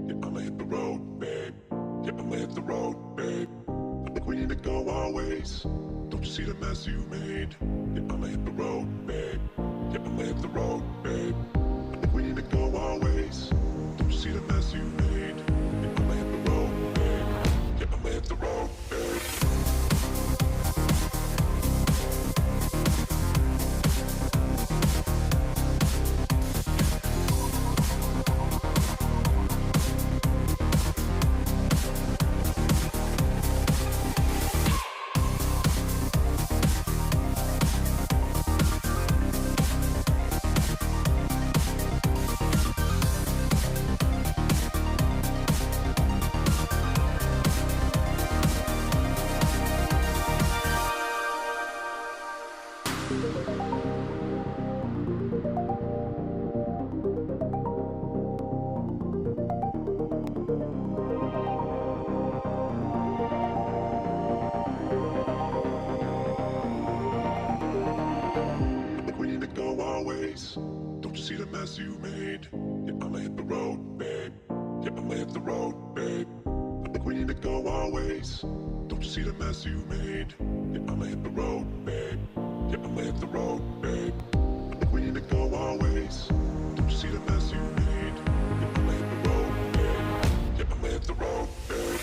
Yeah, I'ma hit the road, babe. Yeah, I'ma hit the road, babe. I think we need to go our ways. Don't you see the mess you made? Yeah, I'ma hit the road, babe. Yeah, I'ma hit the road, babe. I think we need to go our ways. Don't you see the mess you made? Yeah, I'ma hit the road, babe. Yeah, I'ma hit the road, babe. Don't you see the mess you made? Yeah, I'ma hit the road, babe. Yeah, I'ma hit the road, babe. I think we need to go our ways. Don't you see the mess you made? Yeah, I'ma hit the road, babe. Yeah, I'ma hit the road, babe. I think we need to go our ways. Don't you see the mess you made? Yeah, I'ma hit the road, babe. Yeah, I'ma hit the road, babe.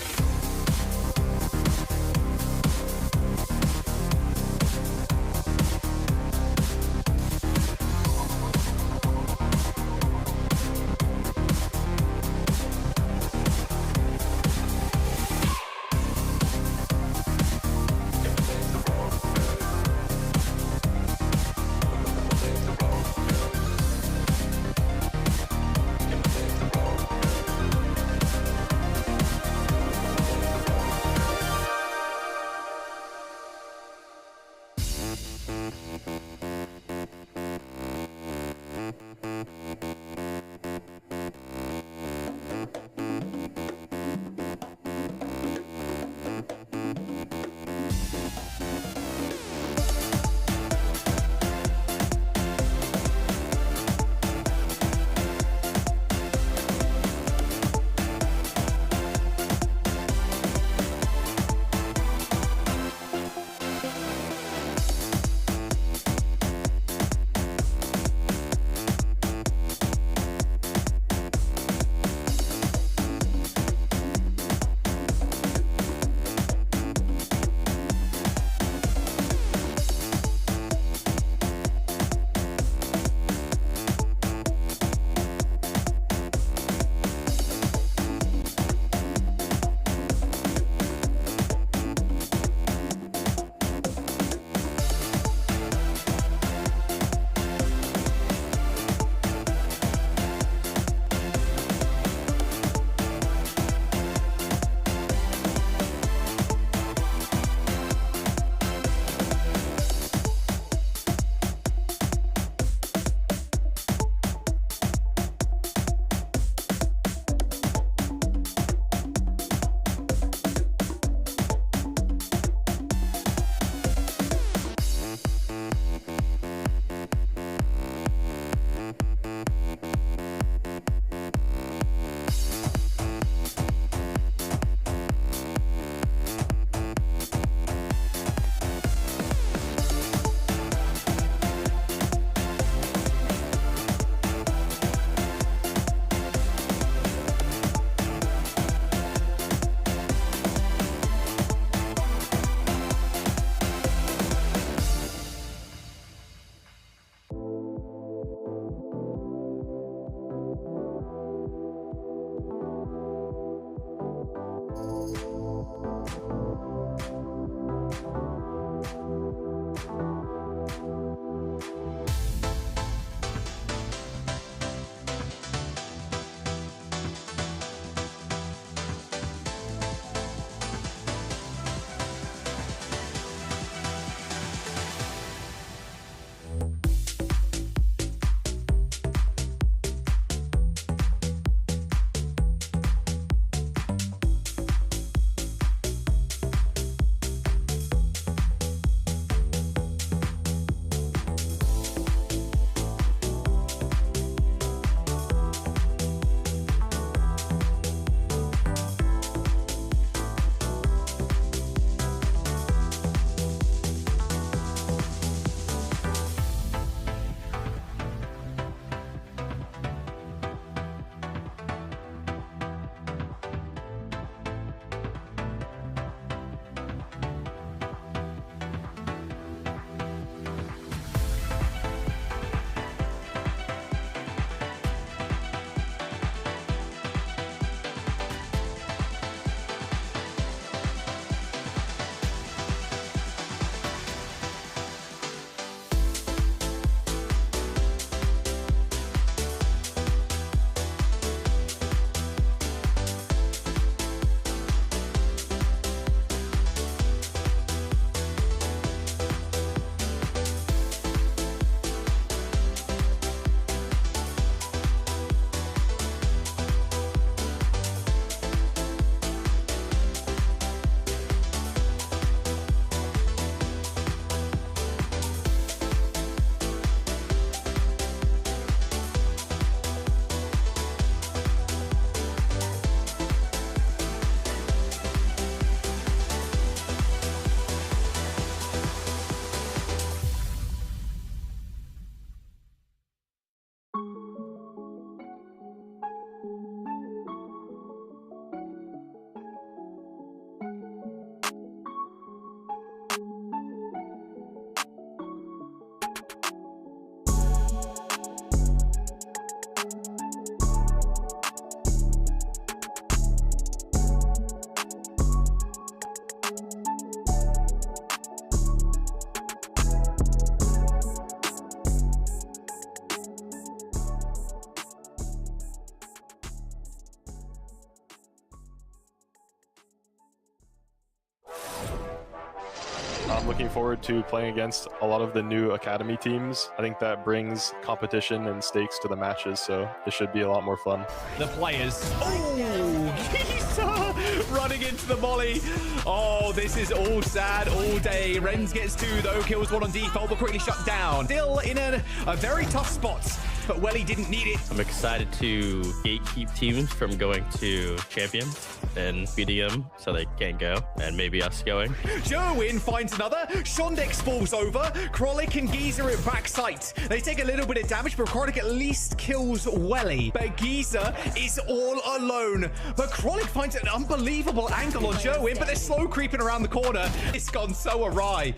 I'm looking forward to playing against a lot of the new academy teams. I think that brings competition and stakes to the matches, so this should be a lot more fun. The players. Oh, Geezer running into the volley. Oh, this is all sad all day. Renz gets 2 though, kills 1 on default, but quickly shut down. Still in a very tough spot, but Welly didn't need it. I'm excited to gatekeep teams from going to champion and beating them so they can't go, and maybe us going. Jerwin finds another. Shondex falls over. Krolik and Geezer at backside. They take a little bit of damage, but Krolik at least kills Welly. But Geezer is all alone. But Krolik finds an unbelievable angle on Jerwin, but they're slow creeping around the corner. It's gone so awry.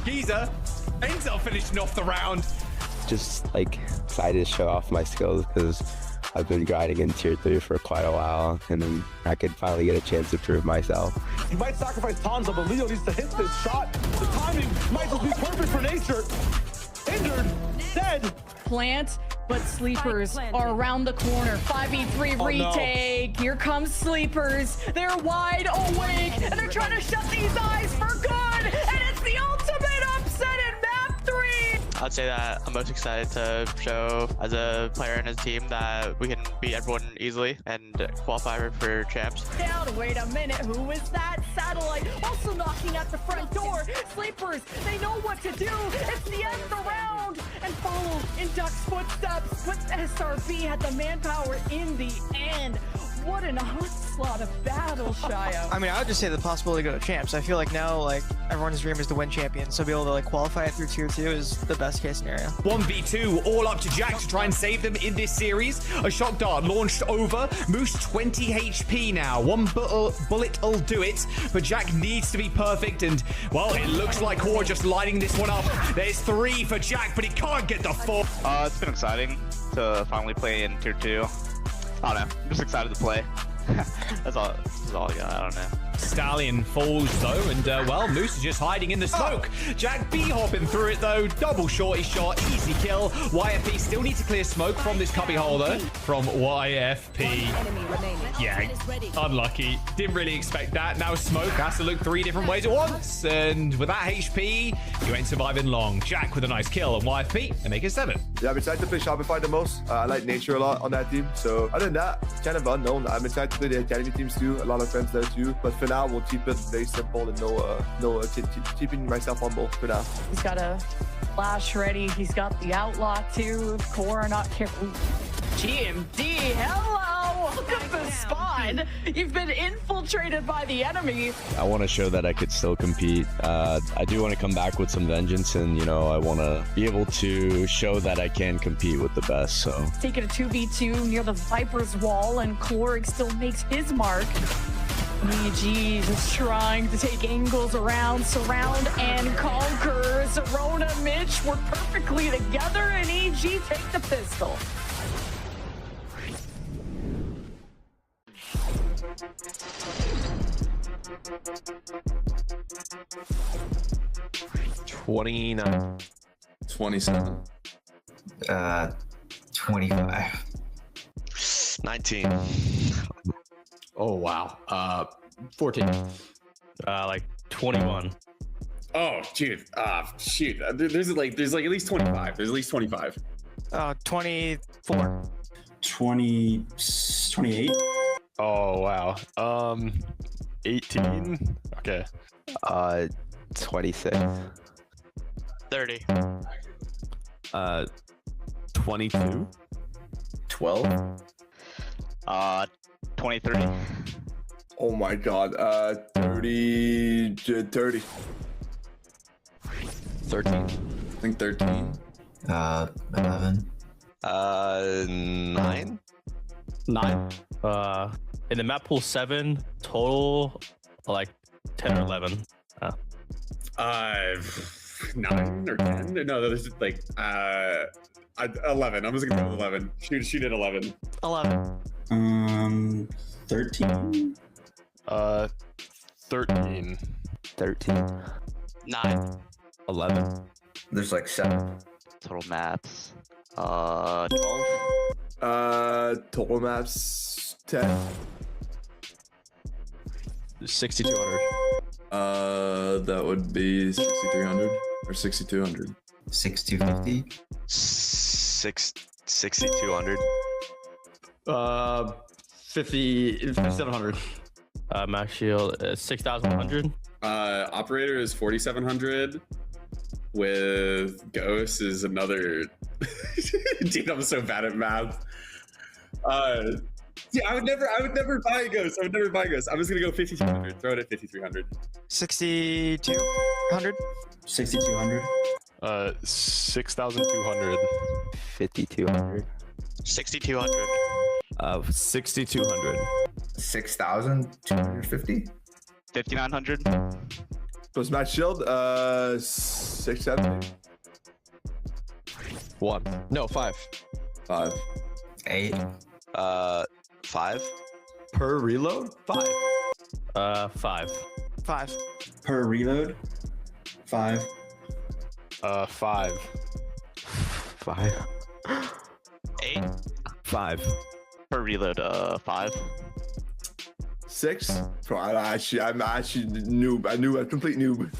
Geezer ends up finishing off the round. Just like excited to show off my skills because I've been grinding in tier 3 for quite a while, and then I could finally get a chance to prove myself. He might sacrifice Hanzo, but Leo needs to hit this shot. The timing might just be perfect for nature. Injured, dead. Plant, but Sleepers are around the corner. 5v3 retake. No. Here comes Sleepers. They're wide awake, and they're trying to shut these eyes for good. And it's the ultimate upset in map 3. I'd say that I'm most excited to show as a player in his team that we can beat everyone easily and qualify for champs. Down, wait a minute, who is that? Satellite also knocking at the front door. Sleepers, they know what to do. It's the end of the round. And follow in Duck's footsteps. But SRB had the manpower in the end. What an onslaught of battle, Shio. I mean, I would just say the possibility to go to champs. I feel like now, like, everyone's dream is to win champions, so be able to, like, qualify it through tier 2 is the best case scenario. 1v2, all up to Jack to try and save them in this series. A shock dart launched over. Moose 20 HP now. One bullet will do it, but Jack needs to be perfect, and, well, it looks like QoR just lining this one up. There's 3 for Jack, but he can't get the 4. It's been exciting to finally play in tier 2. I don't know. I'm just excited to play. That's all I got. I don't know. Stallion falls though, and well, Moose is just hiding in the smoke. Jack B hopping through it though. Double shorty shot, easy kill. YFP still needs to clear smoke from this cubby holder from YFP. Yeah, unlucky. Didn't really expect that. Now smoke has to look 3 different ways at once, and with that HP, you ain't surviving long. Jack with a nice kill on YFP, and make it 7. Yeah, I'm excited to play Shopify the most. I like nature a lot on that team. So other than that, kind of unknown. I'm excited to play the academy teams too. A lot of friends there too. But for now, we'll keep it very simple and keeping myself humble for now. He's got a flash ready. He's got the outlaw too. QoR not careful. GMD, hello! Look at the spawn. You've been infiltrated by the enemy. I want to show that I could still compete. I do want to come back with some vengeance, and you know, I want to be able to show that I can compete with the best. So taking a 2v2 near the Viper's wall, and QoR still makes his mark. EG just trying to take angles around, surround and conquer. Zerona, Mitch work perfectly together, and EG take the pistol. $29. 27. 25. 19. Oh wow. 14. Like 21. Oh dude. Shoot. There's like at least 25. There's at least 25. 24. 28. Oh wow. 18. Okay. 26. 30. 22. 12. 23. Oh my god. 30. 13. I think 13. 11. 9. 9. In the map pool 7, total like 10 or 11. 9 or 10. No, there's like 11. I'm just gonna go with 11. Shoot at 11. 11. 13. 13. 13. 9. 11. There's like 7. Total maps. 12. Total maps 10. 6,200. That would be 6,300 or 6,200. 6,250. 6,200. 5,700. Max shield 6,100. Operator is 4,700. With Ghost is another. Dude, I'm so bad at math. Yeah, I would never buy a Ghost. I would never buy a Ghost. I was gonna go 5,200. Throw it at 5,300. 6,200. 6,200. 6,200. 5,200. 6,200. 6,200. 6,250. 5,900. Plus match shield, 670. 1. No, 5. 5. 8. 5. Per reload? 5. 5. 5. Per reload. 5. 5. 5. 8. 5. Per reload, 5. 6. Bro, I'm actually noob. I knew a complete noob.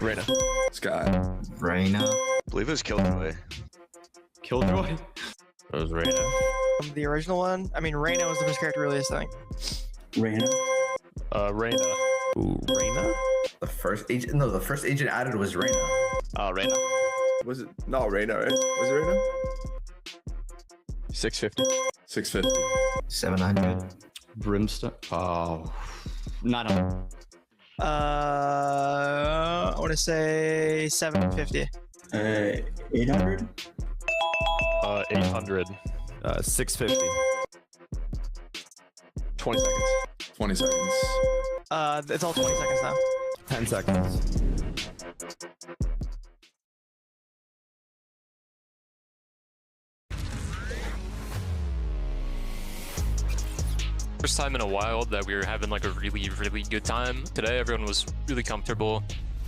Reyna. Sky. Reyna. I believe it was Killjoy. Killjoy? It was Reyna. The original one. I mean, Reyna was the first character released, I think. Reyna. Reyna. Ooh, Reyna? The first agent. No, the first agent added was Reyna. Reyna. Was it? No, Reyna, right? Was it Reyna? 650. 650. 700. Brimstone. Oh. 900. I want to say 750. 800. 800. 650. 20 seconds. 20 seconds. It's all 20 seconds now. 10 seconds. First time in a while that we were having like a really good time. Today everyone was really comfortable,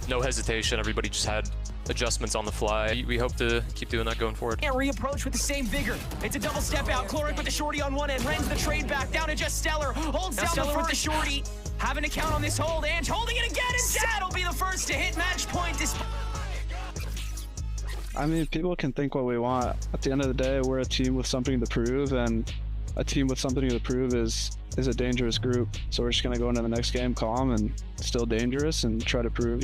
no hesitation, everybody just had adjustments on the fly. We hope to keep doing that going forward. And reapproach with the same vigor. It's a double step out. Chloric with the shorty on one end, rends the trade back down to just Stellar. Holds down Stellar with the shorty. Having a count on this hold, and holding it again, and that'll be the first to hit match point. I mean, people can think what we want. At the end of the day, we're a team with something to prove, and a team with something to prove is a dangerous group. So we're just gonna go into the next game calm and still dangerous and try to prove,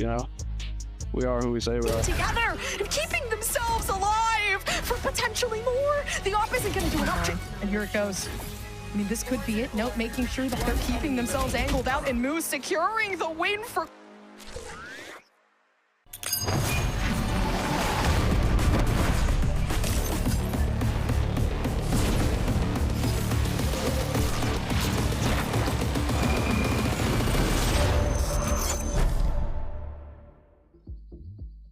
we are who we say we are. Together and keeping themselves alive for potentially more. The op isn't gonna do enough. And here it goes. I mean, this could be it. Note making sure that they're keeping themselves angled out, and Moose securing the win for.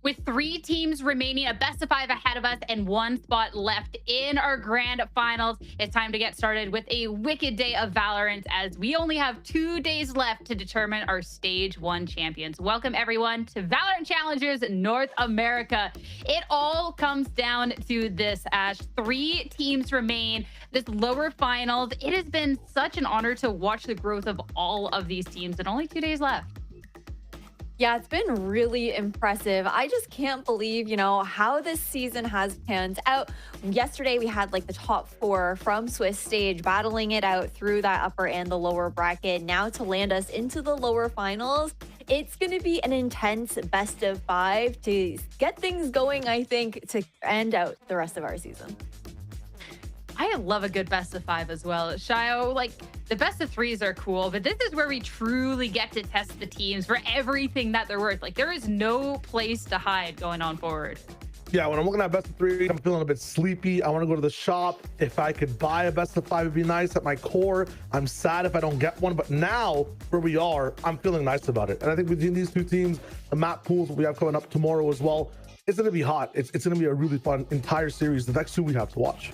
With 3 teams remaining, a best of 5 ahead of us, and 1 spot left in our grand finals, it's time to get started with a wicked day of Valorant, as we only have 2 days left to determine our Stage 1 champions. Welcome, everyone, to VALORANT Challengers North America. It all comes down to this, Ash. 3 teams remain. This lower finals, it has been such an honor to watch the growth of all of these teams, and only 2 days left. Yeah, it's been really impressive. I just can't believe, how this season has panned out. Yesterday, we had like the top 4 from Swiss Stage battling it out through that upper and the lower bracket. Now to land us into the lower finals, it's going to be an intense best of 5 to get things going, I think, to end out the rest of our season. I love a good best of 5 as well. Shio, the best of 3s are cool, but this is where we truly get to test the teams for everything that they're worth. There is no place to hide going on forward. Yeah, when I'm looking at best of 3, I'm feeling a bit sleepy. I want to go to the shop. If I could buy a best of 5, it'd be nice. At my core, I'm sad if I don't get one, but now where we are, I'm feeling nice about it. And I think between these 2 teams, the map pools we have coming up tomorrow as well, it's going to be hot. It's going to be a really fun entire series. The next 2 we have to watch.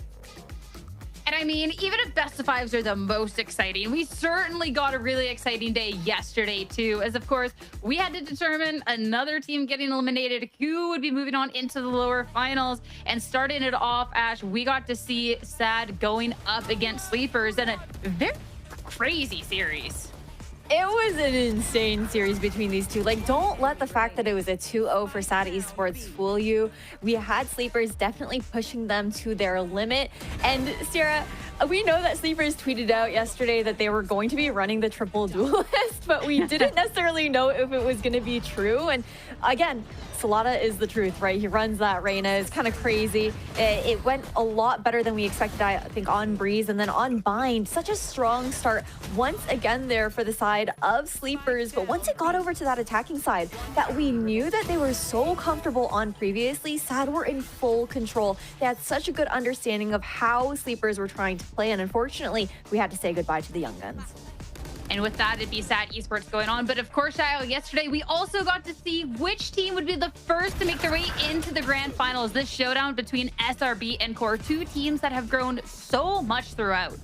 And I mean, even if best of 5s are the most exciting, we certainly got a really exciting day yesterday too, as of course, we had to determine another team getting eliminated who would be moving on into the lower finals. And starting it off, Ash, we got to see SAD going up against Sleepers in a very crazy series. It was an insane series between these two. Like, don't let the fact that it was a 2-0 for SAD Esports fool you. We had Sleepers definitely pushing them to their limit. And Sierra, we know that Sleepers tweeted out yesterday that they were going to be running the triple duelist, but we didn't necessarily know if it was going to be true. And again, Salada is the truth, right? He runs that Reyna. It's kind of crazy. It went a lot better than we expected, I think, on Breeze. And then on Bind, such a strong start once again there for the side of Sleepers. But once it got over to that attacking side that we knew that they were so comfortable on previously, SAD were in full control. They had such a good understanding of how Sleepers were trying to play. And unfortunately, we had to say goodbye to the Young Guns. And with that, it'd be SAD Esports going on. But of course, Shayo, yesterday, we also got to see which team would be the first to make their way into the grand finals. This showdown between SRB and QoR, two teams that have grown so much throughout.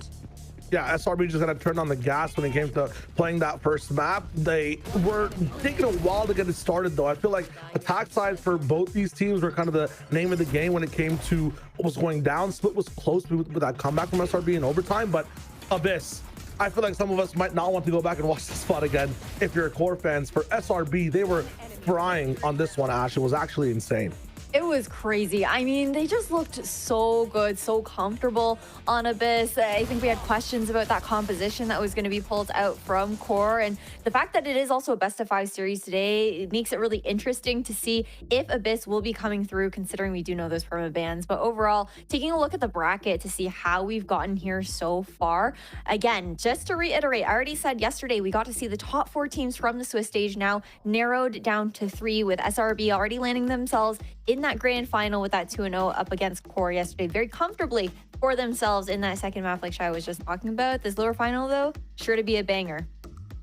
Yeah, SRB just got to turn on the gas when it came to playing that first map. They were taking a while to get it started, though. I feel like attack side for both these teams were kind of the name of the game when it came to what was going down. Split was close with that comeback from SRB in overtime, but Abyss, I feel like some of us might not want to go back and watch this spot again if you're a QoR fans. For SRB, they were frying on this one, Ash. It was actually insane. It was crazy. I mean, they just looked so good, so comfortable on Abyss. I think we had questions about that composition that was going to be pulled out from QoR. And the fact that it is also a best of 5 series today, it makes it really interesting to see if Abyss will be coming through, considering we do know those perma bans. But overall, taking a look at the bracket to see how we've gotten here so far. Again, just to reiterate, I already said yesterday, we got to see the top 4 teams from the Swiss stage now narrowed down to 3, with SRB already landing themselves in that grand final with that 2-0 up against QoR yesterday very comfortably for themselves in that second map like Shai was just talking about. This lower final, though, sure to be a banger.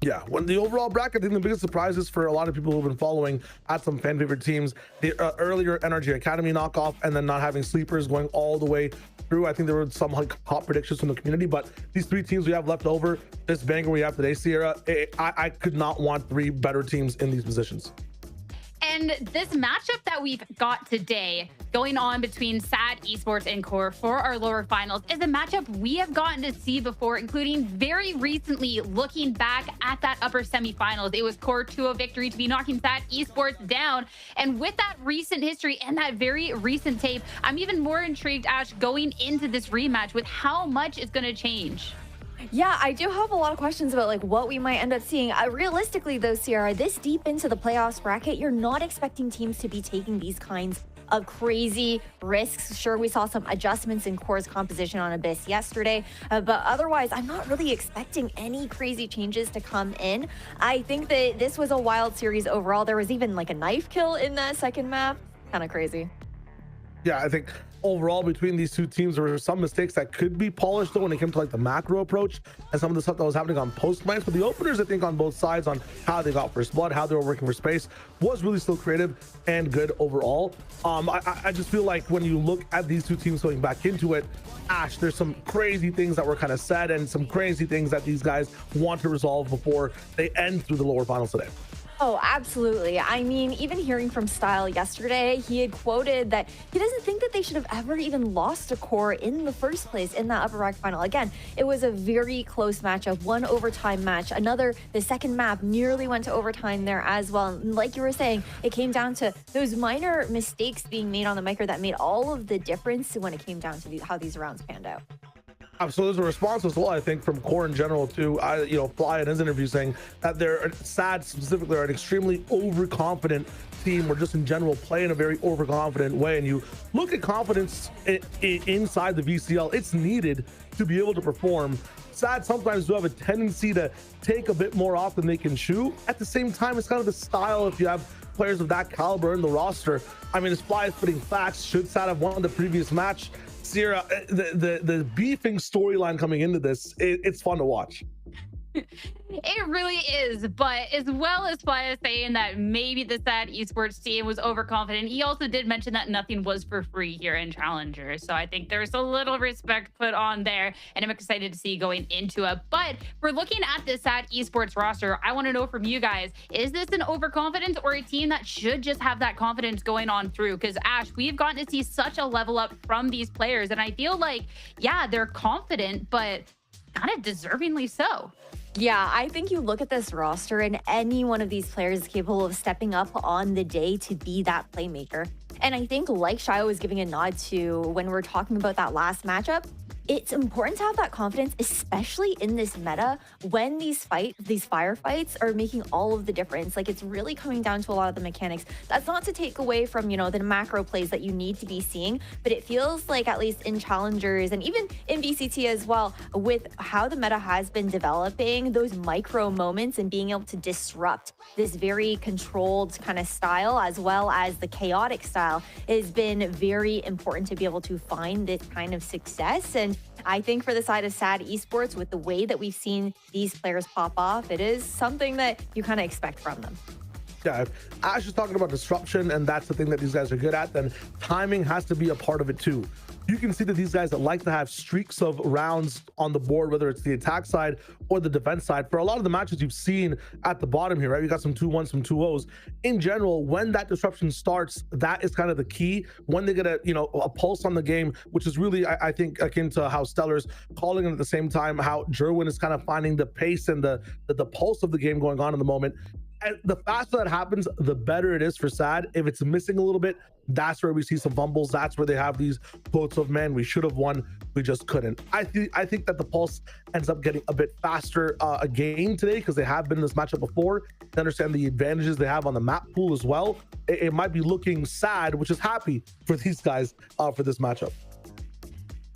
Yeah, when the overall bracket, I think the biggest surprises for a lot of people who've been following at some fan favorite teams, the earlier Energy Academy knockoff, and then not having Sleepers going all the way through. I think there were some like hot predictions from the community, but these 3 teams we have left over, this banger we have today, Sierra, I could not want 3 better teams in these positions. And this matchup that we've got today going on between SAD Esports and QoR for our lower finals is a matchup we have gotten to see before, including very recently looking back at that upper semifinals. It was QoR 2-0 victory to be knocking SAD Esports down. And with that recent history and that very recent tape, I'm even more intrigued, Ash, going into this rematch with how much is going to change. Yeah, I do have a lot of questions about like what we might end up seeing. Realistically, though, Sierra, this deep into the playoffs bracket, you're not expecting teams to be taking these kinds of crazy risks. Sure, we saw some adjustments in QoR's composition on Abyss yesterday, but otherwise, I'm not really expecting any crazy changes to come in. I think that this was a wild series overall. There was even like a knife kill in that second map. Kind of crazy. Yeah, I think overall between these 2 teams, there were some mistakes that could be polished though when it came to like the macro approach and some of the stuff that was happening on post mines. But the openers, I think, on both sides on how they got first blood, how they were working for space, was really still creative and good overall. I just feel like when you look at these 2 teams going back into it, Ash, there's some crazy things that were kind of said and some crazy things that these guys want to resolve before they end through the lower finals today. Oh, absolutely. I mean, even hearing from Style yesterday, he had quoted that he doesn't think that they should have ever even lost to QoR in the first place in that upper rack final. Again, it was a very close matchup, 1 overtime match. The second map nearly went to overtime there as well. And like you were saying, it came down to those minor mistakes being made on the micro that made all of the difference when it came down to how these rounds panned out. So there's a response as well, I think, from QoR in general to, Fly in his interview saying that they're SAD specifically are an extremely overconfident team, or just in general play in a very overconfident way. And you look at confidence inside the VCL, it's needed to be able to perform. SAD sometimes do have a tendency to take a bit more off than they can chew. At the same time, it's kind of the style if you have players of that caliber in the roster. I mean, as Fly is putting facts, should SAD have won the previous match? Sierra, the beefing storyline coming into this, it's fun to watch. It really is, but as well as Fly is saying that maybe the SAD Esports team was overconfident, he also did mention that nothing was for free here in Challengers. So I think there's a little respect put on there, and I'm excited to see going into it. But for looking at the SAD Esports roster, I want to know from you guys, is this an overconfidence or a team that should just have that confidence going on through? Because Ash, we've gotten to see such a level up from these players, and I feel like, yeah, they're confident, but kind of deservingly so. Yeah, I think you look at this roster and any one of these players is capable of stepping up on the day to be that playmaker. And I think, like Shio was giving a nod to when we're talking about that last matchup, it's important to have that confidence, especially in this meta, when these firefights are making all of the difference. Like, it's really coming down to a lot of the mechanics. That's not to take away from, you know, the macro plays that you need to be seeing, but it feels like, at least in Challengers and even in VCT as well, with how the meta has been developing, those micro moments and being able to disrupt this very controlled kind of style, as well as the chaotic style, has been very important to be able to find this kind of success. And I think for the side of SAD Esports, with the way that we've seen these players pop off, it is something that you kind of expect from them. Yeah, if Ash is talking about disruption and that's the thing that these guys are good at, then timing has to be a part of it too. You can see that these guys that like to have streaks of rounds on the board, whether it's the attack side or the defense side. For a lot of the matches you've seen at the bottom here, right? We got some 2-1s, some 2-0s. In general, when that disruption starts, that is kind of the key. When they get a pulse on the game, which is really, I think, akin to how Stellar's calling it at the same time, how Jerwin is kind of finding the pace and the pulse of the game going on in the moment. And the faster that happens, the better it is for SAD. If it's missing a little bit, that's where we see some fumbles. That's where they have these quotes of, man, we should have won, we just couldn't. I think that the pulse ends up getting a bit faster again today, because they have been in this matchup before. They understand the advantages they have on the map pool as well. It might be looking sad, which is happy for these guys for this matchup.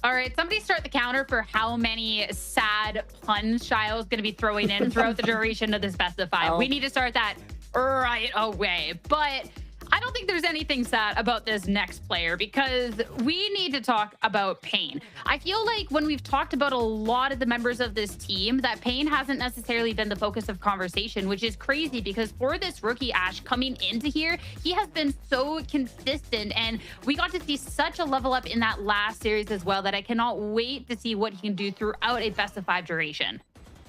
All right, somebody start the counter for how many sad puns Shio is going to be throwing in throughout the duration of this best of 5. We need to start that right away. But I don't think there's anything sad about this next player, because we need to talk about Pain. I feel like when we've talked about a lot of the members of this team, that Pain hasn't necessarily been the focus of conversation, which is crazy, because for this rookie Ash coming into here, he has been so consistent, and we got to see such a level up in that last series as well, that I cannot wait to see what he can do throughout a best of 5 duration.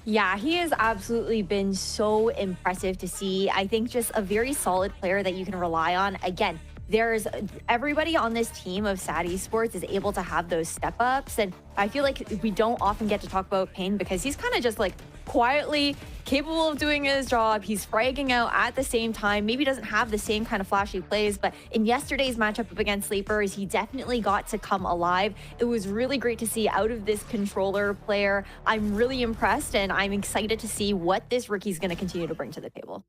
Yeah, he has absolutely been so impressive to see. I think just a very solid player that you can rely on. Again, there's everybody on this team of SAD Esports is able to have those step ups, and I feel like we don't often get to talk about Pain, because he's kind of just like quietly capable of doing his job. He's fragging out at the same time. Maybe doesn't have the same kind of flashy plays, but in yesterday's matchup up against Sleepers, he definitely got to come alive. It was really great to see out of this controller player. I'm really impressed, and I'm excited to see what this rookie's going to continue to bring to the table.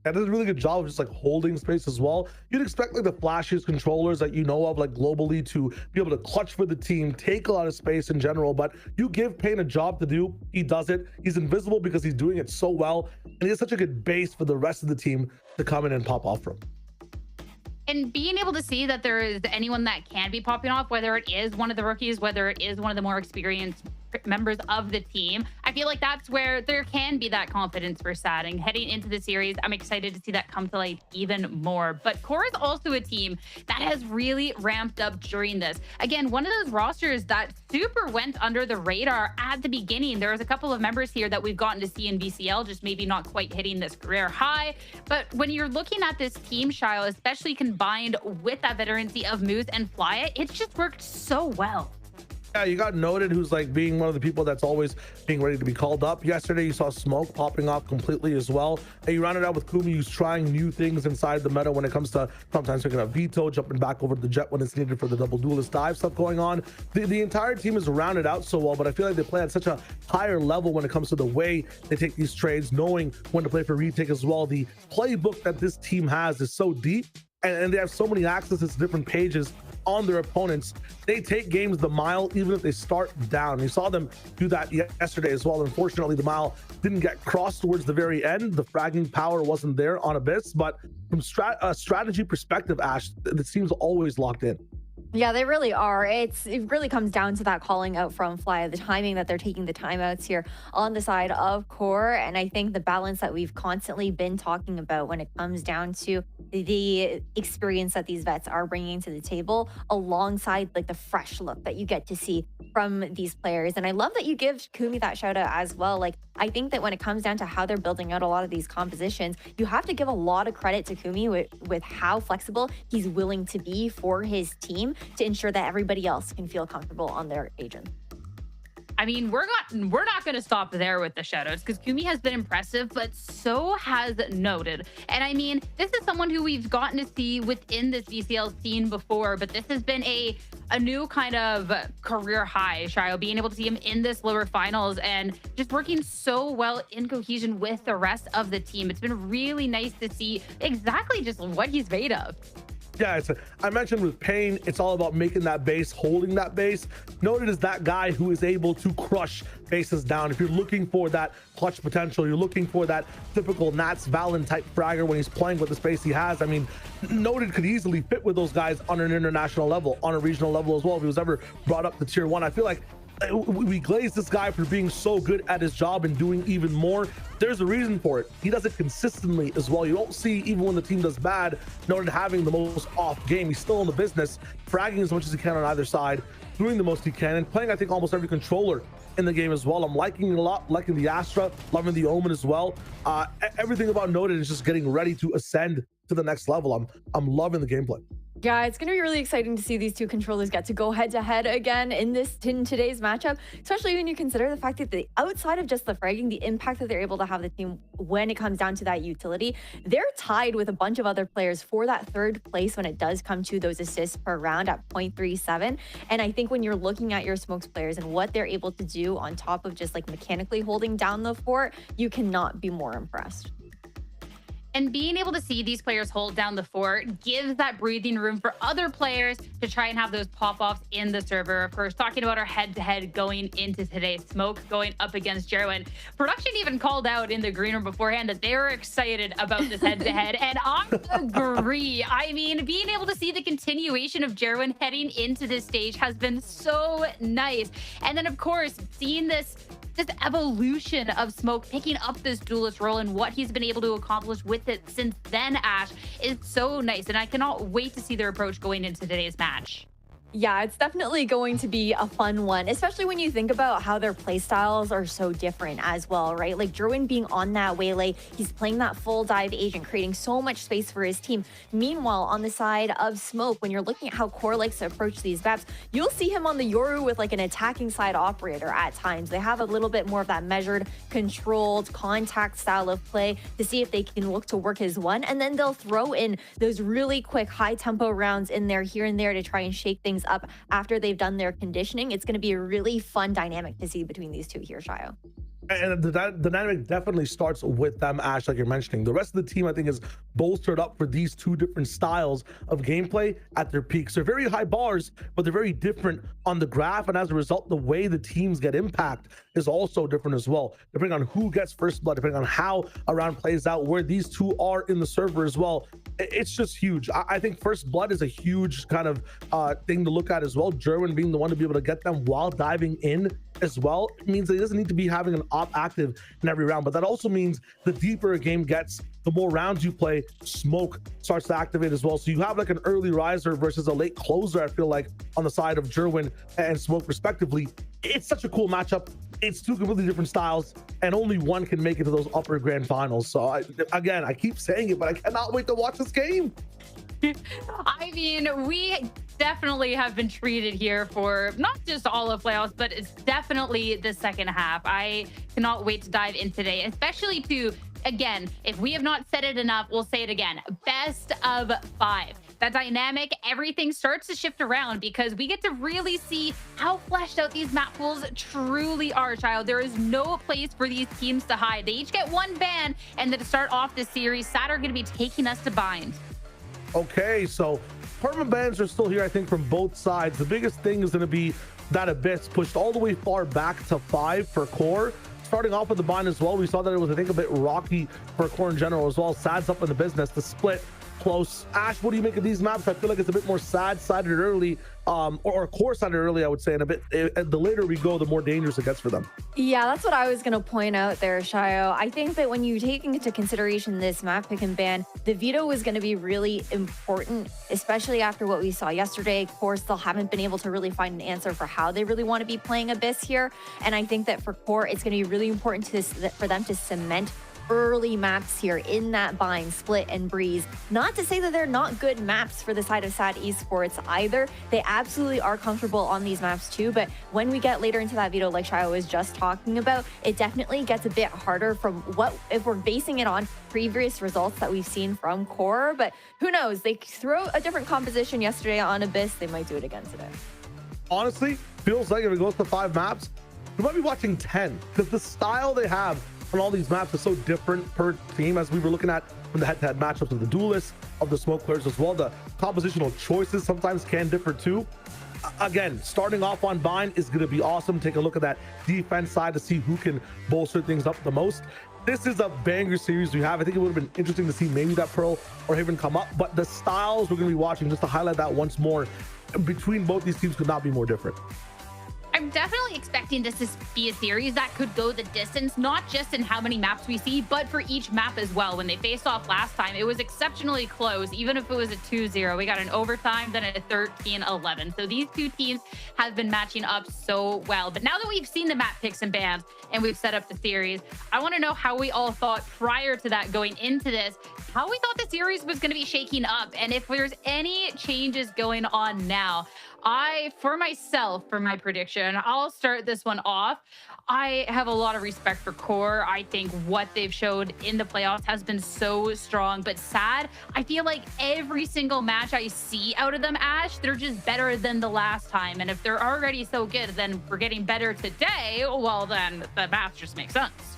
That does a really good job of just like holding space as well. You'd expect like the flashiest controllers that you know of, like globally, to be able to clutch for the team, take a lot of space in general, but you give Pain a job to do, he does it. He's invisible because he's doing it so well, and he has such a good base for the rest of the team to come in and pop off from. And being able to see that there is anyone that can be popping off, whether it is one of the rookies, whether it is one of the more experienced members of the team, I feel like that's where there can be that confidence for SAD. And heading into the series, I'm excited to see that come to light even more. But QoR is also a team that has really ramped up during this. Again, one of those rosters that super went under the radar at the beginning. There was a couple of members here that we've gotten to see in VCL, just maybe not quite hitting this career high. But when you're looking at this team, Shio, especially combined with that veterancy of Moose and Flya, it's just worked so well. Yeah, you got Noted, who's like being one of the people that's always being ready to be called up. Yesterday, you saw Smoke popping off completely as well. And you rounded out with Kumi, who's trying new things inside the meta when it comes to sometimes picking up Veto, jumping back over to the Jet when it's needed for the double duelist dive stuff going on. The entire team is rounded out so well, but I feel like they play at such a higher level when it comes to the way they take these trades, knowing when to play for retake as well. The playbook that this team has is so deep, and they have so many accesses to different pages on their opponents. They take games the mile, even if they start down. You saw them do that yesterday as well. Unfortunately, the mile didn't get crossed towards the very end. The fragging power wasn't there on Abyss, but from a strategy perspective, Ash, the team's always locked in. Yeah, they really are. It really comes down to that calling out from Flya, the timing that they're taking the timeouts here on the side of QoR. And I think the balance that we've constantly been talking about when it comes down to the experience that these vets are bringing to the table, alongside like the fresh look that you get to see from these players. And I love that you give Kumi that shout out as well. Like, I think that when it comes down to how they're building out a lot of these compositions, you have to give a lot of credit to Kumi with how flexible he's willing to be for his team to ensure that everybody else can feel comfortable on their agent. I mean, we're not going to stop there with the shoutouts because Kumi has been impressive, but so has Noted. And I mean, this is someone who we've gotten to see within this VCL scene before, but this has been a new kind of career high, Shio, being able to see him in this lower finals and just working so well in cohesion with the rest of the team. It's been really nice to see exactly just what he's made of. Yeah, I mentioned with Pain, it's all about making that base, holding that base. Noted is that guy who is able to crush bases down. If you're looking for that clutch potential, you're looking for that typical Nats Valen type fragger when he's playing with the space he has. I mean, Noted could easily fit with those guys on an international level, on a regional level as well, if he was ever brought up to tier 1. I feel like we glaze this guy for being so good at his job and doing even more. There's a reason for it. He does it consistently as well. You don't see, even when the team does bad, Noted having the most off game. He's still in the business, fragging as much as he can on either side, doing the most he can, and playing, I think, almost every controller in the game as well. I'm liking it a lot, liking the Astra, loving the Omen as well. Everything about Noted is just getting ready to ascend to the next level. I'm loving the gameplay. Yeah, it's going to be really exciting to see these two controllers get to go head-to-head again in today's matchup, especially when you consider the fact that outside of just the fragging, the impact that they're able to have the team when it comes down to that utility, they're tied with a bunch of other players for that third place when it does come to those assists per round at 0.37. And I think when you're looking at your Smokes players and what they're able to do on top of just like mechanically holding down the fort, you cannot be more impressed. And being able to see these players hold down the fort gives that breathing room for other players to try and have those pop-offs in the server. Of course, talking about our head-to-head going into today's Smoke, going up against Jerwin. Production even called out in the green room beforehand that they were excited about this head-to-head, and I agree. I mean, being able to see the continuation of Jerwin heading into this stage has been so nice. And then, of course, seeing this evolution of Smoke picking up this duelist role and what he's been able to accomplish with it since then, Ash, is so nice. And I cannot wait to see their approach going into today's match. Yeah, it's definitely going to be a fun one, especially when you think about how their play styles are so different as well, right? Like Jerwin being on that waylay, he's playing that full dive agent, creating so much space for his team. Meanwhile, on the side of Smoke, when you're looking at how QoR likes to approach these maps, you'll see him on the Yoru with like an attacking side operator at times. They have a little bit more of that measured, controlled contact style of play to see if they can look to work his one, and then they'll throw in those really quick high tempo rounds in there here and there to try and shake things up after they've done their conditioning. It's going to be a really fun dynamic to see between these two here, Shio. And the dynamic definitely starts with them, Ash, like you're mentioning. The rest of the team, I think, is bolstered up for these two different styles of gameplay at their peaks. They're very high bars, but they're very different on the graph. And as a result, the way the teams get impact is also different as well, depending on who gets first blood, depending on how a round plays out, where these two are in the server as well. It's just huge. I think first blood is a huge kind of thing to look at as well. Jerwin being the one to be able to get them while diving in as well, it means that he doesn't need to be having an op active in every round. But that also means the deeper a game gets, the more rounds you play, Smoke starts to activate as well. So you have like an early riser versus a late closer, I feel like, on the side of Jerwin and Smoke respectively. It's such a cool matchup. It's two completely different styles, and only one can make it to those upper grand finals. So I keep saying it, but I cannot wait to watch this game. I mean, we definitely have been treated here for not just all of playoffs, but it's definitely the second half. I cannot wait to dive in today, especially to, again, if we have not said it enough, we'll say it again. Best of 5. That dynamic, everything starts to shift around because we get to really see how fleshed out these map pools truly are, child. There is no place for these teams to hide. They each get one ban, and then to start off this series, SAT are going to be taking us to bind. Okay, so permanent bans are still here, I think, from both sides. The biggest thing is going to be that Abyss pushed all the way far back to 5 for QoR. Starting off with the bind as well, we saw that it was, I think, a bit rocky for QoR in general as well. SAD's up in the business. The split close. Ash, what do you make of these maps? I feel like it's a bit more SAD-sided early, or QoR-sided early, I would say, and the later we go, the more dangerous it gets for them. Yeah, that's what I was going to point out there, Shio. I think that when you take into consideration this map pick and ban, the veto is going to be really important, especially after what we saw yesterday. QoR still haven't been able to really find an answer for how they really want to be playing Abyss here. And I think that for QoR, it's going to be really important for them to cement early maps here in that bind, split, and breeze. Not to say that they're not good maps for the side of SAD Esports either. They absolutely are comfortable on these maps too, but when we get later into that veto, like Shio was just talking about, it definitely gets a bit harder from what, if we're basing it on previous results that we've seen from QoR, but who knows? They threw a different composition yesterday on Abyss. They might do it again today. Honestly, feels like if it goes to 5 maps, we might be watching 10, because the style they have on all these maps is so different per team, as we were looking at from the head-to-head matchups of the duelists, of the smoke players as well. The compositional choices sometimes can differ too. Again, starting off on bind is going to be awesome. Take a look at that defense side to see who can bolster things up the most. This is a banger series we have. I think it would have been interesting to see maybe that Pearl or Haven come up, but the styles we're going to be watching, just to highlight that once more, between both these teams could not be more different. I'm definitely expecting this to be a series that could go the distance, not just in how many maps we see, but for each map as well. When they faced off last time, it was exceptionally close. Even if it was a 2-0, we got an overtime, then a 13-11. So these two teams have been matching up so well. But now that we've seen the map picks and bans and we've set up the series, I want to know how we all thought prior to that going into this, how we thought the series was going to be shaking up, and if there's any changes going on now. For myself, for my prediction, I'll start this one off. I have a lot of respect for QoR. I think what they've showed in the playoffs has been so strong, but sad. I feel like every single match I see out of them, Ash, they're just better than the last time. And if they're already so good, then we're getting better today, well, then the math just makes sense.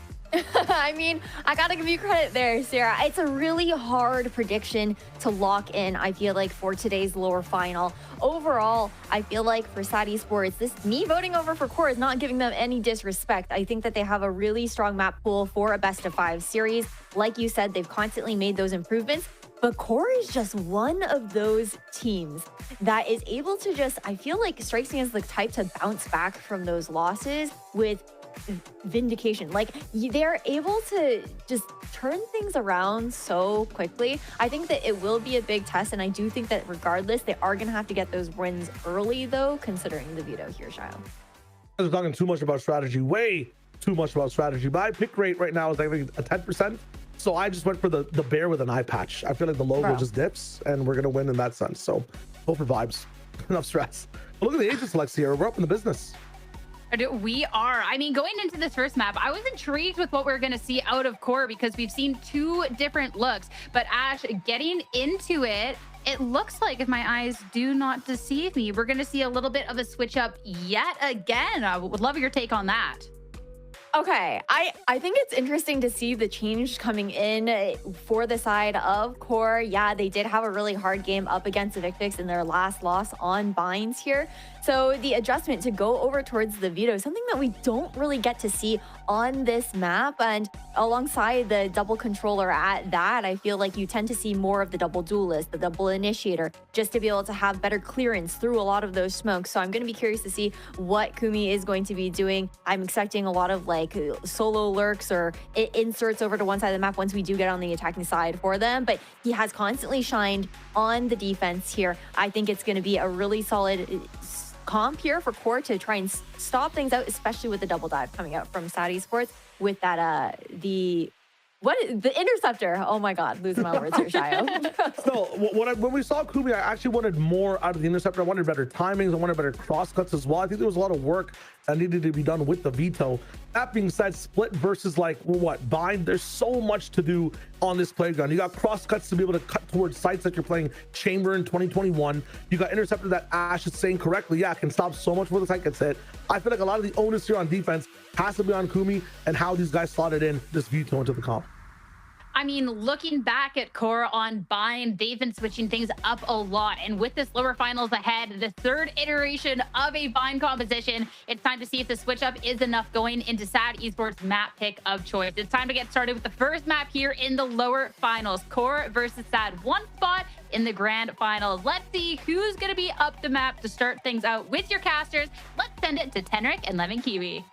I mean, I gotta give you credit there, Sarah. It's a really hard prediction to lock in, I feel like, for today's lower final. Overall, I feel like for SAD Esports, me voting over for QoR is not giving them any disrespect. I think that they have a really strong map pool for a best-of-5 series. Like you said, they've constantly made those improvements. But QoR is just one of those teams that is able to just, I feel like, strikes me as the type to bounce back from those losses with vindication. Like, they're able to just turn things around so quickly. I think that it will be a big test, and I do think that regardless, they are going to have to get those wins early, though, considering the veto here, Shio. I'm talking too much about strategy, way too much about strategy. My pick rate right now is, I think, a 10%. So I just went for the bear with an eye patch. I feel like the logo just dips, and we're going to win in that sense. So go for vibes. Enough stress. But look at the agent selects here. We're up in the business. We are. I mean, going into this first map, I was intrigued with what we're going to see out of QoR because we've seen two different looks. But Ash, getting into it, it looks like, if my eyes do not deceive me, we're going to see a little bit of a switch up yet again. I would love your take on that. Okay, I think it's interesting to see the change coming in for the side of QoR. Yeah, they did have a really hard game up against the Victix in their last loss on binds here. So the adjustment to go over towards the veto, something that we don't really get to see on this map. And alongside the double controller at that, I feel like you tend to see more of the double duelist, the double initiator, just to be able to have better clearance through a lot of those smokes. So I'm going to be curious to see what Kumi is going to be doing. I'm expecting a lot of like solo lurks or inserts over to one side of the map once we do get on the attacking side for them. But he has constantly shined on the defense here. I think it's going to be a really solid comp here for QoR to try and stop things out, especially with the double dive coming out from SAD Esports with that the interceptor. Oh my god, losing my words here, Shio. So when we saw Kumi, I actually wanted more out of the interceptor. I wanted better timings. I wanted better cross cuts as well. I think there was a lot of work that needed to be done with the veto. That being said, split versus like bind, there's so much to do on this playground. You got cross cuts to be able to cut towards sites like you're playing Chamber in 2021. You got interceptor that Ash is saying correctly, yeah, can stop so much before the site gets hit. I feel like a lot of the onus here on defense has to be on Kumi and how these guys slotted in this veto into the comp. I mean, looking back at QoR on bind, they've been switching things up a lot. And with this lower finals ahead, the third iteration of a bind composition, it's time to see if the switch up is enough going into SAD Esports map pick of choice. It's time to get started with the first map here in the lower finals. QoR versus SAD, one spot in the grand finals. Let's see who's going to be up the map to start things out with your casters. Let's send it to Tenric and Lemon Kiwi.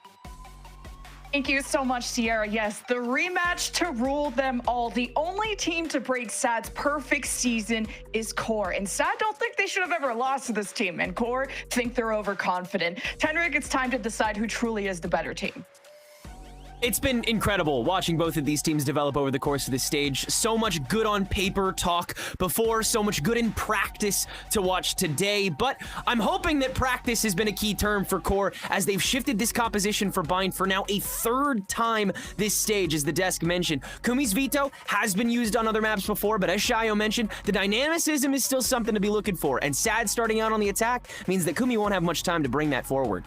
Thank you so much, Sierra. Yes, the rematch to rule them all. The only team to break SAD's perfect season is QoR. And SAD don't think they should have ever lost to this team. And QoR think they're overconfident. Tenric, it's time to decide who truly is the better team. It's been incredible watching both of these teams develop over the course of this stage. So much good on paper talk before, so much good in practice to watch today. But I'm hoping that practice has been a key term for QoR as they've shifted this composition for Bind for now a third time this stage, as the desk mentioned. Kumi's veto has been used on other maps before, but as Shayo mentioned, the dynamicism is still something to be looking for. And Sad starting out on the attack means that Kumi won't have much time to bring that forward.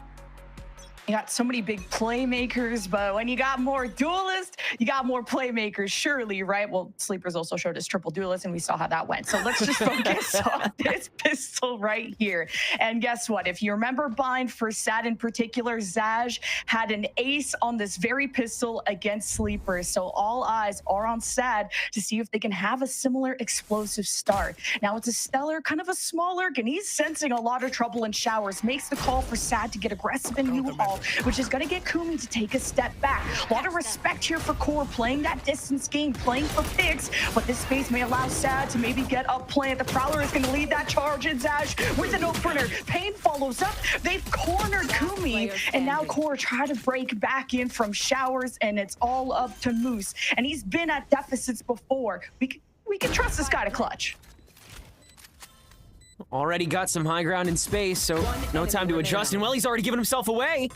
You got so many big playmakers, but when you got more duelists, you got more playmakers, surely, right? Well, Sleepers also showed us triple duelists, and we saw how that went. So let's just focus on this pistol right here. And guess what? If you remember Bind for Sad in particular, Zaj had an ace on this very pistol against Sleepers. So all eyes are on Sad to see if they can have a similar explosive start. Now it's a Stellar, kind of a smaller, and he's sensing a lot of trouble in showers, makes the call for Sad to get aggressive in new hall, which is going to get Kumi to take a step back. A lot of respect here for QoR, playing that distance game, playing for picks, but this space may allow Sad to maybe get up plant. The Prowler is going to lead that charge in Zash with an opener. Pain follows up. They've cornered Kumi, and now QoR try to break back in from showers, and it's all up to Moose. And he's been at deficits before. We can trust this guy to clutch. Already got some high ground in space, so no time to adjust. And well, he's already given himself away.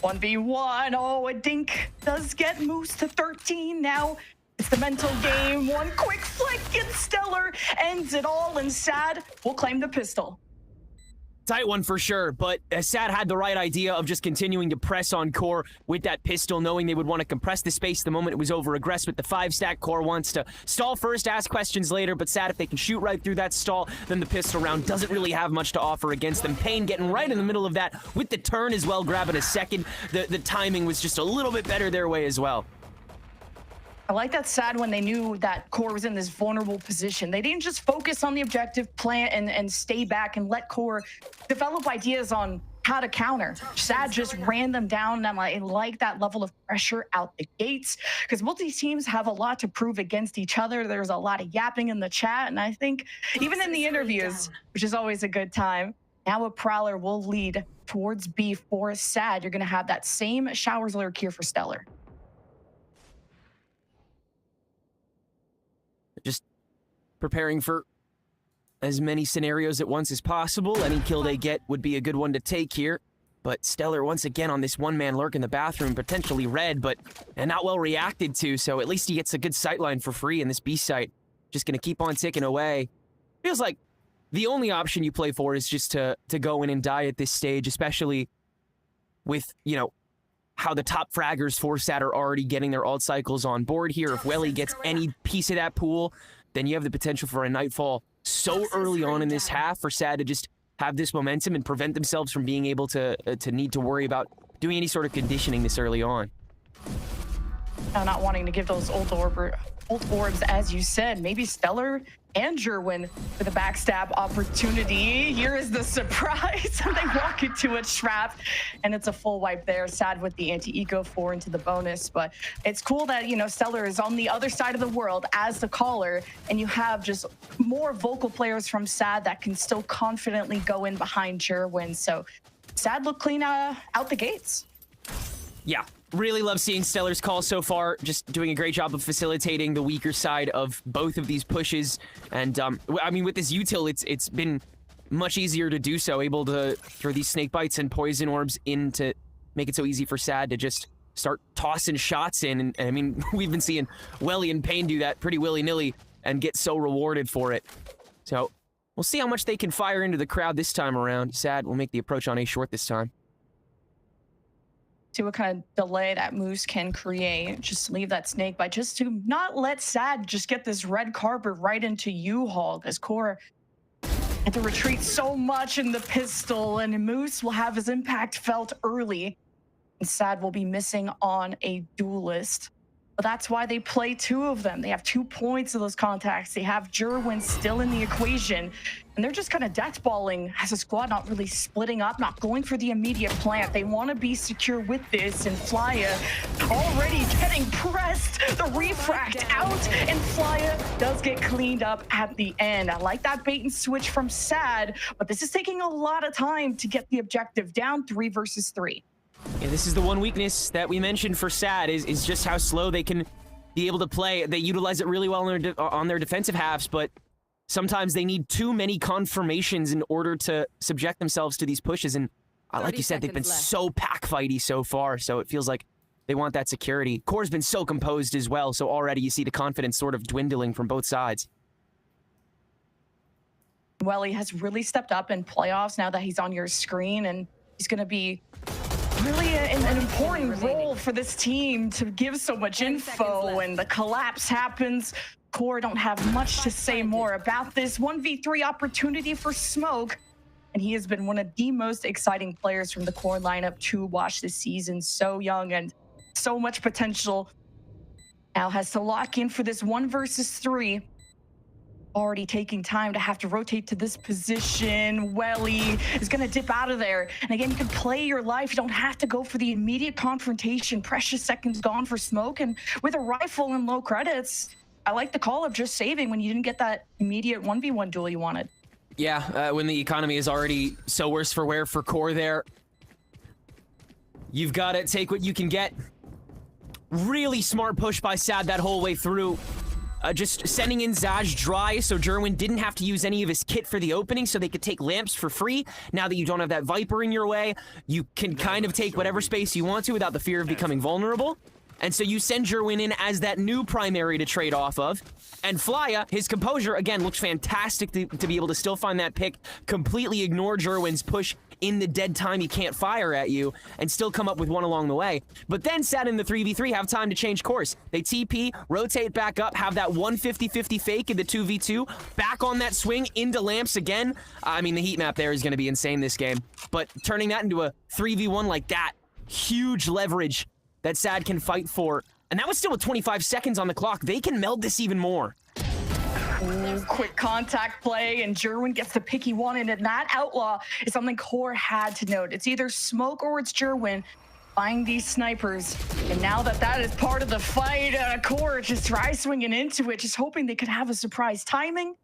1v1. Oh, a dink does get Moose to 13 now. It's the mental game. One quick flick and Stellar ends it all, and Sad will claim the pistol. Tight one for sure, but Sad had the right idea of just continuing to press on QoR with that pistol, knowing they would want to compress the space the moment it was over. Aggress with the 5-stack. QoR wants to stall first, ask questions later, but Sad, if they can shoot right through that stall, then the pistol round doesn't really have much to offer against them. Pain getting right in the middle of that with the turn as well, grabbing a second. The timing was just a little bit better their way as well. I like that Sad when they knew that QoR was in this vulnerable position. They didn't just focus on the objective, plant, and stay back and let QoR develop ideas on how to counter. Sad just ran them down, and I like that level of pressure out the gates, because both these teams have a lot to prove against each other. There's a lot of yapping in the chat, and I think even in the interviews, which is always a good time, now a Prowler will lead towards B for Sad. You're going to have that same showers lurk here for Stellar. Just preparing for as many scenarios at once as possible. Any kill they get would be a good one to take here. But Stellar once again on this one-man lurk in the bathroom, potentially red, but not well reacted to, so at least he gets a good sightline for free in this B site. Just gonna keep on ticking away. Feels like the only option you play for is just to go in and die at this stage, especially with, you know, how the top fraggers for Sad are already getting their ult cycles on board here. If Welly gets any piece of that pool, then you have the potential for a nightfall so early on in this half for Sad to just have this momentum and prevent themselves from being able to need to worry about doing any sort of conditioning this early on. Now not wanting to give those ult orbs, as you said, maybe Stellar and Jerwin with a backstab opportunity. Here is the surprise, and they walk into a trap, and it's a full wipe there. Sad with the anti-eco 4 into the bonus, but it's cool that, you know, Stellar is on the other side of the world as the caller, and you have just more vocal players from Sad that can still confidently go in behind Jerwin. So Sad look clean out the gates. Yeah, really love seeing Stellar's call so far, just doing a great job of facilitating the weaker side of both of these pushes. And I mean, with this util, it's been much easier to do so, able to throw these snake bites and poison orbs in to make it so easy for Sad to just start tossing shots in. And I mean, we've been seeing Welly and Pain do that pretty willy-nilly and get so rewarded for it. So we'll see how much they can fire into the crowd this time around. Sad will make the approach on A short this time. See what kind of delay that Moose can create. Just leave that snake bite, just to not let Sad just get this red carpet right into U-Haul, because QoR had to retreat so much in the pistol, and Moose will have his impact felt early, and Sad will be missing on a duelist. But that's why they play two of them. They have 2 points of those contacts. They have Jerwin still in the equation, and they're just kind of deathballing as a squad, not really splitting up, not going for the immediate plant. They want to be secure with this, and Flya already getting pressed. The refract out, and Flya does get cleaned up at the end. I like that bait and switch from Sad, but this is taking a lot of time to get the objective down 3 versus 3. Yeah, this is the one weakness that we mentioned for SAD is just how slow they can be able to play. They utilize it really well on their defensive halves, but sometimes they need too many confirmations in order to subject themselves to these pushes. And like you said, they've been so pack fighty so far, so it feels like they want that security. Core's been so composed as well, so already you see the confidence sort of dwindling from both sides. Well, he has really stepped up in playoffs now that he's on your screen, and he's going to be really an important role for this team to give so much info. When the collapse happens, Core don't have much to say more about this 1v3 opportunity for Smoke, and he has been one of the most exciting players from the Core lineup to watch this season. So young and so much potential. Now has to lock in for this 1 versus 3. Already taking time to have to rotate to this position. Welly is going to dip out of there. And again, you can play your life. You don't have to go for the immediate confrontation. Precious seconds gone for Smoke. And with a rifle and low credits, I like the call of just saving when you didn't get that immediate 1v1 duel you wanted. Yeah, when the economy is already so worse for wear for Core there. You've got to take what you can get. Really smart push by SAD that whole way through. Just sending in Zaj dry so Jerwin didn't have to use any of his kit for the opening so they could take lamps for free. Now that you don't have that Viper in your way, you can kind of take whatever space you want to without the fear of becoming vulnerable. And so you send Jerwin in as that new primary to trade off of. And Flya, his composure, again, looks fantastic to be able to still find that pick, completely ignore Jerwin's push in the dead time he can't fire at you, and still come up with one along the way. But then SAD in the 3v3 have time to change course. They TP, rotate back up, have that 150-50 fake in the 2v2, back on that swing into lamps again. I mean, the heat map there is going to be insane this game. But turning that into a 3v1 like that, huge leverage that SAD can fight for. And that was still with 25 seconds on the clock. They can meld this even more. Ooh, quick contact play, and Jerwin gets the pick he wanted, and that outlaw is something Core had to note. It's either Smoke or it's Jerwin buying these snipers, and now that is part of the fight, Core just try swinging into it, just hoping they could have a surprise timing,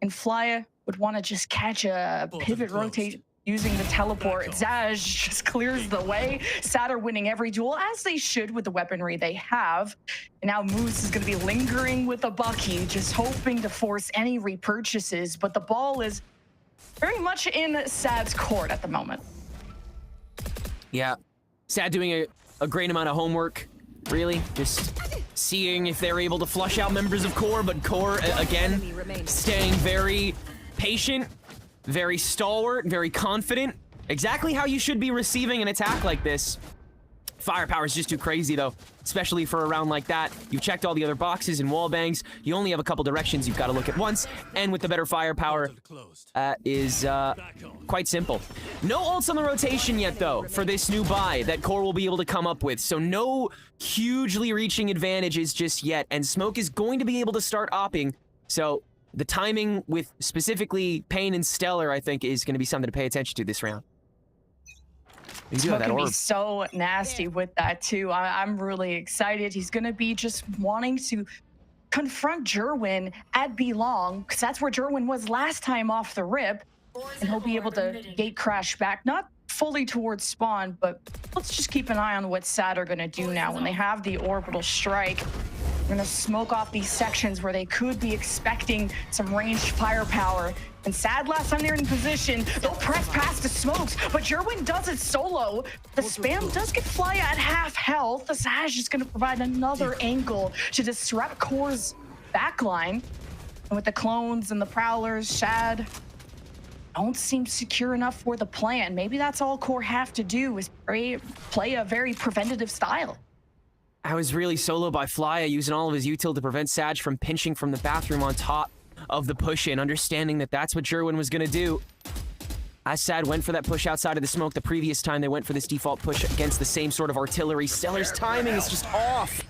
and Flya would want to just catch a pivot rotate using the teleport. Zaj just clears the way. SAD are winning every duel, as they should with the weaponry they have. And now Moose is going to be lingering with a Bucky, just hoping to force any repurchases. But the ball is very much in SAD's court at the moment. Yeah, SAD doing a great amount of homework, really. Just seeing if they're able to flush out members of Core, but Core, again, staying very patient, very stalwart, very confident. Exactly how you should be receiving an attack like this. Firepower is just too crazy, though, especially for a round like that. You've checked all the other boxes and wall bangs. You only have a couple directions you've got to look at once, and with the better firepower, is quite simple. No ults on the rotation yet, though, for this new buy that Core will be able to come up with, so no hugely reaching advantages just yet, and Smoke is going to be able to start opping, so the timing with specifically Pain and Stellar, I think, is going to be something to pay attention to this round. Smoke can be so nasty with that, too. I'm really excited. He's going to be just wanting to confront Jerwin at B long, because that's where Jerwin was last time off the rip. And he'll be able to gate crash back, not fully towards spawn, but let's just keep an eye on what SAD are going to do now when they have the orbital strike. They're going to smoke off these sections where they could be expecting some ranged firepower. And SAD, last time they're in position, they'll press past the smokes, but Jerwin does it solo. The spam does get Flya at half health. The Zaj is going to provide another angle to disrupt Core's backline. And with the clones and the prowlers, SAD don't seem secure enough for the plan. Maybe that's all Core have to do is play a very preventative style. I was really solo by Flya, using all of his util to prevent Saj from pinching from the bathroom on top of the push-in, understanding that that's what Jerwin was going to do. As Sad went for that push outside of the smoke the previous time, they went for this default push against the same sort of artillery. Stellar's timing is just off.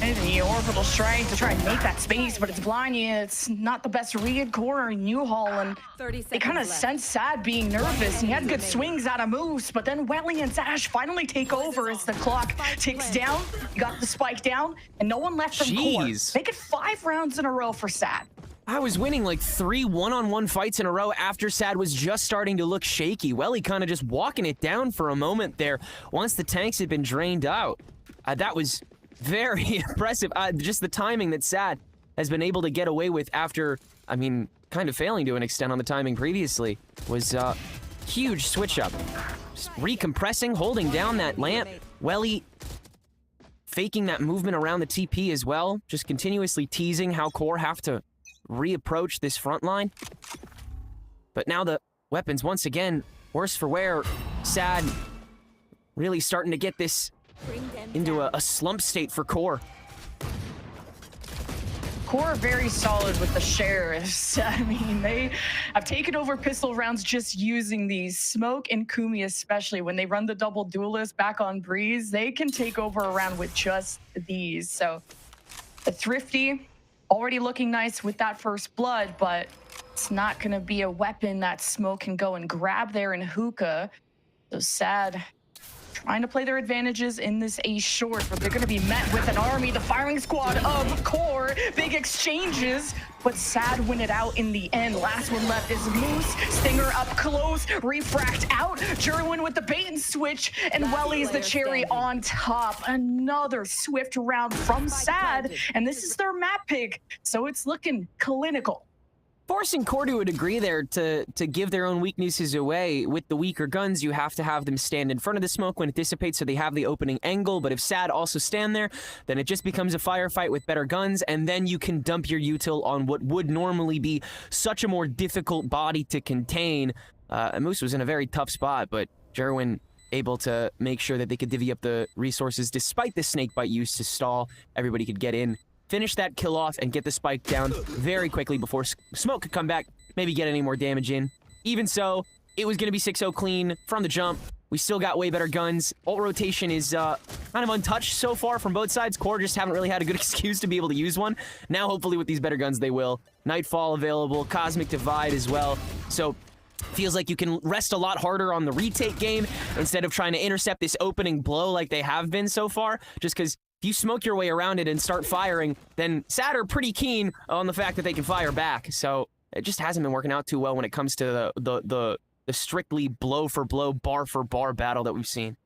And the orbital strike to try and make that space, but it's blind. It's not the best read. Core and U-Haul, and they kind of sense Sad being nervous. He had good swings out of Moose, but then Welly and Zash finally take over as the clock ticks down. You got the spike down, and no one left from Core. Make it 5 rounds in a row for Sad. I was winning like 3 one-on-one fights in a row after Sad was just starting to look shaky. Welly kind of just walking it down for a moment there once the tanks had been drained out. That was very impressive. Just the timing that Sad has been able to get away with after, I mean, kind of failing to an extent on the timing previously was huge switch up. Just recompressing, holding down that lamp. Welly faking that movement around the TP as well, just continuously teasing how QoR have to reapproach this front line. But now the weapons once again worse for wear. Sad really starting to get this into a slump state for QoR. QoR very solid with the sheriffs. I mean, they have taken over pistol rounds just using these. Smoke and Kumi especially, when they run the double duelist back on Breeze, they can take over a round with just these. So the Thrifty already looking nice with that first blood, but it's not going to be a weapon that Smoke can go and grab there in Hookah. So Sad trying to play their advantages in this A short, but they're going to be met with an army, the firing squad of QoR. Big exchanges, but Sad win it out in the end. Last one left is Moose. Stinger up close, refract out. Jerwin with the bait and switch, and Welly's the cherry on top. Another swift round from Sad, and this is their map pick, so it's looking clinical. Forcing QoR to a degree there to give their own weaknesses away. With the weaker guns, you have to have them stand in front of the smoke when it dissipates so they have the opening angle, but if Sad also stand there, then it just becomes a firefight with better guns, and then you can dump your util on what would normally be such a more difficult body to contain. Moose was in a very tough spot, but Jerwin able to make sure that they could divvy up the resources despite the snakebite use to stall. Everybody could get in, finish that kill off, and get the spike down very quickly before Smoke could come back, maybe get any more damage in. Even so, it was going to be 6-0 clean from the jump. We still got way better guns. Ult rotation is kind of untouched so far from both sides. QoR just haven't really had a good excuse to be able to use one. Now, hopefully, with these better guns, they will. Nightfall available, Cosmic Divide as well. So, feels like you can rest a lot harder on the retake game instead of trying to intercept this opening blow like they have been so far, just because if you smoke your way around it and start firing, then Sad are pretty keen on the fact that they can fire back. So it just hasn't been working out too well when it comes to the strictly blow for blow, bar for bar battle that we've seen.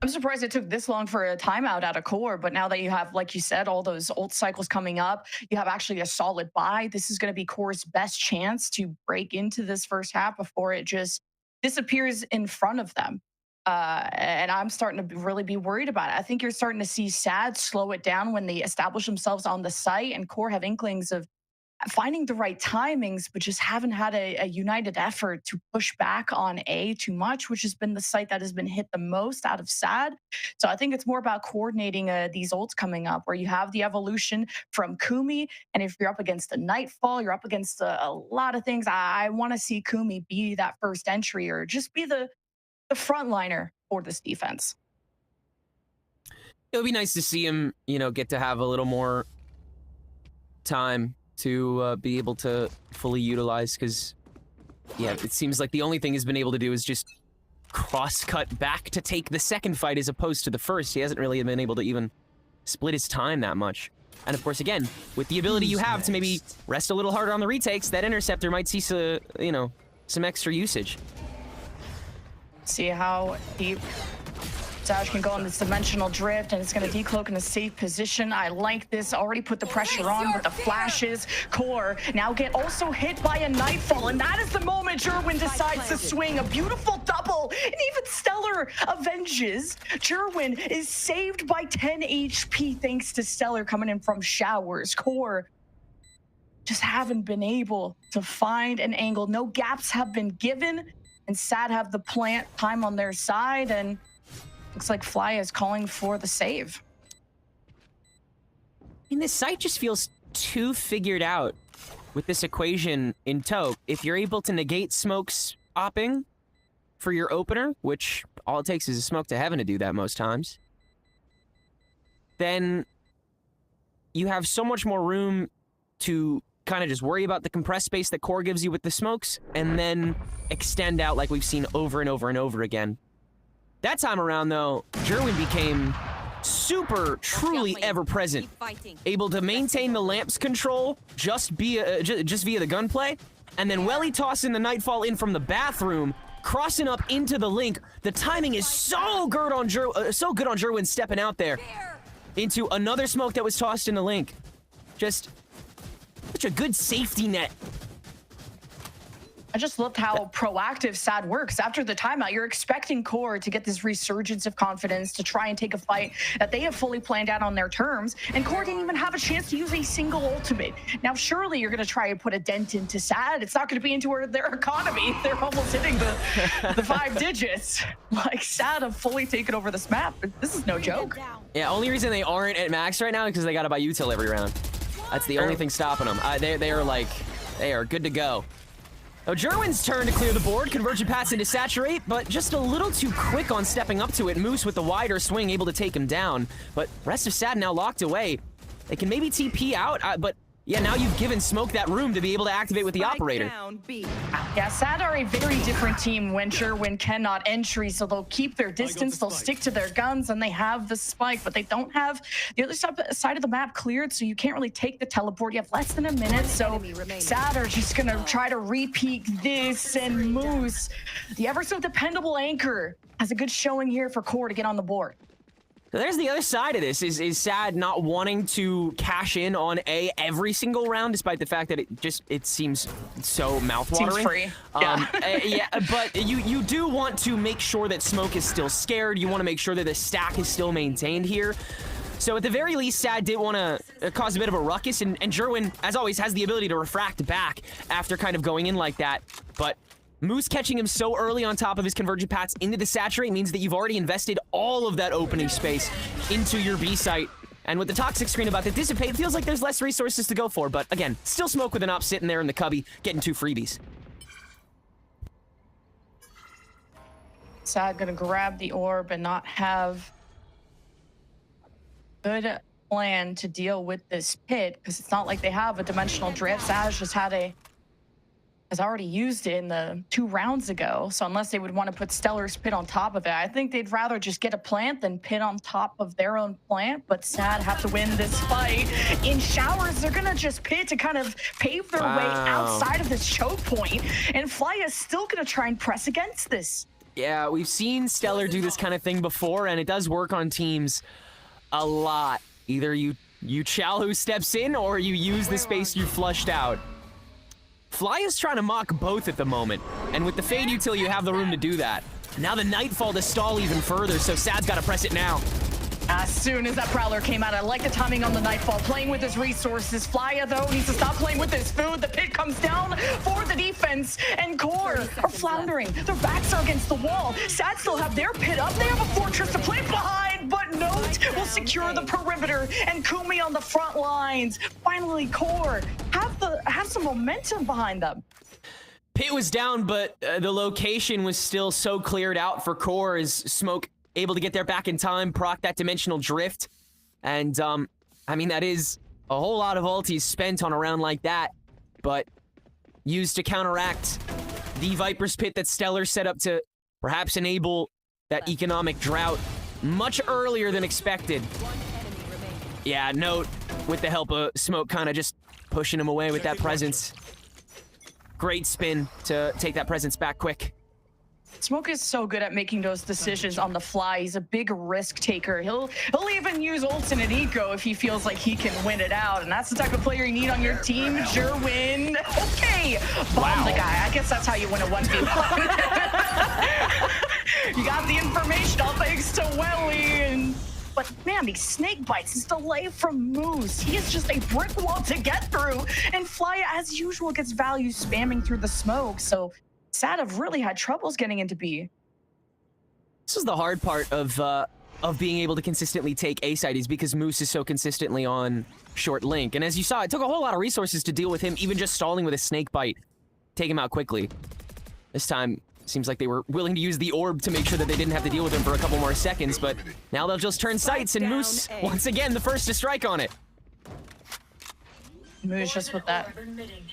I'm surprised it took this long for a timeout out of QoR, but now that you have, like you said, all those ult cycles coming up, you have actually a solid buy. This is going to be QoR's best chance to break into this first half before it just disappears in front of them. And I'm starting to really be worried about it. I think you're starting to see Sad slow it down when they establish themselves on the site, and QoR have inklings of finding the right timings, but just haven't had a united effort to push back on A too much, which has been the site that has been hit the most out of Sad. So I think it's more about coordinating these ults coming up, where you have the evolution from Kumi, and if you're up against the Nightfall, you're up against a lot of things. I want to see Kumi be that first entry, or just be the frontliner for this defense. It would be nice to see him, you know, get to have a little more time to be able to fully utilize, because, yeah, it seems like the only thing he's been able to do is just cross-cut back to take the second fight as opposed to the first. He hasn't really been able to even split his time that much. And of course, again, with the ability you have to maybe rest a little harder on the retakes, that Interceptor might see some extra usage. See how deep Saj can go on this dimensional drift, and it's going to decloak in a safe position. I like this. Already put the pressure on with the flashes. QoR now get also hit by a Nightfall, and that is the moment Jerwin decides to swing. A beautiful double, and even Stellar avenges. Jerwin is saved by 10 HP thanks to Stellar coming in from showers. QoR just haven't been able to find an angle. No gaps have been given, and Sad have the plant time on their side, and looks like Fly is calling for the save. I mean, this site just feels too figured out with this equation in tow. If you're able to negate Smoke's opping for your opener, which all it takes is a smoke to heaven to do that most times, then you have so much more room to kind of just worry about the compressed space that QoR gives you with the smokes, and then extend out like we've seen over and over and over again. That time around, though, Jerwin became super, truly ever present. Able to maintain the lamps control just via the gunplay, and then Welly tossing the Nightfall in from the bathroom, crossing up into the link. The timing is so good on Jerwin stepping out there into another smoke that was tossed in the link. Just such a good safety net. I just loved how proactive SAD works. After the timeout, you're expecting QoR to get this resurgence of confidence to try and take a fight that they have fully planned out on their terms, and QoR didn't even have a chance to use a single ultimate. Now, surely you're going to try and put a dent into SAD. It's not going to be into their economy. They're almost hitting the 5 digits. Like, SAD have fully taken over this map. This is no joke. Yeah, only reason they aren't at max right now is because they got to buy util every round. That's the only thing stopping them. They are good to go. Now, Jerwin's turn to clear the board. Convergent pass into Saturate, but just a little too quick on stepping up to it. Moose with the wider swing able to take him down, but rest of SAD now locked away. They can maybe TP out, but yeah, now you've given Smoke that room to be able to activate with the operator. Yeah, SAD are a very different team when Jerwin cannot entry, so they'll keep their distance, they'll stick to their guns, and they have the spike, but they don't have the other side of the map cleared, so you can't really take the teleport. You have less than a minute, so SAD are just gonna try to repeat this, and Moose, the ever so dependable anchor, has a good showing here for QoR to get on the board. So there's the other side of this, is SAD not wanting to cash in on A every single round, despite the fact that it seems so mouthwatering. Seems free. Yeah, but you do want to make sure that Smoke is still scared. You want to make sure that the stack is still maintained here. So at the very least, SAD did want to cause a bit of a ruckus, and Jerwin, as always, has the ability to refract back after kind of going in like that. But Moose catching him so early on top of his Convergent Pats into the Saturate means that you've already invested all of that opening space into your B site. And with the Toxic Screen about to dissipate, it feels like there's less resources to go for. But again, still Smoke with an op sitting there in the cubby, getting 2 freebies. SAD gonna grab the orb and not have good plan to deal with this pit, because it's not like they have a dimensional drift. SAD just has already used it in the 2 rounds ago, so unless they would want to put Stellar's pit on top of it, I think they'd rather just get a plant than pit on top of their own plant. But SAD have to win this fight in showers. They're gonna just pit to kind of pave their way outside of this choke point, and Flya is still gonna try and press against this. Yeah, we've seen Stellar do this kind of thing before, and it does work on teams a lot. Either you chow who steps in, or you use the space you flushed out. Flya's trying to mock both at the moment, and with the Fade util, you have the room to do that. Now the Nightfall to stall even further, so SAD's got to press it now. As soon as that Prowler came out, I like the timing on the Nightfall, playing with his resources. Flya, though, needs to stop playing with his food. The pit comes down for the defense, and QoR are floundering. Their backs are against the wall. SAD still have their pit up. They have a fortress to play behind, but Note will secure the perimeter, and Kumi on the front lines. Finally, QoR have some momentum behind them. Pit was down, but the location was still so cleared out for QoR as Smoke able to get there back in time, proc that dimensional drift. And, I mean, that is a whole lot of ultis spent on a round like that, but used to counteract the Viper's Pit that Stellar set up to perhaps enable that economic drought much earlier than expected. Yeah, Note, with the help of Smoke, kind of just pushing him away with that presence. Great spin to take that presence back quick. Smoke is so good at making those decisions on the fly. He's a big risk taker. He'll even use ults in an eco if he feels like he can win it out. And that's the type of player you need on your team. Jerwin. Okay. Bomb the guy. I guess that's how you win a 1v1. You got the information all thanks to Welly. But man, these snake bites, his delay from Moose, he is just a brick wall to get through. And Flya, as usual, gets value spamming through the smoke. So SAD have really had troubles getting into B. This is the hard part of being able to consistently take A side, is because Moose is so consistently on short link. And as you saw, it took a whole lot of resources to deal with him, even just stalling with a snake bite. Take him out quickly. This time, seems like they were willing to use the orb to make sure that they didn't have to deal with him for a couple more seconds, but now they'll just turn sights, and Moose, once again, the first to strike on it. Moose just with that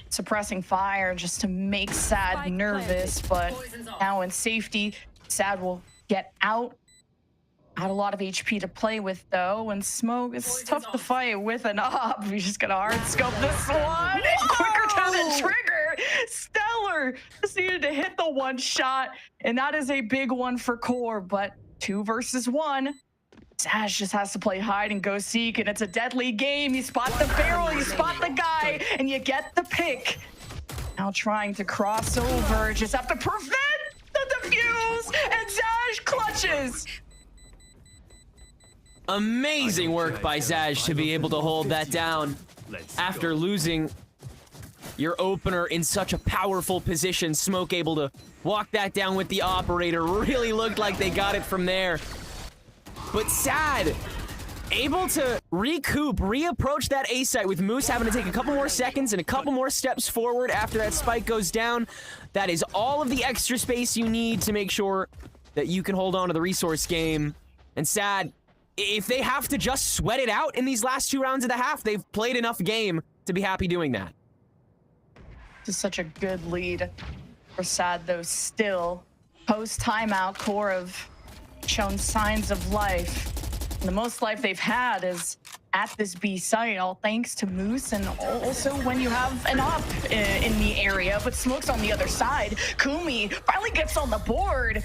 suppressing fire just to make SAD nervous, but now in safety, SAD will get out. Had a lot of HP to play with though, and Smoke is tough to fight with an up. We just gotta hard scope this one. Quicker to the trigger. Stellar just needed to hit the one shot, and that is a big one for Core. But 2 versus 1. Zaj just has to play hide and go seek, and it's a deadly game. You spot the barrel, you spot the guy, and you get the pick. Now trying to cross over, just have to prevent the defuse, and Zaj clutches. Amazing work by Zaj to be able to hold that down after losing your opener in such a powerful position. Smoke able to walk that down with the operator. Really looked like they got it from there. But Sad able to recoup, reapproach that A site with Moose having to take a couple more seconds and a couple more steps forward after that spike goes down. That is all of the extra space you need to make sure that you can hold on to the resource game. And Sad, if they have to just sweat it out in these last 2 rounds of the half, they've played enough game to be happy doing that. This is such a good lead for Sad, though. Still, post timeout, Core have shown signs of life. And the most life they've had is at this B site, all thanks to Moose, and also when you have an op in the area, but Smoke's on the other side. Kumi finally gets on the board.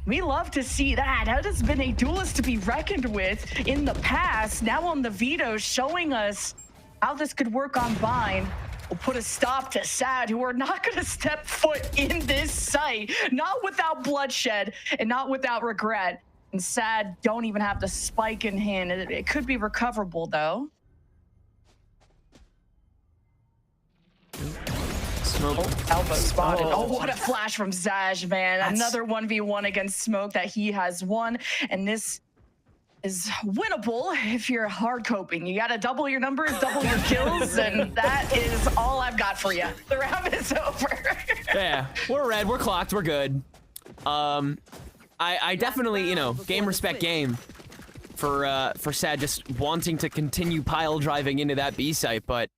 We love to see that. That has been a duelist to be reckoned with in the past. Now on the veto, showing us how this could work on Vine. Will put a stop to Sad, who are not going to step foot in this site, not without bloodshed and not without regret. And Sad don't even have the spike in hand. It could be recoverable, though. Smoke. Oh, elbow spotted. Oh, what a flash from Zaj, man. Another 1v1 against Smoke that he has won. And this is winnable if you're hard coping. You got to double your numbers, double your kills, and that is all I've got for you. The round is over. Yeah, we're red, we're clocked, we're good. I definitely, you know, game respect game for Sad just wanting to continue pile driving into that B site, but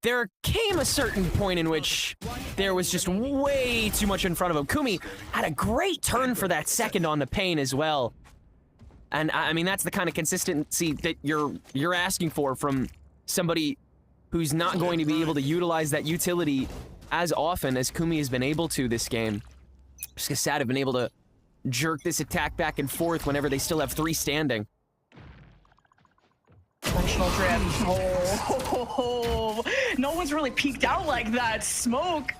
there came a certain point in which there was just way too much in front of him. Kumi had a great turn for that second on the pane as well. And I mean, that's the kind of consistency that you're asking for from somebody who's not going to be able to utilize that utility as often as Kumi has been able to this game. Just because Sad have been able to jerk this attack back and forth whenever they still have 3 standing. Functional drip. Oh, no one's really peeked out like that. Smoke.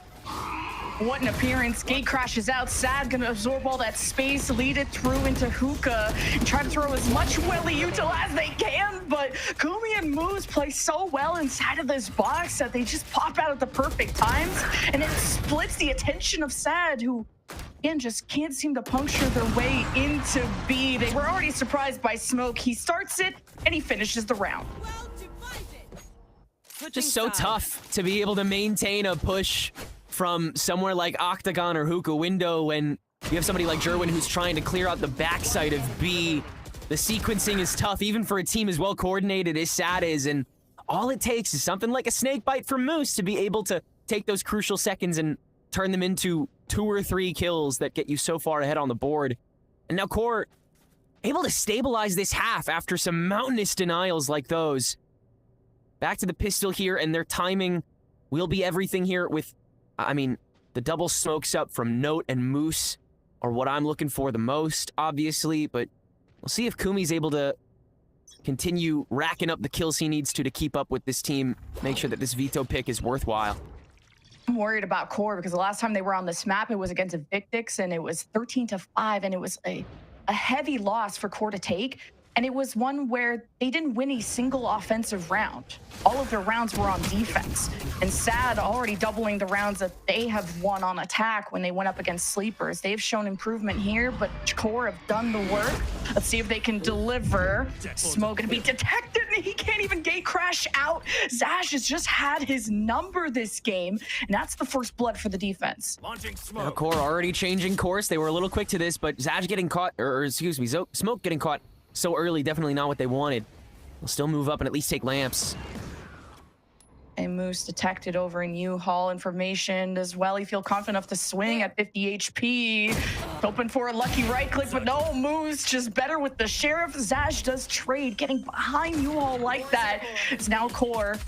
What an appearance. Gate crashes out. Sad gonna absorb all that space, lead it through into Hookah, and try to throw as much Welly Util as they can, but Kumi and Moose play so well inside of this box that they just pop out at the perfect times, and it splits the attention of Sad, who, again, just can't seem to puncture their way into B. They were already surprised by Smoke. He starts it, and he finishes the round. Just so tough to be able to maintain a push from somewhere like Octagon or Hookah window when you have somebody like Jerwin who's trying to clear out the backside of B. The sequencing is tough, even for a team as well coordinated as Sad is, and all it takes is something like a snake bite from Moose to be able to take those crucial seconds and turn them into 2 or 3 kills that get you so far ahead on the board. And now Core able to stabilize this half after some mountainous denials like those. Back to the pistol here, and their timing will be everything here with, I mean, the double smokes up from Note and Moose are what I'm looking for the most, obviously, but we'll see if Kumi's able to continue racking up the kills he needs to keep up with this team, make sure that this veto pick is worthwhile. I'm worried about Core because the last time they were on this map, it was against Victix, and it was 13-5, and it was a heavy loss for Core to take. And it was one where they didn't win a single offensive round. All of their rounds were on defense. And Sad already doubling the rounds that they have won on attack when they went up against Sleepers. They've shown improvement here, but Core have done the work. Let's see if they can deliver. Smoke gonna be detected, and he can't even gate crash out. Zaj has just had his number this game, and that's the first blood for the defense. Now Core already changing course. They were a little quick to this, but Zaj getting caught, or excuse me, Smoke getting caught so early, definitely not what they wanted. They'll still move up and at least take lamps. And Moose detected over in U-Haul information as well. He feel confident enough to swing at 50 HP. Hoping for a lucky right click, but no, Moose just better with the Sheriff. Zaj does trade, getting behind U-Haul like that. It's now Core.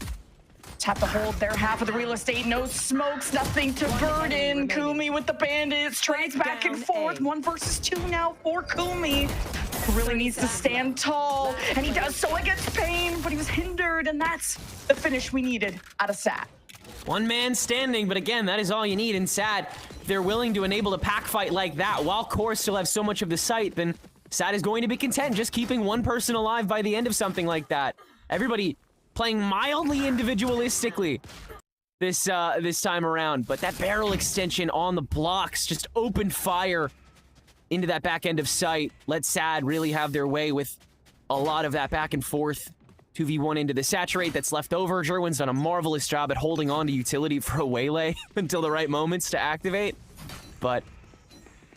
Just have to hold their half of the real estate. No smokes, nothing to burden. Kumi with the bandits, trades back and forth. 1 versus 2 now for Kumi. Really needs to stand tall, and he does so against Pain, but he was hindered, and that's the finish we needed out of Sad. One man standing, but again, that is all you need in Sad. If they're willing to enable a pack fight like that, while Core still have so much of the site, then Sad is going to be content just keeping one person alive by the end of something like that. Everybody playing mildly individualistically this time around, but that barrel extension on the blocks just opened fire into that back end of sight. Let Sad really have their way with a lot of that back and forth 2v1 into the saturate that's left over. Jerwin's done a marvelous job at holding on to utility for a waylay until the right moments to activate. But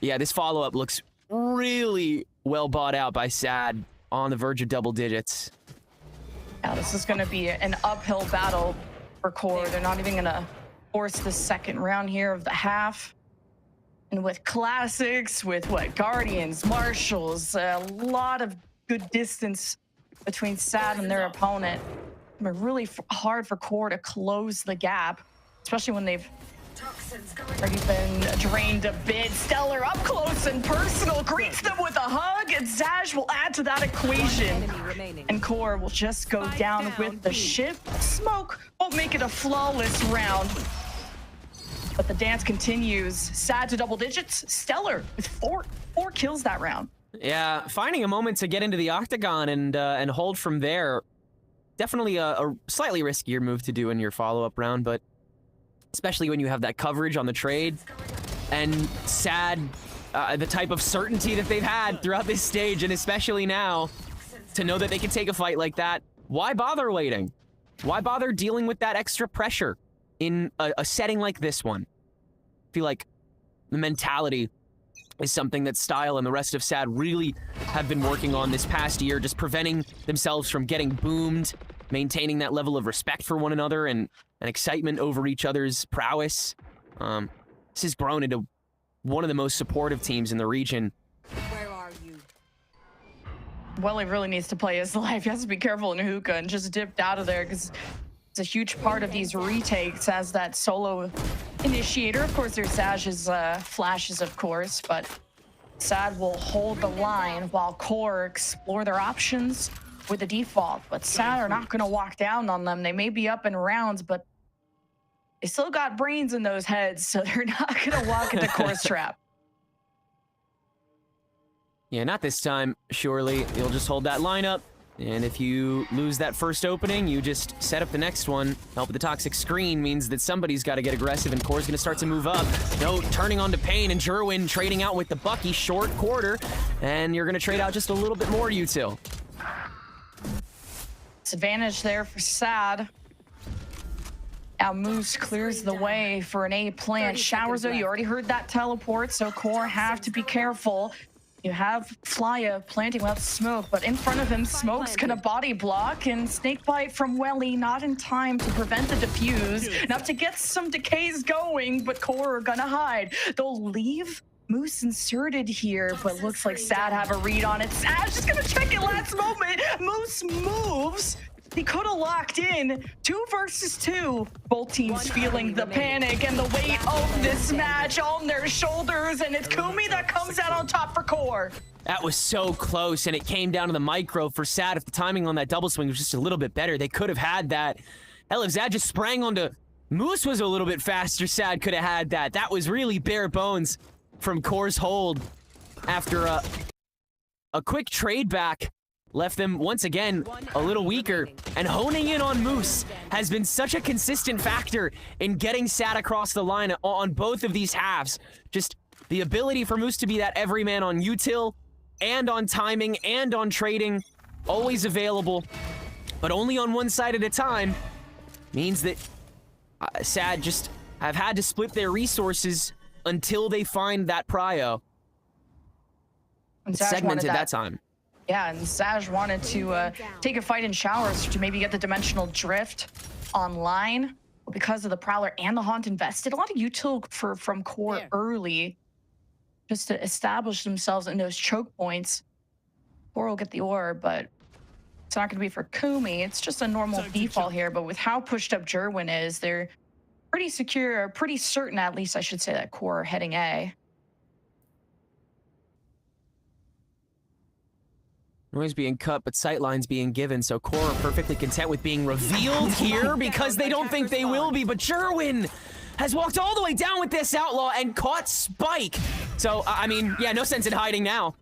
yeah, this follow-up looks really well bought out by Sad on the verge of double digits. Now this is going to be an uphill battle for Core. They're not even going to force the second round here of the half. And with classics, with Guardians, Marshals, a lot of good distance between Sad and their opponent. It's really hard for Core to close the gap, especially when they've already been drained a bit. Stellar up close and personal, greets them with a hug, and Zaj will add to that equation. And Core will just go down with the shift. Smoke won't make it a flawless round. But the dance continues. Sad to double digits. Stellar with four kills that round. Yeah, finding a moment to get into the octagon and hold from there. Definitely a slightly riskier move to do in your follow-up round, but especially when you have that coverage on the trade. And Sad, the type of certainty that they've had throughout this stage, and especially now, to know that they can take a fight like that. Why bother waiting? Why bother dealing with that extra pressure in a setting like this one? I feel like the mentality is something that Style and the rest of Sad really have been working on this past year, just preventing themselves from getting boomed, maintaining that level of respect for one another and excitement over each other's prowess. This has grown into one of the most supportive teams in the region. Where are you? Well, he really needs to play his life. He has to be careful in hookah and just dipped out of there because it's a huge part of these retakes as that solo initiator. Of course, there's Saj's flashes, of course, but Sad will hold the line while Core explore their options with the default. But Sad are not going to walk down on them. They may be up in rounds, but they still got brains in those heads, so they're not going to walk into Core's trap. Yeah, not this time, surely. You'll just hold that lineup. And if you lose that first opening, you just set up the next one. Help with the toxic screen means that somebody's got to get aggressive, and Core's going to start to move up. No, turning on to Pain, and Jerwin trading out with the Bucky, short quarter. And you're going to trade out just a little bit more util. Disadvantage there for Sad. Now Moose clears the way for an A plant. Showers, though, you already heard that teleport, so Core have to be careful. You have Flya planting without smoke, but in front of him, Smoke's gonna body block, and Snakebite from Welly not in time to prevent the defuse. Enough to get some decays going, but Core are gonna hide. They'll leave Moose inserted here, but looks like Sad have a read on it. Sad's just gonna check it last moment. Moose moves. He could have locked in 2 versus 2. Both teams feeling the panic and the weight of this match on their shoulders, and it's Kumi that comes out on top for Core. That was so close, and it came down to the micro for Sad. If the timing on that double swing was just a little bit better, they could have had that. Hell, if Sad just sprang onto Moose was a little bit faster, Sad could have had that. That was really bare bones from Core's hold after a quick trade back. Left them, once again, a little weaker. And honing in on Moose has been such a consistent factor in getting Sad across the line on both of these halves. Just the ability for Moose to be that everyman on util, and on timing, and on trading. Always available, but only on one side at a time. Means that Sad just have had to split their resources until they find that prio. It's segmented that time. Yeah, and Saj wanted to take a fight in Showers to maybe get the dimensional drift online. Because of the Prowler and the Haunt invested a lot of util from core early just to establish themselves in those choke points. Core will get the orb, but it's not going to be for Kumi. It's just a normal default here, but with how pushed up Jerwin is, they're pretty secure, pretty certain at least I should say that core are heading A. Noise being cut, but sightlines being given, so core are perfectly content with being revealed here because they don't think they will be, but Jerwin has walked all the way down with this outlaw and caught Spike. So, I mean, yeah, no sense in hiding now.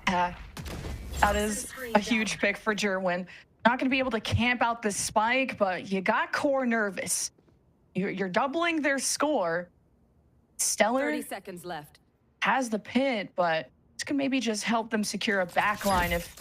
That is a huge pick for Jerwin. Not going to be able to camp out the Spike, but you got core nervous. You're doubling their score. Stellar 30 seconds left. Has the pit, but this can maybe just help them secure a backline if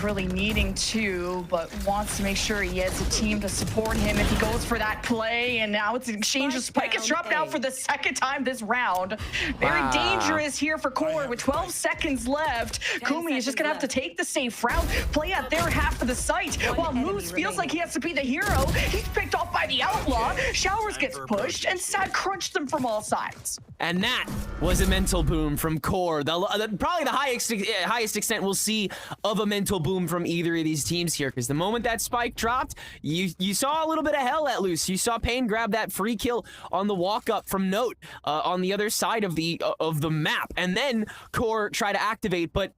really needing to, but wants to make sure he has a team to support him if he goes for that play. And now it's an exchange. Spike is dropped out for the second time this round. Very dangerous here for core with 12 seconds left. Kumi is just gonna have to take the safe route, play at their half of the site, while Moose feels like he has to be the hero. He's picked off by the outlaw. Showers gets pushed, and Sad crunched them from all sides. And that was a mental boom from core. Probably the highest extent we'll see of a mental boom from either of these teams here, because the moment that Spike dropped, you saw a little bit of hell let loose. You saw Pain grab that free kill on the walk up from Note on the other side of the map, and then core try to activate, but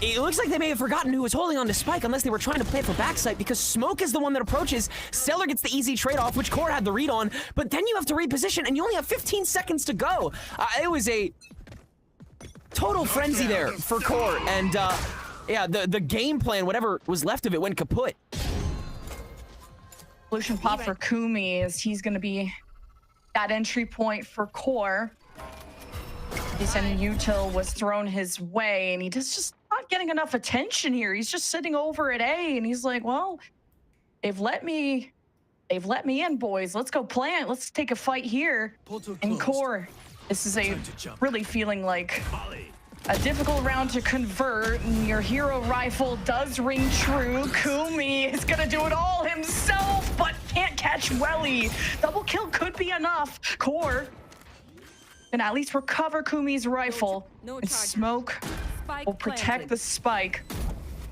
it looks like they may have forgotten who was holding on to Spike, unless they were trying to play it for backside, because Smoke is the one that approaches. Stellar gets the easy trade-off, which core had the read on, but then you have to reposition, and you only have 15 seconds to go. It was a total frenzy there for core, and yeah, the game plan, whatever was left of it, went kaput. Solution pop for Kumi is he's going to be that entry point for core. He's sending util was thrown his way, and he just not getting enough attention here. He's just sitting over at A, and he's like, well, they've let me in, boys. Let's go plant. Let's take a fight here. And core, this is really feeling like a difficult round to convert, and your hero rifle does ring true. Kumi is gonna do it all himself, but can't catch Welly. Double kill could be enough. Core can at least recover Kumi's rifle, and Smoke will protect the Spike.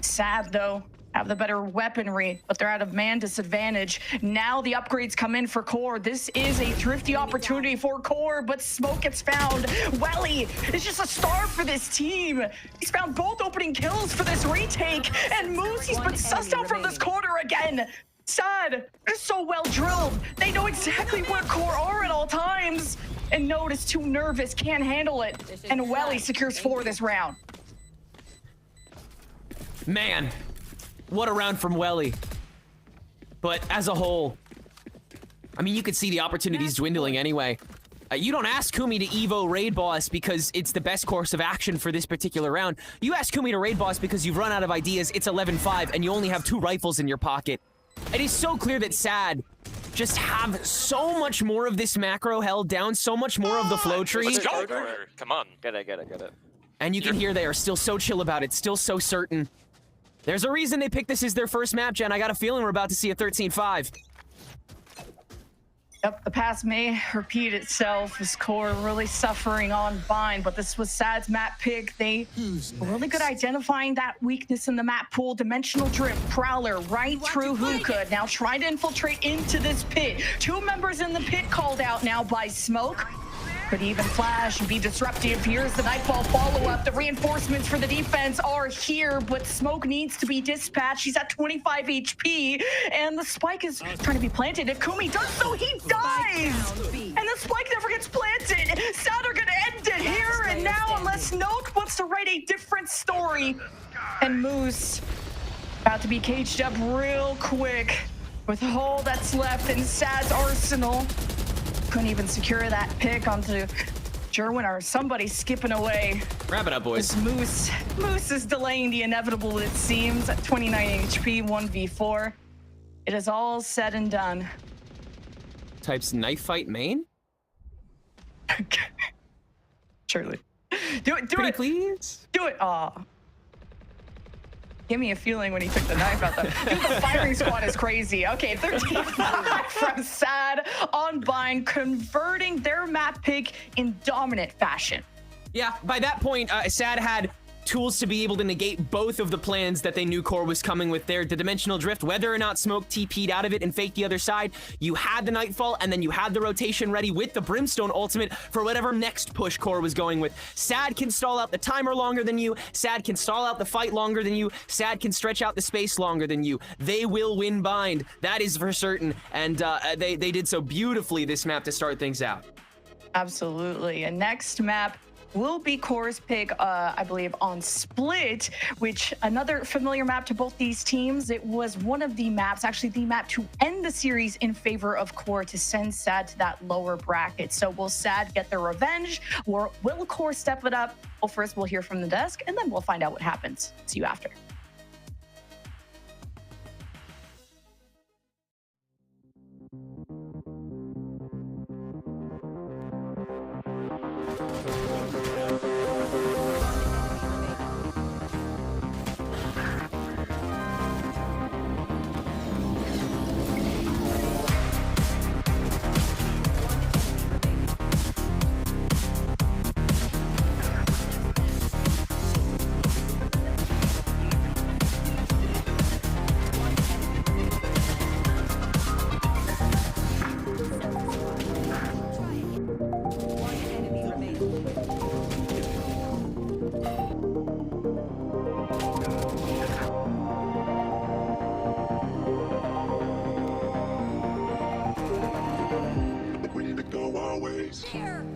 Sad though, have the better weaponry, but they're out of man disadvantage. Now the upgrades come in for core. This is a thrifty opportunity for core, but Smoke gets found. Welly is just a star for this team. He's found both opening kills for this retake, and Moose, he's been sussed out from this corner again. Sad, they're so well drilled. They know exactly where core are at all times. And Note is too nervous, can't handle it. And Welly secures 4 this round. Man, what a round from Welly. But as a whole, I mean, you could see the opportunities dwindling anyway. You don't ask Kumi to Evo raid boss because it's the best course of action for this particular round. You ask Kumi to raid boss because you've run out of ideas, it's 11-5, and you only have 2 rifles in your pocket. It is so clear that Sad just have so much more of this macro held down, so much more of the flow tree. Let's go. Come on. Get it. And you can hear they are still so chill about it, still so certain. There's a reason they picked this as their first map, Jen. I got a feeling we're about to see a 13-5. Yep, the past may repeat itself. This core really suffering on Bind, but this was Sad's map pick. They were really good identifying that weakness in the map pool. Dimensional drift, Prowler, right through Hookah. Now trying to infiltrate into this pit. 2 members in the pit called out now by Smoke. Could even flash and be disruptive. Here's the Nightfall follow-up. The reinforcements for the defense are here, but Smoke needs to be dispatched. He's at 25 HP, and the Spike is trying to be planted. If Kumi does so, he dies! And the Spike never gets planted! Sad are gonna end it here and now, unless Note wants to write a different story. And Moose about to be caged up real quick with all that's left in Sad's arsenal. Couldn't even secure that pick onto Jerwin, or somebody skipping away. Wrap it up, boys. Moose is delaying the inevitable, it seems, at 29 HP, 1v4. It is all said and done. Types knife fight main? Surely. Do it, Pretty please? Do it. Aw. give me a feeling when he took the knife out. Dude, the firing squad is crazy. Okay, 13-5 from Sad on Bind, converting their map pick in dominant fashion. Yeah, by that point, Sad had tools to be able to negate both of the plans that they knew Core was coming with there. The Dimensional Drift, whether or not Smoke TP'd out of it and faked the other side, you had the Nightfall, and then you had the rotation ready with the Brimstone ultimate for whatever next push Core was going with. Sad can stall out the timer longer than you. Sad can stall out the fight longer than you. Sad can stretch out the space longer than you. They will win Bind. That is for certain, and they did so beautifully this map to start things out. Absolutely. And next map will be Core's pick, I believe, on Split, which another familiar map to both these teams. It was one of the maps, actually the map to end the series in favor of Core to send Sad to that lower bracket. So will Sad get their revenge, or will Core step it up? Well, first we'll hear from the desk, and then we'll find out what happens. See you after.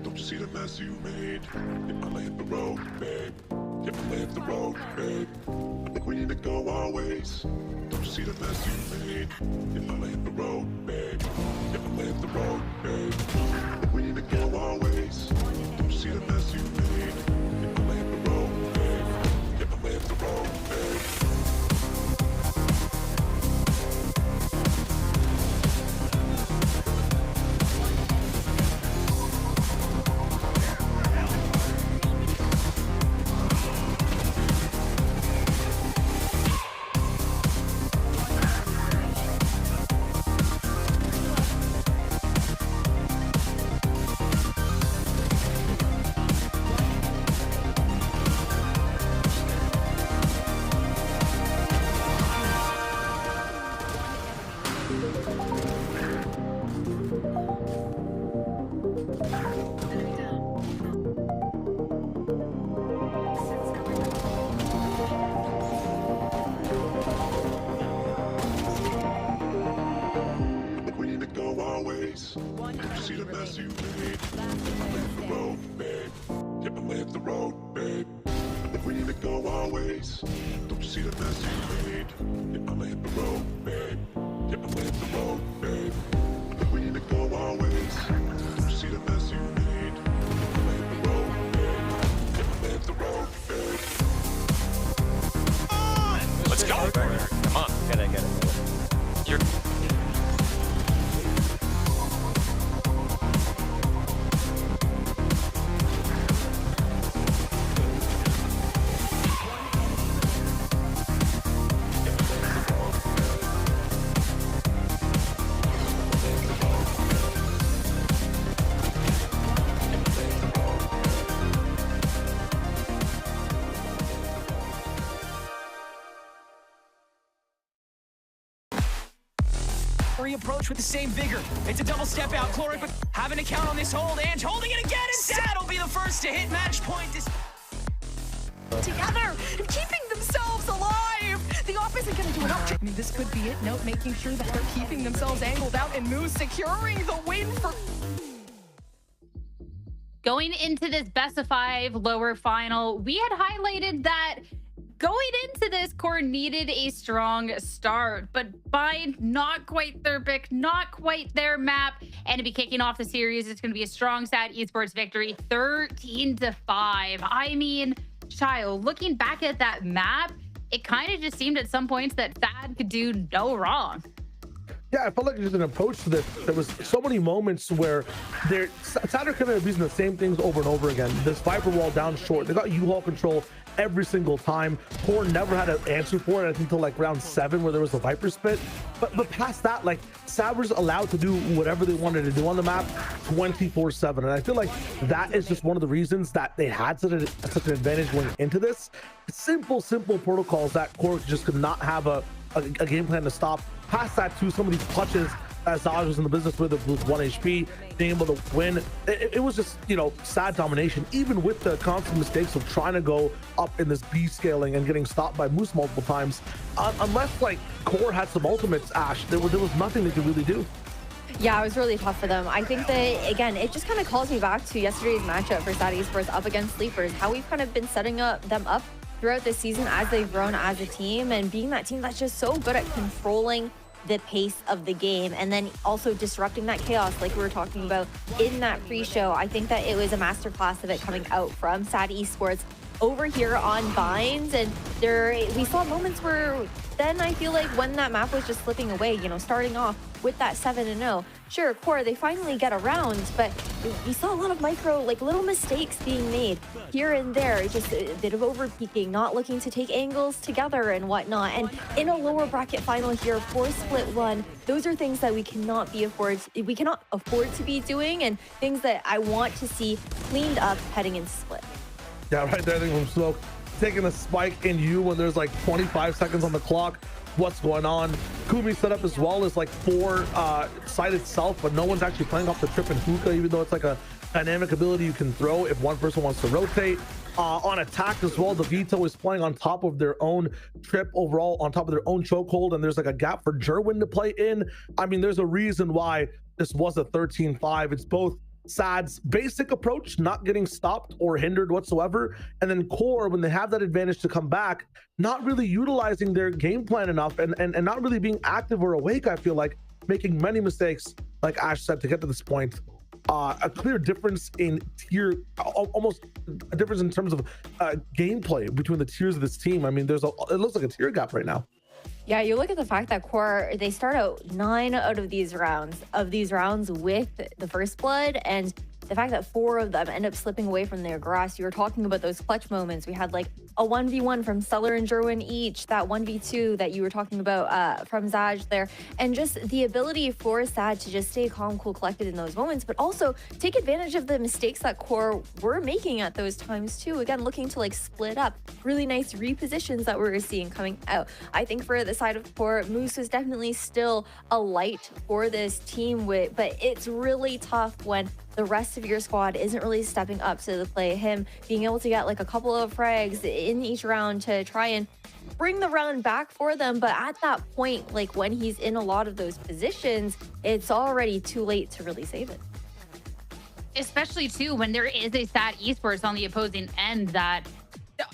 Don't you see the mess you made? If I hit the road, babe. If I hit the road, babe. I think we need to go our ways. Don't you see the mess you made? If I hit the road, babe. If I hit the road, babe. I think we need to go our ways. Don't you see the mess you made? If I hit the road, babe. If I hit the road, babe. Let's go. Come on. Get it. You're approach with the same vigor. It's a double step out. Chloric with having to count on this hold, and holding it again, and Sad will be the first to hit match point. Together and keeping themselves alive. The off isn't going to do enough. I mean, this could be it. Note making sure that they're keeping themselves angled out, and Moose securing the win for. Going into this best of 5 lower final, we had highlighted that going into this, Core needed a strong start, but Bind, not quite their pick, not quite their map, and to be kicking off the series, it's going to be a strong Sad Esports victory, 13-5. I mean, child, looking back at that map, it kind of just seemed at some points that Sad could do no wrong. Yeah, I felt like there's an approach to this. There was so many moments where Sad are kind of using the same things over and over again. This Viper wall down short, they got U-Haul control every single time. Core never had an answer for it until like round 7 where there was a Viper spit. But past that, like Sad was allowed to do whatever they wanted to do on the map 24/7. And I feel like that is just one of the reasons that they had such an advantage going into this. Simple protocols that Core just could not have a game plan to stop. Past that too, some of these clutches as Zaj was in the business with 1 HP, being able to win. It was just, you know, Sad domination, even with the constant mistakes of trying to go up in this B scaling and getting stopped by Moose multiple times. Unless like Core had some ultimates, Ash, there was nothing they could really do. Yeah, it was really tough for them. I think that, again, it just kind of calls me back to yesterday's matchup for Sad Esports up against Sleepers, how we've kind of been setting them up throughout this season as they've grown as a team, and being that team that's just so good at controlling the pace of the game and then also disrupting that chaos like we were talking about in that pre-show. I think that it was a masterclass of it coming out from Sad Esports over here on Binds, and we saw moments where then I feel like when that map was just slipping away, you know, starting off with that 7-0, sure, Core, they finally get around, but we saw a lot of micro, like little mistakes being made here and there, just a bit of over peaking, not looking to take angles together and whatnot. And in a lower bracket final here for Split 1, those are things that we cannot afford to be doing, and things that I want to see cleaned up heading into Split. Yeah, right there, I think from Smoke, taking a spike in you when there's like 25 seconds on the clock. What's going on? Kumi set up as well as like 4 side itself, but no one's actually playing off the trip and hookah, even though it's like a dynamic ability you can throw if one person wants to rotate. On attack as well, the veto is playing on top of their own trip overall, on top of their own chokehold, and there's like a gap for Jerwin to play in. I mean, there's a reason why this was a 13-5. It's both Sad's basic approach, not getting stopped or hindered whatsoever, and then Core, when they have that advantage to come back, not really utilizing their game plan enough and not really being active or awake. I feel like making many mistakes, like Ash said, to get to this point. A clear difference in tier, almost a difference in terms of gameplay between the tiers of this team. I mean, it looks like a tier gap right now. Yeah, you look at the fact that Core, they start out 9 out of these rounds with the first blood, and the fact that 4 of them end up slipping away from their grass. You were talking about those clutch moments. We had like a 1v1 from Stellar and Jerwin each, that 1v2 that you were talking about from Zaj there, and just the ability for Sad to just stay calm, cool, collected in those moments, but also take advantage of the mistakes that Core were making at those times too. Again, looking to like split up. Really nice repositions that we were seeing coming out. I think for the side of Core, Moose was definitely still a light for this team, but it's really tough when the rest of your squad isn't really stepping up to the play. Him being able to get like a couple of frags in each round to try and bring the round back for them, but at that point, like when he's in a lot of those positions, it's already too late to really save it. Especially too when there is a Sad Esports on the opposing end that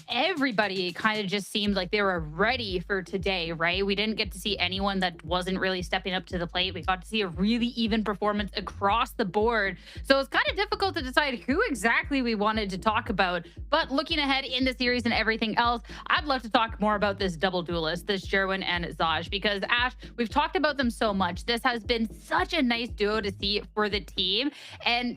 everybody kind of just seemed like they were ready for today, right? We didn't get to see anyone that wasn't really stepping up to the plate. We got to see a really even performance across the board. So it's kind of difficult to decide who exactly we wanted to talk about. But looking ahead in the series and everything else, I'd love to talk more about this double duelist, this Jerwin and Zaj, because Ash, we've talked about them so much. This has been such a nice duo to see for the team. And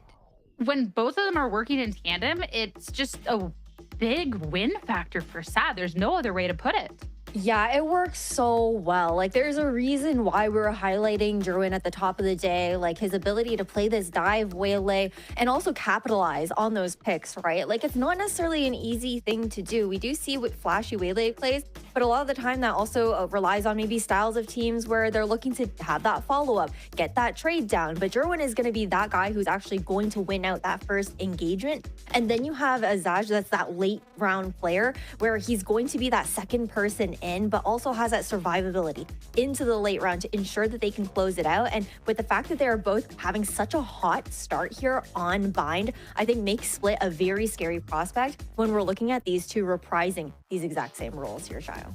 when both of them are working in tandem, it's just a big win factor for Sad. There's no other way to put it. Yeah, it works so well. Like, there's a reason why we're highlighting Jerwin at the top of the day, like his ability to play this dive waylay and also capitalize on those picks, right? Like, it's not necessarily an easy thing to do. We do see what flashy waylay plays, but a lot of the time that also relies on maybe styles of teams where they're looking to have that follow-up, get that trade down. But Jerwin is going to be that guy who's actually going to win out that first engagement. And then you have a Zaj that's that late round player where he's going to be that second person in, but also has that survivability into the late round to ensure that they can close it out. And with the fact that they are both having such a hot start here on Bind, I think makes Split a very scary prospect when we're looking at these two reprising these exact same roles here, Shio.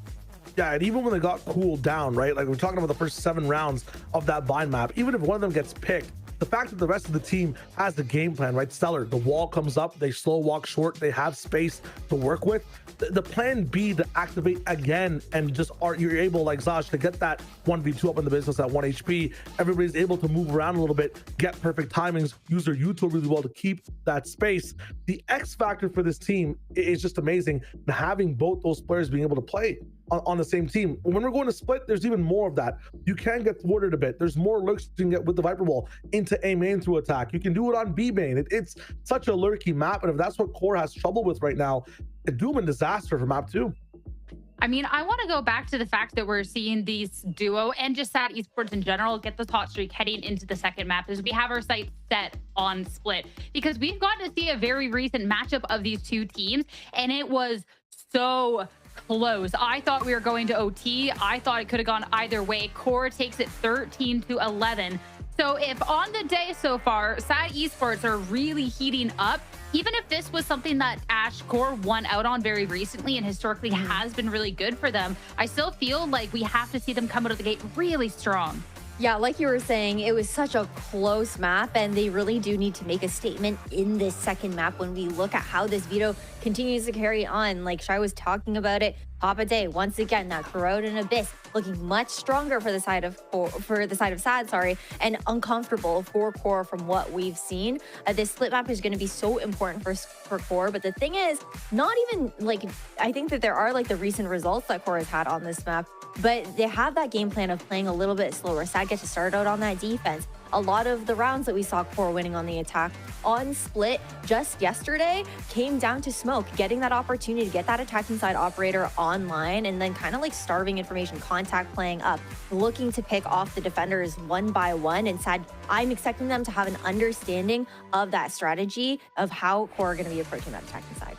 Yeah, and even when they got cooled down, right? Like we're talking about the first 7 rounds of that Bind map, even if one of them gets picked, the fact that the rest of the team has the game plan, right? Stellar, the wall comes up, they slow walk short, they have space to work with. The plan B to activate again and just you're able, like Zosh, to get that 1v2 up in the business at 1 HP. Everybody's able to move around a little bit, get perfect timings, use their util really well to keep that space. The X factor for this team is just amazing. And having both those players being able to play on the same team. When we're going to split, there's even more of that. You can get thwarted a bit. There's more lurks you can get with the Viper Wall into A main through attack. You can do it on B main. It's such a lurky map, and if that's what Core has trouble with right now, a doom and disaster for map 2. I mean, I want to go back to the fact that we're seeing these duo and just SAD Esports in general get this hot streak heading into the second map as we have our sights set on split, because we've gotten to see a very recent matchup of these two teams, and it was so close. I thought we were going to OT. I thought it could have gone either way. Core takes it 13-11. So if on the day so far, SAD Esports are really heating up, even if this was something that Ash Core won out on very recently and historically has been really good for them, I still feel like we have to see them come out of the gate really strong. Yeah, like you were saying, it was such a close map, and they really do need to make a statement in this second map when we look at how this veto continues to carry on. Like Shai was talking about it, top of day, once again, that Corrosion Abyss looking much stronger for the side of SAD, sorry, and uncomfortable for Core from what we've seen. This split map is going to be so important for Core, but the thing is, not even like, I think that there are like the recent results that Core has had on this map, but they have that game plan of playing a little bit slower. SAD gets to start out on that defense. A lot of the rounds that we saw Core winning on the attack on split just yesterday came down to Smoke, getting that opportunity to get that attacking side operator online and then kind of like starving information, contact playing up, looking to pick off the defenders one by one. And SAD, I'm expecting them to have an understanding of that strategy of how Core are going to be approaching that attacking side.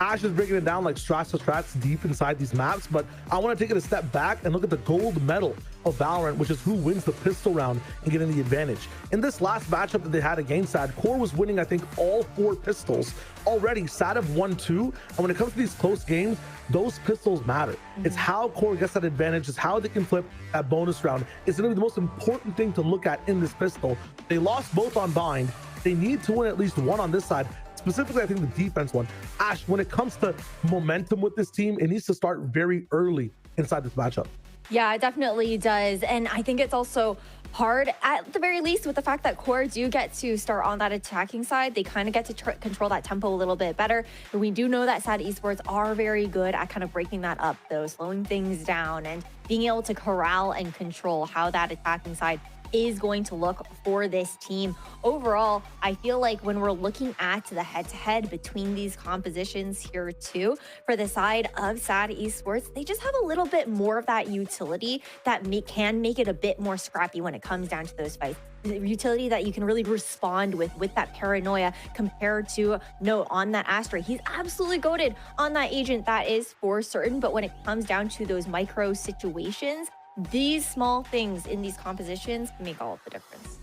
Ash is breaking it down like strats to strats deep inside these maps, but I want to take it a step back and look at the gold medal of Valorant, which is who wins the pistol round and getting the advantage. In this last matchup that they had against SAD, Core was winning, I think, all 4 pistols already. SAD have won 2, and when it comes to these close games, those pistols matter. It's how Core gets that advantage, it's how they can flip that bonus round. It's going to be the most important thing to look at in this pistol. They lost both on bind. They need to win at least one on this side. Specifically, I think the defense one. Ash, when it comes to momentum with this team, it needs to start very early inside this matchup. Yeah, it definitely does. And I think it's also hard, at the very least, with the fact that Core do get to start on that attacking side. They kind of get to control that tempo a little bit better. And we do know that SAD Esports are very good at kind of breaking that up, though, slowing things down and being able to corral and control how that attacking side is going to look for this team. Overall, I feel like when we're looking at the head-to-head between these compositions here too, for the side of SAD Esports, they just have a little bit more of that utility that can make it a bit more scrappy when it comes down to those fights. The utility that you can really respond with that paranoia compared to on that Astra. He's absolutely goated on that agent, that is for certain, but when it comes down to those micro situations, these small things in these compositions make all of the difference.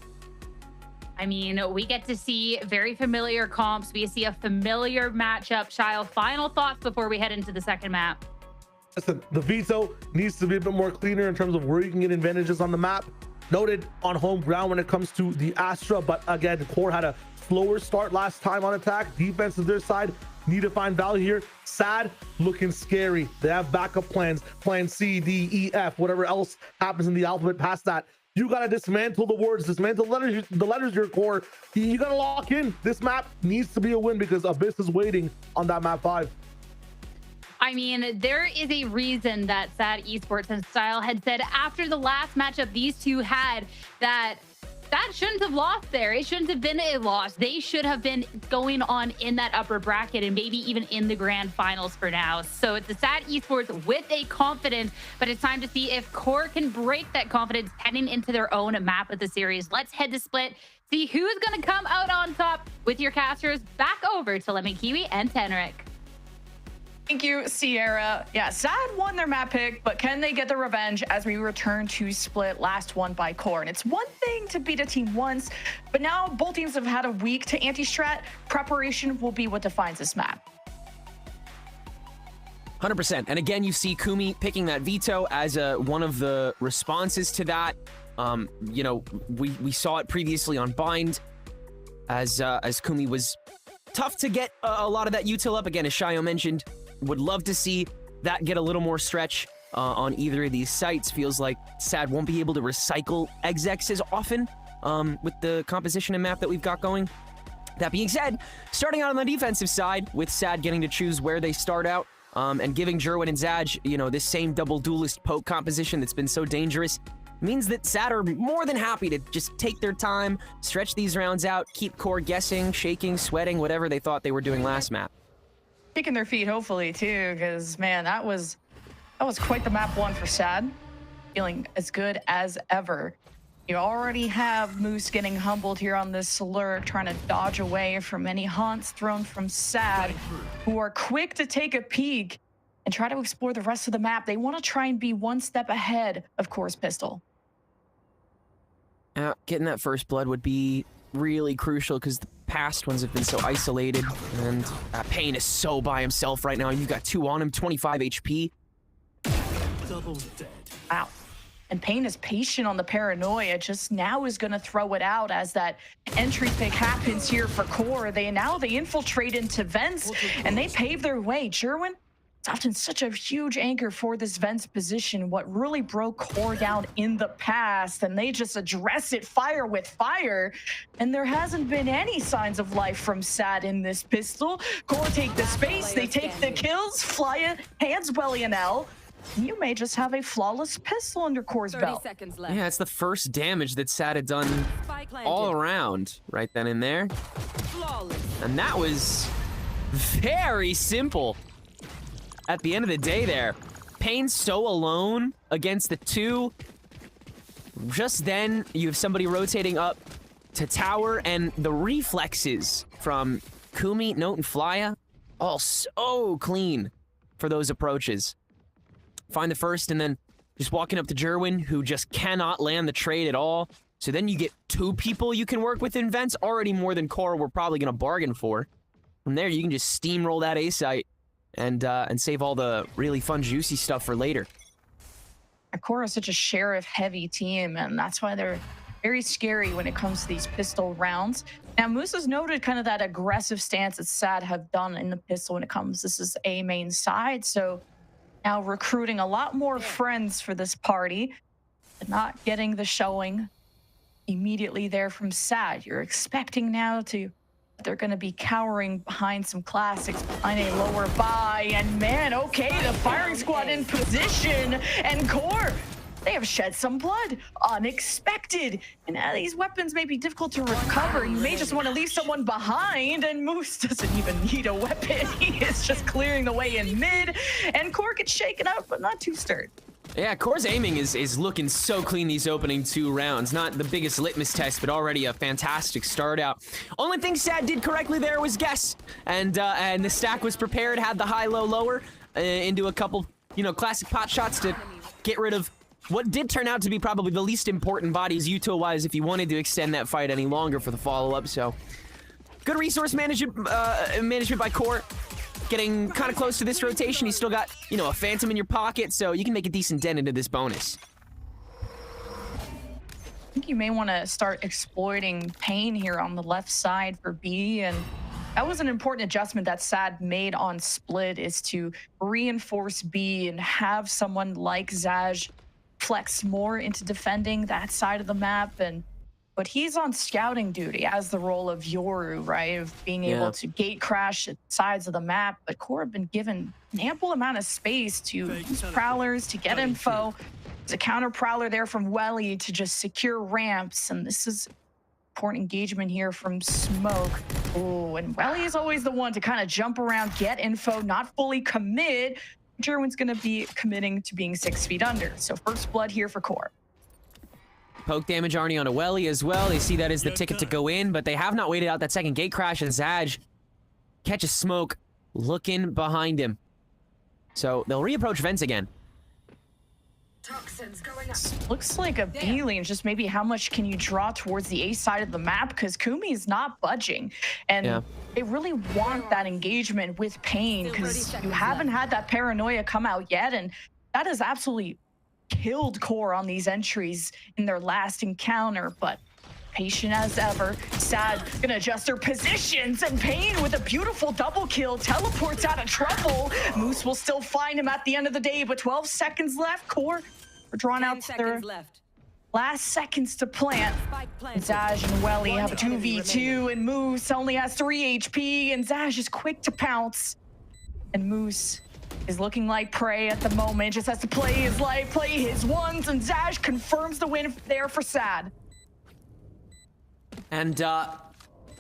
I mean, we get to see very familiar comps. We see a familiar matchup. Shile, final thoughts before we head into the second map. Listen, the veto needs to be a bit more cleaner in terms of where you can get advantages on the map. Noted on home ground when it comes to the Astra, but again, Core had a slower start last time on attack. Defense is their side. Need to find value here. SAD looking scary. They have backup plans, plan C, D, E, F, whatever else happens in the alphabet past that. You got to dismantle the words, dismantle the letters, your Core. You got to lock in. This map needs to be a win because Abyss is waiting on that map 5. I mean, there is a reason that SAD Esports and Style had said after the last matchup these two had that shouldn't have lost there. It shouldn't have been a loss. They should have been going on in that upper bracket and maybe even in the grand finals for now. So it's the SAD Esports with a confidence, but it's time to see if Core can break that confidence heading into their own map of the series. Let's head to split, see who's going to come out on top with your casters. Back over to Lemon Kiwi and Tenric. Thank you, Sierra. Yeah, SAD won their map pick, but can they get the revenge as we return to split, last one by Core? And it's one thing to beat a team once, but now both teams have had a week to anti-strat. Preparation will be what defines this map. 100%. And again, you see Kumi picking that veto as one of the responses to that. You know, we saw it previously on Bind as Kumi was tough to get a lot of that util up. Again, as Shayo mentioned, would love to see that get a little more stretch on either of these sites. Feels like Sad won't be able to recycle execs as often with the composition and map that we've got going. That being said, starting out on the defensive side, with Sad getting to choose where they start out, and giving Jerwin and Zaj, you know, this same double duelist poke composition that's been so dangerous, means that Sad are more than happy to just take their time, stretch these rounds out, keep core guessing, shaking, sweating, whatever they thought they were doing last map. Kicking their feet, hopefully, too, because, man, that was quite the map one for Sad. Feeling as good as ever. You already have Moose getting humbled here on this lurk, trying to dodge away from any haunts thrown from Sad, who are quick to take a peek and try to explore the rest of the map. They want to try and be one step ahead of Core's pistol. Getting that first blood would be really crucial because the past ones have been so isolated, and Pain is so by himself right now. You've got 2 on him, 25 HP. Wow. And Pain is patient on the paranoia, just now is going to throw it out as that entry pick happens here for Core. They infiltrate into vents and they pave their way. Jerwin, it's often such a huge anchor for this vents position, what really broke Core down in the past, and they just address it fire with fire. And there hasn't been any signs of life from Sad in this pistol. Core take the space, they take the kills, fly it, hands Welly and L. You may just have a flawless pistol under Core's belt. Yeah, it's the first damage that Sad had done all around right then and there. And that was very simple. At the end of the day there, Pain's so alone against the 2. Just then, you have somebody rotating up to tower, and the reflexes from Kumi, Note, and Flya, all so clean for those approaches. Find the first, and then just walking up to Jerwin, who just cannot land the trade at all. So then you get 2 people you can work with in vents, already more than Core we're probably going to bargain for. From there, you can just steamroll that A site and save all the really fun, juicy stuff for later. Core is such a sheriff-heavy team, and that's why they're very scary when it comes to these pistol rounds. Now, Moose has noted kind of that aggressive stance that Sad have done in the pistol when it comes. This is A main side, so now recruiting a lot more friends for this party, but not getting the showing immediately there from Sad. You're expecting now they're going to be cowering behind some classics, behind a lower buy, and man, okay, the firing squad in position, and Core, they have shed some blood, unexpected, and these weapons may be difficult to recover. You may just want to leave someone behind, and Moose doesn't even need a weapon. He is just clearing the way in mid, and Core gets shaken up, but not too stirred. Yeah, Core's aiming is looking so clean these opening 2 rounds. Not the biggest litmus test, but already a fantastic start out. Only thing Sad did correctly there was guess, and the stack was prepared, had the high-low lower into a couple, you know, classic pot shots to get rid of what did turn out to be probably the least important bodies util-wise if you wanted to extend that fight any longer for the follow-up. So good resource management by Core. Getting kind of close to this rotation. You still got, you know, a Phantom in your pocket, so you can make a decent dent into this bonus. I think you may want to start exploiting Pain here on the left side for B, and that was an important adjustment that Sad made on Split, is to reinforce B and have someone like Zaj flex more into defending that side of the map. But he's on scouting duty as the role of Yoru, right? Of being able to gate crash at sides of the map. But Core have been given an ample amount of space to use prowlers to get info. There's a counter prowler there from Welly to just secure ramps. And this is important engagement here from Smoke. Oh, and Welly is always the one to kind of jump around, get info, not fully commit. Jerwin's going to be committing to being 6 feet under. So first blood here for Core. Poke damage Arnie on a Welly as well. They see that as the ticket to go in, but they have not waited out that second gate crash, and Zaj catches Smoke looking behind him. So they'll reapproach vents again. Looks like a B lane, just maybe how much can you draw towards the A side of the map, because Kumi is not budging. And they really want that engagement with Pain, because you haven't had that paranoia come out yet, and that is absolutely killed CoreOR on these entries in their last encounter, but patient as ever. Sad gonna adjust their positions, and Pain with a beautiful double kill teleports out of trouble. Moose will still find him at the end of the day, but 12 seconds left. CoreOR are drawn out to their last seconds to plant. Zaj and Welly have a 2v2, and Moose only has 3 HP, and Zaj is quick to pounce. And Moose is looking like prey at the moment, just has to play his life, play his ones, and Zaj confirms the win there for Sad. And,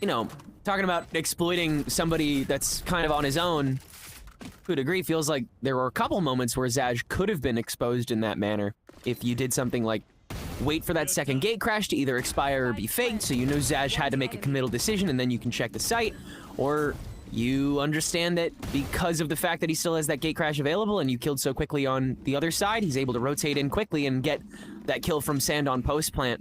you know, talking about exploiting somebody that's kind of on his own, to a degree, feels like there were a couple moments where Zaj could have been exposed in that manner. If you did something like wait for that second gate crash to either expire or be faked, so you know Zaj had to make a committal decision and then you can check the site, or you understand that because of the fact that he still has that gate crash available and you killed so quickly on the other side, he's able to rotate in quickly and get that kill from Sand on post plant.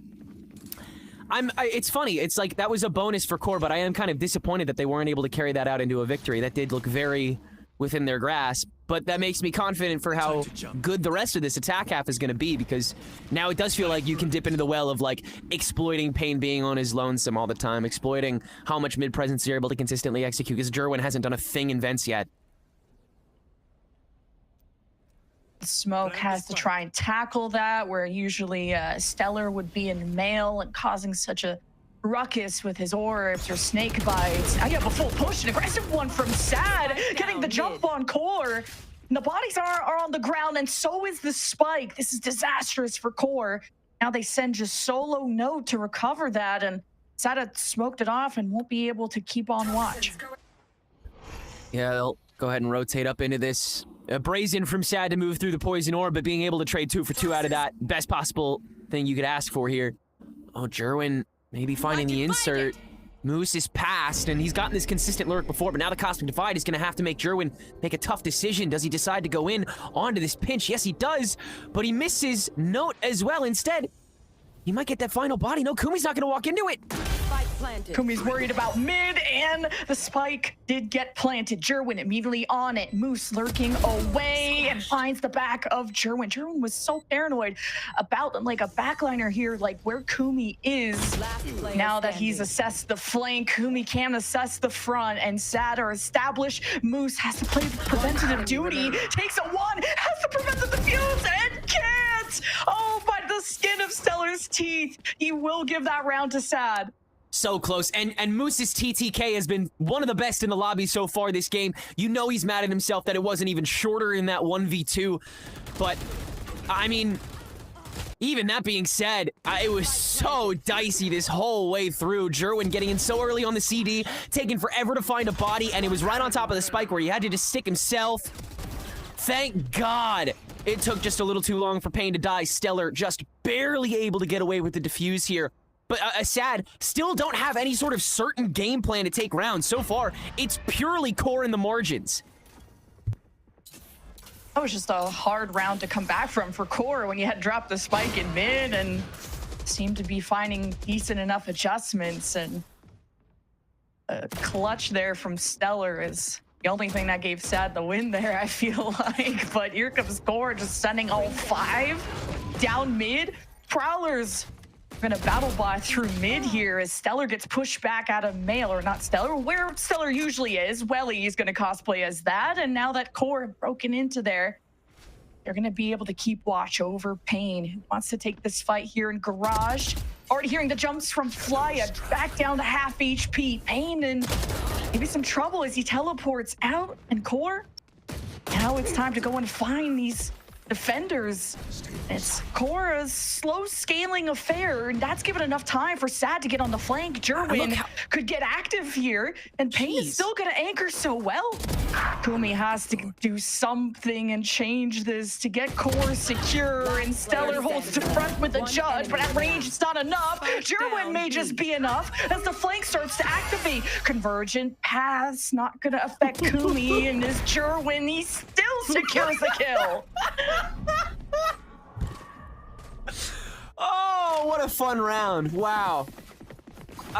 It's funny, it's like that was a bonus for CoreOR, but I am kind of disappointed that they weren't able to carry that out into a victory. That did look very within their grasp, but that makes me confident for how good the rest of this attack half is going to be, because now it does feel like you can dip into the well of like exploiting Pain being on his lonesome all the time, exploiting how much mid-presence you're able to consistently execute, because Jerwin hasn't done a thing in vents yet. Smoke has to try and tackle that, where usually Stellar would be in mail and causing such a ruckus with his orbs or snake bites. Now you have a full push, an aggressive one from Sad, getting the jump on CoreOR. And the bodies are on the ground, and so is the spike. This is disastrous for CoreOR. Now they send just solo Note to recover that, and Sad had smoked it off and won't be able to keep on watch. Yeah, they'll go ahead and rotate up into this. Brazen from Sad to move through the poison orb, but being able to trade 2 for 2 out of that, best possible thing you could ask for here. Oh, Jerwin maybe finding the insert. Moose is passed, and he's gotten this consistent lurk before, but now the Cosmic Divide is going to have to make Jerwin make a tough decision. Does he decide to go in onto this pinch? Yes, he does, but he misses Note as well. Instead, he might get that final body. No, Kumi's not going to walk into it. Kumi's worried about mid, and the spike did get planted. Jerwin immediately on it. Moose lurking away and finds the back of Jerwin. Jerwin was so paranoid about like a backliner here, like where Kumi is. Now that he's assessed the flank, Kumi can assess the front, and Sad are established. Moose has to play preventative duty, takes a 1, has to prevent the defuse, and can't! Oh, by the skin of Stellar's teeth, he will give that round to Sad. So close, and Moose's TTK has been one of the best in the lobby so far this game. You know he's mad at himself that it wasn't even shorter in that 1v2, but, I mean, even that being said, it was so dicey this whole way through. Jerwin getting in so early on the CD, taking forever to find a body, and it was right on top of the spike where he had to just stick himself. Thank God it took just a little too long for Pain to die. Stellar just barely able to get away with the defuse here. But Sad still don't have any sort of certain game plan to take rounds. So far, it's purely CoreOR in the margins. That was just a hard round to come back from for CoreOR when you had dropped the spike in mid and seemed to be finding decent enough adjustments, and a clutch there from Stellar is the only thing that gave Sad the win there, I feel like. But here comes CoreOR just sending all 5 down mid. Prowlers gonna battle bot through mid here as Stellar gets pushed back out of mail, or not Stellar, where Stellar usually is. Welly is gonna cosplay as that, and now that CoreOR have broken into there, they're gonna be able to keep watch over Pain, who wants to take this fight here in Garage. Already hearing the jumps from Flya, back down to half HP. Pain in maybe some trouble as he teleports out, and CoreOR, now it's time to go and find these defenders. It's CoreOR's slow scaling affair, and that's given enough time for Sad to get on the flank. Jerwin could get active here, and Pain is still gonna anchor so well. Kumi has to do something and change this to get CoreOR secure, and Stellar holds to front with the judge, but at range it's not enough. Jerwin may just be enough as the flank starts to activate. Convergent pass not gonna affect Kumi, and this Jerwin, he still secures the kill. Oh, what a fun round. Wow.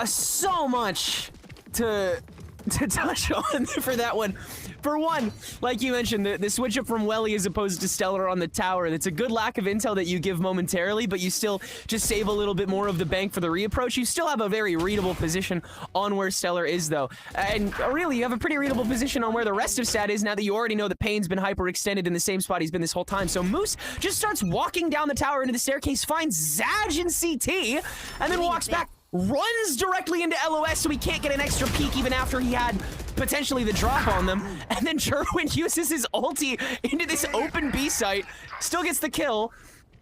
So much to touch on for that one. For one, like you mentioned, the switch up from Welly as opposed to Stellar on the tower, it's a good lack of intel that you give momentarily, but you still just save a little bit more of the bank for the reapproach. You still have a very readable position on where Stellar is, though. And really, you have a pretty readable position on where the rest of Sad is now that you already know that Pain's been hyperextended in the same spot he's been this whole time. So Moose just starts walking down the tower into the staircase, finds Zaj in CT, and then walks back, runs directly into LOS so he can't get an extra peek even after he had potentially the drop on them. And then Jerwin uses his ulti into this open B site, still gets the kill.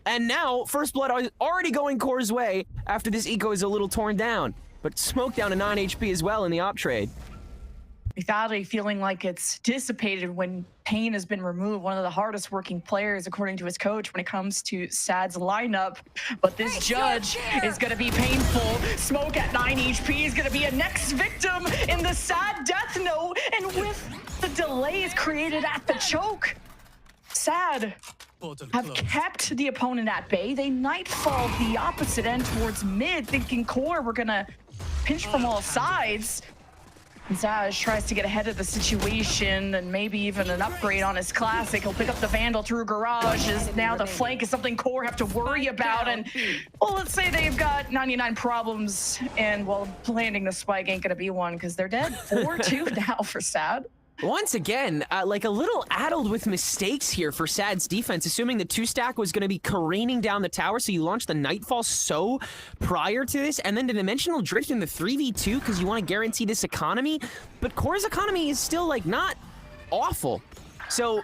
And now, First Blood is already going Core's way after this eco is a little torn down. But Smoke down to 9 HP as well in the op trade. Lethality feeling like it's dissipated when Pain has been removed. One of the hardest working players, according to his coach, when it comes to Sad's lineup. But this judge is going to be painful. Smoke at 9 HP is going to be a next victim in the Sad death note. And with the delays created at the choke, Sad have kept the opponent at bay. They nightfall the opposite end towards mid, thinking Core we're going to pinch from all sides. Zaj tries to get ahead of the situation and maybe even an upgrade on his classic. He'll pick up the Vandal through Garage. Now the flank is something Core have to worry about. And, well, let's say they've got 99 problems, and, well, landing the spike ain't going to be one because they're dead. 4-2 now for Sad. Once again, like a little addled with mistakes here for Sad's defense, assuming the 2-stack was going to be careening down the tower, so you launched the Nightfall so prior to this, and then the Dimensional Drift in the 3v2 because you want to guarantee this economy, but Core's economy is still, like, not awful. So,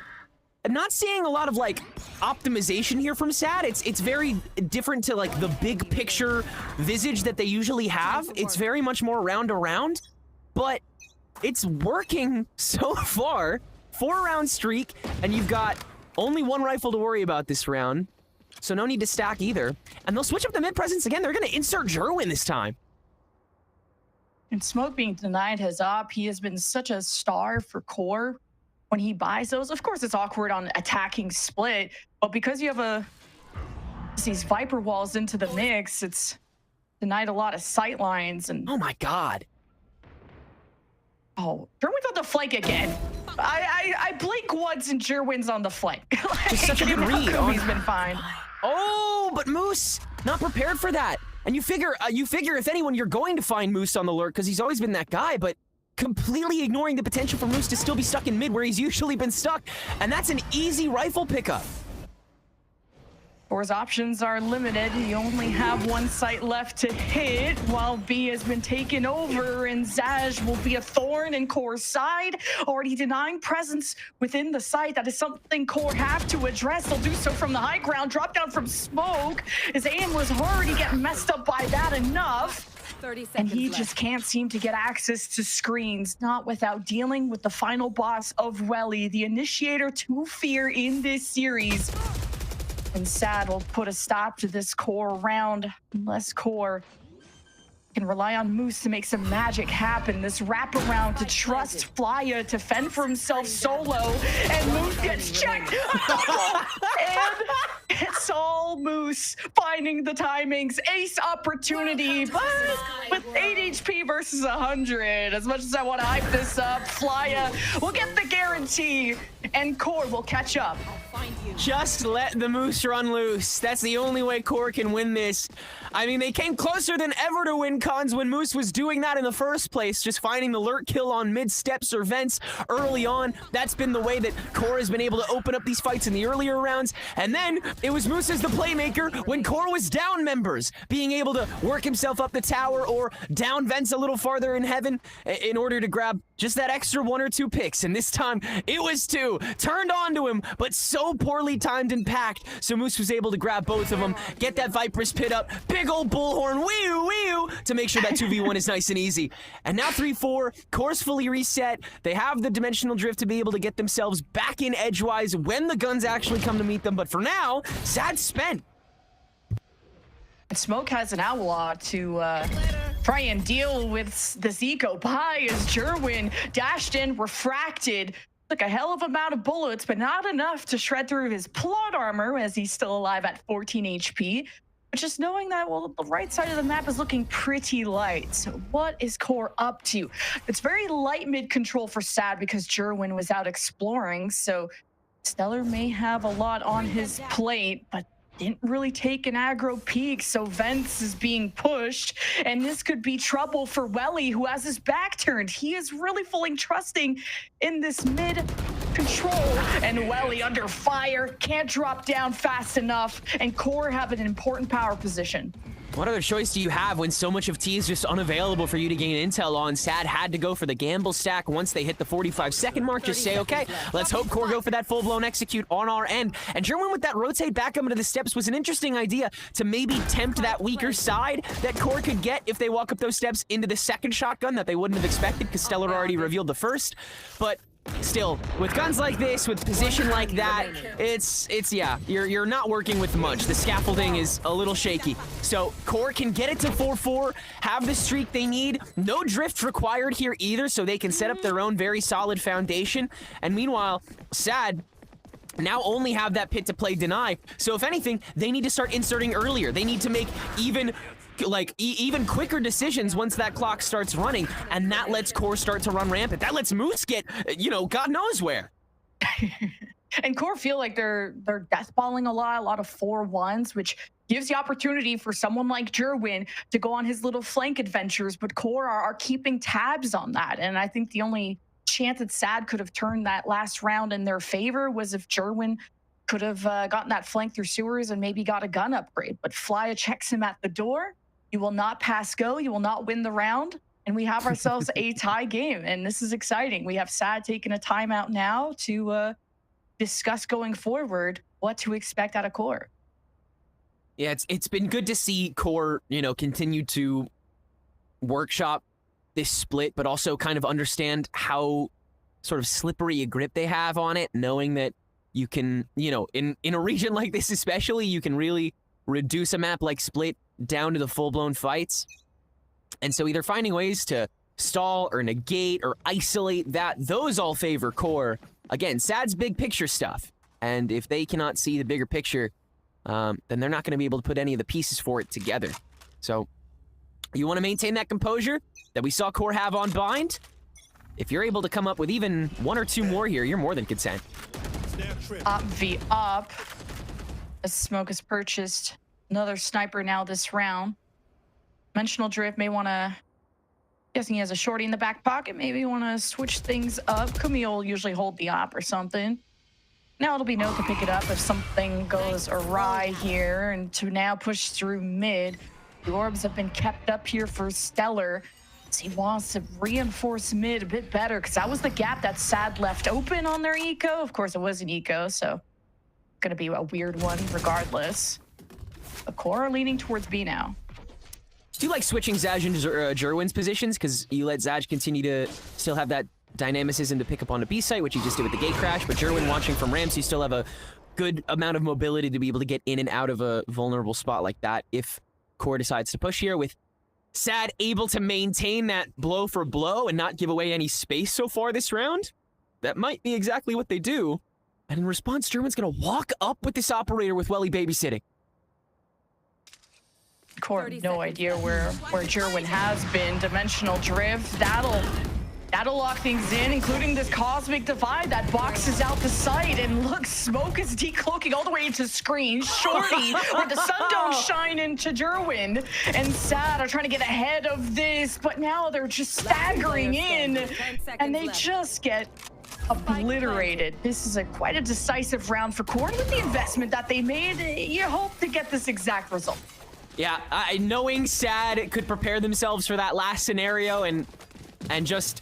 I'm not seeing a lot of, like, optimization here from Sad. It's very different to, like, the big picture visage that they usually have. It's very much more round to round, but it's working so far. 4-round streak, and you've got only one rifle to worry about this round, so no need to stack either. And they'll switch up the mid presence again. They're going to insert Jerwin this time. And Smoke being denied his op, he has been such a star for Core when he buys those. Of course, it's awkward on attacking split, but because you have these Viper walls into the mix, it's denied a lot of sight lines. And oh my god. Oh, Jerwin's on the flank again. I blink once and Jerwin's on the flank. Just such a good read. He's been fine. Oh, but Moose not prepared for that. And you figure if anyone, you're going to find Moose on the lurk because he's always been that guy, but completely ignoring the potential for Moose to still be stuck in mid where he's usually been stuck. And that's an easy rifle pickup. Core's options are limited. You only have one site left to hit while B has been taken over, and Zaj will be a thorn in Core's side, already denying presence within the site. That is something Core have to address. They'll do so from the high ground. Drop down from Smoke. His aim was already getting messed up by that enough. 30 seconds and he left. just can't seem to get access to screens, not without dealing with the final boss of Welly, the initiator to fear in this series. And Sad will put a stop to this Core round unless Core can rely on Moose to make some magic happen. This wraparound to trust Flya to fend for himself solo, and Moose gets checked. And it's all Moose finding the timings. Ace opportunity, but with 8 HP versus 100. As much as I want to hype this up, Flya will get the guarantee, and Core will catch up. Just let the Moose run loose. That's the only way Core can win this. I mean, they came closer than ever to win cons when Moose was doing that in the first place, just finding the lurk kill on mid-steps or vents early on. That's been the way that Core has been able to open up these fights in the earlier rounds. And then it was Moose as the playmaker when Core was down members, being able to work himself up the tower or down vents a little farther in heaven in order to grab just that extra 1 or 2 picks. And this time it was 2 turned onto him, but so poorly timed and packed. So Moose was able to grab both of them, get that Viper's pit up, big old bullhorn, wee-oo, to make sure that 2v1 is nice and easy. And now 3-4, Core's fully reset. They have the dimensional drift to be able to get themselves back in edgewise when the guns actually come to meet them. But for now, Sad's spent. And Smoke has an outlaw to try and deal with this eco buy as Jerwin dashed in, refracted, took a hell of an amount of bullets, but not enough to shred through his plot armor as he's still alive at 14 HP. But just knowing that, well, the right side of the map is looking pretty light. So what is Core up to? It's very light mid control for Sad because Jerwin was out exploring. So Stellar may have a lot on his plate, but didn't really take an aggro peek. So Vents is being pushed, and this could be trouble for Welly, who has his back turned. He is really fully trusting in this mid control, and Welly under fire, can't drop down fast enough, and Core have an important power position. What other choice do you have when so much of T is just unavailable for you to gain intel on? Sad had to go for the gamble stack once they hit the 45-second mark. Just say, okay, let's hope Core go for that full-blown execute on our end. And Jerwin with that rotate back up into the steps was an interesting idea to maybe tempt that weaker side that Core could get if they walk up those steps into the second shotgun that they wouldn't have expected because Stellar already revealed the first. But still, with guns like this, with position like that, it's yeah, you're not working with much. The scaffolding is a little shaky. So Core can get it to 4-4, have the streak they need. No drift required here either, so they can set up their own very solid foundation. And meanwhile, Sad now only have that pit to play deny. So if anything, they need to start inserting earlier. They need to make even quicker decisions once that clock starts running, and that lets Core start to run rampant. That lets Moose get, God knows where. And Core feel like they're deathballing a lot of 4-1s, which gives the opportunity for someone like Jerwin to go on his little flank adventures, but Core are keeping tabs on that. And I think the only chance that Sad could have turned that last round in their favor was if Jerwin could have gotten that flank through sewers and maybe got a gun upgrade. But Flya checks him at the door. You will not pass go. You will not win the round. And we have ourselves a tie game. And this is exciting. We have Sad taking a timeout now to discuss going forward what to expect out of Core. Yeah, it's been good to see Core, continue to workshop this split, but also kind of understand how sort of slippery a grip they have on it, knowing that you can, in a region like this especially, you can really reduce a map like Split down to the full-blown fights. And so either finding ways to stall or negate or isolate that, those all favor Core. Again, Sad's big picture stuff. And if they cannot see the bigger picture, then they're not going to be able to put any of the pieces for it together. So you want to maintain that composure that we saw Core have on Bind. If you're able to come up with even 1 or 2 more here, you're more than content. Up v up. As Smoke has purchased another sniper now this round. Dimensional Drift may want to, guessing he has a shorty in the back pocket, maybe want to switch things up. Kumi will usually hold the op or something. Now it'll be no to pick it up if something goes awry here, and to now push through mid. The orbs have been kept up here for Stellar. He wants to reinforce mid a bit better because that was the gap that Sad left open on their eco. Of course, it was an eco, so going to be a weird one regardless. But Core are leaning towards B now. Do you like switching Zaj and Jerwin's positions because you let Zaj continue to still have that dynamicism to pick up on a B site, which you just did with the gate crash, but Jerwin watching from ramps, you still have a good amount of mobility to be able to get in and out of a vulnerable spot like that if Core decides to push here, with Sad able to maintain that blow for blow and not give away any space so far this round. That might be exactly what they do. And in response, Jerwin's gonna walk up with this operator with Welly babysitting. Core have no idea where Jerwin has been. Dimensional Drift, that'll lock things in, including this Cosmic Divide that boxes out the site. And look, Smoke is decloaking all the way into screen. Shorty, where the sun don't shine into Jerwin. And Sad are trying to get ahead of this, but now they're just staggering in, and they just get obliterated. This is quite a decisive round for Core. With the investment that they made, you hope to get this exact result. Yeah, knowing Sad could prepare themselves for that last scenario and just,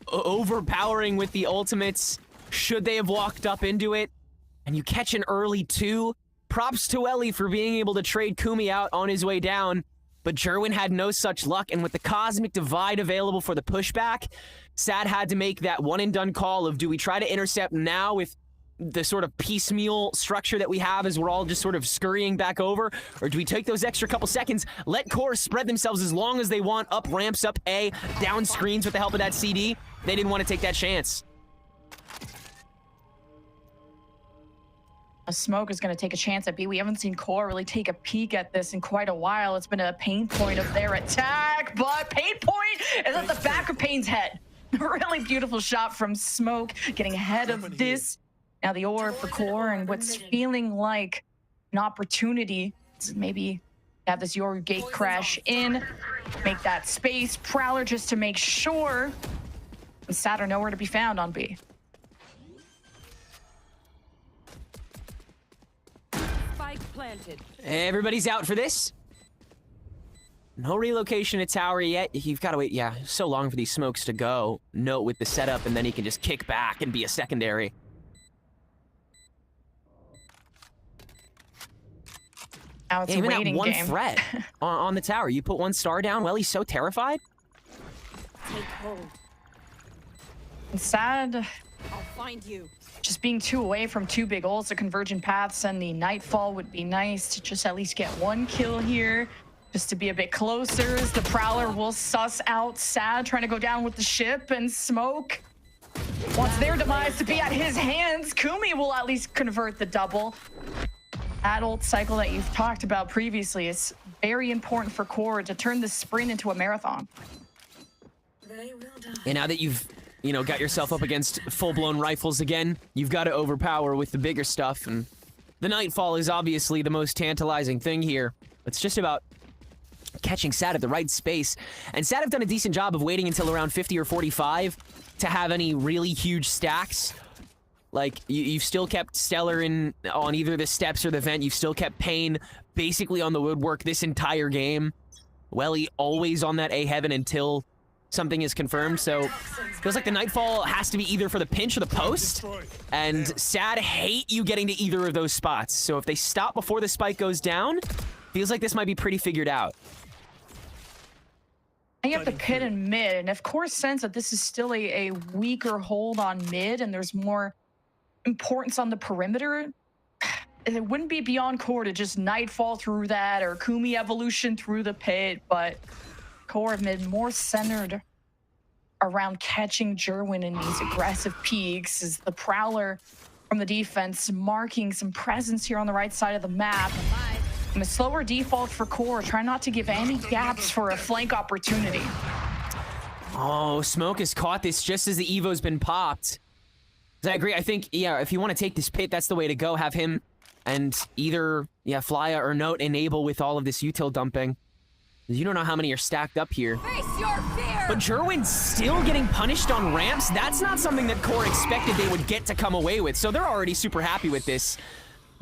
overpowering with the ultimates, should they have walked up into it, and you catch an early 2. Props to Welly for being able to trade Kumi out on his way down, but Jerwin had no such luck, and with the Cosmic Divide available for the pushback, Sad had to make that one-and-done call of, do we try to intercept now with the sort of piecemeal structure that we have as we're all just sort of scurrying back over, or do we take those extra couple seconds, let Core spread themselves as long as they want, up ramps, up A, down screens with the help of that CD? They didn't want to take that chance. A Smoke is going to take a chance at B. We haven't seen QoR really take a peek at this in quite a while. It's been a pain point of their attack, but pain point is at the back of Pain's head. Really beautiful shot from Smoke, getting ahead of this. Now the orb for QoR, and what's feeling like an opportunity to maybe have this Yoru gate crash in, make that space. Prowler just to make sure. And Sad are nowhere to be found on B. Planted. Everybody's out for this. No relocation at tower yet. You've got to wait, yeah, so long for these smokes to go. Note with the setup, and then he can just kick back and be a secondary. Now it's a even waiting that one game. threat on the tower. You put one star down, well, he's so terrified. Take hold. And Sad, I'll find you. just being 2 away from 2 big ults, the convergent paths and the Nightfall would be nice to just at least get 1 kill here, just to be a bit closer as the Prowler will suss out Sad trying to go down with the ship, and Smoke wants their demise to be at his hands. Kumi will at least convert the double. That ult cycle that you've talked about previously is very important for QoR to turn the sprint into a marathon. And now that you've, you know, got yourself up against full-blown rifles again, you've got to overpower with the bigger stuff, and the Nightfall is obviously the most tantalizing thing here. It's just about catching Sad at the right space, and Sad have done a decent job of waiting until around 50 or 45 to have any really huge stacks. Like, you've still kept Stellar in on either the steps or the vent. You've still kept Pain basically on the woodwork this entire game. Welly always on that A heaven until something is confirmed, so feels like the Nightfall has to be either for the pinch or the post, and Sad hate you getting to either of those spots. So if they stop before the spike goes down, feels like this might be pretty figured out. You have the pit and mid, and of course sense that this is still a weaker hold on mid, and there's more importance on the perimeter. It wouldn't be beyond QoR to just Nightfall through that, or Kumi evolution through the pit, but QoR mid more centered around catching Jerwin in these aggressive peaks, as the Prowler from the defense marking some presence here on the right side of the map. And a slower default for QoR, try not to give any gaps for a flank opportunity. Oh, Smoke has caught this just as the Evo's been popped. I agree. I think, yeah, if you want to take this pit, that's the way to go. Have him and either, yeah, Flya or Note enable with all of this util dumping. You don't know how many are stacked up here. Face your fear. But Jerwin's still getting punished on ramps. That's not something that QoR expected they would get to come away with. So they're already super happy with this.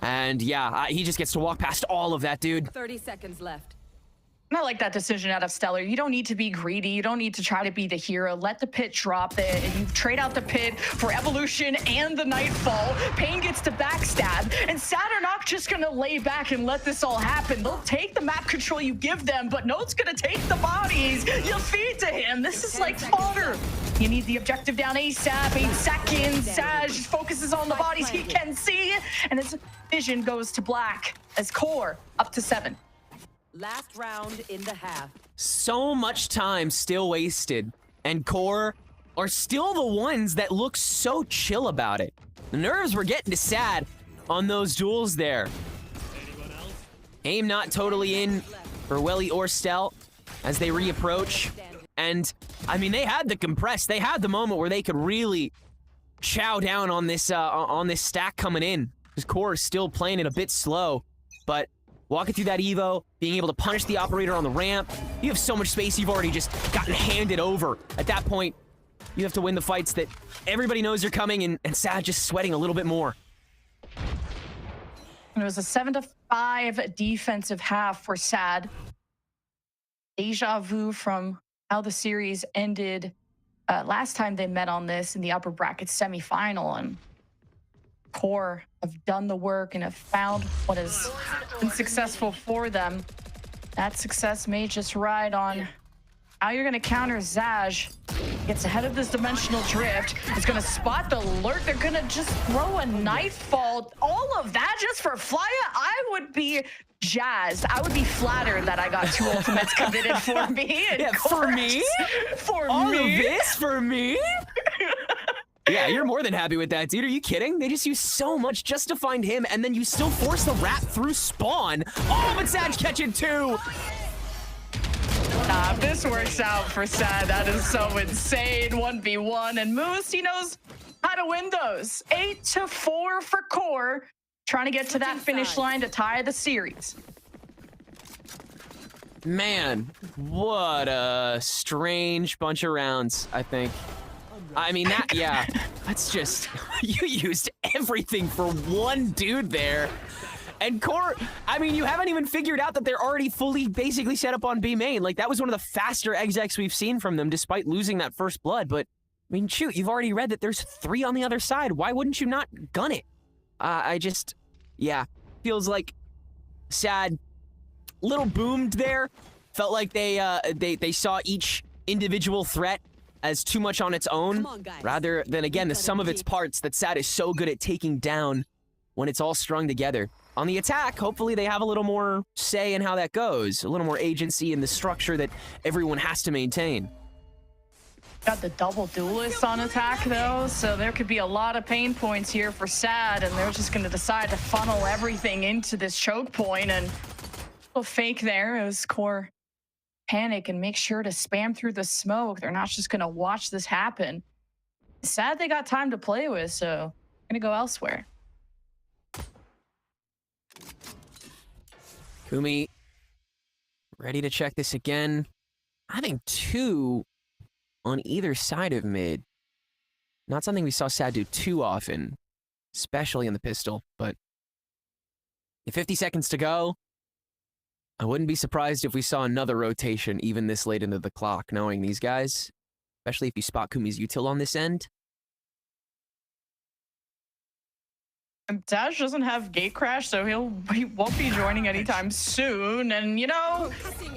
And yeah, he just gets to walk past all of that, dude. 30 seconds left. I like that decision out of Stellar. You don't need to be greedy. You don't need to try to be the hero. Let the pit drop it, and you trade out the pit for evolution and the Nightfall. Pain gets to backstab, and Sad are not just gonna lay back and let this all happen. They'll take the map control you give them, but Note's gonna take the bodies. You'll feed to him. This is like fodder. You need the objective down ASAP. 8 seconds. Sag focuses on the bodies he can see, and his vision goes to black as QoR up to 7. Last round in the half. So much time still wasted, and QoR are still the ones that look so chill about it. The nerves were getting to Sad on those duels there. Aim not totally in for Welly or Stel as they reapproach. And, I mean, they had the compress. They had the moment where they could really chow down on this stack coming in. Because QoR is still playing it a bit slow, but walking through that Evo, being able to punish the operator on the ramp. You have so much space, you've already just gotten handed over. At that point, you have to win the fights that everybody knows are coming, and Sad just sweating a little bit more. It was a 7-5 defensive half for Sad. Deja vu from how the series ended last time they met on this in the upper bracket semifinal, and QoR have done the work and have found what has been successful for them. That success may just ride on how you're going to counter Zaj. Gets ahead of this dimensional drift. Is going to spot the lurk. They're going to just throw a Nightfall. All of that just for Flya? I would be jazzed. I would be flattered that I got 2 ultimates committed for me. Yeah, for me? For All me? of this for me? Yeah, you're more than happy with that, dude. Are you kidding? They just use so much just to find him, and then you still force the wrap through spawn. Oh, but Sag catching two. Nah, if this works out for Sad, that is so insane. 1v1, and Moose, he knows how to win those. 8-4 for Core, trying to get to that finish line to tie the series. Man, what a strange bunch of rounds, I think. I mean, that, yeah, that's just, you used everything for one dude there. And Core, I mean, you haven't even figured out that they're already fully basically set up on B main. Like, that was one of the faster execs we've seen from them, despite losing that first blood. But, I mean, shoot, you've already read that there's 3 on the other side. Why wouldn't you not gun it? I just, yeah, feels like Sad, little boomed there. Felt like they saw each individual threat as too much on its own, rather than, again, the sum of its parts that Sad is so good at taking down when it's all strung together. On the attack, hopefully they have a little more say in how that goes, a little more agency in the structure that everyone has to maintain. Got the double duelist on attack, though, so there could be a lot of pain points here for Sad, and they're just going to decide to funnel everything into this choke point, and a little fake there as Core panic and make sure to spam through the smoke. They're not just going to watch this happen. Sad they got time to play with, so going to go elsewhere. Kumi, ready to check this again. I think 2 on either side of mid. Not something we saw Sad do too often, especially in the pistol, but 50 seconds to go. I wouldn't be surprised if we saw another rotation even this late into the clock, knowing these guys, especially if you spot Kumi's util on this end. Dash doesn't have gate crash, so he won't be joining anytime soon. And, you know,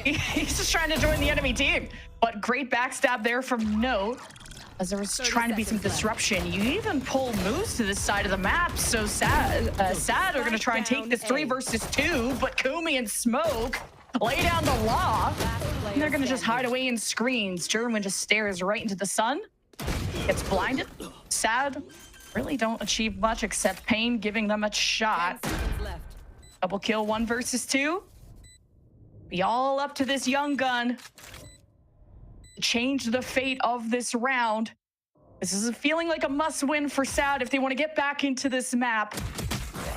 he's just trying to join the enemy team. But great backstab there from Note, as there was trying to be some disruption. You even pull Moose to this side of the map, so Sad are going to try and take this 3 versus 2, but Kumi and Smoke lay down the law. And they're going to just hide away in screens. Gerwin just stares right into the sun, gets blinded. Sad really don't achieve much except Pain giving them a shot. Double kill, 1 versus 2. Be all up to this young gun to change the fate of this round. This is feeling like a must-win for Sad if they want to get back into this map.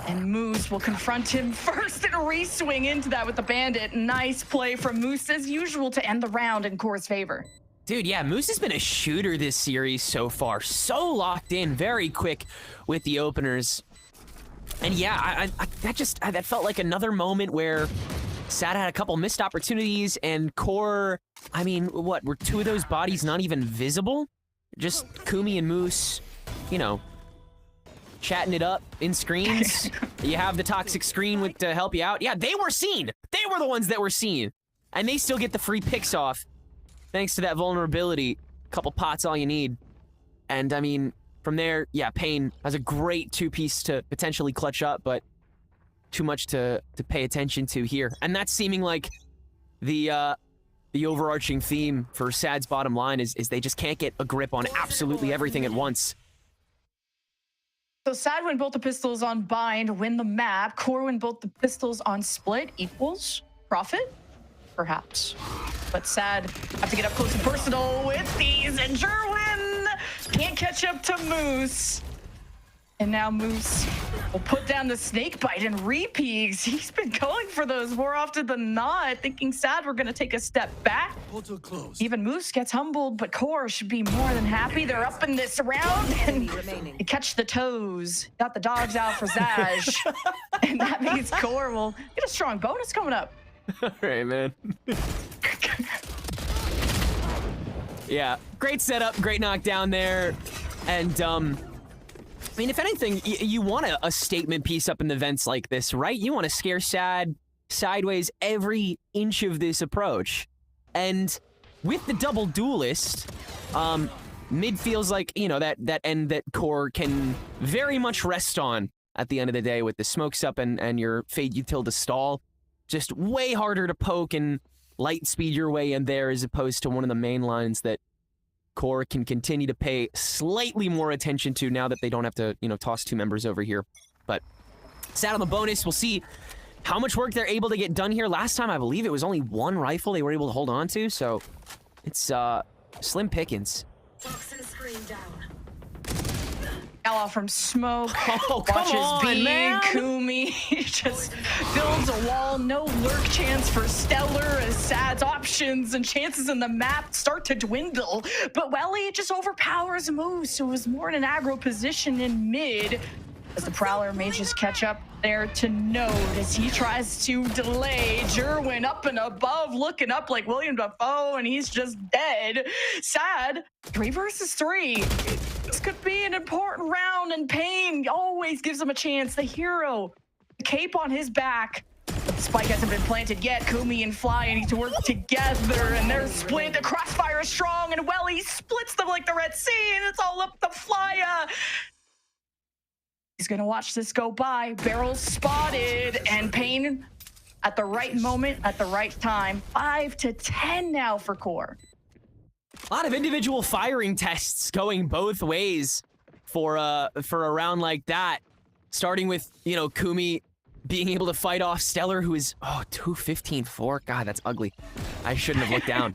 And Moose will confront him first and re-swing into that with the bandit. Nice play from Moose as usual to end the round in Core's favor. Dude, yeah, Moose has been a shooter this series so far. So locked in, very quick with the openers. And yeah, that felt like another moment where Sad had a couple missed opportunities, and Core, I mean, what, were 2 of those bodies not even visible? Just Kumi and Moose, you know, chatting it up in screens. You have the toxic screen to help you out. Yeah, they were seen. They were the ones that were seen. And they still get the free picks off. Thanks to that vulnerability, couple pots all you need. And I mean, from there, yeah, Pain has a great 2-piece to potentially clutch up, but too much to pay attention to here. And that's seeming like the overarching theme for Sad's bottom line is they just can't get a grip on absolutely everything at once. So Sad win both the pistols on bind, win the map. Core win both the pistols on split equals profit? Perhaps. But Sad have to get up close and personal with these, and Gerwin can't catch up to Moose. And now Moose will put down the snake bite and repeats. He's been going for those more often than not, thinking Sad we're going to take a step back. Even Moose gets humbled, but Core should be more than happy. They're up in this round, and they catch the toes. Got the dogs out for Zaj. And that means Core will get a strong bonus coming up. All right, man. Yeah, great setup, great knockdown there. And, I mean, if anything, you want a statement piece up in the vents like this, right? You want to scare Sad sideways every inch of this approach. And with the double duelist, mid feels like, you know, that end that Core can very much rest on at the end of the day with the smokes up and your Fade util to stall. Just way harder to poke and light speed your way in there as opposed to one of the main lines that QoR can continue to pay slightly more attention to now that they don't have to, you know, toss 2 members over here. But Sad on the bonus. We'll see how much work they're able to get done here. Last time, I believe it was only 1 rifle they were able to hold on to, so it's slim pickings. Ella from smoke. Oh, come watches on, B, man. Kumi just builds a wall. No lurk chance for Stellar as Sad's options and chances in the map start to dwindle. But Welly just overpowers Moose, who was more in an aggro position in mid, as the Prowler may just catch up there to Node as he tries to delay. Jerwin up and above, looking up like William Dafoe, and he's just dead. Sad, 3 versus 3. This could be an important round, and Pain always gives him a chance. The hero, the cape on his back. But the spike hasn't been planted yet. Kumi and Fly need to work together, and they're split. The crossfire is strong, and Welly splits them like the Red Sea, and it's all up to Flya. He's gonna watch this go by. Barrels spotted, and Pain at the right moment, at the right time. 5 to 10 now for QoR. A lot of individual firing tests going both ways for a round like that. Starting with, you know, Kumi being able to fight off Stellar, who is 215-4. God, that's ugly. I shouldn't have looked down.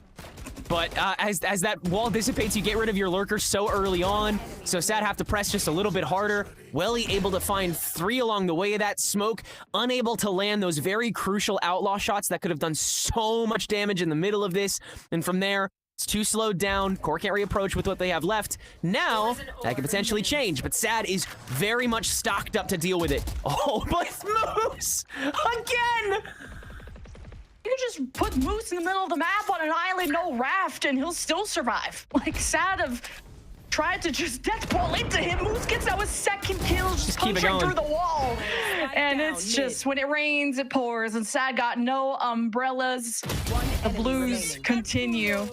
But as that wall dissipates, you get rid of your lurkers so early on. So Sad have to press just a little bit harder. Welly able to find 3 along the way of that smoke. Unable to land those very crucial outlaw shots that could have done so much damage in the middle of this. And from there, it's too slowed down. QoR can't reapproach with what they have left. Now, that could potentially change, but Sad is very much stocked up to deal with it. Oh, but Moose! Again! You can just put Moose in the middle of the map on an island, no raft, and he'll still survive. Like, Sad have tried to just death ball into him. Moose gets out a 2nd kill, just punching through the wall. And it's just, when it rains, it pours, and Sad got no umbrellas. The blues continue.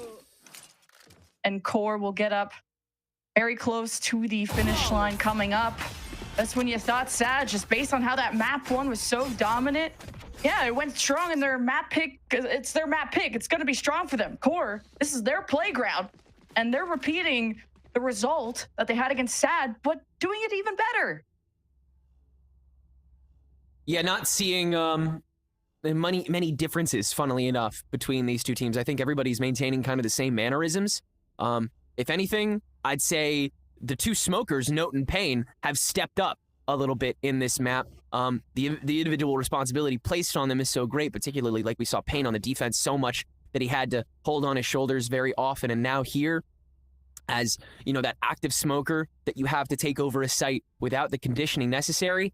And QoR will get up very close to the finish line coming up. That's when you thought Sad, just based on how that map 1 was so dominant. Yeah, it went strong in their map pick. It's their map pick. It's going to be strong for them. QoR, this is their playground. And they're repeating the result that they had against Sad, but doing it even better. Yeah, not seeing many differences, funnily enough, between these 2 teams. I think everybody's maintaining kind of the same mannerisms. If anything, I'd say the 2 smokers, Note and Pain, have stepped up a little bit in this map. The individual responsibility placed on them is so great, particularly like we saw Pain on the defense so much that he had to hold on his shoulders very often. And now here, as you know, that active smoker that you have to take over a site without the conditioning necessary,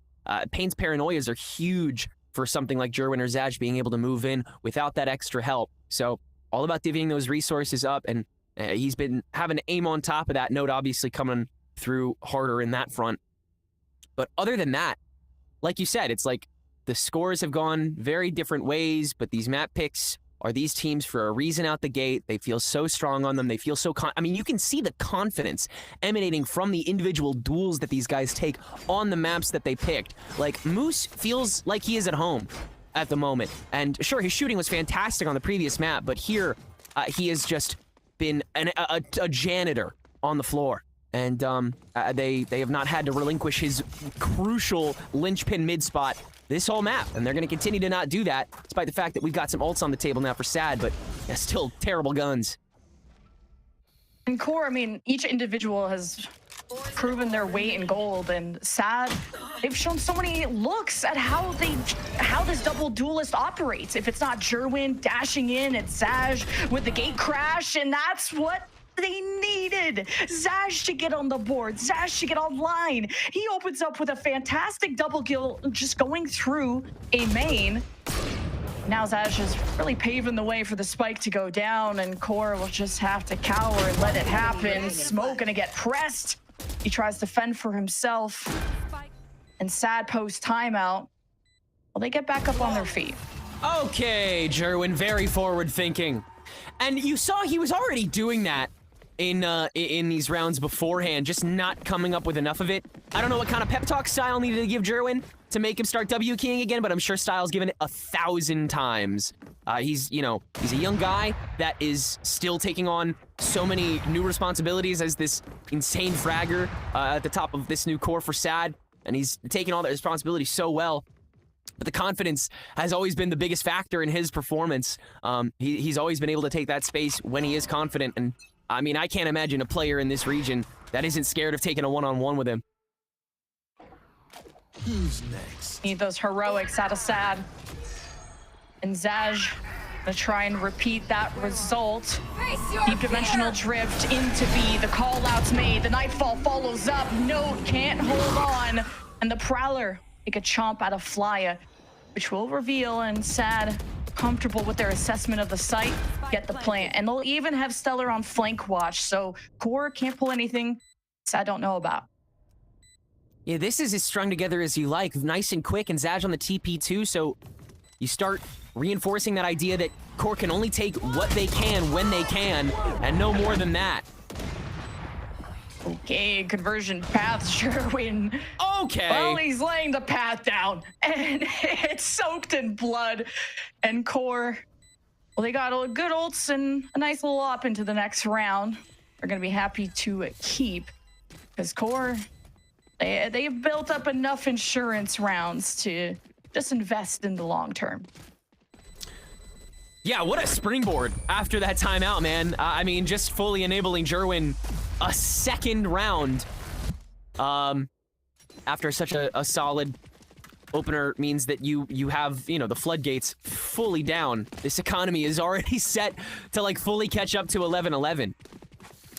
Pain's paranoias are huge for something like Jerwin or Zaj being able to move in without that extra help. So all about divvying those resources up, and he's been having to aim on top of that. Note obviously coming through harder in that front. But other than that, like you said, it's like the scores have gone very different ways, but these map picks are these teams for a reason out the gate. They feel so strong on them. They feel so I mean, you can see the confidence emanating from the individual duels that these guys take on the maps that they picked. Like, Moose feels like he is at home at the moment. And sure, his shooting was fantastic on the previous map, but here he has just been a janitor on the floor. And they have not had to relinquish his crucial linchpin mid spot this whole map. And they're going to continue to not do that, despite the fact that we've got some ults on the table now for Sad, but yeah, still terrible guns. In QoR, I mean, each individual has proven their weight in gold, and Sad, they've shown so many looks at how this double duelist operates. If it's not Jerwin dashing in, it's Zaj with the gate crash, and that's what they needed. Zaj to get on the board, Zaj to get online. He opens up with a fantastic double kill just going through a main. Now Zaj is really paving the way for the spike to go down, and QoR will just have to cower and let it happen. Smoke gonna get pressed. He tries to fend for himself. And Sad post timeout. Well, they get back up on their feet. Okay, Jerwin, very forward thinking. And you saw he was already doing that in these rounds beforehand, just not coming up with enough of it. I don't know what kind of pep talk Style needed to give Jerwin to make him start W keying again, but I'm sure Style's given it 1,000 times. He's a young guy that is still taking on so many new responsibilities as this insane fragger at the top of this new core for SAD, and he's taking all that responsibility so well. But the confidence has always been the biggest factor in his performance. He's always been able to take that space when he is confident, and I mean, I can't imagine a player in this region that isn't scared of taking a one-on-one with him. Who's next? Need those heroics out of SAD. And Zaj gonna try and repeat that result. Deep dimensional drift into B. The call-out's made. The Nightfall follows up. Note can't hold on. And the Prowler take a chomp out of Flya, which will reveal, and SAD comfortable with their assessment of the site, get the plant. And they'll even have Stellar on flank watch, so Core can't pull anything SAD don't know about. Yeah, this is as strung together as you like, nice and quick, and Zaj on the TP too, so you start reinforcing that idea that Core can only take what they can when they can, and no more than that. Okay, conversion path, Sherwin. Okay. Well, he's laying the path down, and it's soaked in blood. And Core, well, they got a good ults and a nice little up into the next round. They're going to be happy to keep, because Core, they've built up enough insurance rounds to just invest in the long term. Yeah, what a springboard after that timeout, man. I mean, just fully enabling Jerwin a second round after such a solid opener means that you have, the floodgates fully down. This economy is already set to like fully catch up to 11-11.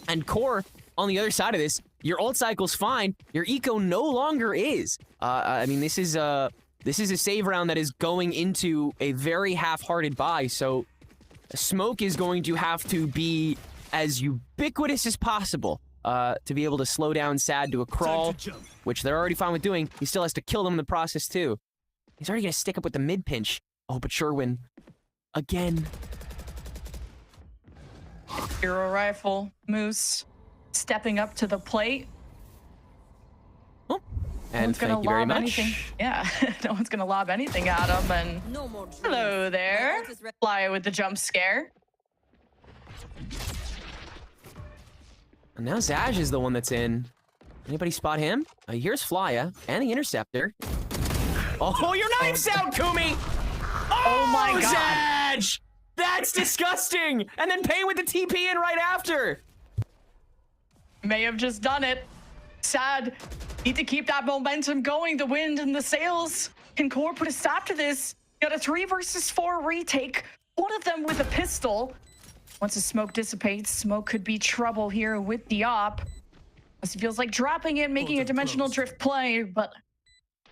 And Core, on the other side of this, your ult cycle's fine, your eco no longer is. I mean, this is a save round that is going into a very half-hearted buy, so Smoke is going to have to be as ubiquitous as possible to be able to slow down SAD to a crawl, which they're already fine with doing. He still has to kill them in the process, too. He's already going to stick up with the mid-pinch. Oh, but Sherwin, again. Hero Rifle, Moose, stepping up to the plate. Oh, and thank you very much. Anything. Yeah, no one's gonna lob anything at him. And hello there, Flya with the jump scare. And now Zaj is the one that's in. Anybody spot him? Here's Flya and the interceptor. Oh, your knife's out, Kumi! Oh my God! Zaj! That's disgusting! And then Pay with the TP in right after. May have just done it. SAD need to keep that momentum going. The wind and the sails. Can Core put a stop to this? Got a 3 versus 4 retake. One of them with a pistol. Once the smoke dissipates, Smoke could be trouble here with the op. It feels like dropping it, making a dimensional drift play, but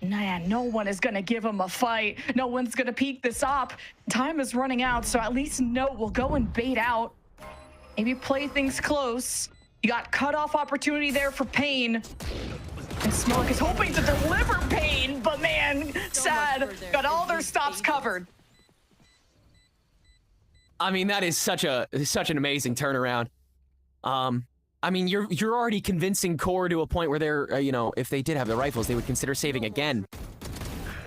man, no one is gonna give him a fight. No one's gonna peek this op. Time is running out, so at least Note will go and bait out. Maybe play things close. You got cutoff opportunity there for Pain. And Smoke is hoping to deliver Pain, but man, SAD got all their stops covered. I mean, that is such an amazing turnaround. I mean, you're already convincing Core to a point where they're, if they did have the rifles, they would consider saving again.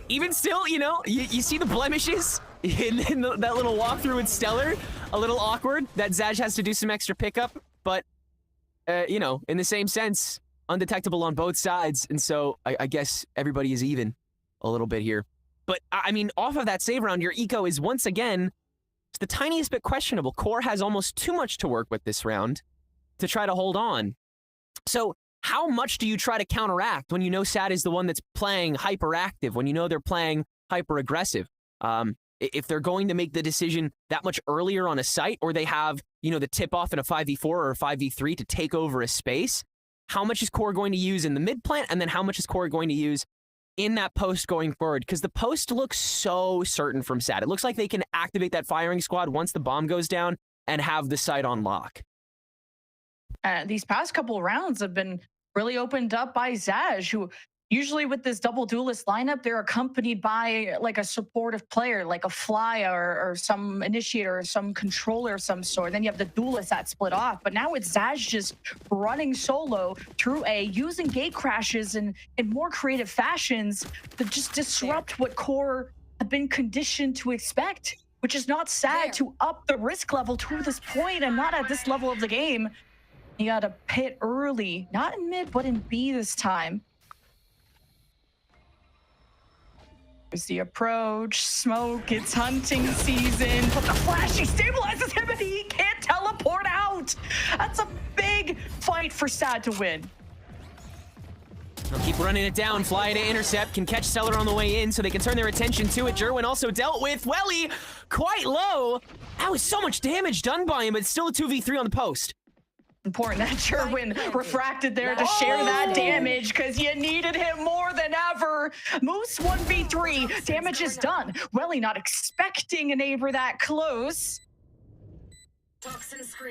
Even still, you see the blemishes in that little walkthrough with Stellar. A little awkward that Zaj has to do some extra pickup, but, in the same sense, undetectable on both sides. And so I guess everybody is even a little bit here. But, I mean, off of that save round, your eco is once again the tiniest bit questionable. Core has almost too much to work with this round to try to hold on. So how much do you try to counteract when you know SAD is the one that's playing hyperactive, when you know they're playing hyper aggressive? If they're going to make the decision that much earlier on a site, or they have, the tip off in a 5v4 or a 5v3 to take over a space, how much is Core going to use in the mid plant? And then how much is Core going to use in that post going forward? Because the post looks so certain from SAD. It looks like they can activate that firing squad once the bomb goes down and have the site on lock. These past couple rounds have been really opened up by Zaj, who Usually with this double duelist lineup, they're accompanied by like a supportive player, like a fly or some initiator or some controller of some sort. Then you have the duelist that split off. But now it's Zaz just running solo through A, using gate crashes in more creative fashions that just disrupt what core have been conditioned to expect, which is not sad to up the risk level to this point and not at this level of the game. You got to pit early, not in mid, but in B this time. There's the approach, Smoke, it's hunting season, but the flash, he stabilizes him and he can't teleport out. That's a big fight for Sad to win. They'll keep running it down, fly to intercept, can catch Stellar on the way in so they can turn their attention to it. Jerwin also dealt with Welly quite low. That was so much damage done by him, but still a 2v3 on the post. Important that Jerwin refracted there to share that damage because you needed him more than ever. Moose 1v3, damage is done. Welly not expecting a neighbor that close.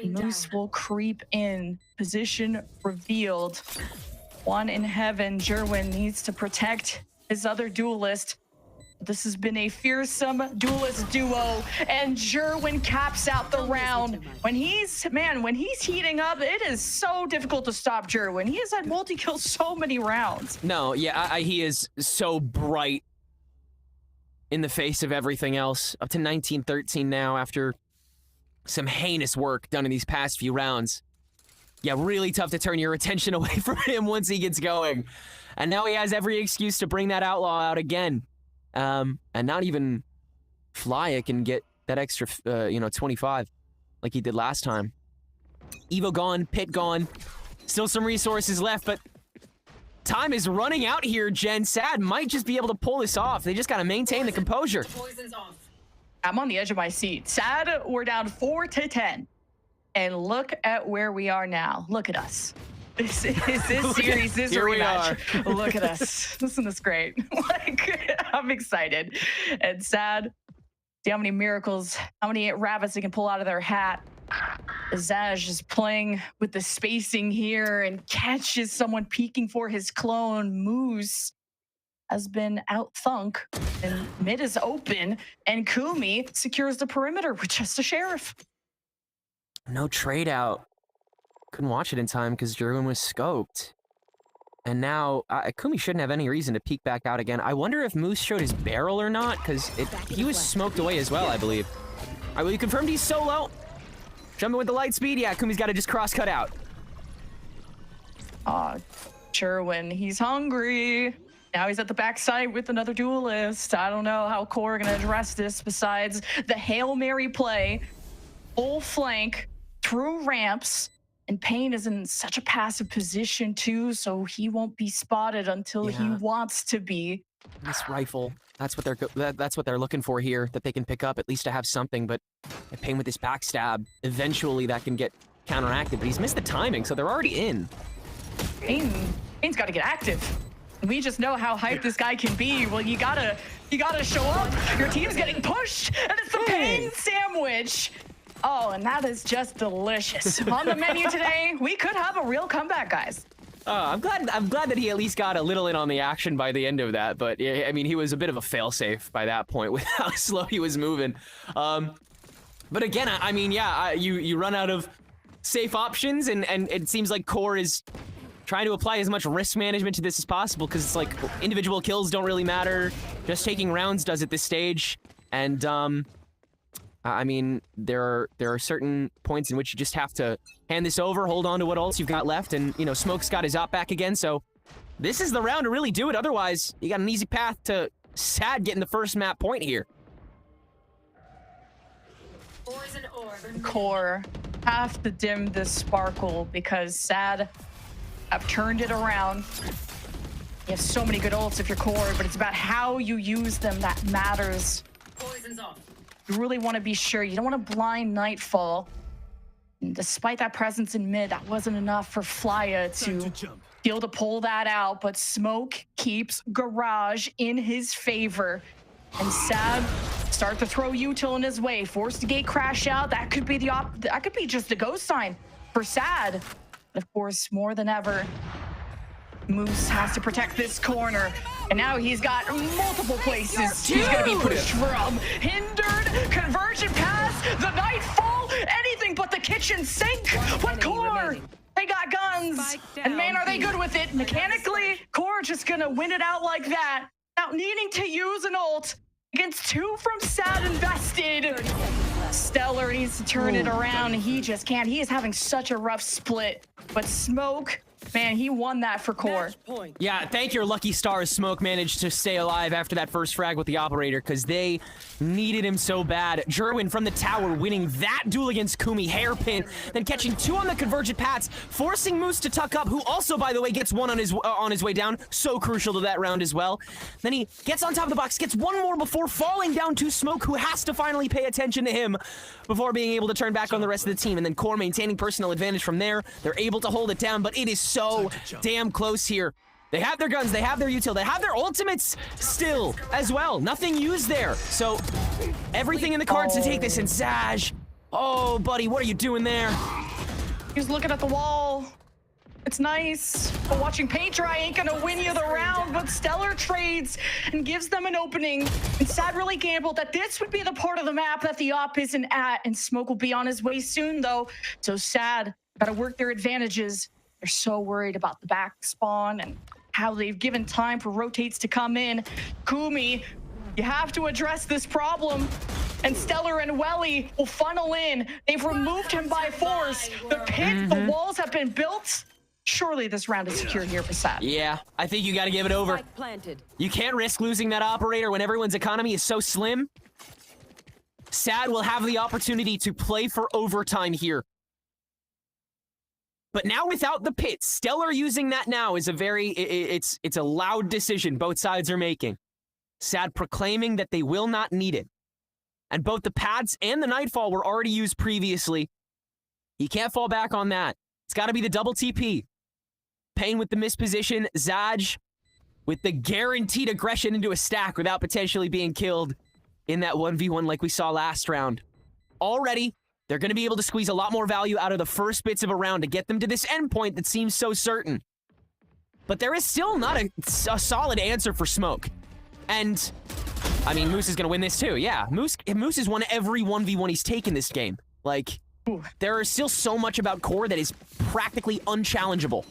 Moose will creep in, position revealed. One in heaven, Jerwin needs to protect his other duelist. This has been a fearsome duelist duo, and Jerwin caps out the round. When he's heating up, it is so difficult to stop Jerwin. He has had multi-kills so many rounds. No, yeah, he is so bright in the face of everything else. Up to 19-13 now after some heinous work done in these past few rounds. Yeah, really tough to turn your attention away from him once he gets going. And now he has every excuse to bring that outlaw out again. And not even Flya can get that extra, 25 like he did last time. Evo gone, Pit gone. Still some resources left, but time is running out here, Jen. Sad might just be able to pull this off. They just got to maintain the composure. I'm on the edge of my seat. Sad, we're down 4-10. And look at where we are now. Look at us. This series, this rematch. Look at us. Isn't this great? Like, I'm excited and sad. See how many miracles, how many rabbits they can pull out of their hat. Zaz is playing with the spacing here and catches someone peeking for his clone. Moose has been out-thunk and mid is open, and Kumi secures the perimeter with just a sheriff. No trade out. Couldn't watch it in time because Jerwin was scoped. And now, Kumi shouldn't have any reason to peek back out again. I wonder if Moose showed his barrel or not, because he was smoked away as well, I believe. All right, well, you confirmed he's solo. Jumping with the light speed. Yeah, Kumi's got to just cross-cut out. Jerwin, he's hungry. Now he's at the backside with another duelist. I don't know how core are going to address this besides the Hail Mary play. Full flank through ramps. And Payne is in such a passive position too, so he won't be spotted until he wants to be. This rifle, that's what they're looking for here, that they can pick up at least to have something. But Payne with this backstab, eventually that can get counteracted. But he's missed the timing, so they're already in. Payne's got to get active. We just know how hyped this guy can be. Well, you gotta show up. Your team's getting pushed, and it's the Payne sandwich. Oh, and that is just delicious. On the menu today, we could have a real comeback, guys. I'm glad that he at least got a little in on the action by the end of that. But I mean, he was a bit of a failsafe by that point with how slow he was moving. But again, I mean, yeah, you run out of safe options, and it seems like core is trying to apply as much risk management to this as possible, because it's like individual kills don't really matter. Just taking rounds does at this stage, and I mean, there are certain points in which you just have to hand this over, hold on to what else you've got left, and, you know, Smoke's got his op back again, so this is the round to really do it. Otherwise, you got an easy path to Sad getting the first map point here. Core have to dim this sparkle because Sad have turned it around. You have so many good ults if you're Core, but it's about how you use them that matters. Poison's off. You really want to be sure. You don't want to blind Nightfall. And despite that presence in mid, that wasn't enough for Flya to be able to pull that out. But Smoke keeps Garage in his favor. And Sad start to throw util in his way. Force the gate crash out. That could be that could be just a ghost sign for Sad. But of course, more than ever, Moose has to protect this corner. And now he's got multiple places he's going to be pushed from. Hindered, conversion pass, the Nightfall, anything but the kitchen sink. But Core, they got guns. And man, are they good with it. Mechanically, Core just going to win it out like that. Now needing to use an ult against 2 from Sad invested. Stellar needs to turn it around. He just can't. He is having such a rough split. But Smoke, man, he won that for Core. Yeah, thank your lucky stars Smoke managed to stay alive after that first frag with the operator, because they needed him so bad. Jerwin from the tower winning that duel against Kumi, hairpin, then catching 2 on the convergent paths, forcing Moose to tuck up, who also, by the way, gets 1 on his way down. So crucial to that round as well. Then he gets on top of the box, gets 1 more before falling down to Smoke, who has to finally pay attention to him before being able to turn back on the rest of the team. And then Core maintaining personal advantage from there. They're able to hold it down, but it is so damn close here. They have their guns, they have their util, they have their ultimates still as well. Nothing used there. So everything in the cards to take this. And Zaj, oh buddy, what are you doing there? He's looking at the wall. It's nice, but watching paint dry ain't gonna win you the round. But Stellar trades and gives them an opening. And Sad really gambled that this would be the part of the map that the op isn't at. And Smoke will be on his way soon though. So Sad gotta work their advantages. They're so worried about the back spawn and how they've given time for rotates to come in. Kumi, you have to address this problem. And Stellar and Welly will funnel in. They've removed him by force. The pit, the walls have been built. Surely this round is secure here for Sad. Yeah, I think you gotta give it over. You can't risk losing that operator when everyone's economy is so slim. Sad will have the opportunity to play for overtime here. But now without the pit, Stellar using that now is a very, it's a loud decision both sides are making. Sad proclaiming that they will not need it. And both the pads and the Nightfall were already used previously. He can't fall back on that. It's got to be the double TP. Payne with the misposition, Zaj with the guaranteed aggression into a stack without potentially being killed in that 1v1 like we saw last round. Already, they're going to be able to squeeze a lot more value out of the first bits of a round to get them to this endpoint that seems so certain. But there is still not a solid answer for Smoke. And, I mean, Moose is going to win this too. Yeah, Moose has won every 1v1 he's taken this game. Like, there is still so much about Core that is practically unchallengeable.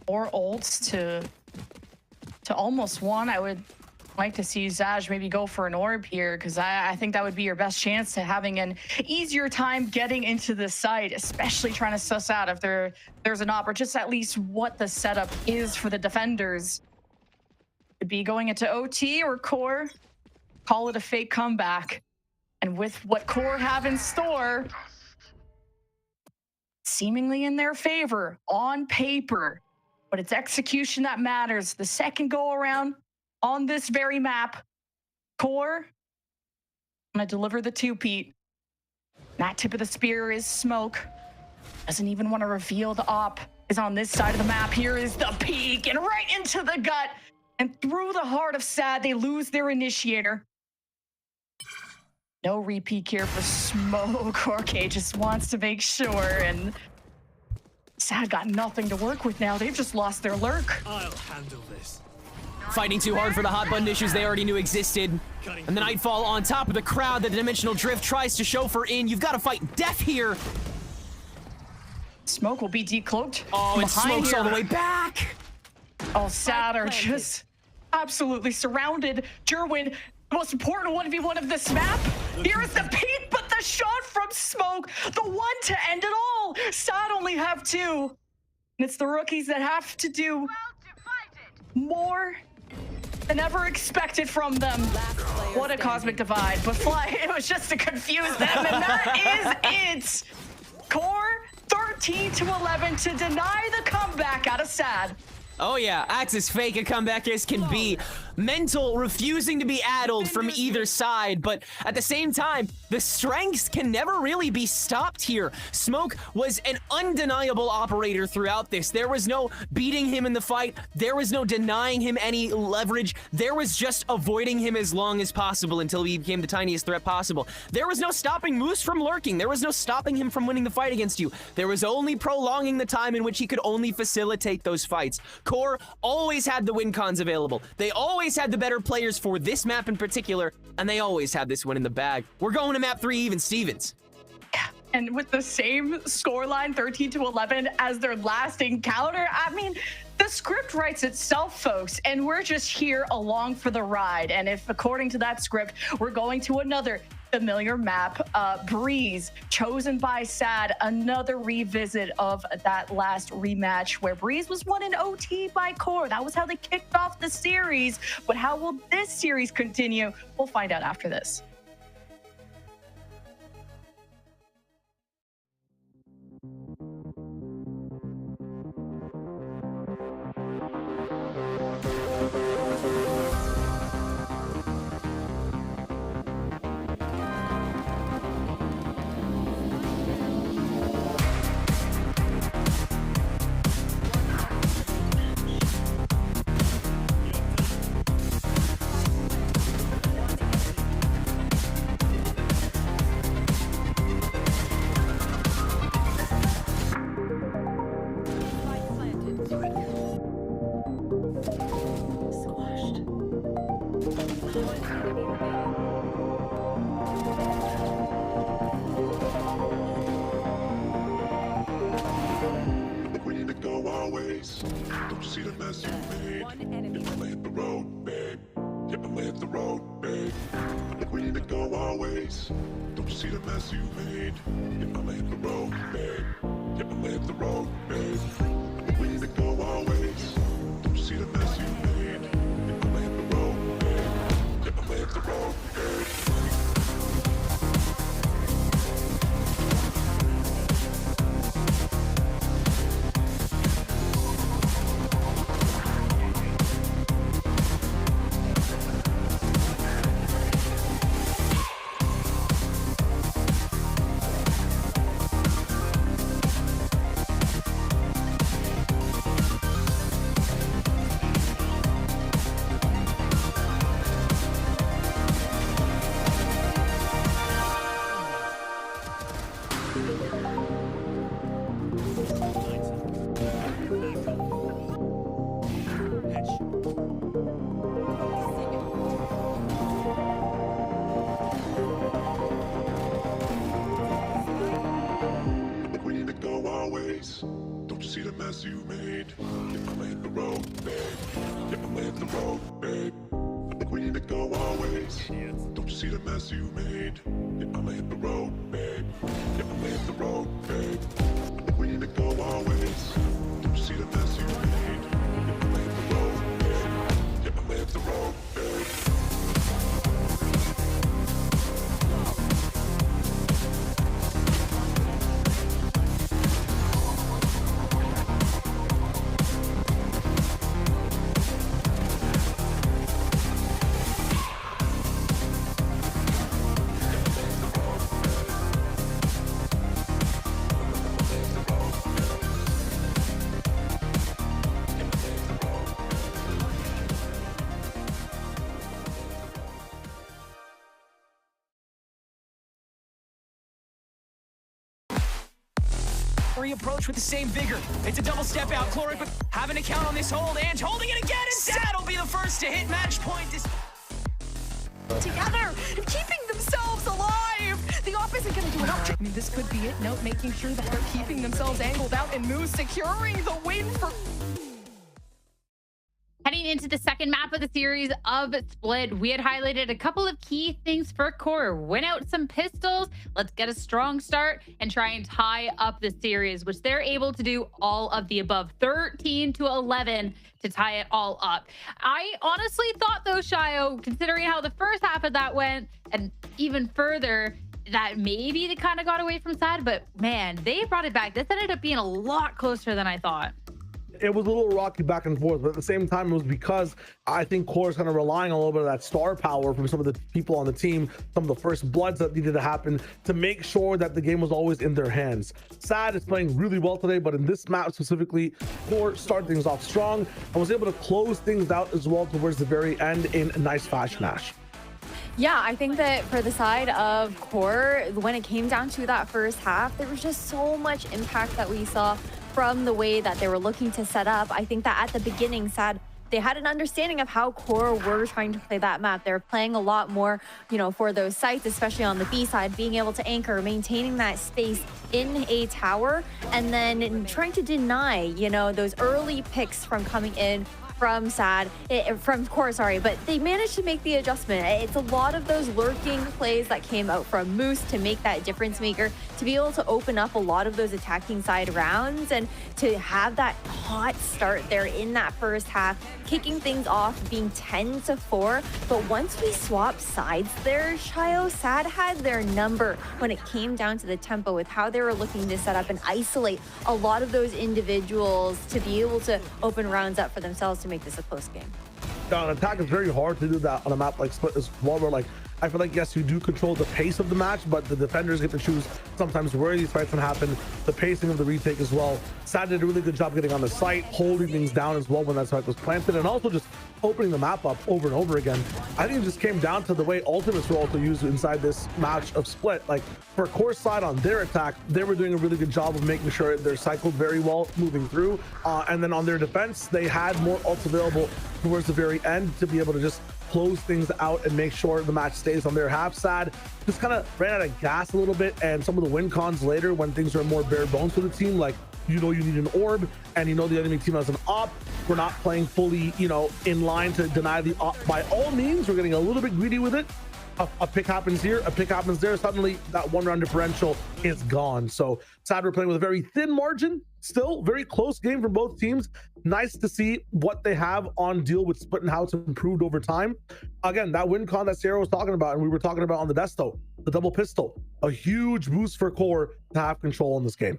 Or ults to almost 1. I would like to see Zaj maybe go for an orb here, because I think that would be your best chance to having an easier time getting into the site, especially trying to suss out if there's an op, or just at least what the setup is for the defenders. Could be going into OT or Core, call it a fake comeback. And with what Core have in store, seemingly in their favor on paper, but it's execution that matters. The second go around on this very map, Core gonna deliver the 2-peat. That tip of the spear is Smoke. Doesn't even want to reveal the op is on this side of the map. Here is the peek and right into the gut and through the heart of Sad. They lose their initiator. No repeat here for Smoke. Ork just wants to make sure, and Sad got nothing to work with now. They've just lost their lurk. I'll handle this. Fighting too hard for the hot button issues they already knew existed. And the Nightfall on top of the crowd. The Dimensional Drift tries to chauffeur in. You've got to fight Death here. Smoke will be decloaked. Oh, and Smoke's all the way back. Oh, Sad are just absolutely surrounded. Jerwin, the most important 1v1 of this map. Here is the peek, but the shot from Smoke, the one to end it all. Sad only have 2. And it's the rookies that have to do more than ever expected from them. What a cosmic divide. But Fly, it was just to confuse them, and that is it. Core 13-11 to deny the comeback out of Sad. Oh yeah, Axe as fake a comeback as can be. mental, refusing to be addled from either side. But at the same time, the strengths can never really be stopped here. Smoke was an undeniable operator throughout this. There was no beating him in the fight. There was no denying him any leverage. There was just avoiding him as long as possible until he became the tiniest threat possible. There was no stopping Moose from lurking. There was no stopping him from winning the fight against you. There was only prolonging the time in which he could only facilitate those fights. Core always had the win cons available. They always had the better players for this map in particular, and they always had this one in the bag. We're going to map 3 even Stevens. And with the same scoreline, 13-11, as their last encounter, I mean, the script writes itself, folks, and we're just here along for the ride. And if, according to that script, we're going to another familiar map, Breeze, chosen by Sad, another revisit of that last rematch where Breeze was won in OT by Core. That was how they kicked off the series. But how will this series continue? We'll find out after this. Don't see the mess you made. If I'ma hit the road, babe. Yeah, I'ma hit the road, babe. I think we need to go our ways. Don't see the mess you made. Yeah, I'ma hit the road, babe. Yeah, I'ma hit the road, babe. I think we need to go our ways. Don't see the mess you made. Yeah, I'ma hit the road, babe. Yeah, I'ma hit the road, babe. Don't you see the mess you made? Yeah, I'ma hit the road, babe. Yeah, I'ma hit the road, babe. I think we need to go our ways. Don't you see the mess you made? Yeah, I'ma hit the road, babe. Yeah, I'ma hit the road, babe. I think we need to go our ways. Don't you see the mess you made? Yeah, I'ma hit the road, babe. Yeah, I'ma hit the road, babe. Approach with the same vigor. It's a double step out. Chloric with having to count on this hold and holding it again, and Sad will be the first to hit match point. Together and keeping themselves alive. The op isn't going to do enough. I mean, this could be it. Note making sure that they're keeping themselves angled out and Moose securing the win for. Heading into the second map of the series of Split, we had highlighted a couple of key things for Core. Win out some pistols, let's get a strong start, and try and tie up the series, which they're able to do all of the above. 13-11 to tie it all up. I honestly thought, though, Shio, considering how the first half of that went, and even further, that maybe they kind of got away from Sad, but man, they brought it back. This ended up being a lot closer than I thought. it was a little rocky back and forth, but at the same time, it was because I think Core is kind of relying on a little bit of that star power from some of the people on the team, some of the first bloods that needed to happen to make sure that the game was always in their hands. Sad is playing really well today, but in this map specifically, Core started things off strong and was able to close things out as well towards the very end in a nice fashion, Ash. Yeah, I think that for the side of Core, when it came down to that first half, there was just so much impact that we saw from the way that they were looking to set up. I think that at the beginning, Sad, they had an understanding of how Core were trying to play that map. They're playing a lot more, you know, for those sites, especially on the B side, being able to anchor, maintaining that space in a tower, and then trying to deny, you know, those early picks from coming in from Core, sorry, but they managed to make the adjustment. It's a lot of those lurking plays that came out from Moose to make that difference maker, to be able to open up a lot of those attacking side rounds and to have that hot start there in that first half, kicking things off, being 10-4. But once we swapped sides there, Shio, Sad had their number when it came down to the tempo with how they were looking to set up and isolate a lot of those individuals to be able to open rounds up for themselves to make this a close game. On attack, it's very hard to do that on a map like Split as well, where like I feel like, yes, you do control the pace of the match, but the defenders get to choose sometimes where these fights can happen, the pacing of the retake as well. Sad did a really good job getting on the site, holding things down as well when that site was planted, and also just opening the map up over and over again. I think it just came down to the way ultimates were also used inside this match of Split. Like for Core's side on their attack, they were doing a really good job of making sure they're cycled very well moving through. And then on their defense, they had more ults available towards the very end to be able to just close things out and make sure the match stays on their half. Sad just kind of ran out of gas a little bit, and some of the win cons later when things are more bare bones for the team, like you know you need an orb and you know the enemy team has an op, we're not playing fully, you know, in line to deny the op. By all means, we're getting a little bit greedy with it. A pick happens here, a pick happens there, suddenly that one round differential is gone. So Sad we're playing with a very thin margin, still very close game from both teams. Nice to see what they have on deal with Split and how it's improved over time. Again, that win con that Sarah was talking about and we were talking about on the Desto, the double pistol, a huge boost for Core to have control in this game.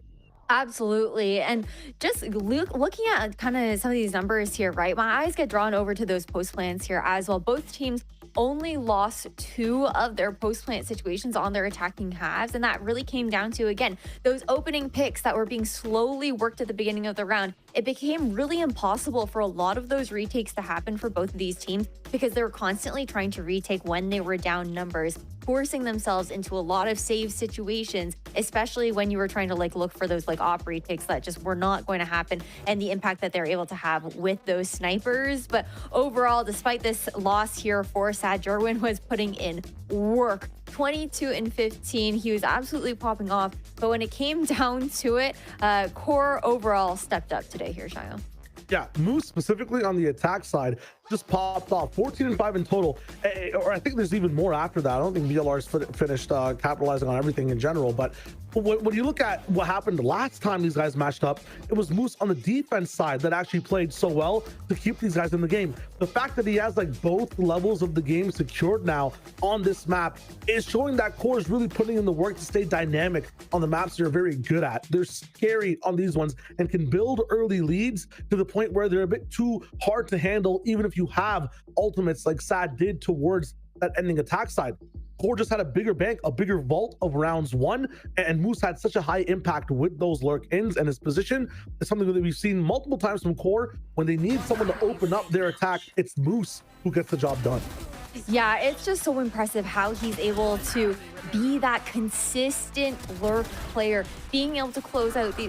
Absolutely. And just looking at kind of some of these numbers here, right? My eyes get drawn over to those post plans here as well. Both teams only lost 2 of their post plant situations on their attacking halves, and that really came down to, again, those opening picks that were being slowly worked at the beginning of the round. It became really impossible for a lot of those retakes to happen for both of these teams because they were constantly trying to retake when they were down numbers, forcing themselves into a lot of save situations, especially when you were trying to like look for those like op retakes that just were not going to happen, and the impact that they're able to have with those snipers. But overall, despite this loss here for Sad, Jerwin was putting in work. 22 and 15, he was absolutely popping off, but when it came down to it, Core overall stepped up today here, Shio. Yeah, Moose specifically on the attack side just popped off 14 and 5 in total, or I think there's even more after that. I don't think VLR's finished capitalizing on everything in general, but when you look at what happened last time these guys matched up, it was Moose on the defense side that actually played so well to keep these guys in the game. The fact that he has like both levels of the game secured now on this map is showing that Core is really putting in the work to stay dynamic on the maps they're very good at. They're scary on these ones and can build early leads to the point where they're a bit too hard to handle, even if you have ultimates like Sad did towards that ending attack side. Core just had a bigger bank, a bigger vault of rounds won, and Moose had such a high impact with those lurk-ins, and his position is something that we've seen multiple times from Core. When they need someone to open up their attack, it's Moose who gets the job done. Yeah, it's just so impressive how he's able to be that consistent lurk player, being able to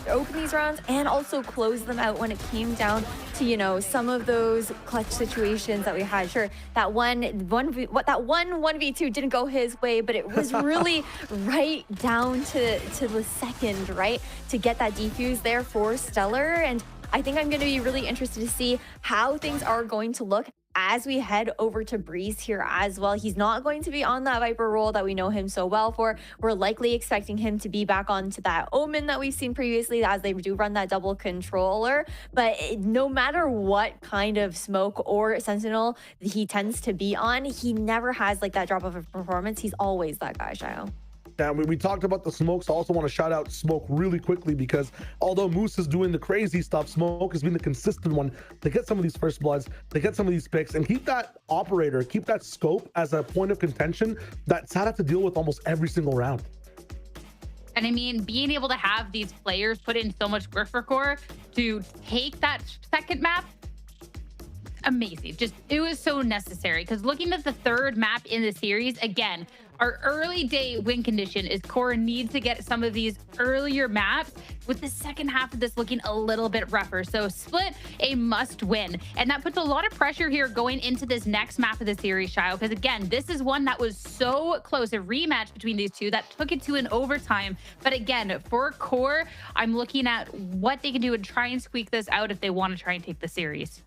open these rounds and also close them out when it came down to, you know, some of those clutch situations that we had. Sure, that one 1v2 didn't go his way, but it was really right down to the second, right, to get that defuse there for Stellar. And I think I'm going to be really interested to see how things are going to look as we head over to Breeze here as well. He's not going to be on that Viper role that we know him so well for. We're likely expecting him to be back onto that Omen that we've seen previously, as they do run that double controller. But no matter what kind of smoke or Sentinel he tends to be on, he never has like that drop off of performance. He's always that guy, Shio. Yeah, we talked about the smokes. I also want to shout out Smoke really quickly because although Moose is doing the crazy stuff, Smoke has been the consistent one to get some of these first bloods, to get some of these picks, and keep that operator, keep that scope as a point of contention that SAD have to deal with almost every single round. And I mean, being able to have these players put in so much work for Core to take that second map, amazing. Just, it was so necessary because looking at the third map in the series, again, our early day win condition is Core needs to get some of these earlier maps with the second half of this looking a little bit rougher. So Split, a must win. And that puts a lot of pressure here going into this next map of the series, Shio, because again, this is one that was so close, a rematch between these two that took it to an overtime. But again, for Core, I'm looking at what they can do and try and squeak this out if they want to try and take the series.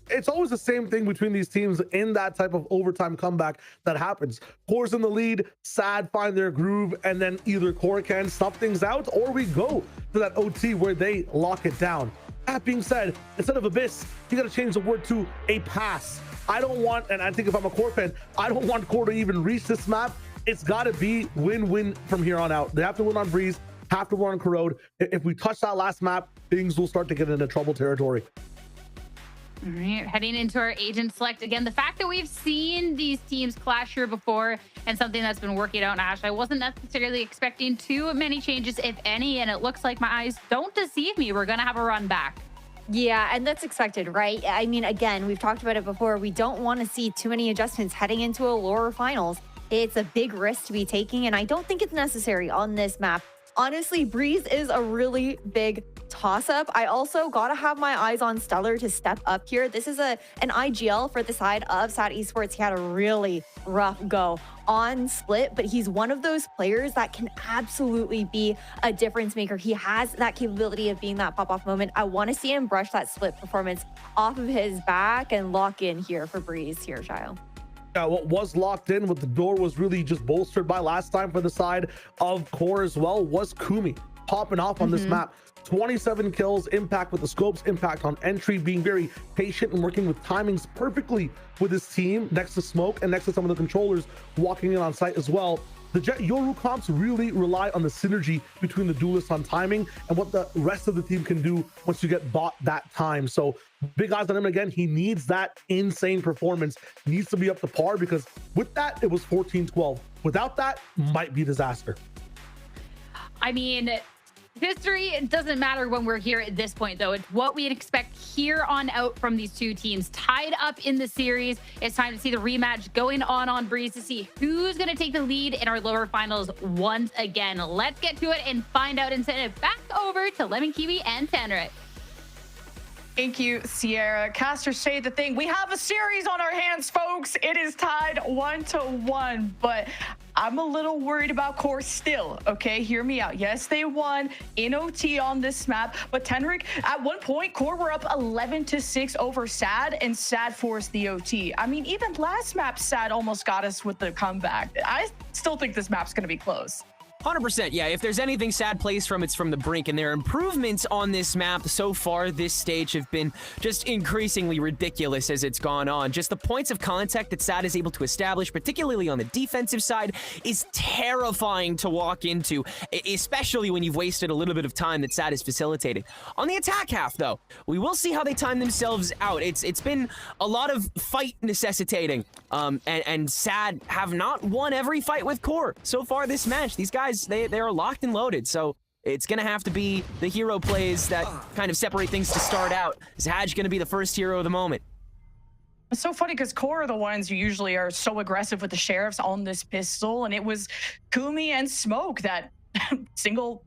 It's always the same thing between these teams in that type of overtime comeback that happens. Core's in the lead, SAD find their groove, and then either Core can snuff things out or we go to that OT where they lock it down. That being said, instead of abyss, you got to change the word to a pass. I don't want, and I think if I'm a Core fan, I don't want Core to even reach this map. It's got to be win-win from here on out. They have to win on Breeze, have to win on Corrode. If we touch that last map, things will start to get into trouble territory. All right, heading into our agent select again. The fact that we've seen these teams clash here before and something that's been working out, Ash, I wasn't necessarily expecting too many changes, if any, and it looks like my eyes don't deceive me. We're going to have a run back. Yeah, and that's expected, right? I mean, again, we've talked about it before. We don't want to see too many adjustments heading into a lower finals. It's a big risk to be taking, and I don't think it's necessary on this map. Honestly, Breeze is a really big toss-up. I also gotta have my eyes on Stellar to step up here. This is an IGL for the side of SAD Esports. He had a really rough go on Split, but he's one of those players that can absolutely be a difference maker. He has that capability of being that pop-off moment. I want to see him brush that Split performance off of his back and lock in here for Breeze here, Shio. What was locked in, what the door was really just bolstered by last time for the side of Core as well, was Kumi popping off on this map. 27 kills, impact with the scopes, impact on entry, being very patient and working with timings perfectly with his team next to Smoke and next to some of the controllers walking in on site as well. The Jet Yoru comps really rely on the synergy between the duelists on timing and what the rest of the team can do once you get bought that time. So big eyes on him again. He needs that insane performance. He needs to be up to par because with that, it was 14-12. Without that, might be disaster. I mean, history, it doesn't matter when we're here at this point, though. It's what we'd expect here on out from these two teams. Tied up in the series. It's time to see the rematch going on Breeze to see who's going to take the lead in our lower finals once again. Let's get to it and find out and send it back over to Lemon Kiwi and Tanrit. Thank you, Sierra. Casters say the thing. We have a series on our hands, folks. It is tied 1-1, but I'm a little worried about Core still, okay? Hear me out. Yes, they won in OT on this map, but Tenrik, at one point, Core were up 11-6 over SAD, and SAD forced the OT. I mean, even last map, SAD almost got us with the comeback. I still think this map's gonna be close. 100%, yeah. If there's anything SAD plays from, it's from the brink, and their improvements on this map so far this stage have been just increasingly ridiculous as it's gone on. Just the points of contact that SAD is able to establish, particularly on the defensive side, is terrifying to walk into, especially when you've wasted a little bit of time that SAD is facilitating. On the attack half, though, we will see how they time themselves out. It's been a lot of fight necessitating, and SAD have not won every fight with Core so far this match. These guys, they are locked and loaded, so it's gonna have to be the hero plays that kind of separate things to start out. Is Haj gonna be the first hero of the moment? It's so funny because Core are the ones who usually are so aggressive with the sheriffs on this pistol, and it was Kumi and Smoke that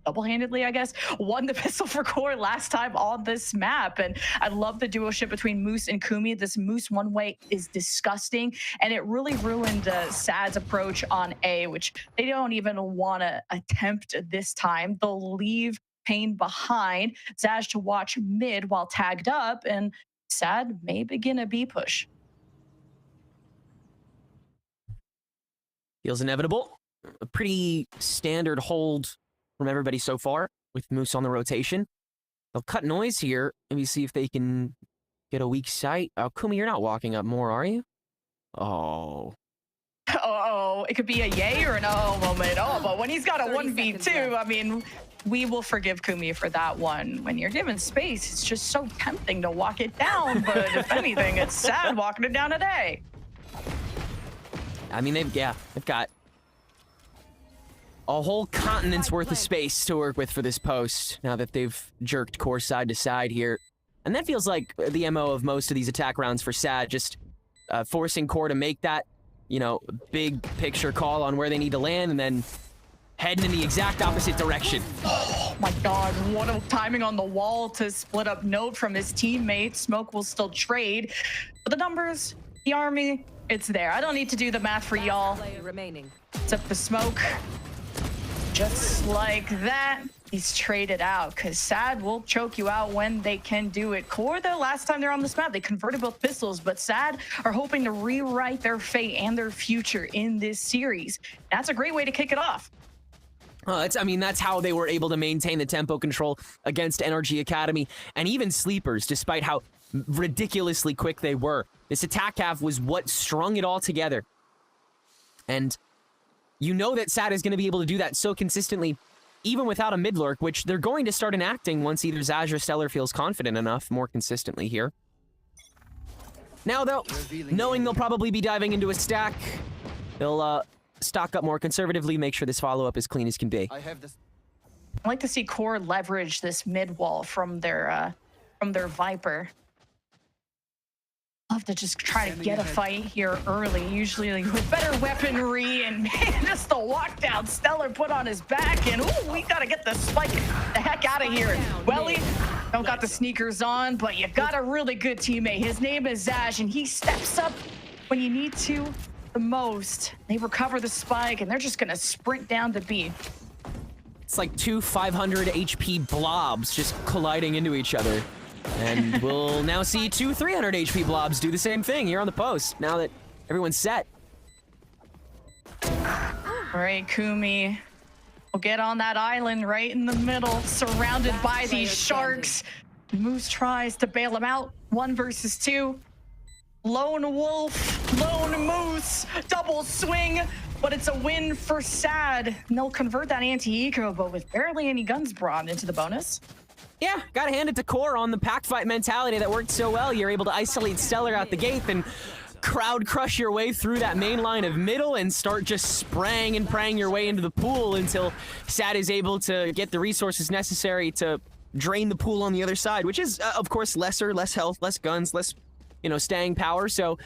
double-handedly, I guess, won the pistol for Core last time on this map. And I love the duo ship between Moose and Kumi. This Moose one way is disgusting, and it really ruined SAD's approach on A, which they don't even want to attempt this time. They'll leave Pain behind, Zaj to watch mid while tagged up, and SAD may begin a B push. Feels inevitable. A pretty standard hold from everybody so far with Moose on the rotation. They'll cut noise here. Maybe see if they can get a weak sight. Oh, Kumi, you're not walking up more, are you? Oh. Oh, So it could be a yay or an oh moment. Oh, but when he's got a 1v2, I mean, we will forgive Kumi for that one. When you're given space, it's just so tempting to walk it down. But if anything, it's sad walking it down today. I mean, they've got a whole continent's worth of space to work with for this post now that they've jerked core side to side here. And that feels like the MO of most of these attack rounds for SAD, just forcing core to make that, you know, big picture call on where they need to land and then heading in the exact opposite direction. Oh my God, what a timing on the wall to split up Note from his teammate. Smoke will still trade. But the numbers, the army, it's there. I don't need to do the math for y'all. Except the Smoke. Just like that, he's traded out because SAD will choke you out when they can do it. Core, the last time they're on this map, they converted both pistols, but SAD are hoping to rewrite their fate and their future in this series. That's a great way to kick it off. I mean, that's how they were able to maintain the tempo control against Energy Academy and even Sleepers, despite how ridiculously quick they were. This attack half was what strung it all together. And you know that SAD is going to be able to do that so consistently, even without a mid-lurk, which they're going to start enacting once either Zaz or Stellar feels confident enough more consistently here. Now, though, knowing they'll probably be diving into a stack, they'll stock up more conservatively, make sure this follow-up is clean as can be. I like to see Core leverage this mid wall from their Viper. Love to just try to get a fight here early, usually like with better weaponry, and man, just the walk down Stellar put on his back, and ooh, we gotta get the spike the heck out of here. Welly, don't got the sneakers on, but you got a really good teammate. His name is Zaz, and he steps up when you need to the most. They recover the spike, and they're just gonna sprint down to B. It's like two 500 HP blobs just colliding into each other. And we'll now see two 300 HP blobs do the same thing here on the post, now that everyone's set. All right, Kumi will get on that island right in the middle, surrounded by these sharks. Moose tries to bail him out. 1 versus 2. Lone wolf, lone moose, double swing, but it's a win for SAD. And they'll convert that anti-eco, but with barely any guns brought into the bonus. Yeah, gotta hand it to Core on the pack fight mentality that worked so well. You're able to isolate Stellar out the gate and crowd crush your way through that main line of middle and start just spraying and praying your way into the pool until SAD is able to get the resources necessary to drain the pool on the other side, which is, of course, less health, less guns, less, you know, staying power. So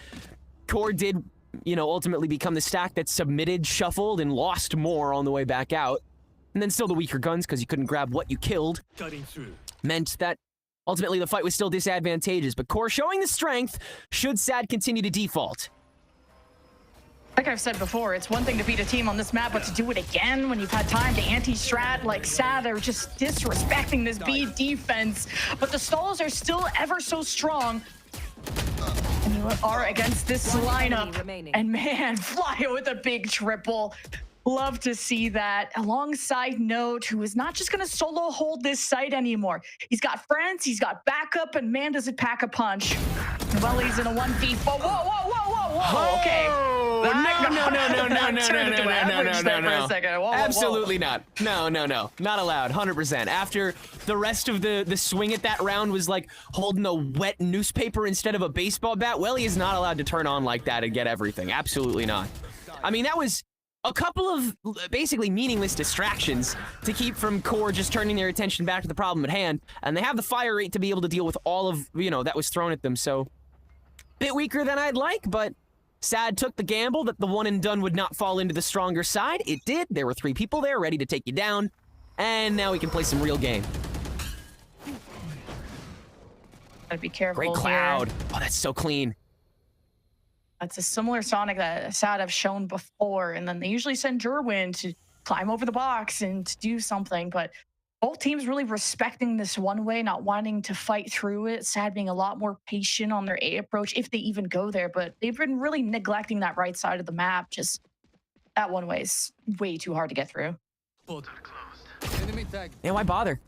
Core did, you know, ultimately become the stack that submitted, shuffled, and lost more on the way back out. And then still the weaker guns, because you couldn't grab what you killed, meant that ultimately the fight was still disadvantageous. But Core showing the strength should SAD continue to default. Like I've said before, it's one thing to beat a team on this map, but to do it again when you've had time to anti-strat like SAD, they're just disrespecting this B defense. But the stalls are still ever so strong. And you are against this lineup. And man, fly with a big triple. Love to see that. Alongside Note, who is not just going to solo hold this site anymore. He's got friends, he's got backup, and man, does it pack a punch. Well, he's in a 1v4. Whoa, whoa, whoa, whoa, whoa. Okay. No. Absolutely not. No. Not allowed. 100%. After the rest of the swing at that round was like holding a wet newspaper instead of a baseball bat, well, he is not allowed to turn on like that and get everything. Absolutely not. I mean, that was a couple of basically meaningless distractions to keep from Core just turning their attention back to the problem at hand. And they have the fire rate to be able to deal with all of, you know, that was thrown at them. So, bit weaker than I'd like, but SAD took the gamble that the one and done would not fall into the stronger side. It did. There were 3 people there ready to take you down. And now we can play some real game. Gotta be careful. Great cloud. Here. Oh, that's so clean. That's a similar Sonic that SAD have shown before, and then they usually send Jerwin to climb over the box and to do something, but both teams really respecting this one way, not wanting to fight through it. SAD being a lot more patient on their A approach, if they even go there, but they've been really neglecting that right side of the map. Just that one way is way too hard to get through. Yeah, why bother?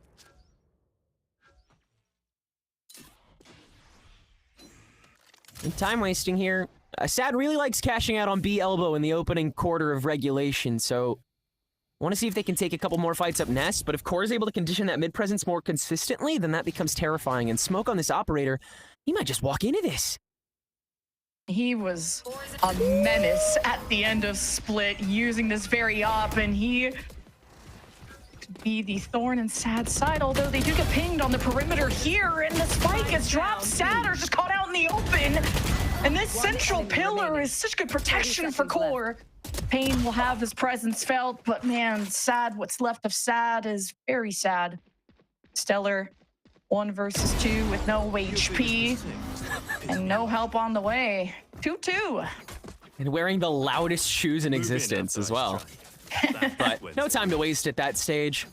And time wasting here. Sad really likes cashing out on B elbow in the opening quarter of regulation, so I want to see if they can take a couple more fights up Nest, but if Core is able to condition that mid presence more consistently, then that becomes terrifying. And Smoke on this operator, he might just walk into this. He was a menace at the end of Split using this very op, and he could be the thorn in Sad's side, although they do get pinged on the perimeter here, and the spike is dropped. Sad are just caught out in the open, and this central pillar is such good protection for Core. Pain will have his presence felt, but man, Sad, what's left of Sad is very sad. Stellar 1 versus 2 with no HP and no help on the way. 2-2. And wearing the loudest shoes in existence as well. But no time to waste at that stage.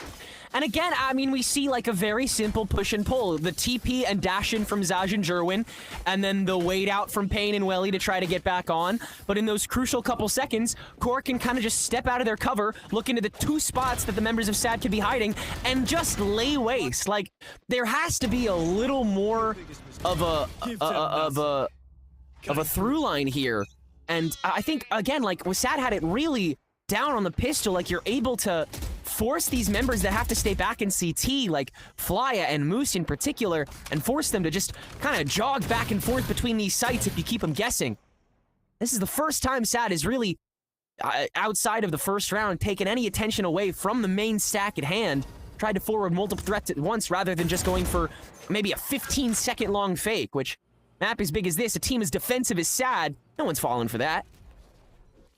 And again, I mean, we see like a very simple push and pull. The TP and dash in from Zaj and Jerwin, and then the wait out from Payne and Welly to try to get back on. But in those crucial couple seconds, Core can kind of just step out of their cover, look into the 2 spots that the members of SAD could be hiding, and just lay waste. Like, there has to be a little more of a through line here. And I think, again, like, SAD had it really down on the pistol. Like, you're able to force these members that have to stay back in CT, like Flya and Moose in particular, and force them to just kind of jog back and forth between these sites if you keep them guessing. This is the first time SAD has really, outside of the first round, taken any attention away from the main stack at hand, tried to forward multiple threats at once rather than just going for maybe a 15-second long fake, which, map as big as this, a team as defensive as SAD, no one's falling for that.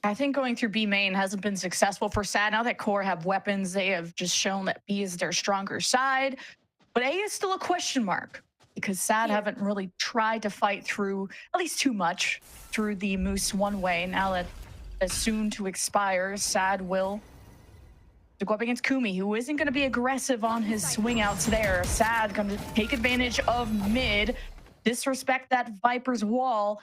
I think going through B main hasn't been successful for SAD. Now that Core have weapons, they have just shown that B is their stronger side. But A is still a question mark because SAD haven't really tried to fight through, at least too much, through the Moose one way. Now that is soon to expire, SAD will to go up against Kumi, who isn't going to be aggressive on his swing outs there. SAD going to take advantage of mid, disrespect that Viper's wall,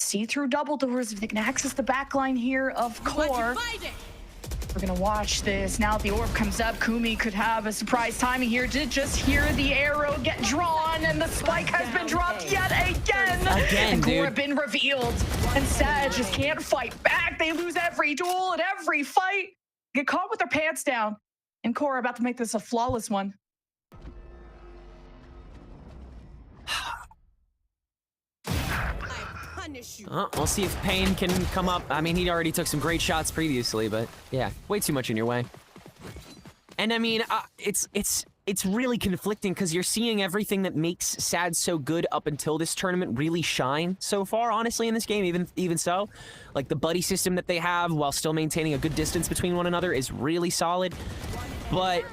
see through double doors if they can access the backline here of Core. We're gonna watch this. Now the orb comes up, Kumi could have a surprise timing here. Did just hear the arrow get drawn, and the spike has been dropped yet again. And Core have been revealed, and SAD just can't fight back. They lose every duel and every fight, get caught with their pants down, and Core are about to make this a flawless one. We'll see if Payne can come up. I mean, he already took some great shots previously, but yeah, way too much in your way. And I mean, it's really conflicting because you're seeing everything that makes SAD so good up until this tournament really shine so far, honestly, in this game. Even so, like the buddy system that they have while still maintaining a good distance between one another is really solid. But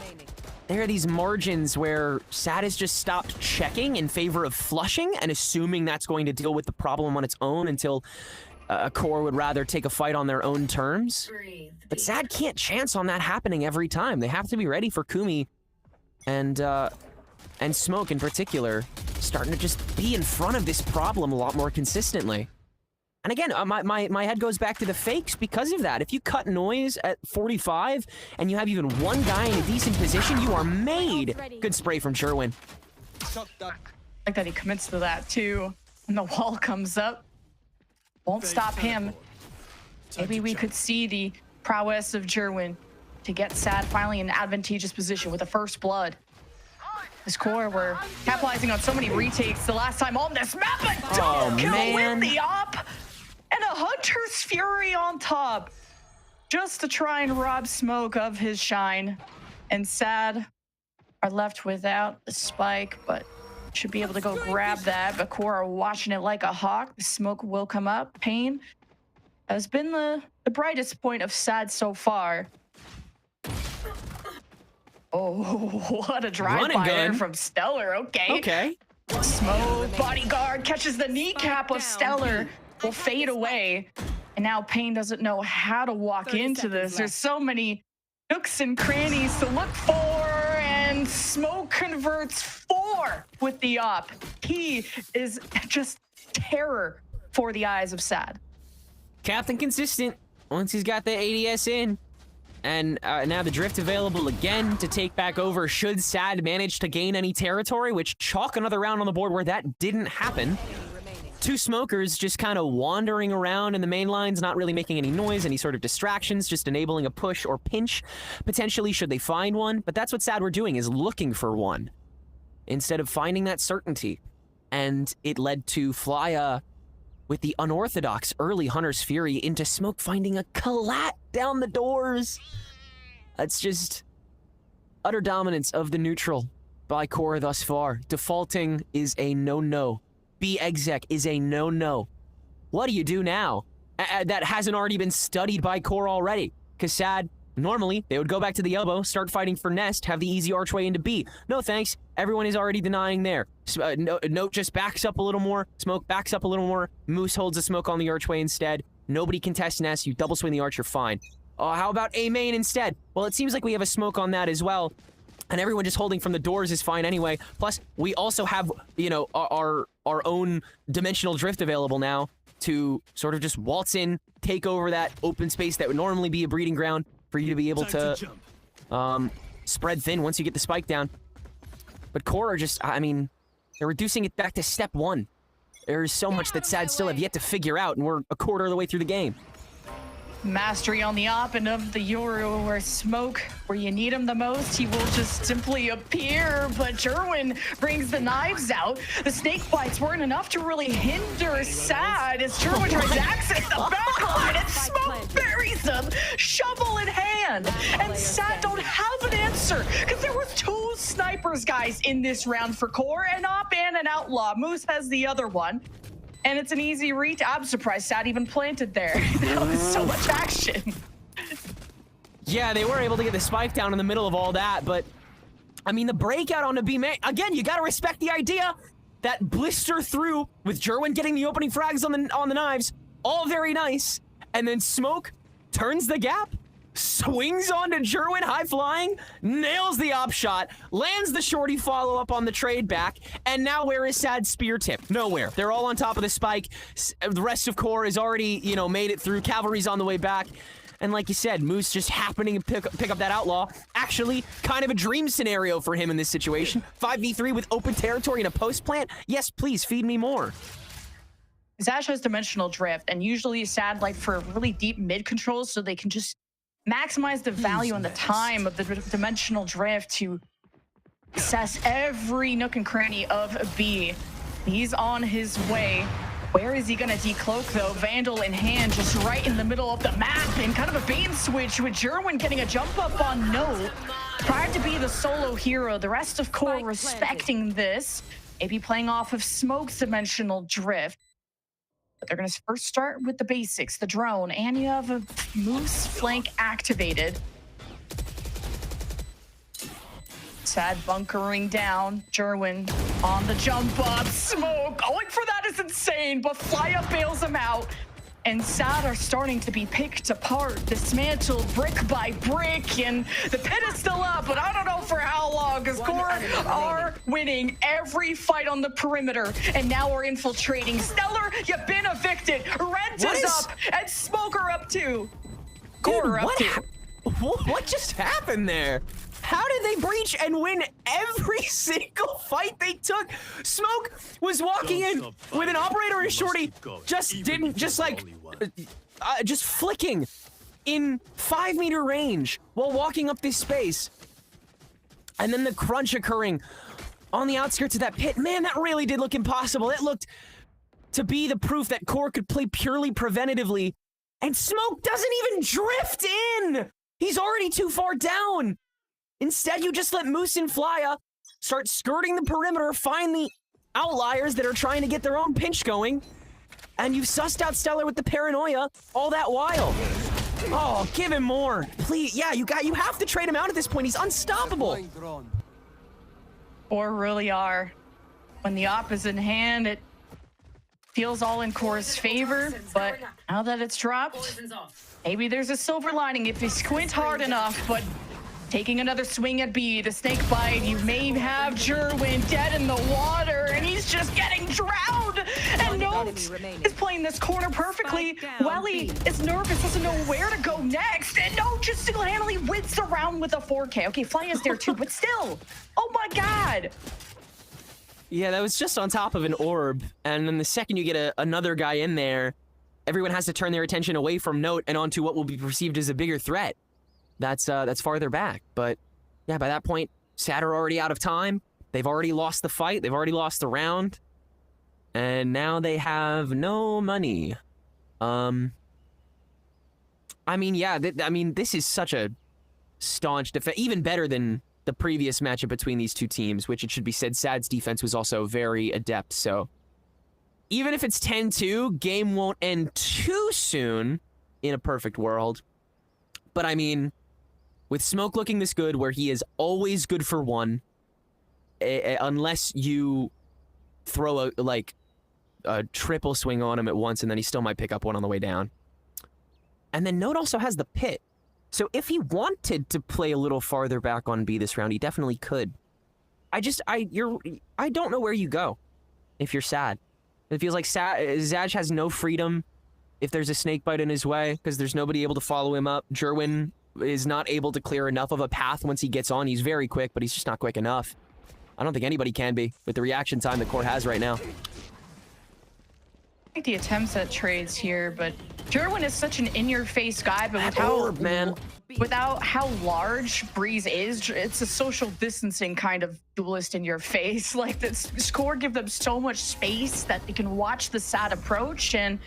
there are these margins where SAD has just stopped checking in favor of flushing and assuming that's going to deal with the problem on its own until Core would rather take a fight on their own terms. But SAD can't chance on that happening every time. They have to be ready for Kumi and Smoke in particular, starting to just be in front of this problem a lot more consistently. And again, my head goes back to the fakes because of that. If you cut noise at 45 and you have even one guy in a decent position, you are made. Good spray from Sherwin. I like that he commits to that too. And the wall comes up. Won't stop him. Maybe we could see the prowess of Jerwin to get SAD finally in an advantageous position with the first blood. This Core were capitalizing on so many retakes the last time on this map, but double kill with the op and a Hunter's Fury on top just to try and rob Smoke of his shine. And SAD are left without the spike, but should be able to go grab that. But Core are watching it like a hawk. The smoke will come up. Payne has been the brightest point of SAD so far. Oh, what a drive-by there from Stellar. Okay. Smoke, bodyguard, catches the kneecap of Stellar. Will fade away. And now Payne doesn't know how to walk into this. There's so many nooks and crannies to look for, and Smoke converts 4 with the op. He is just terror for the eyes of SAD. Captain consistent once he's got the ADS in. And now the drift available again to take back over should SAD manage to gain any territory, which chalk another round on the board where that didn't happen. two smokers just kind of wandering around in the main lines, not really making any noise, any sort of distractions, just enabling a push or pinch, potentially, should they find one. But that's what SAD were doing, is looking for one, instead of finding that certainty. And it led to Flya with the unorthodox early Hunter's Fury into Smoke finding a collat down the doors. That's just utter dominance of the neutral by QoR thus far. Defaulting is a no-no. B-exec is a no-no. What do you do now? That hasn't already been studied by QoR already. Because SAD, normally, they would go back to the elbow, start fighting for Nest, have the easy archway into B. No thanks, everyone is already denying there. Note just backs up a little more, Smoke backs up a little more, Moose holds a smoke on the archway instead. Nobody contests Nest, you double swing the arch, you're fine. How about A main instead? Well, it seems like we have a smoke on that as well. And everyone just holding from the doors is fine anyway. Plus, we also have, you know, our own dimensional drift available now to sort of just waltz in, take over that open space that would normally be a breeding ground for you to be able to spread thin once you get the spike down. But QoR are just, I mean, they're reducing it back to step one. There's so much that SAD still have yet to figure out, and we're a quarter of the way through the game. Mastery on the op and of the Yoru, where Smoke, where you need him the most, he will just simply appear. But Jerwin brings the knives out. The snake bites weren't enough to really hinder SAD as Jerwin tries to access the backline, and Smoke buries him, shovel in hand. And SAD don't have an answer because there was two snipers, guys, in this round for QoR, an op and an outlaw. Moose has the other one. And it's an easy read. I'm surprised SAD even planted there. That was so much action. Yeah, they were able to get the spike down in the middle of all that, but I mean, the breakout on the B main, again, you gotta respect the idea that blister through with Jerwin getting the opening frags on the knives, all very nice. And then Smoke turns the gap, swings onto Jerwin, high flying, nails the op shot, lands the shorty follow up on the trade back, and now where is SAD's spear tip? Nowhere. They're all on top of the spike. The rest of QoR is already, you know, made it through. Cavalry's on the way back. And like you said, Moose just happening to pick up that outlaw. Actually, kind of a dream scenario for him in this situation. 5v3 with open territory and a post plant. Yes, please feed me more. Zash has dimensional drift, and usually SAD like for really deep mid controls so they can just maximize the value and the time of the dimensional drift to assess every nook and cranny of B. He's on his way. Where is he gonna decloak though? Vandal in hand, just right in the middle of the map, and kind of a bait and switch with Jerwin getting a jump up on No. Tried to be the solo hero. The rest of QoR respecting this. Maybe playing off of Smoke's dimensional drift. But they're going to first start with the basics, the drone, and you have a Moose flank activated. SAD bunkering down, Jerwin on the jump up, Smoke going for that is insane, but Flya bails him out. And SAD are starting to be picked apart, dismantled brick by brick, and the pit is still up, but I don't know for how long, because QoR are winning every fight on the perimeter, and now we're infiltrating. Stellar, you've been evicted. Rent is up, and Smoke are up too. QoR up too. What just happened there? How did they breach and win every single fight they took? Smoke was walking in with an operator and shorty, just flicking in 5-meter range while walking up this space. And then the crunch occurring on the outskirts of that pit. Man, that really did look impossible. It looked to be the proof that QoR could play purely preventatively. And Smoke doesn't even drift in! He's already too far down! Instead, you just let Moose and Flya start skirting the perimeter, find the outliers that are trying to get their own pinch going, and you've sussed out Stellar with the paranoia all that while. Oh, give him more. Please, yeah, you have to trade him out at this point. He's unstoppable. Or really are. When the op is in hand, it feels all in QoR's favor, but now that it's dropped, maybe there's a silver lining if you squint hard enough, but taking another swing at B, the snake bite, you may have Jerwin dead in the water, and he's just getting drowned! And Notes is playing this corner perfectly. Welly is nervous, doesn't know where to go next, and Note just single-handedly wins around with a 4K. Okay, Flya's there too, but still! Oh my god! Yeah, that was just on top of an orb, and then the second you get another guy in there, everyone has to turn their attention away from Note and onto what will be perceived as a bigger threat. That's farther back, but yeah, by that point, SAD are already out of time. They've already lost the fight. They've already lost the round, and now they have no money. I mean, yeah, this is such a staunch defense, even better than the previous matchup between these two teams, which it should be said, SAD's defense was also very adept, so even if it's 10-2, game won't end too soon in a perfect world. But I mean, with Smoke looking this good, where he is always good for one, unless you throw a triple swing on him at once, and then he still might pick up one on the way down. And then Note also has the pit. So if he wanted to play a little farther back on B this round, he definitely could. I don't know where you go if you're SAD. It feels like Zaj has no freedom if there's a snake bite in his way, because there's nobody able to follow him up. Jerwin is not able to clear enough of a path once he gets on. He's very quick, but he's just not quick enough. I don't think anybody can be with the reaction time that Core has right now. I think the attempts at trades here, but Jerwin is such an in-your-face guy, but without how large Breeze is, it's a social distancing kind of duelist in your face. Like, the score give them so much space that they can watch the SAD approach, and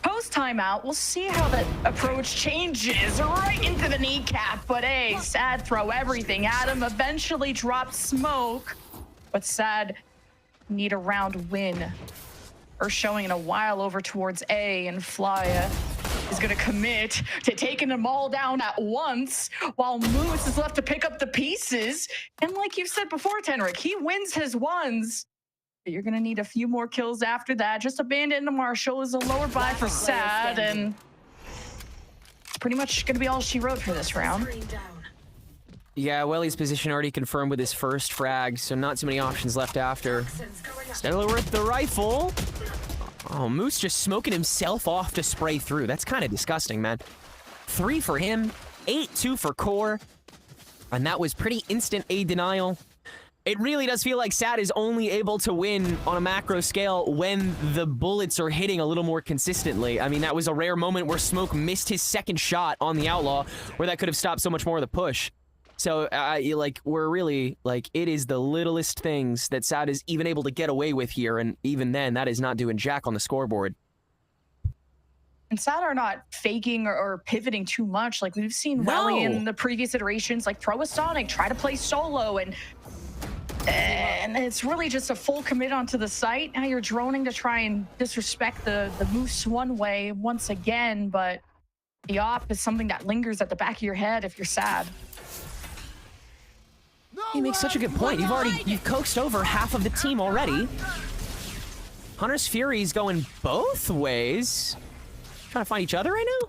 post-timeout, we'll see how that approach changes right into the kneecap. But hey, SAD throw everything at him, eventually drop Smoke, but SAD need a round win. Or showing in a while over towards A, and Flya is going to commit to taking them all down at once, while Moose is left to pick up the pieces. And like you said before, Tenric, he wins his ones, but you're going to need a few more kills after that. Just abandon the Marshall is a lower buy for SAD, and it's pretty much going to be all she wrote for this round. Yeah, Welly's position already confirmed with his first frag, so not too many options left after. Stellar with the rifle. Oh, Moose just smoking himself off to spray through. That's kind of disgusting, man. 3 for him, 8-2 for Core, and that was pretty instant A denial. It really does feel like SAD is only able to win on a macro scale when the bullets are hitting a little more consistently. I mean, that was a rare moment where Smoke missed his second shot on the Outlaw, where that could have stopped so much more of the push. So, we're really, it is the littlest things that SAD is even able to get away with here, and even then, that is not doing jack on the scoreboard. And SAD are not faking or pivoting too much. Like, we've seen Welly in the previous iterations, like, throw a Sonic, try to play solo, and it's really just a full commit onto the site. Now you're droning to try and disrespect the Moose one way once again, but the op is something that lingers at the back of your head if you're SAD. He makes such a good point. You've coaxed over half of the team already. Hunter's Fury's going both ways. Trying to find each other right now?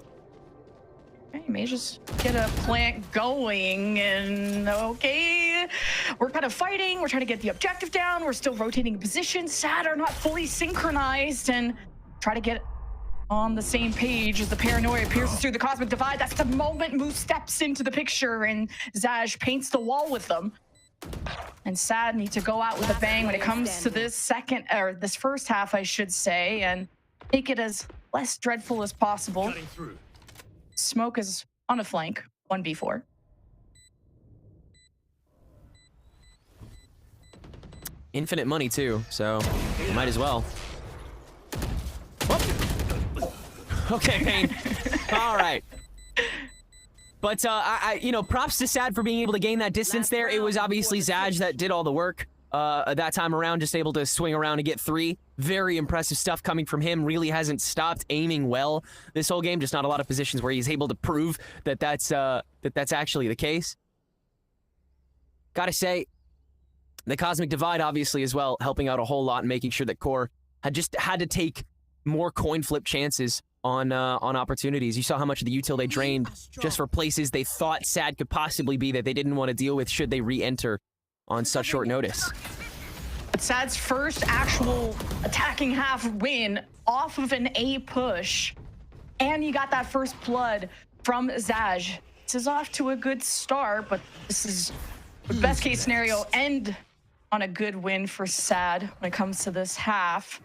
Okay, may just get a plant going, and okay. We're kind of fighting. We're trying to get the objective down. We're still rotating positions. SAD are not fully synchronized, and try to get on the same page as the paranoia pierces through the cosmic divide. That's the moment Moose steps into the picture and Zaj paints the wall with them. And SAD need to go out with a bang when it comes to this first half, I should say, and make it as less dreadful as possible. Smoke is on a flank, 1v4. Infinite money too, so might as well. Okay, Payne. All right. But, props to SAD for being able to gain that distance there. It was obviously Zaj that did all the work that time around, just able to swing around and get 3. Very impressive stuff coming from him. Really hasn't stopped aiming well this whole game. Just not a lot of positions where he's able to prove that that's actually the case. Gotta say, the Cosmic Divide, obviously, as well, helping out a whole lot and making sure that Core had to take more coin flip chances on opportunities. You saw how much of the util they drained just for places they thought SAD could possibly be that they didn't want to deal with should they re-enter on such short notice. But SAD's first actual attacking half win off of an A push, and you got that first blood from Zaj. This is off to a good start, but this is the best case scenario end on a good win for SAD when it comes to this half.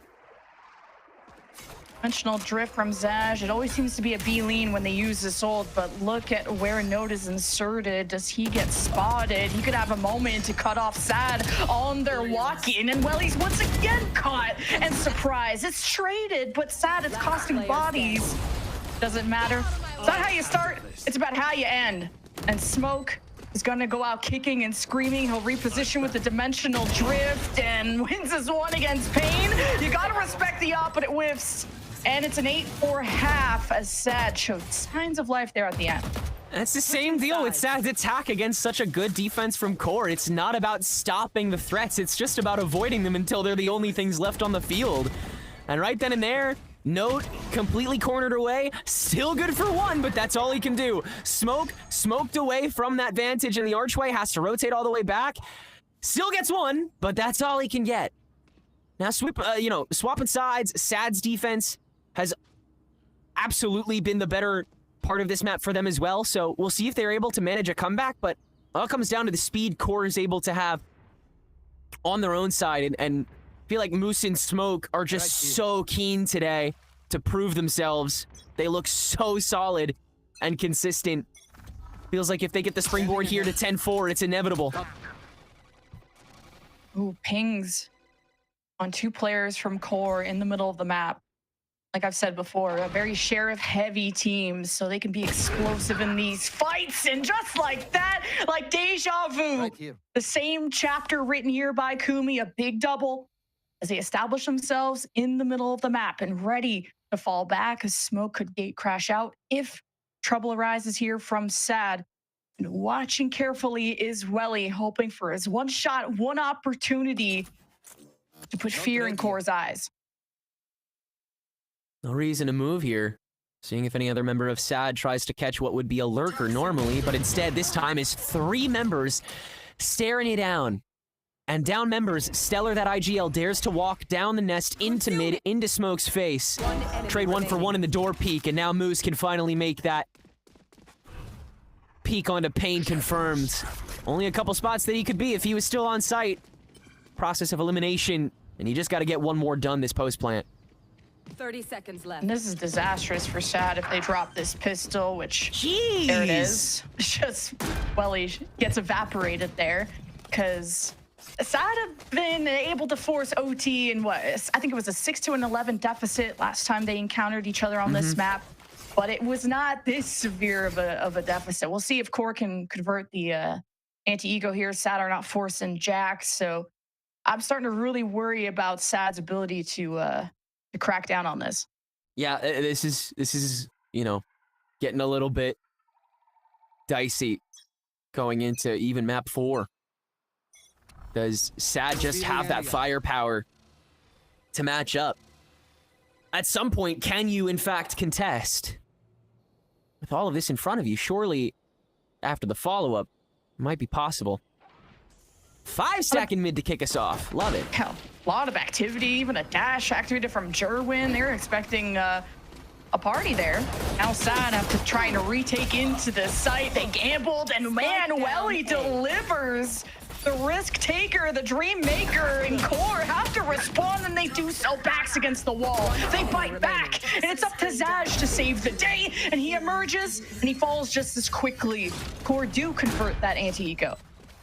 Dimensional drift from Zaj. It always seems to be a B lean when they use this ult, but look at where Note is inserted. Does he get spotted? He could have a moment to cut off SAD on their walk-in, and well, he's once again caught and surprised. It's traded, but SAD is costing bodies. Doesn't matter. It's not how you start, it's about how you end. And Smoke is gonna go out kicking and screaming. He'll reposition with the dimensional drift and wins his one against Pain. You gotta respect the op, but it whiffs. And it's an 8-4 half as SAD showed signs of life there at the end. That's the same deal with SAD's attack against such a good defense from Core. It's not about stopping the threats, it's just about avoiding them until they're the only things left on the field. And right then and there, Note completely cornered away, still good for one, but that's all he can do. Smoke smoked away from that vantage in the archway, has to rotate all the way back. Still gets one, but that's all he can get. Now, swapping sides, SAD's defense has absolutely been the better part of this map for them as well, so we'll see if they're able to manage a comeback, but it all comes down to the speed Core is able to have on their own side, and I feel like Moose and Smoke are just so keen today to prove themselves. They look so solid and consistent. Feels like if they get the springboard here to 10-4, it's inevitable. Ooh, pings on 2 players from Core in the middle of the map. Like I've said before, a very sheriff-heavy team, so they can be explosive in these fights. And just like that, like deja vu, the same chapter written here by Kumi, a big double, as they establish themselves in the middle of the map and ready to fall back as Smoke could gate crash out if trouble arises here from SAD. And watching carefully is Welly, hoping for his one shot, one opportunity to put fear in Core's eyes. No reason to move here. Seeing if any other member of SAD tries to catch what would be a lurker normally, but instead this time is 3 members staring it down. And down members, Stellar, that IGL, dares to walk down the nest into mid, into Smoke's face. Trade 1 for 1 in the door peek, and now Moose can finally make that peek onto Pain confirmed. Only a couple spots that he could be if he was still on site. Process of elimination, and you just got to get one more done this post plant. 30 seconds left. And this is disastrous for SAD if they drop this pistol, which Jeez. There it is. Just Welly gets evaporated there because SAD have been able to force OT in what I think it was a 6-11 deficit last time they encountered each other on this map, but it was not this severe of a deficit. We'll see if Core can convert the anti-ego here. SAD are not forcing Jack, so I'm starting to really worry about SAD's ability to crack down on this. Yeah, this is getting a little bit dicey going into even map 4. Does SAD just have that firepower to match up? At some point, can you in fact contest? With all of this in front of you, surely after the follow-up, it might be possible. 5-second mid to kick us off. Love it. Hell, a lot of activity, even a dash activated from Jerwin. They're expecting a party there. Now SAD have to try to retake into the site. They gambled, and man, Welly delivers. The risk taker, the dream maker, and Core have to respond, and they do so. Backs against the wall. They bite back, and it's up to Zaj to save the day, and he emerges, and he falls just as quickly. Core do convert that anti-ego.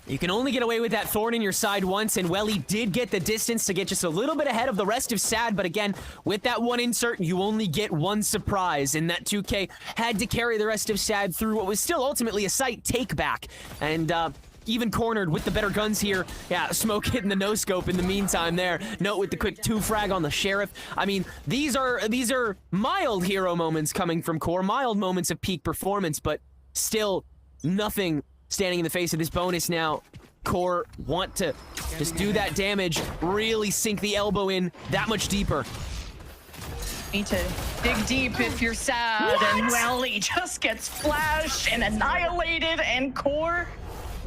You can only get away with that thorn in your side once, and Welly did get the distance to get just a little bit ahead of the rest of SAD, but again, with that one insert, you only get one surprise, and that 2K had to carry the rest of SAD through what was still ultimately a site take-back, and even cornered with the better guns here. Yeah, Smoke hitting the no-scope in the meantime there. Note with the quick 2-frag on the Sheriff. I mean, these are mild hero moments coming from Core, mild moments of peak performance, but still nothing standing in the face of this bonus now. Core want to just do that damage, really sink the elbow in that much deeper. Need to dig deep if you're SAD, and Welly just gets flashed and annihilated, and Core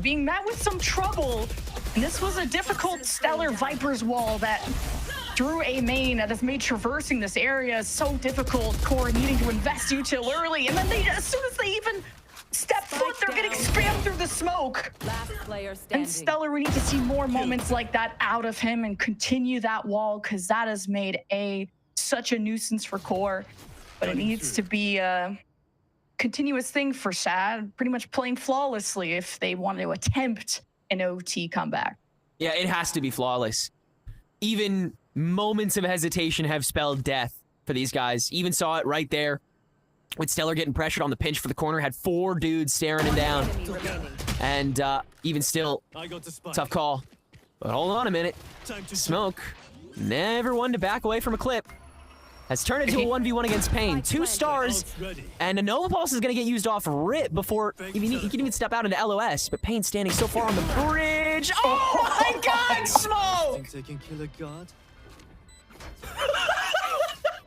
being met with some trouble. And this was a difficult Stellar Viper's wall that drew a main that has made traversing this area so difficult. Core needing to invest util early, and then as soon as they even step foot They're getting spammed through the smoke. Last player standing. And Stellar, we need to see more moments like that out of him and continue that wall, because that has made such a nuisance for Core. But it needs to be a continuous thing for SAD, pretty much playing flawlessly if they want to attempt an OT comeback. Yeah, it has to be flawless. Even moments of hesitation have spelled death for these guys. Even saw it right there with Stellar getting pressured on the pinch for the corner, had 4 dudes staring him down. And even still, tough call. But hold on a minute. Smoke, never one to back away from a clip, has turned into a 1v1 against Pain. 2 stars, and a Nova Pulse is going to get used off rip before he can even step out into LOS. But Pain standing so far on the bridge. Oh my God, Smoke!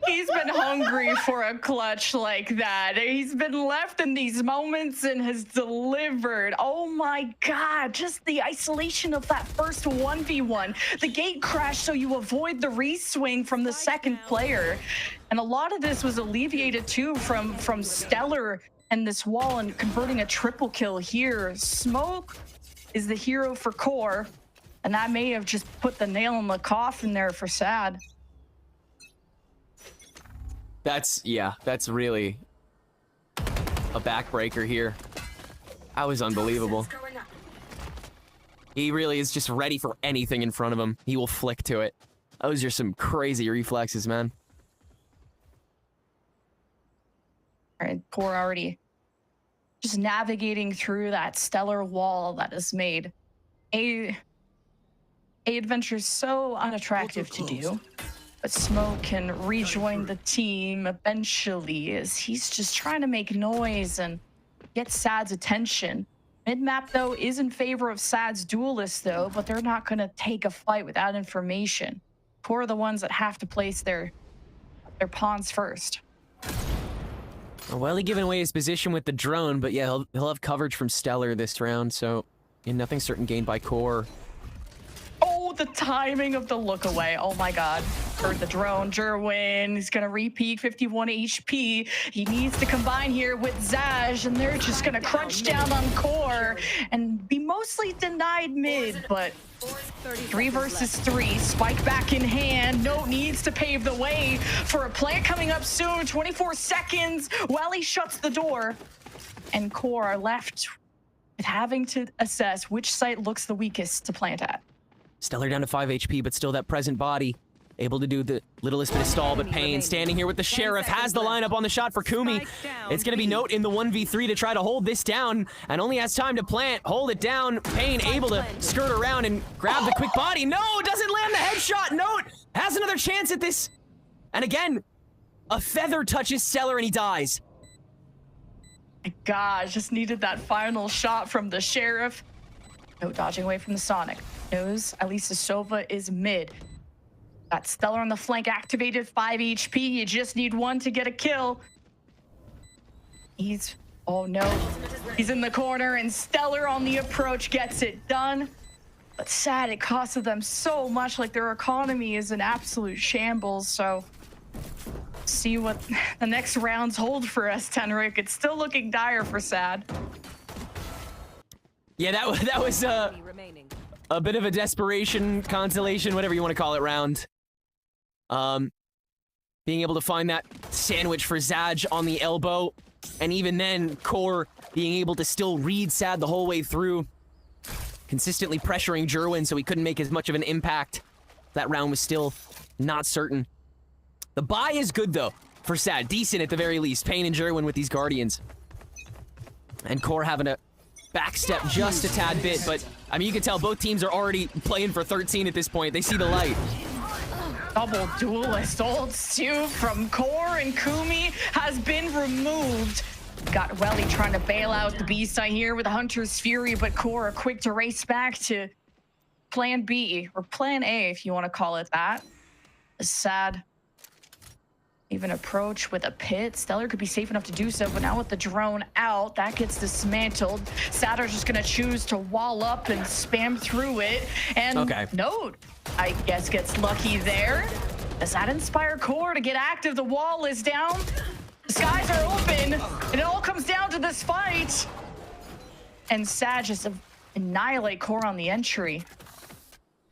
He's been hungry for a clutch like that. He's been left in these moments and has delivered. Oh my God, just the isolation of that first 1v1. The gate crash so you avoid the re-swing from the second player. And a lot of this was alleviated too from Stellar and this wall and converting a triple kill here. Smoke is the hero for Core, and that may have just put the nail in the coffin there for SAD. That's really a backbreaker here. That was unbelievable. He really is just ready for anything in front of him. He will flick to it. Those are some crazy reflexes, man. All right, Core already just navigating through that Stellar wall that has made a adventure so unattractive to do. But Smoke can rejoin the team eventually as he's just trying to make noise and get SAD's attention. Mid-map, though, is in favor of SAD's duelists, though, but they're not going to take a fight without information. Core are the ones that have to place their pawns first. Well, he giving away his position with the drone, but yeah, he'll have coverage from Stellar this round, so nothing certain gained by Core. Oh, the timing of the look away. Oh my God. Heard the drone. Jerwin is going to re-peak 51 HP. He needs to combine here with Zaj, and they're just going to crunch down on Core and be mostly denied mid, but 3 versus 3. Spike back in hand. Note needs to pave the way for a plant coming up soon. 24 seconds while he shuts the door. And Core are left with having to assess which site looks the weakest to plant at. Stellar down to 5 HP, but still that present body. Able to do the littlest bit of stall, but Pain standing here with the Sheriff, has the lineup on the shot for Kumi. It's going to be Note in the 1v3 to try to hold this down, and only has time to plant, hold it down. Pain able to skirt around and grab the quick body. No, doesn't land the headshot. Note has another chance at this. And again, a feather touches Stellar and he dies. My God, just needed that final shot from the Sheriff. No dodging away from the Sonic. Knows at least the Sova is mid. Got Stellar on the flank activated, 5 HP. You just need 1 to get a kill. Oh no, he's in the corner, and Stellar on the approach gets it done. But sad, it costed them so much, like their economy is an absolute shambles. So see what the next rounds hold for us, Tenric. It's still looking dire for SAD. Yeah, that was a bit of a desperation, consolation, whatever you want to call it, round. Being able to find that sandwich for Zaj on the elbow, and even then, Core being able to still read SAD the whole way through, consistently pressuring Jerwin so he couldn't make as much of an impact. That round was still not certain. The buy is good, though, for SAD. Decent at the very least. Pain and Jerwin with these Guardians. And Core having to backstep just a tad bit, but I mean, you can tell both teams are already playing for 13 at this point. They see the light. Double duelist ults too from Core, and Kumi has been removed. Got Welly trying to bail out the B-side here with Hunter's Fury, but Core are quick to race back to plan B, or plan A if you want to call it that. A SAD even approach with a pit. Stellar could be safe enough to do so, but now with the drone out, that gets dismantled. SAD are just going to choose to wall up and spam through it. And Note, I guess, gets lucky there. Does that inspire Core to get active? The wall is down. The skies are open. It all comes down to this fight. and Sad just annihilate Core on the entry.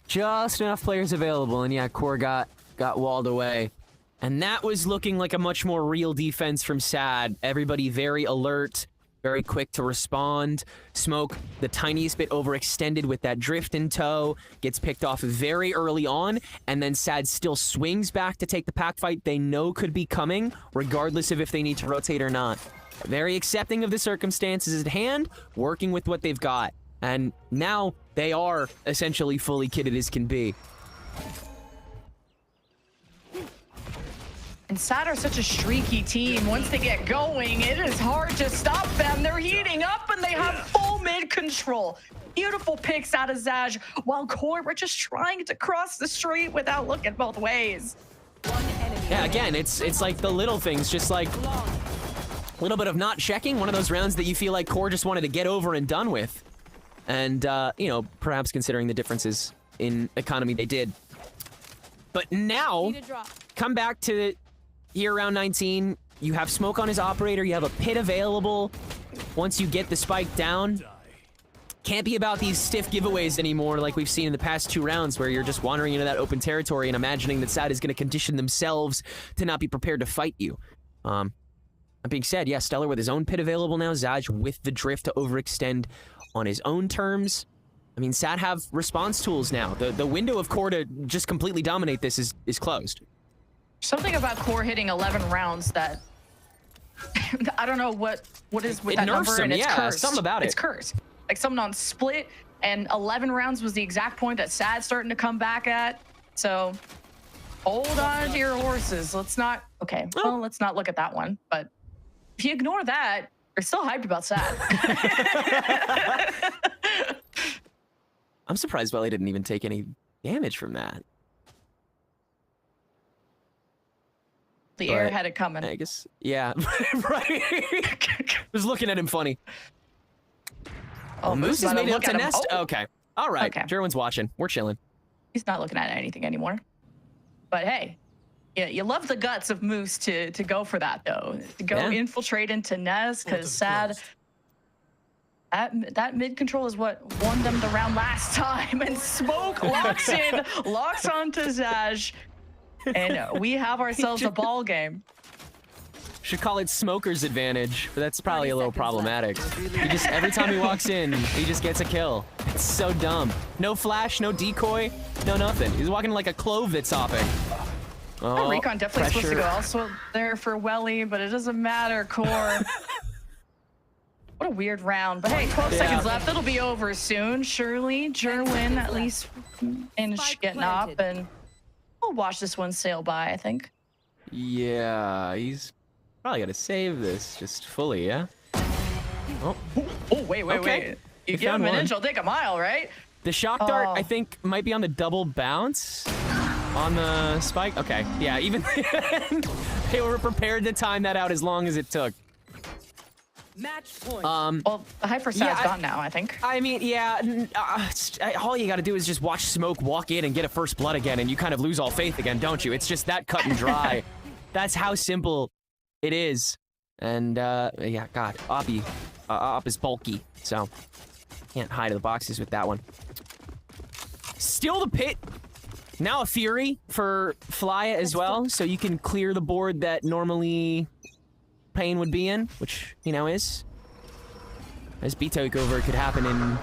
Just enough players available, and yeah, Core got walled away. And that was looking like a much more real defense from Sad. Everybody very alert, very quick to respond. Smoke, the tiniest bit overextended with that drift in tow, gets picked off very early on, and then Sad still swings back to take the pack fight they know could be coming, regardless of if they need to rotate or not. Very accepting of the circumstances at hand, working with what they've got. And now they are essentially fully kitted as can be. And Sad are such a streaky team. Once they get going, it is hard to stop them. They're heating up and they have full mid control. Beautiful picks out of Zaj, while Core were just trying to cross the street without looking both ways. Yeah, again, it's like the little things, just like a little bit of not checking, one of those rounds that you feel like Core just wanted to get over and done with. And, you know, perhaps considering the differences in economy they did. But now, come back to here around 19, you have Smoke on his operator, you have a pit available once you get the spike down. Can't be about these stiff giveaways anymore like we've seen in the past 2 rounds where you're just wandering into that open territory and imagining that Sad is going to condition themselves to not be prepared to fight you. That being said, yeah, Stellar with his own pit available now, Zaj with the drift to overextend on his own terms. I mean, Sad have response tools now. The window of Core to just completely dominate this is closed. Something about Core hitting 11 rounds that I don't know what is with that nerfs number, him, and it's yeah, cursed. something about it. It's cursed. Like something on split, and 11 rounds was the exact point that Sad's starting to come back at. So hold on to your horses. Let's not. Okay, well, let's not look at that one. But if you ignore that, you're still hyped about Sad. I'm surprised Welly didn't even take any damage from that. The air had it coming. I guess, yeah, right. Was looking at him funny. Oh, Moose has made it up to nest. Oh. Okay, all right. Okay. Jerwin's watching. We're chilling. He's not looking at anything anymore. But hey, yeah, you love the guts of Moose to go for that though. To go infiltrate into Nez, because Sad. That mid control is what won them the round last time, and Smoke locks onto Zaj, and we have ourselves a ball game. Should call it Smoker's advantage, but that's probably a little problematic. He just, every time he walks in, he just gets a kill. It's so dumb. No flash, no decoy, no nothing. He's walking like a clove that's hopping. Oh, Recon definitely supposed to go also there for Welly, but it doesn't matter, Core. What a weird round. But hey, 12 seconds left. It'll be over soon, surely. Jerwin at least finished getting up, and we'll watch this one sail by, I think. Yeah, he's probably got to save this just fully, yeah? Oh, wait. You give him an inch, I'll take a mile, right? The shock dart, I think, might be on the double bounce on the spike. Okay, yeah, even they were prepared to time that out as long as it took. Match point. Well, the hyper side's gone now, I think. I mean, yeah, all you got to do is just watch Smoke walk in and get a first blood again, and you kind of lose all faith again, don't you? It's just that cut and dry. That's how simple it is. And, yeah, God, Op is bulky, so can't hide in the boxes with that one. Still the pit. Now a Fury for Flya as well, so you can clear the board that normally Pain would be in, which he now is. As B takeover could happen in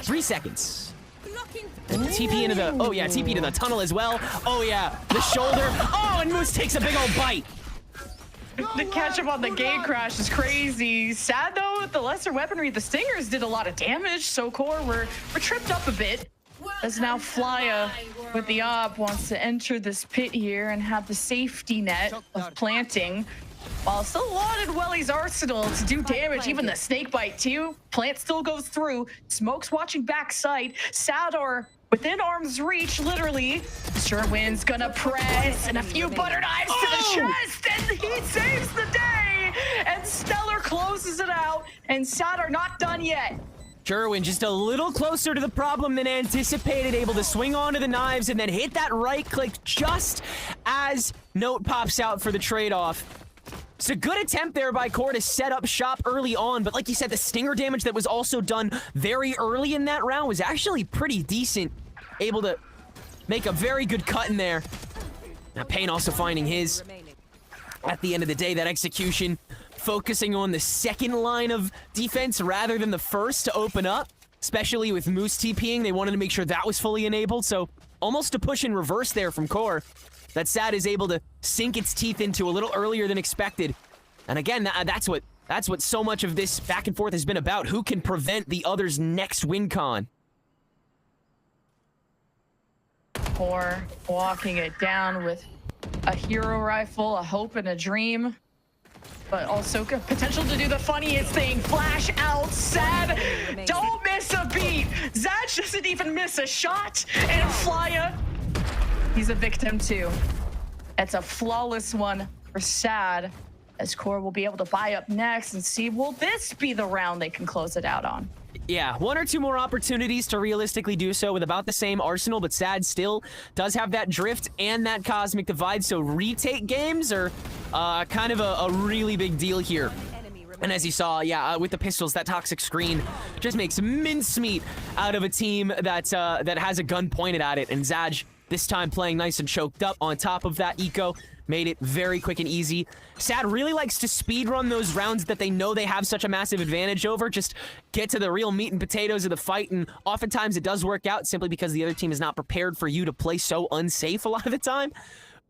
3 seconds. And TP into the, TP to the tunnel as well. Oh yeah, the shoulder. Oh, and Moose takes a big old bite. The catch up on the gate crash is crazy. Sad though, with the lesser weaponry, the Stingers did a lot of damage, so Core we're tripped up a bit. As now Flya with the op wants to enter this pit here and have the safety net of planting. While still lauded Welly's arsenal to do damage, even the snake bite too. Plant still goes through. Smoke's watching backside. Sador within arm's reach, literally. Jerwin's gonna press, and a few butter knives to the chest, and he saves the day. And Stellar closes it out, and Sador not done yet. Jerwin just a little closer to the problem than anticipated, able to swing onto the knives and then hit that right click just as Note pops out for the trade-off. It's a good attempt there by Core to set up shop early on, but like you said, the stinger damage that was also done very early in that round was actually pretty decent. Able to make a very good cut in there. Now Payne also finding his. At the end of the day, that execution focusing on the second line of defense rather than the first to open up, especially with Moose TPing. They wanted to make sure that was fully enabled, so almost a push in reverse there from Core. That SAD is able to sink its teeth into a little earlier than expected. And again, that's what so much of this back and forth has been about. Who can prevent the other's next win con? Core walking it down with a hero rifle, a hope and a dream. But also potential to do the funniest thing. Flash out, SAD. Don't miss a beat. Zaj doesn't even miss a shot. And Flya, he's a victim too. It's a flawless one for SAD, as Core will be able to buy up next and see, will this be the round they can close it out on? Yeah, one or two more opportunities to realistically do so with about the same arsenal, but SAD still does have that drift and that cosmic divide, so retake games are kind of a really big deal here. And as you saw, yeah, with the pistols, that toxic screen just makes mincemeat out of a team that has a gun pointed at it, and Zaj this time playing nice and choked up on top of that eco. Made it very quick and easy. SAD really likes to speedrun those rounds that they know they have such a massive advantage over. Just get to the real meat and potatoes of the fight, and oftentimes it does work out simply because the other team is not prepared for you to play so unsafe a lot of the time.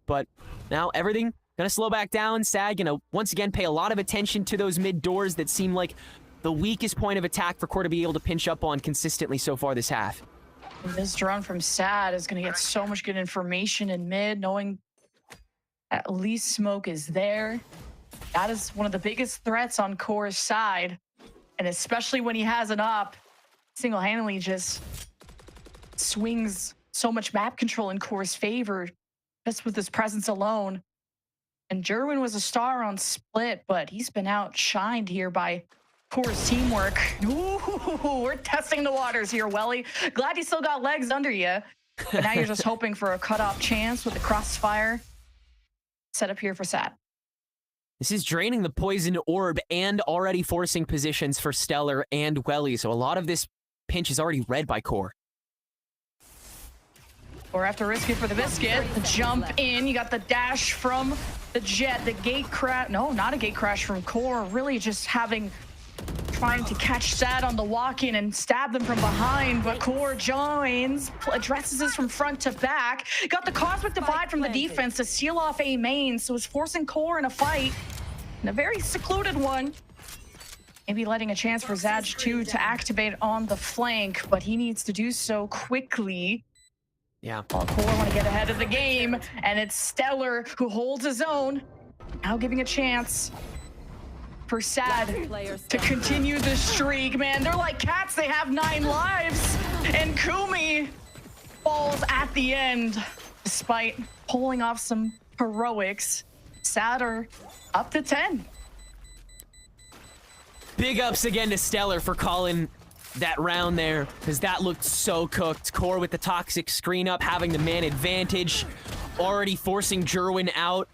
But now everything gonna slow back down. SAD gonna once again pay a lot of attention to those mid doors that seem like the weakest point of attack for Core to be able to pinch up on consistently so far this half. This drone from SAD is gonna get so much good information in mid, knowing at least smoke is there. That is one of the biggest threats on Core's side. And especially when he has an op, single-handedly just swings so much map control in Core's favor just with his presence alone. And Jerwin was a star on split, but he's been outshined here by Core's teamwork. Ooh, we're testing the waters here, Welly. Glad you still got legs under you. But now you're just hoping for a cut-off chance with the crossfire set up here for SAD. This is draining the poison orb and already forcing positions for Stellar and Welly, so a lot of this pinch is already read by Core. Or have to risk it for the biscuit. The jump in, you got the dash from the Jet, the gate crash. No, not a gate crash from Core. Really just trying to catch SAD on the walk-in and stab them from behind, but Core joins, addresses this from front to back. Got the cosmic divide from the defense to seal off A main, so it's forcing Core in a fight, in a very secluded one. Maybe letting a chance for Zaj too to activate on the flank, but he needs to do so quickly. Yeah. Core want to get ahead of the game, and it's Stellar who holds his own, now giving a chance for SAD to continue the streak. Man, they're like cats, they have 9 lives. And Kumi falls at the end, despite pulling off some heroics. SAD are up to 10. Big ups again to Stellar for calling that round there, because that looked so cooked. Core with the toxic screen up, having the man advantage, already forcing Jerwin out.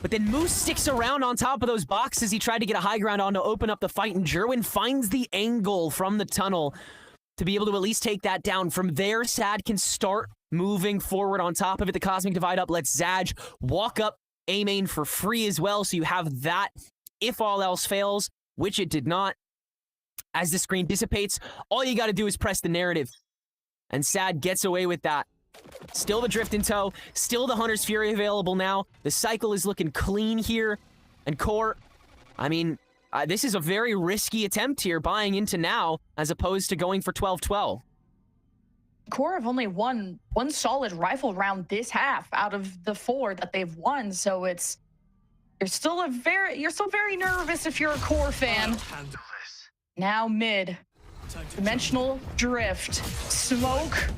But then Moose sticks around on top of those boxes. He tried to get a high ground on to open up the fight, and Jerwin finds the angle from the tunnel to be able to at least take that down. From there, SAD can start moving forward on top of it. The Cosmic Divide up lets Zaj walk up A main for free as well, so you have that if all else fails, which it did not. As the screen dissipates, all you got to do is press the narrative, and SAD gets away with that. Still the drift in tow, still the Hunter's Fury available now. The cycle is looking clean here, and Core, I mean, this is a very risky attempt here, buying into now, as opposed to going for 12-12. Core have only won one solid rifle round this half out of the 4 that they've won, so it's you're still very nervous if you're a Core fan. Now mid, dimensional drift, smoke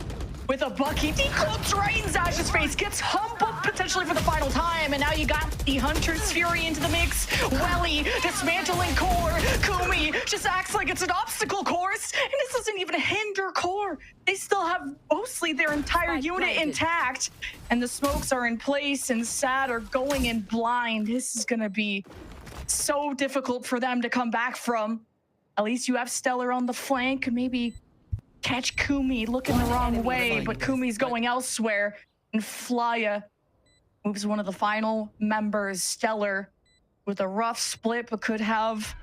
with a bucket, decloaks right in Zaj's face, gets humbled potentially for the final time, and now you got the Hunter's Fury into the mix. Welly dismantling Core. Kumi just acts like it's an obstacle course, and this doesn't even hinder Core. They still have mostly their entire unit intact, and the smokes are in place, and SAD are going in blind. This is gonna be so difficult for them to come back from. At least you have Stellar on the flank, maybe catch Kumi looking the wrong way, but Kumi's going elsewhere, and Flya moves one of the final members, Stellar, with a rough split, but could have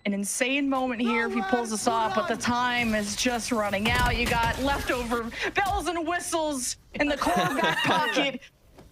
an insane moment here if he pulls this off, but the time is just running out. You got leftover bells and whistles in the core back pocket,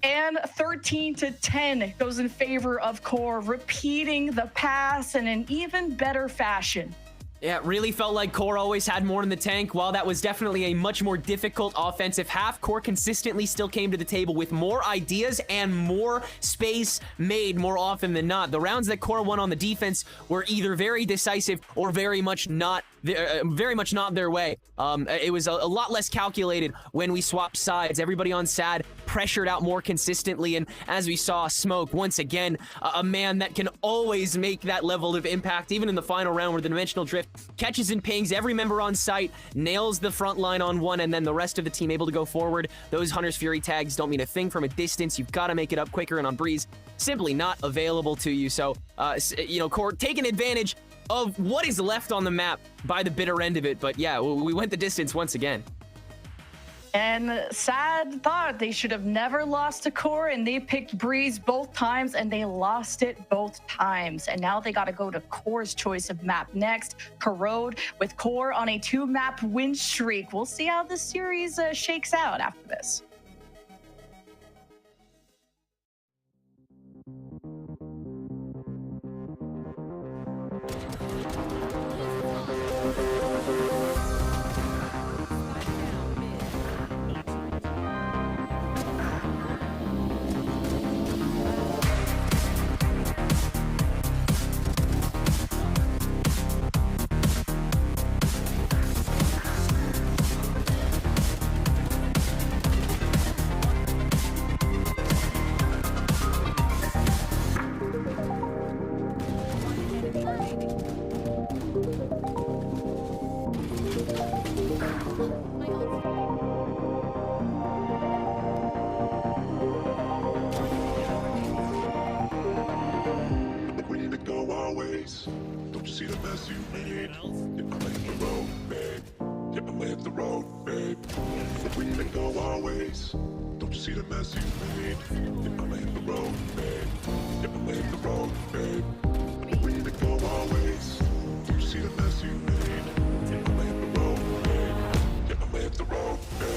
and 13-10 goes in favor of core, repeating the pass in an even better fashion. Yeah, it really felt like core always had more in the tank. While that was definitely a much more difficult offensive half, core consistently still came to the table with more ideas and more space made more often than not. The rounds that core won on the defense were either very decisive or very much not their way. It was a lot less calculated when we swapped sides. Everybody on SAD pressured out more consistently, and as we saw, Smoke, once again, a man that can always make that level of impact, even in the final round where the Dimensional Drift catches and pings every member on site, nails the front line on one, and then the rest of the team able to go forward. Those Hunter's Fury tags don't mean a thing from a distance. You've got to make it up quicker, and on Breeze, simply not available to you. So, you know, core taking advantage of what is left on the map by the bitter end of it. But yeah, we went the distance once again. And SAD thought they should have never lost to core, and they picked Breeze both times, and they lost it both times. And now they got to go to core's choice of map next. Corrode with core on a 2-map win streak. We'll see how this series shakes out after this. Don't you see the mess you made? Yeah, I'ma hit the road, babe. Yeah, I'ma hit the road, babe. But we need to go our ways. Don't you see the mess you made? Yeah, I'ma hit the road, babe. Yeah, I'ma hit the road, babe. But we need to go our ways. Don't you see the mess you made? Yeah, I'ma hit the road, babe. Yeah, I'ma hit the road, babe.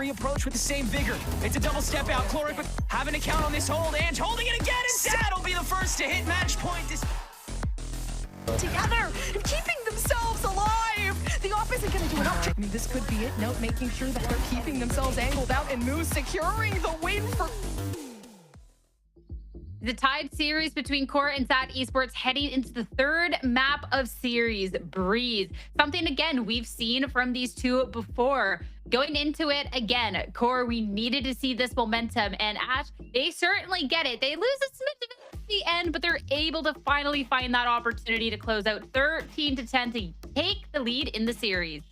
Approach with the same vigor. It's a double step out. Chloric having a count on this hold, and holding it again, and SAD will be the first to hit match point. together and keeping themselves alive. The op isn't going to do enough. I mean, this could be it. Note making sure that they're keeping themselves angled out and moves securing the win for... The tied series between QoR and SAD Esports heading into the third map of series, Breeze. Something, again, we've seen from these two before. Going into it, again, QoR, we needed to see this momentum. And Ash, they certainly get it. They lose a smidge of it at the end, but they're able to finally find that opportunity to close out 13-10 to take the lead in the series.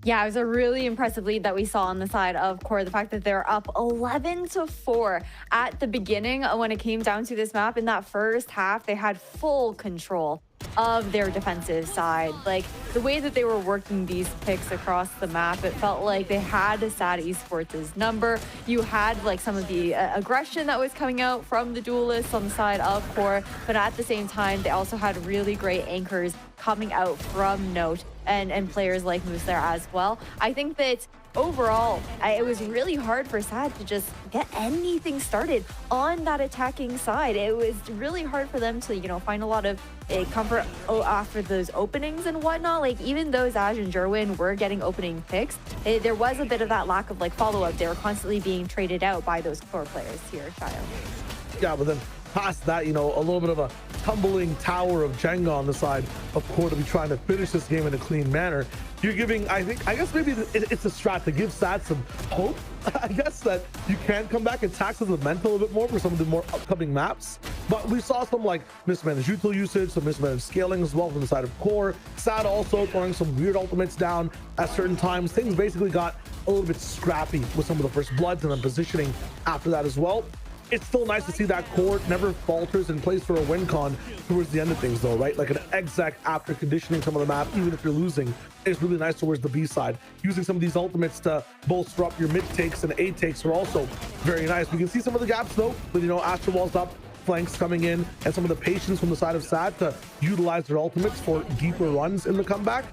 Yeah, it was a really impressive lead that we saw on the side of QoR. The fact that they're up 11-4 at the beginning when it came down to this map. In that first half, they had full control of their defensive side. Like, the way that they were working these picks across the map, it felt like they had SAD Esports' number. You had, like, some of the aggression that was coming out from the duelists on the side of QoR, but at the same time, they also had really great anchors coming out from Note and players like Moose there as well. I think that overall, it was really hard for SAD to just get anything started on that attacking side. It was really hard for them to, you know, find a lot of comfort after those openings and whatnot. Like, even though Zaj and Jerwin were getting opening picks, there was a bit of that lack of, like, follow-up. They were constantly being traded out by those core players here, Shio. Yeah, but then past that, you know, a little bit of a tumbling tower of Jenga on the side of QoR to be trying to finish this game in a clean manner. You're giving, I guess maybe it's a strat to give SAD some hope, I guess, that you can come back and tax the mental a bit more for some of the more upcoming maps. But we saw some, like, mismanaged util usage, some mismanaged scaling as well from the side of QoR. SAD also throwing some weird ultimates down at certain times. Things basically got a little bit scrappy with some of the first bloods and then positioning after that as well. It's still nice to see that QoR never falters and plays for a win con towards the end of things, though, right? Like an exec after conditioning some of the map, even if you're losing, it's really nice towards the B side. Using some of these ultimates to bolster up your mid takes and A takes are also very nice. We can see some of the gaps, though, with, you know, Astro Walls up, flanks coming in, and some of the patience from the side of SAD to utilize their ultimates for deeper runs in the comeback.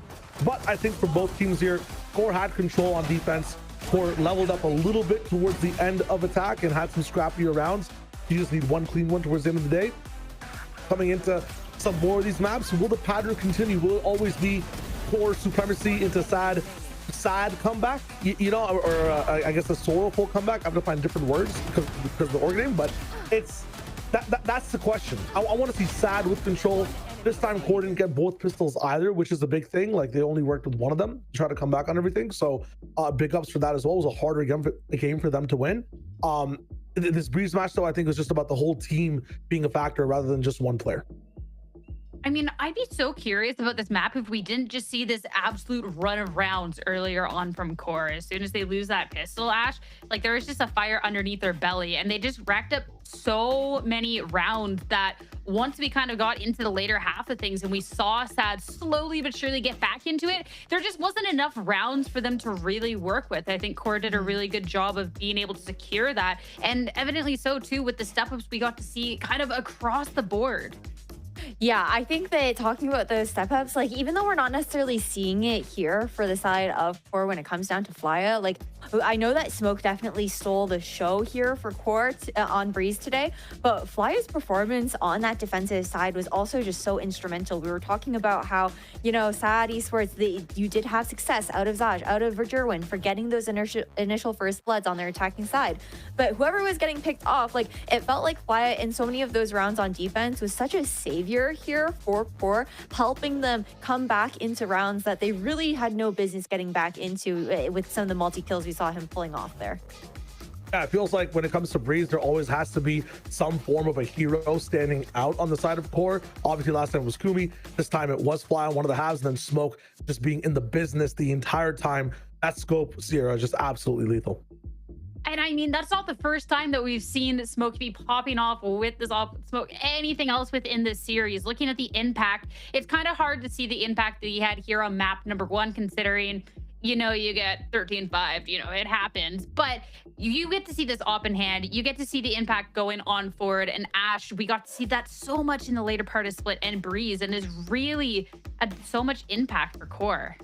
But I think for both teams here, QoR had control on defense. QoR leveled up a little bit towards the end of attack and had some scrappier rounds. You just need one clean one towards the end of the day. Coming into some more of these maps, will the pattern continue? Will it always be QoR supremacy into SAD comeback? You know, or I guess a sorrowful comeback. I have to find different words because of the org name, but it's that's the question. I want to see SAD with control. This time QoR didn't get both pistols either, which is a big thing. Like, they only worked with one of them to try to come back on everything. So big ups for that as well. It was a harder game for them to win. This Breeze match, though, I think was just about the whole team being a factor rather than just one player. I mean, I'd be so curious about this map if we didn't just see this absolute run of rounds earlier on from QoR. As soon as they lose that pistol, Ash, like, there was just a fire underneath their belly, and they just racked up so many rounds that once we kind of got into the later half of things and we saw SAD slowly but surely get back into it, there just wasn't enough rounds for them to really work with. I think QoR did a really good job of being able to secure that, and evidently so too with the step-ups we got to see kind of across the board. Yeah, I think that talking about those step-ups, like, even though we're not necessarily seeing it here for the side of QoR when it comes down to Flya, like, I know that Smoke definitely stole the show here for QoR on Breeze today, but Flya's performance on that defensive side was also just so instrumental. We were talking about how, you know, SAD Esports, you did have success out of Zaj, out of Verjerwin for getting those initial first bloods on their attacking side. But whoever was getting picked off, like, it felt like Flya in so many of those rounds on defense was such a savior here for QoR, helping them come back into rounds that they really had no business getting back into with some of the multi-kills we saw him pulling off there. Yeah, it feels like when it comes to Breeze, there always has to be some form of a hero standing out on the side of QoR. Obviously, last time it was Kumi. This time it was Fly on one of the halves, and then Smoke just being in the business the entire time. That scope, Sierra, is just absolutely lethal. And I mean, that's not the first time that we've seen Smoke be popping off with this Smoke, anything else within this series. Looking at the impact, it's kind of hard to see the impact that he had here on map number 1, considering, you know, you get 13-5, you know, it happens. But you get to see this op in hand. You get to see the impact going on forward. And Ash, we got to see that so much in the later part of Split and Breeze, and is really so much impact for QoR.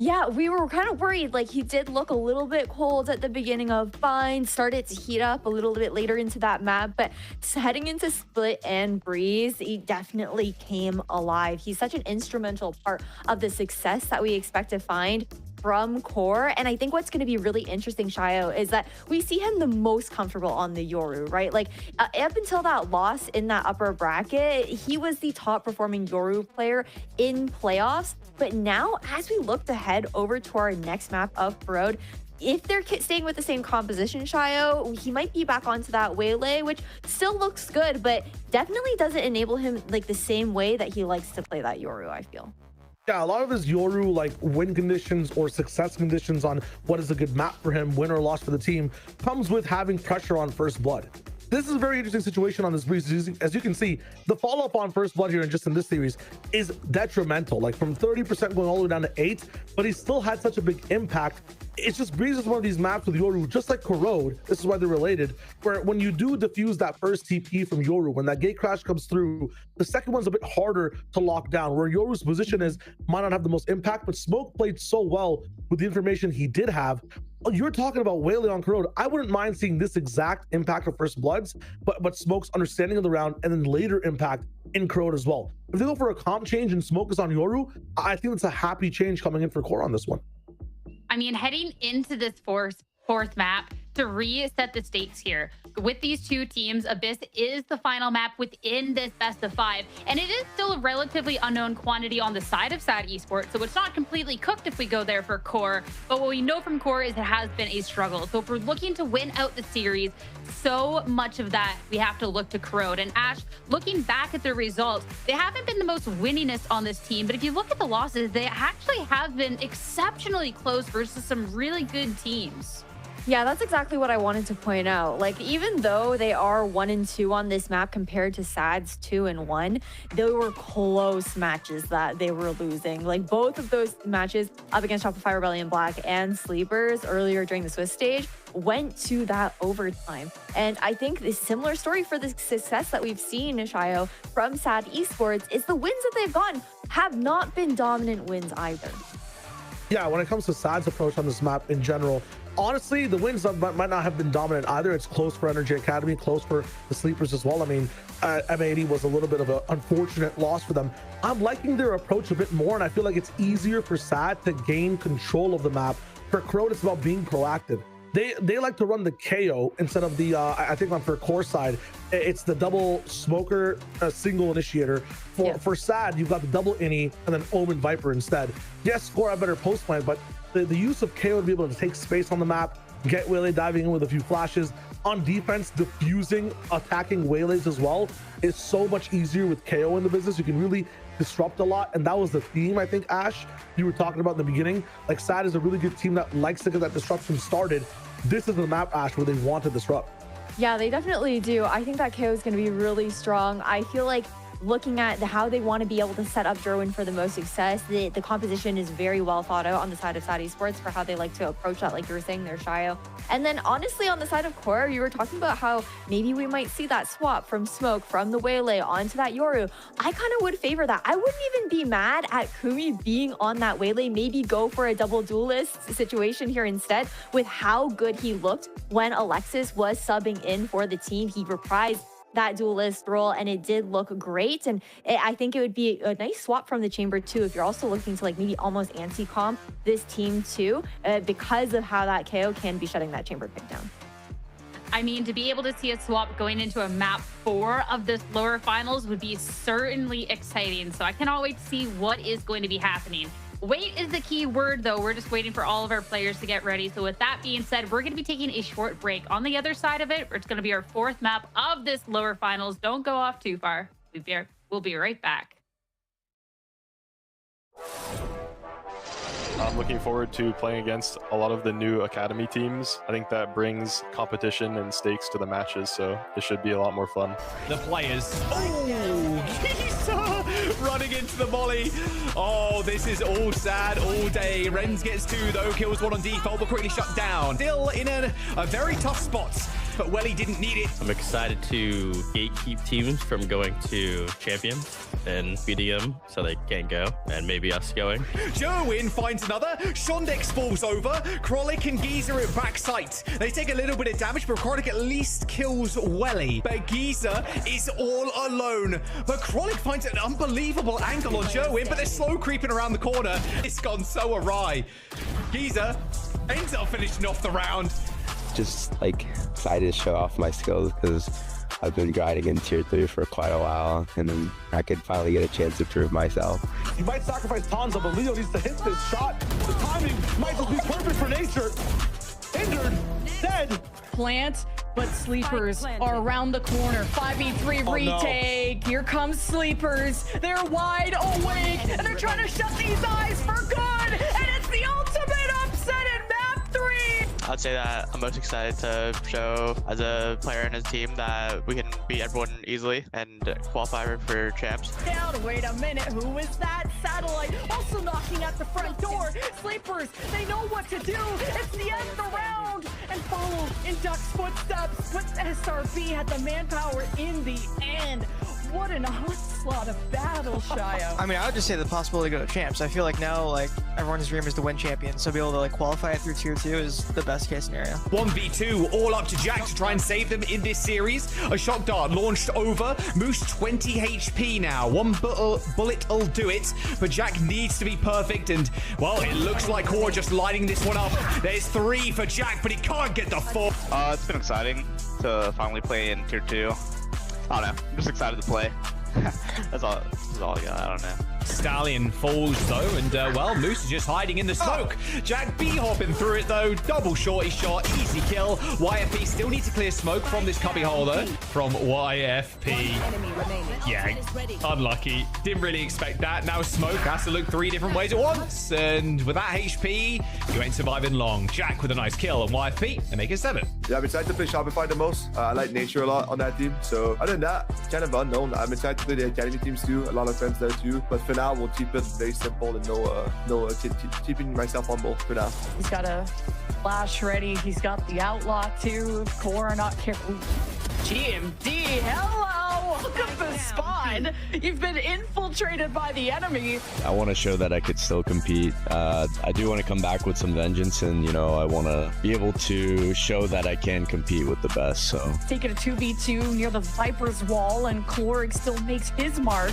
Yeah, we were kind of worried. Like, he did look a little bit cold at the beginning of Bind, started to heat up a little bit later into that map, but heading into Split and Breeze, he definitely came alive. He's such an instrumental part of the success that we expect to find from QoR. And I think what's going to be really interesting, Shayo, is that we see him the most comfortable on the Yoru, right? Like, up until that loss in that upper bracket, he was the top performing Yoru player in playoffs. But now, as we look to head over to our next map of Corrosion, if they're staying with the same composition, Shayo, he might be back onto that Waylay, which still looks good, but definitely doesn't enable him like the same way that he likes to play that Yoru, I feel. Yeah, a lot of his Yoru like win conditions or success conditions on what is a good map for him, win or loss for the team, comes with having pressure on first blood. This is a very interesting situation on this Breeze. As you can see, the follow-up on first blood here and just in this series is detrimental, like from 30% going all the way down to 8, but he still had such a big impact. It's just Breeze is one of these maps with Yoru, just like Corrosion, this is why they're related, where when you do defuse that first TP from Yoru, when that gate crash comes through, the second one's a bit harder to lock down, where Yoru's position is might not have the most impact, but Smoke played so well with the information he did have. You're talking about Waylay on Corrosion. I wouldn't mind seeing this exact impact of First Bloods, but Smoke's understanding of the round and then later impact in Corrosion as well. If they go for a comp change and Smoke is on Yoru, I think it's a happy change coming in for QoR on this one. I mean, heading into this fourth map to reset the stakes here. With these two teams, Abyss is the final map within this best of 5, and it is still a relatively unknown quantity on the side of SAD Esports, so it's not completely cooked if we go there for QoR, but what we know from QoR is it has been a struggle. So if we're looking to win out the series, so much of that we have to look to Corrosion. And Ash, looking back at the results, they haven't been the most winningest on this team, but if you look at the losses, they actually have been exceptionally close versus some really good teams. Yeah, that's exactly what I wanted to point out. Like, even though they are 1-2 on this map compared to SAD's 2-1, they were close matches that they were losing. Like, both of those matches up against Shopify Rebellion Black and Sleepers earlier during the Swiss stage went to that overtime. And I think the similar story for the success that we've seen, Shayo, from SAD Esports is the wins that they've gotten have not been dominant wins either. Yeah, when it comes to SAD's approach on this map in general, honestly, the wins might not have been dominant either. It's close for Energy Academy, close for the Sleepers as well. I mean, M80 was a little bit of an unfortunate loss for them. I'm liking their approach a bit more, and I feel like it's easier for SAD to gain control of the map. For Corrosion, it's about being proactive. They like to run the KO instead of the, I think on for core side, it's the double smoker single initiator. For SAD, you've got the double innie and then Omen Viper instead. Yes, QoR have better post plan, but the use of KO to be able to take space on the map, get Waylay diving in with a few flashes. On defense, diffusing, attacking Waylays as well is so much easier with KO in the business. You can really disrupt a lot, and that was the theme, I think, Ash, you were talking about in the beginning. Like, SAD is a really good team that likes to get that disruption started. This is the map, Ash, where they want to disrupt. Yeah, they definitely do. I think that KO is going to be really strong. I feel like looking at how they want to be able to set up Derwin for the most success, the composition is very well thought out on the side of SAD Esports for how they like to approach that, like you were saying there, Shayo. And then honestly, on the side of QoR, you were talking about how maybe we might see that swap from Smoke, from the Waylay onto that Yoru. I kind of would favor that. I wouldn't even be mad at Kumi being on that Waylay, maybe go for a double duelist situation here instead with how good he looked when Alexis was subbing in for the team. He reprised that duelist role and it did look great, and I think it would be a nice swap from the chamber too if you're also looking to like maybe almost anti-comp this team too, because of how that KO can be shutting that chamber pick down. I mean, to be able to see a swap going into a map 4 of this lower finals would be certainly exciting, so I cannot wait to see what is going to be happening. Wait is the key word, though. We're just waiting for all of our players to get ready. So with that being said, we're going to be taking a short break. On the other side of it, it's going to be our 4th map of this lower finals. Don't go off too far. We'll be right back. I'm looking forward to playing against a lot of the new academy teams. I think that brings competition and stakes to the matches, so it should be a lot more fun. The players. Oh, running into the volley. Oh, this is all SAD all day. Renz gets 2 though, kills 1 on default, but quickly shut down. Still in a very tough spot. but Welly didn't need it. I'm excited to gatekeep teams from going to champions and beating them so they can't go, and maybe us going. Jerwin finds another. Shondex falls over. Krolik and Giza at backside. They take a little bit of damage, but Krolik at least kills Welly. But Giza is all alone. But Krolik finds an unbelievable angle on Jerwin, but they're slow creeping around the corner. It's gone so awry. Giza ends up finishing off the round. Just like excited to show off my skills because I've been grinding in tier 3 for quite a while, and then I could finally get a chance to prove myself. You might sacrifice Tanza, but Leo needs to hit this shot. The timing might just be perfect for nature. Injured, dead. Plant, but Sleepers are around the corner. 5v3 retake. Here comes Sleepers. They're wide awake, and they're trying to shut these eyes for good. And it's the ultimate upset in map 3. I'd say that I'm most excited to show as a player and as a team that we can beat everyone easily and qualify for champs. Down, wait a minute, who is that? Satellite also knocking at the front door. Sleepers, they know what to do. It's the end of the round. And follow in Duck's footsteps. But SRB had the manpower in the end. What an onslaught of battle, Shio. I mean, I would just say the possibility to go to champs. I feel like now, like, everyone's dream is to win champions. So be able to, like, qualify through tier 2 is the best case scenario. 1v2, all up to Jack to try and save them in this series. A shock dart launched over. Moose 20 HP now. One bullet will do it, but Jack needs to be perfect. And, well, it looks like QoR just lining this one up. There's 3 for Jack, but he can't get the 4. It's been exciting to finally play in tier 2. I don't know. I'm just excited to play. That's all I got. I don't know. Stallion falls though, and well, Moose is just hiding in the smoke. Jack B hopping through it though. Double shorty shot, easy kill. YFP still needs to clear smoke from this cubby holder from YFP. Yeah, unlucky. Didn't really expect that. Now smoke has to look 3 different ways at once, and with that HP, you ain't surviving long. Jack with a nice kill on YFP and make it 7. Yeah, I'm excited to play Shopify the most. I like nature a lot on that team. So other than that, it's kind of unknown. I'm excited to play the academy teams too. A lot of friends there too. But for now, we'll keep it very simple and keeping myself humble for now. He's got a flash ready. He's got the outlaw too. If QoR are not careful. GMD, hello! Look at the spawn. You've been infiltrated by the enemy. I want to show that I could still compete. I do want to come back with some vengeance, and you know, I want to be able to show that I can compete with the best. So taking a 2v2 near the Viper's wall, and Cloric still makes his mark.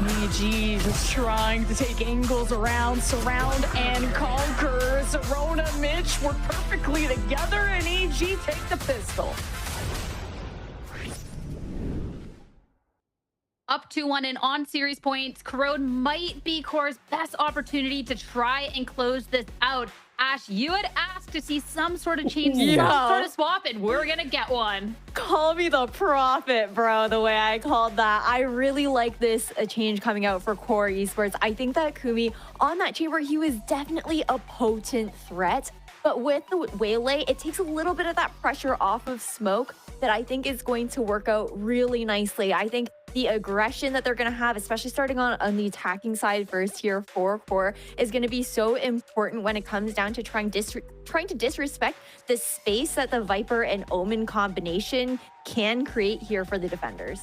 EG just trying to take angles around, surround and conquer. Zerona, Mitch work perfectly together, and EG take the pistol. Up 2-1 and on series points, Corrosion might be QoR's best opportunity to try and close this out. Ash, you had asked to see some sort of change, some sort of swap, and we're gonna get one. Call me the prophet, bro, the way I called that. I really like this change coming out for QoR Esports. I think that Kumi, on that chamber, he was definitely a potent threat. But with the Waylay, it takes a little bit of that pressure off of Smoke that I think is going to work out really nicely. I think the aggression that they're going to have, especially starting on the attacking side first here for QoR, is going to be so important when it comes down to trying to disrespect the space that the Viper and Omen combination can create here for the defenders.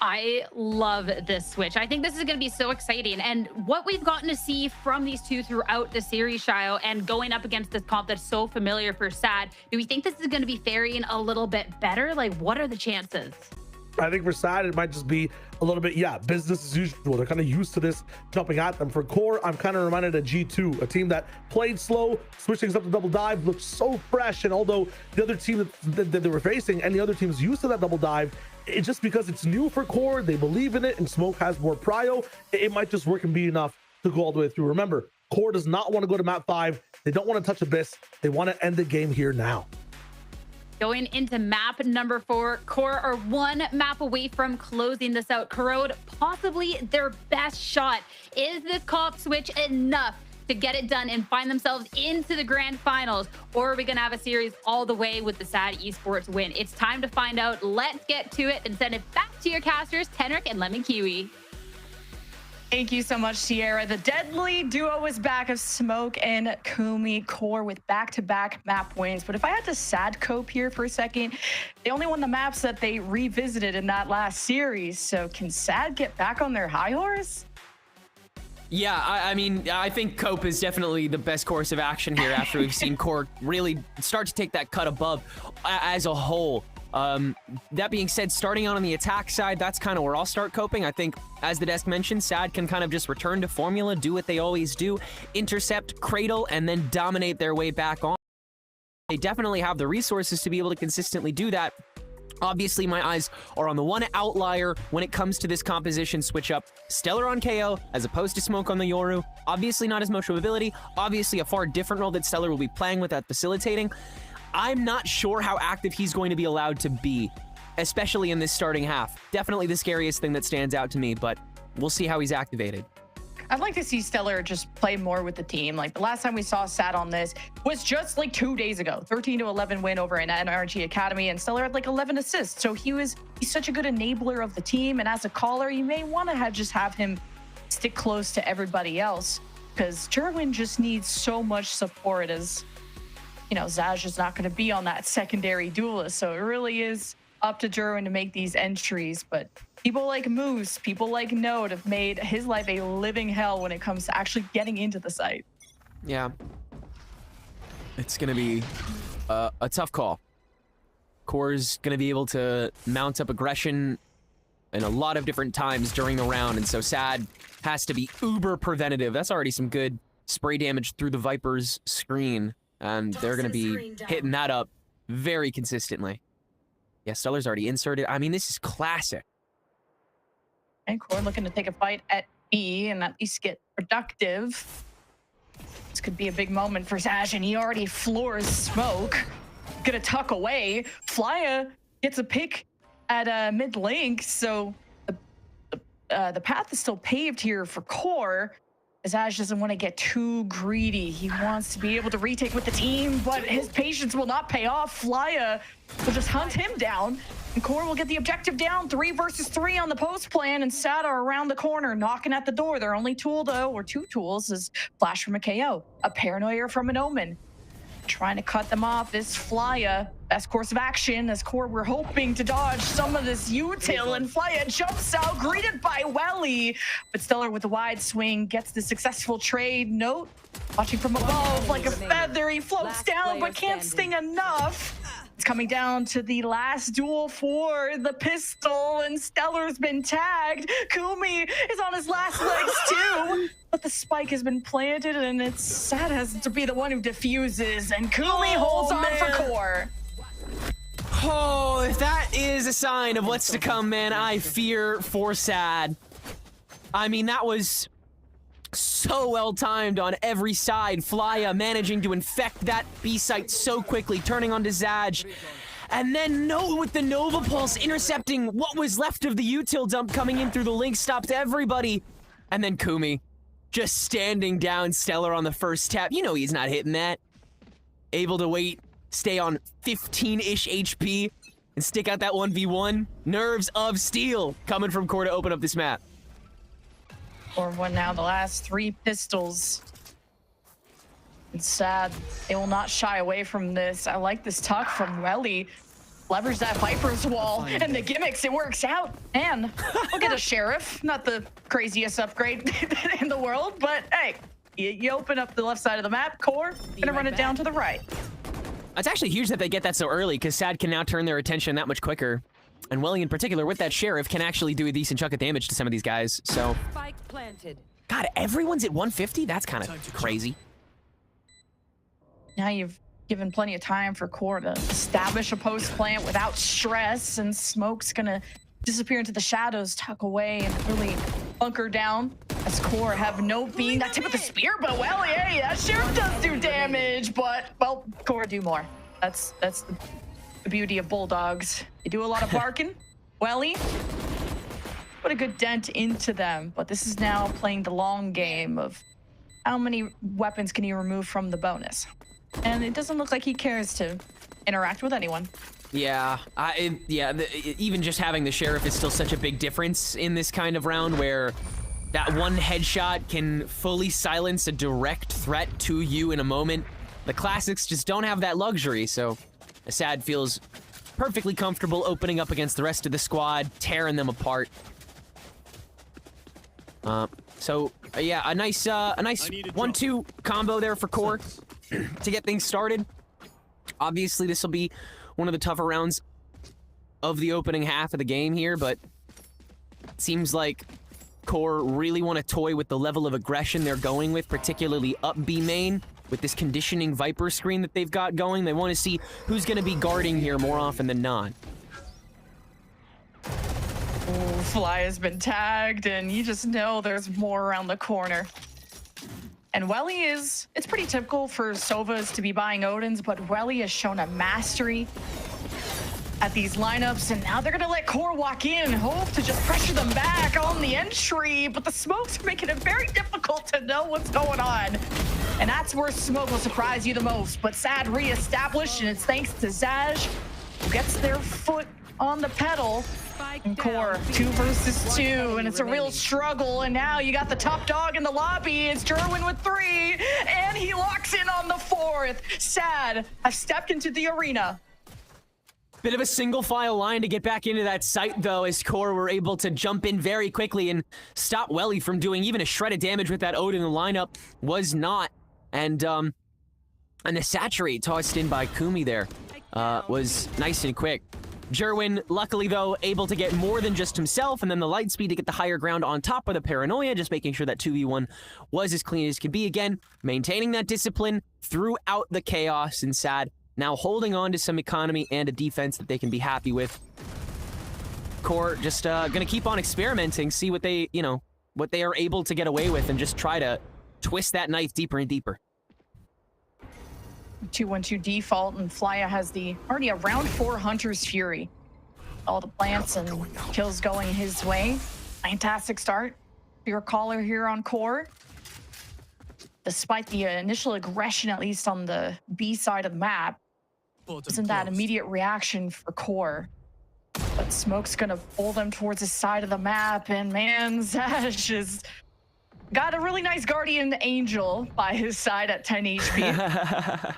I love this switch. I think this is going to be so exciting. And what we've gotten to see from these two throughout the series, Shio, and going up against this comp that's so familiar for SAD, do we think this is going to be faring a little bit better? Like, what are the chances? I think for SAD, it might just be a little bit, business as usual. They're kind of used to this jumping at them. For QoR, I'm kind of reminded of G2, a team that played slow, switched things up to double dive, looked so fresh. And although the other team that they were facing and the other teams used to that double dive, it's just because it's new for QoR, they believe in it, and Smoke has more prio, it might just work and be enough to go all the way through. Remember, QoR does not want to go to map 5. They don't want to touch Abyss. They want to end the game here now. Going into map number 4, QoR are one map away from closing this out. Corrosion, possibly their best shot. Is this comp switch enough to get it done and find themselves into the grand finals? Or are we going to have a series all the way with the SAD Esports win? It's time to find out. Let's get to it and send it back to your casters, Tenric and Lemon Kiwi. Thank you so much, Sierra. The deadly duo is back of Smoke and Kumi. Core with back-to-back map wins. But if I had to sad cope here for a second, they only won the maps that they revisited in that last series. So can Sad get back on their high horse? Yeah, I mean, I think Cope is definitely the best course of action here after we've seen Core really start to take that cut above as a whole. That being said, starting out on the attack side, that's kind of where I'll start coping. I think, as the desk mentioned, Sad can kind of just return to formula, do what they always do, intercept, cradle, and then dominate their way back on. They definitely have the resources to be able to consistently do that. Obviously, my eyes are on the one outlier when it comes to this composition switch up. Stellar on KO, as opposed to Smoke on the Yoru. Obviously not as much mobility. Obviously a far different role that Stellar will be playing with at facilitating. I'm not sure how active he's going to be allowed to be, especially in this starting half. Definitely the scariest thing that stands out to me, but we'll see how he's activated. I'd like to see Stellar just play more with the team. Like the last time we saw Sad on this was just like 2 days ago. 13-11 win over an NRG Academy, and Stellar had like 11 assists. So he's such a good enabler of the team. And as a caller, you may want to just have him stick close to everybody else, because Jerwin just needs so much support, as you know, Zaj is not going to be on that secondary duelist. So it really is up to Jerwin to make these entries. But people like Moose, people like Node have made his life a living hell when it comes to actually getting into the site. Yeah. It's going to be a tough call. Core's going to be able to mount up aggression in a lot of different times during the round, and so Sad has to be uber preventative. That's already some good spray damage through the Viper's screen, and they're going to be hitting that up very consistently. Yeah, Stellar's already inserted. I mean, this is classic. And Core looking to take a fight at B and at least get productive. This could be a big moment for Zaj, and he already floors Smoke. Gonna tuck away. Flya gets a pick at mid link, so the path is still paved here for Core. Zaj doesn't want to get too greedy. He wants to be able to retake with the team, but his patience will not pay off. Flya will just hunt him down, and Core will get the objective down. 3 versus 3 on the post plan, and Sad are around the corner, knocking at the door. Their only tool, though, or 2 tools, is Flash from a KO, a Paranoia from an Omen. Trying to cut them off is Flya. Best course of action, as Core we're hoping to dodge some of this util, and Flya jumps out, greeted by Welly. But Stellar with the wide swing gets the successful trade. Note, watching from above like a feather, he floats down but can't sting enough. It's coming down to the last duel for the pistol, and Stellar's been tagged. Kumi is on his last legs too, but the spike has been planted, and it's Sad has to be the one who diffuses, and Kumi holds on for Core. Oh, if that is a sign of what's to come, man, I fear for Sad. I mean, that was so well timed on every side. Flya managing to infect that B site so quickly, turning onto Zaj. And then Node with the Nova Pulse intercepting what was left of the util dump coming in through the link, stopped everybody. And then Kumi just standing down Stellar on the first tap. You know he's not hitting that. Able to wait, stay on 15-ish HP, and stick out that 1v1. Nerves of steel coming from Core to open up this map. Or one now, the last 3 pistols. It's Sad. They will not shy away from this. I like this tuck from Welly. Leverage that Viper's wall, and the gimmicks, it works out. And we'll get a Sheriff. Not the craziest upgrade in the world, but hey, you open up the left side of the map, Core, gonna run it down to the right. It's actually huge that they get that so early, because Sad can now turn their attention that much quicker. And Welly in particular, with that Sheriff, can actually do a decent chunk of damage to some of these guys, so... Spike planted. God, everyone's at 150? That's kind of crazy. Now you've given plenty of time for Core to establish a post plant without stress, and Smoke's gonna disappear into the shadows, tuck away, and really bunker down. As Core have no beam, that tip of the spear, but Welly, hey, that Sheriff does do damage, but, well, Core do more. That's the beauty of Bulldogs. They do a lot of barking. Welly, put a good dent into them, but this is now playing the long game of how many weapons can he remove from the bonus. And it doesn't look like he cares to interact with anyone. Yeah, even just having the Sheriff is still such a big difference in this kind of round where That one headshot can fully silence a direct threat to you in a moment. The Classics just don't have that luxury, so Assad feels perfectly comfortable opening up against the rest of the squad, tearing them apart. Yeah, a nice 1-2 combo there for Core to get things started. Obviously, this will be one of the tougher rounds of the opening half of the game here, but it seems like Core really want to toy with the level of aggression they're going with, particularly up B main, with this conditioning Viper screen that they've got going. They want to see who's going to be guarding here more often than not. Ooh, Fly has been tagged, and you just know there's more around the corner. And Welly it's pretty typical for Sovas to be buying Odins, but Welly has shown a mastery at these lineups, and now they're gonna let Core walk in and hope to just pressure them back on the entry, but the smokes are making it very difficult to know what's going on. And that's where smoke will surprise you the most. But Sad re-established, and it's thanks to Zaj, who gets their foot on the pedal. And Core 2 versus 2, and it's a real struggle. And now you got the top dog in the lobby. It's Jerwin with 3, and he locks in on the 4th. Sad has stepped into the arena. Bit of a single file line to get back into that site, though, as Core were able to jump in very quickly and stop Welly from doing even a shred of damage with that Odin. The lineup was not. And the saturate tossed in by Kumi there was nice and quick. Jerwin, luckily, though, able to get more than just himself, and then the light speed to get the higher ground on top of the paranoia, just making sure that 2v1 was as clean as could be again, maintaining that discipline throughout the chaos. And Sad now holding on to some economy and a defense that they can be happy with. Core just gonna keep on experimenting, see what they, what they are able to get away with, and just try to twist that knife deeper and deeper. 2-1-2 default, and Flya has already a round 4 Hunter's Fury. All the plants and kills going his way. Fantastic start for your caller here on Core. Despite the initial aggression, at least on the B side of the map, isn't that immediate reaction for Core. But Smoke's gonna pull them towards the side of the map, and man, Zash has got a really nice Guardian Angel by his side at 10 HP.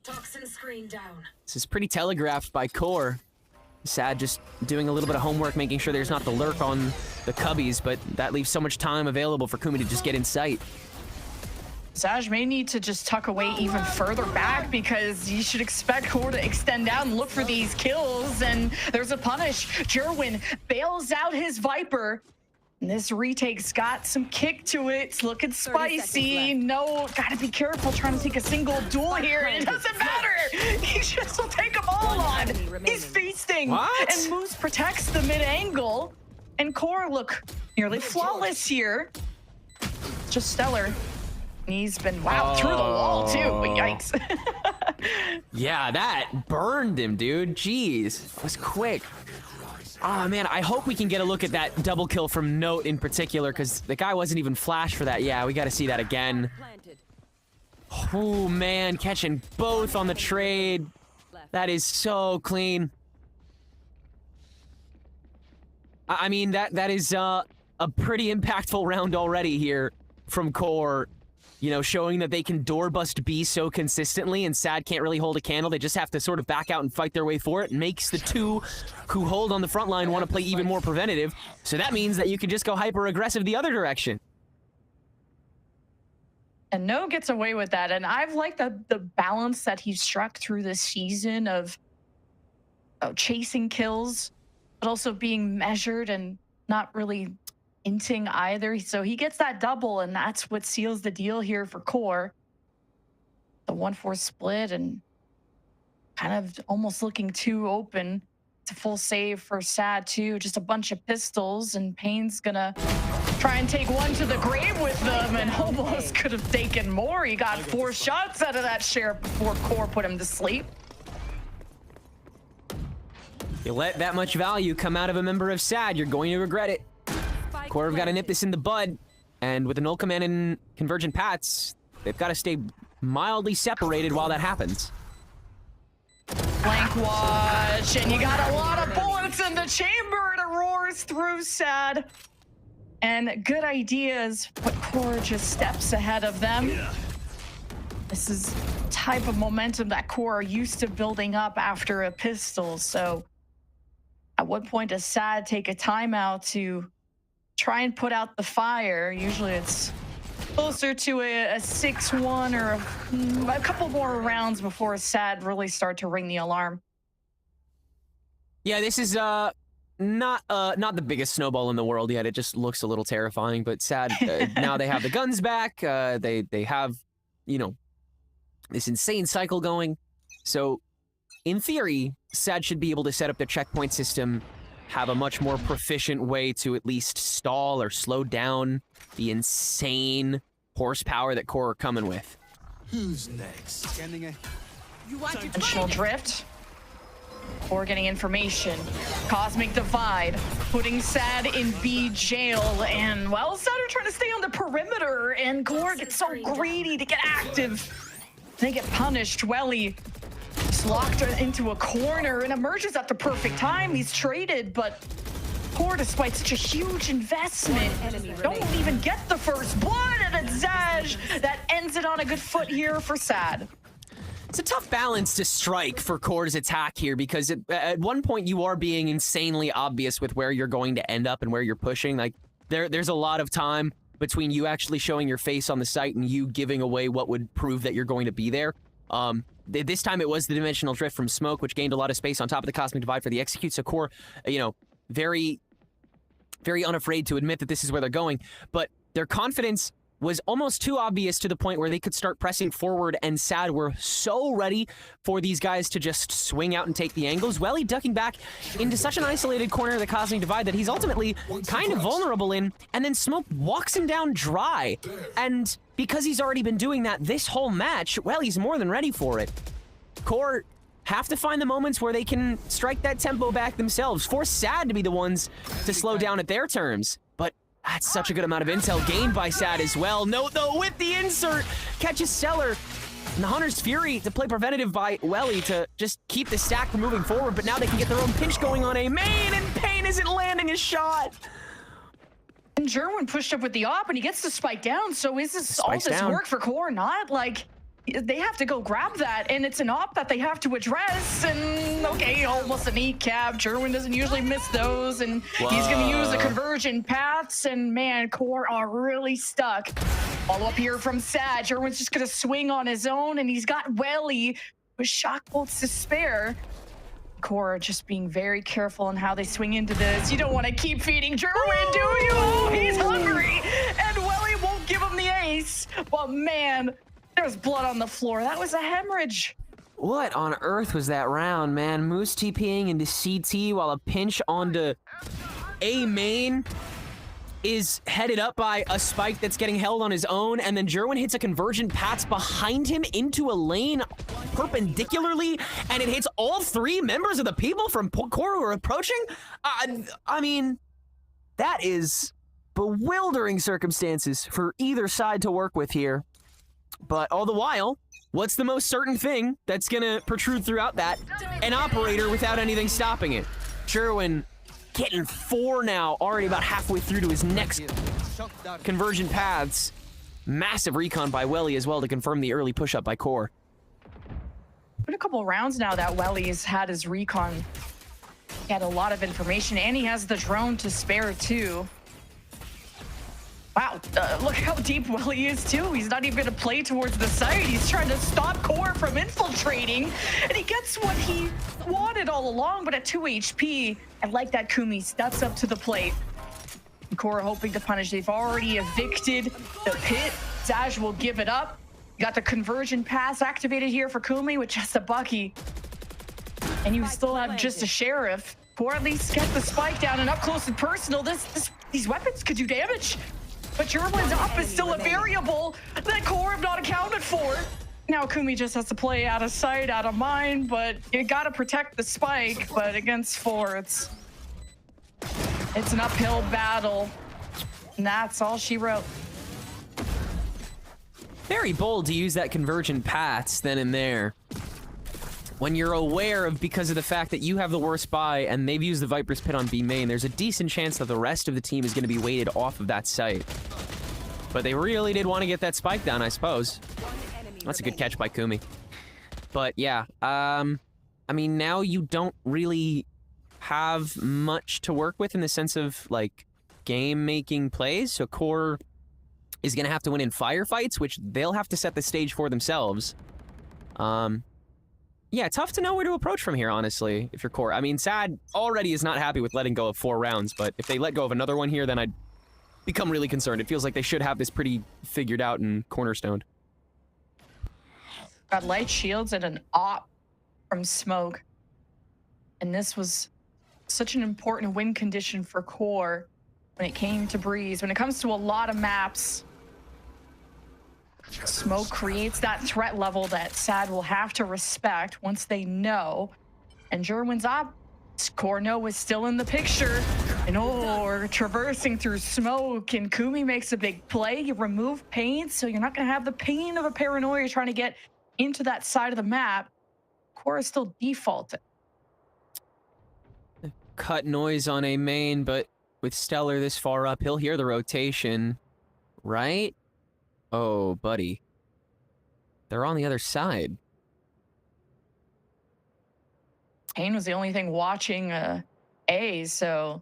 Toxin screen down. This is pretty telegraphed by Core. Sad just doing a little bit of homework, making sure there's not the lurk on the cubbies, but that leaves so much time available for Kumi to just get in sight. Zaj may need to just tuck away even further back, because you should expect Core to extend out and look for these kills, and there's a punish. Jerwin bails out his Viper, and this retake's got some kick to it. It's looking spicy. No, gotta be careful trying to take a single duel here. It doesn't matter. He just will take them all on. He's feasting. What? And Moose protects the mid-angle, and Core look nearly flawless here. Just stellar. He's been, through the wall too, but yikes. Yeah, that burned him, dude. Jeez, that was quick. Oh man, I hope we can get a look at that double kill from Note in particular, because the guy wasn't even flashed for that. Yeah, we got to see that again. Oh man, catching both on the trade. That is so clean. I mean, that is a pretty impactful round already here from Core. Showing that they can door bust B so consistently, and Sad can't really hold a candle. They just have to sort of back out and fight their way for it. Makes the two who hold on the front line want to play even more preventative. So that means that you can just go hyper-aggressive the other direction. And No gets away with that. And I've liked the balance that he's struck through this season of chasing kills, but also being measured and not really inting either. So he gets that double, and that's what seals the deal here for Core. The 1-4 split, and kind of almost looking too open. It's a full save for Sad too. Just a bunch of pistols, and Payne's gonna try and take one to the grave with them, and almost could have taken more. He got 4 shots out of that sheriff before Core put him to sleep. You let that much value come out of a member of Sad, you're going to regret it. Core have got to nip this in the bud, and with an Null Command and Convergent Pats, they've got to stay mildly separated while that happens. Flank watch, and you got a lot of bullets in the chamber, and it roars force through Sad. And good ideas, but QoR just steps ahead of them. This is the type of momentum that QoR are used to building up after a pistol. So at what point does Sad take a timeout to try and put out the fire? Usually it's closer to a 6-1 or a couple more rounds before Sad really start to ring the alarm. Yeah, this is not the biggest snowball in the world yet. It just looks a little terrifying, but Sad, now they have the guns back. They have, you know, this insane cycle going. So in theory, Sad should be able to set up their checkpoint system, have a much more proficient way to at least stall or slow down the insane horsepower that QoR are coming with. Who's next? Intentional drift. QoR getting information. Cosmic Divide. Putting Sad in B jail. And, well, Sad are trying to stay on the perimeter. And QoR gets so greedy to get active. They get punished. Welly is locked into a corner and emerges at the perfect time. He's traded, but QoR, despite such a huge investment, don't even get the first blood, and it's Zaj that ends it on a good foot here for Sad. It's a tough balance to strike for QoR's attack here, because at one point you are being insanely obvious with where you're going to end up and where you're pushing. Like there's a lot of time between you actually showing your face on the site and you giving away what would prove that you're going to be there. This time it was the dimensional drift from Smoke, which gained a lot of space on top of the Cosmic Divide for the execute. So QoR, you know, very, very unafraid to admit that this is where they're going, but their confidence was almost too obvious to the point where they could start pressing forward, and Sad were so ready for these guys to just swing out and take the angles. Welly ducking back into such an isolated corner of the Cosmic Divide that he's ultimately kind of vulnerable in, and then Smoke walks him down dry. And because he's already been doing that this whole match, well, he's more than ready for it. QoR have to find the moments where they can strike that tempo back themselves, force Sad to be the ones to slow down at their terms. But that's such a good amount of intel gained by Sad as well. Note, though, with the insert, catches Stellar. And the Hunter's Fury to play preventative by Welly to just keep the stack from moving forward, but now they can get their own pinch going on a main, and Payne isn't landing his shot. And Jerwin pushed up with the op, and he gets the spike down, so is this all this work for QoR? Not like... They have to go grab that, and it's an op that they have to address, and okay, almost a kneecap. Jerwin doesn't usually miss those, and he's gonna use the conversion paths, and man, QoR are really stuck. Follow up here from Sad. Jerwin's just gonna swing on his own, and he's got Welly with shock bolts to spare. QoR just being very careful on how they swing into this. You don't want to keep feeding Jerwin, do you? Oh, he's hungry, and Welly won't give him the ace, but man, there's blood on the floor. That was a hemorrhage. What on earth was that round, man? Moose TPing into CT while a pinch onto A main is headed up by a spike that's getting held on his own, and then Jerwin hits a convergent paths behind him into a lane perpendicularly, and it hits all three members of the people from QoR who are approaching? I mean, that is bewildering circumstances for either side to work with here. But all the while, what's the most certain thing that's gonna protrude throughout that? An operator without anything stopping it. Jerwin getting 4 now, already about halfway through to his next conversion paths. Massive recon by Welly as well to confirm the early push-up by QoR. Been a couple rounds now that Welly's had his recon. He had a lot of information, and he has the drone to spare too. Wow, look how deep Welly is too. He's not even gonna play towards the site. He's trying to stop QoR from infiltrating, and he gets what he wanted all along, but at 2 HP, I like that Kumi steps up to the plate. QoR hoping to punish. They've already evicted the pit. Zaj will give it up. Got the conversion pass activated here for Kumi with just a Bucky. And you still have just a Sheriff. QoR at least get the spike down, and up close and personal, these weapons could do damage. But Jerwin's up is still a variable that QoR have not accounted for. Now Kumi just has to play out of sight, out of mind, but you gotta protect the spike. But against 4, it's an uphill battle. And that's all she wrote. Very bold to use that convergent paths then and there. when you're aware of, because of the fact that you have the worst buy and they've used the Viper's Pit on B main, there's a decent chance that the rest of the team is going to be weighted off of that site. But they really did want to get that spike down, I suppose. That's a good catch by Kumi. But yeah, I mean, now you don't really have much to work with in the sense of, like, game-making plays, so Core is going to have to win in firefights, which they'll have to set the stage for themselves. Yeah, tough to know where to approach from here, honestly, if you're Core. I mean, Sad already is not happy with letting go of 4 rounds, but if they let go of another one here, then I'd become really concerned. It feels like they should have this pretty figured out and cornerstoned. Got light shields and an op from Smoke. And this was such an important win condition for Core when it came to Breeze. When it comes to a lot of maps, Smoke creates that threat level that Sad will have to respect once they know. And Jerwin's op, Corno is still in the picture. And we're traversing through smoke, and Kumi makes a big play. You remove pain, so you're not going to have the pain of a paranoia trying to get into that side of the map. Core is still defaulted. Cut noise on a main, but with Stellar this far up, he'll hear the rotation, right? Oh, buddy. They're on the other side. Pain was the only thing watching A, so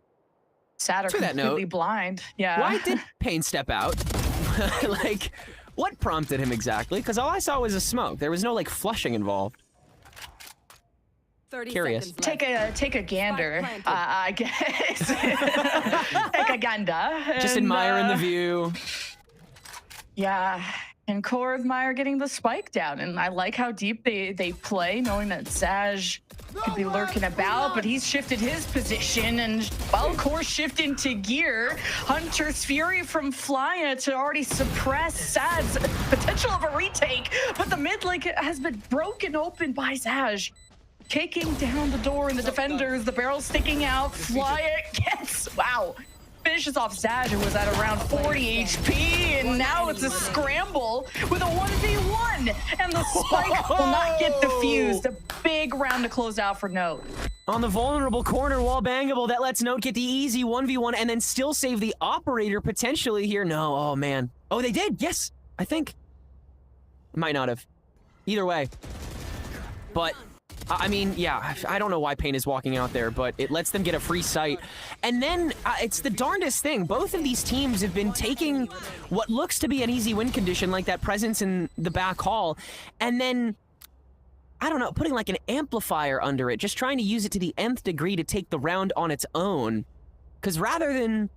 Sad are completely blind. Yeah. Why did Pain step out? Like, what prompted him exactly? Because all I saw was a smoke. There was no, like, flushing involved. 30 Curious. Take a gander, I guess. Take a gander. Just admiring the view. Yeah, and Core admire getting the spike down, and I like how deep they play, knowing that Saj could be lurking about, but he's shifted his position, and while Core shift into gear, Hunter's Fury from Flya to already suppress Saj's potential of a retake, but the mid lane has been broken open by Saj. Taking down the door and the defenders, the barrel sticking out, Flya gets, wow, finishes off Saj, who was at around 40 HP, and now it's a scramble with a 1v1, and the spike will not get defused. A big round to close out for Note. On the vulnerable corner, wall bangable, that lets Note get the easy 1v1 and then still save the operator potentially here. No, oh man. Oh, they did, yes, I think. Might not have. Either way. But I mean, yeah, I don't know why Pain is walking out there, but it lets them get a free sight. And then it's the darndest thing. Both of these teams have been taking what looks to be an easy win condition, like that presence in the back hall, and then, I don't know, putting like an amplifier under it, just trying to use it to the nth degree to take the round on its own. Because rather than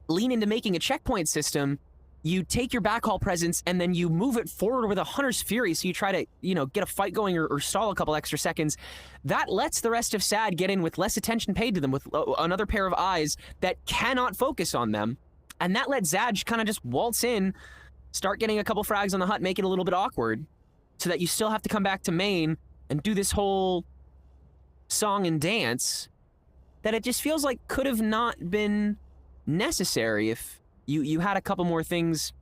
lean into making a checkpoint system, you take your backhaul presence and then you move it forward with a Hunter's Fury, so you try to, you know, get a fight going or stall a couple extra seconds. That lets the rest of SAD get in with less attention paid to them, with another pair of eyes that cannot focus on them. And that lets Zaj kind of just waltz in, start getting a couple frags on the hut, make it a little bit awkward, so that you still have to come back to main and do this whole song and dance that it just feels like could have not been necessary if you had a couple more things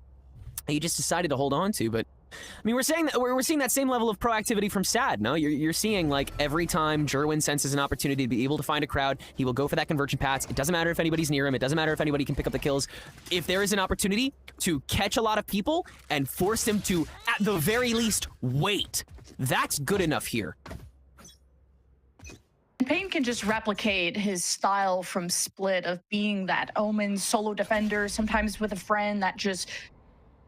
that you just decided to hold on to. But I mean, we're seeing that same level of proactivity from SAD. No, you're seeing, like, every time Jerwin senses an opportunity to be able to find a crowd, he will go for that conversion pass. It doesn't matter if anybody's near him. It doesn't matter if anybody can pick up the kills. If there is an opportunity to catch a lot of people and force them to, at the very least, wait, that's good enough here. Pain can just replicate his style from Split of being that Omen solo defender, sometimes with a friend that just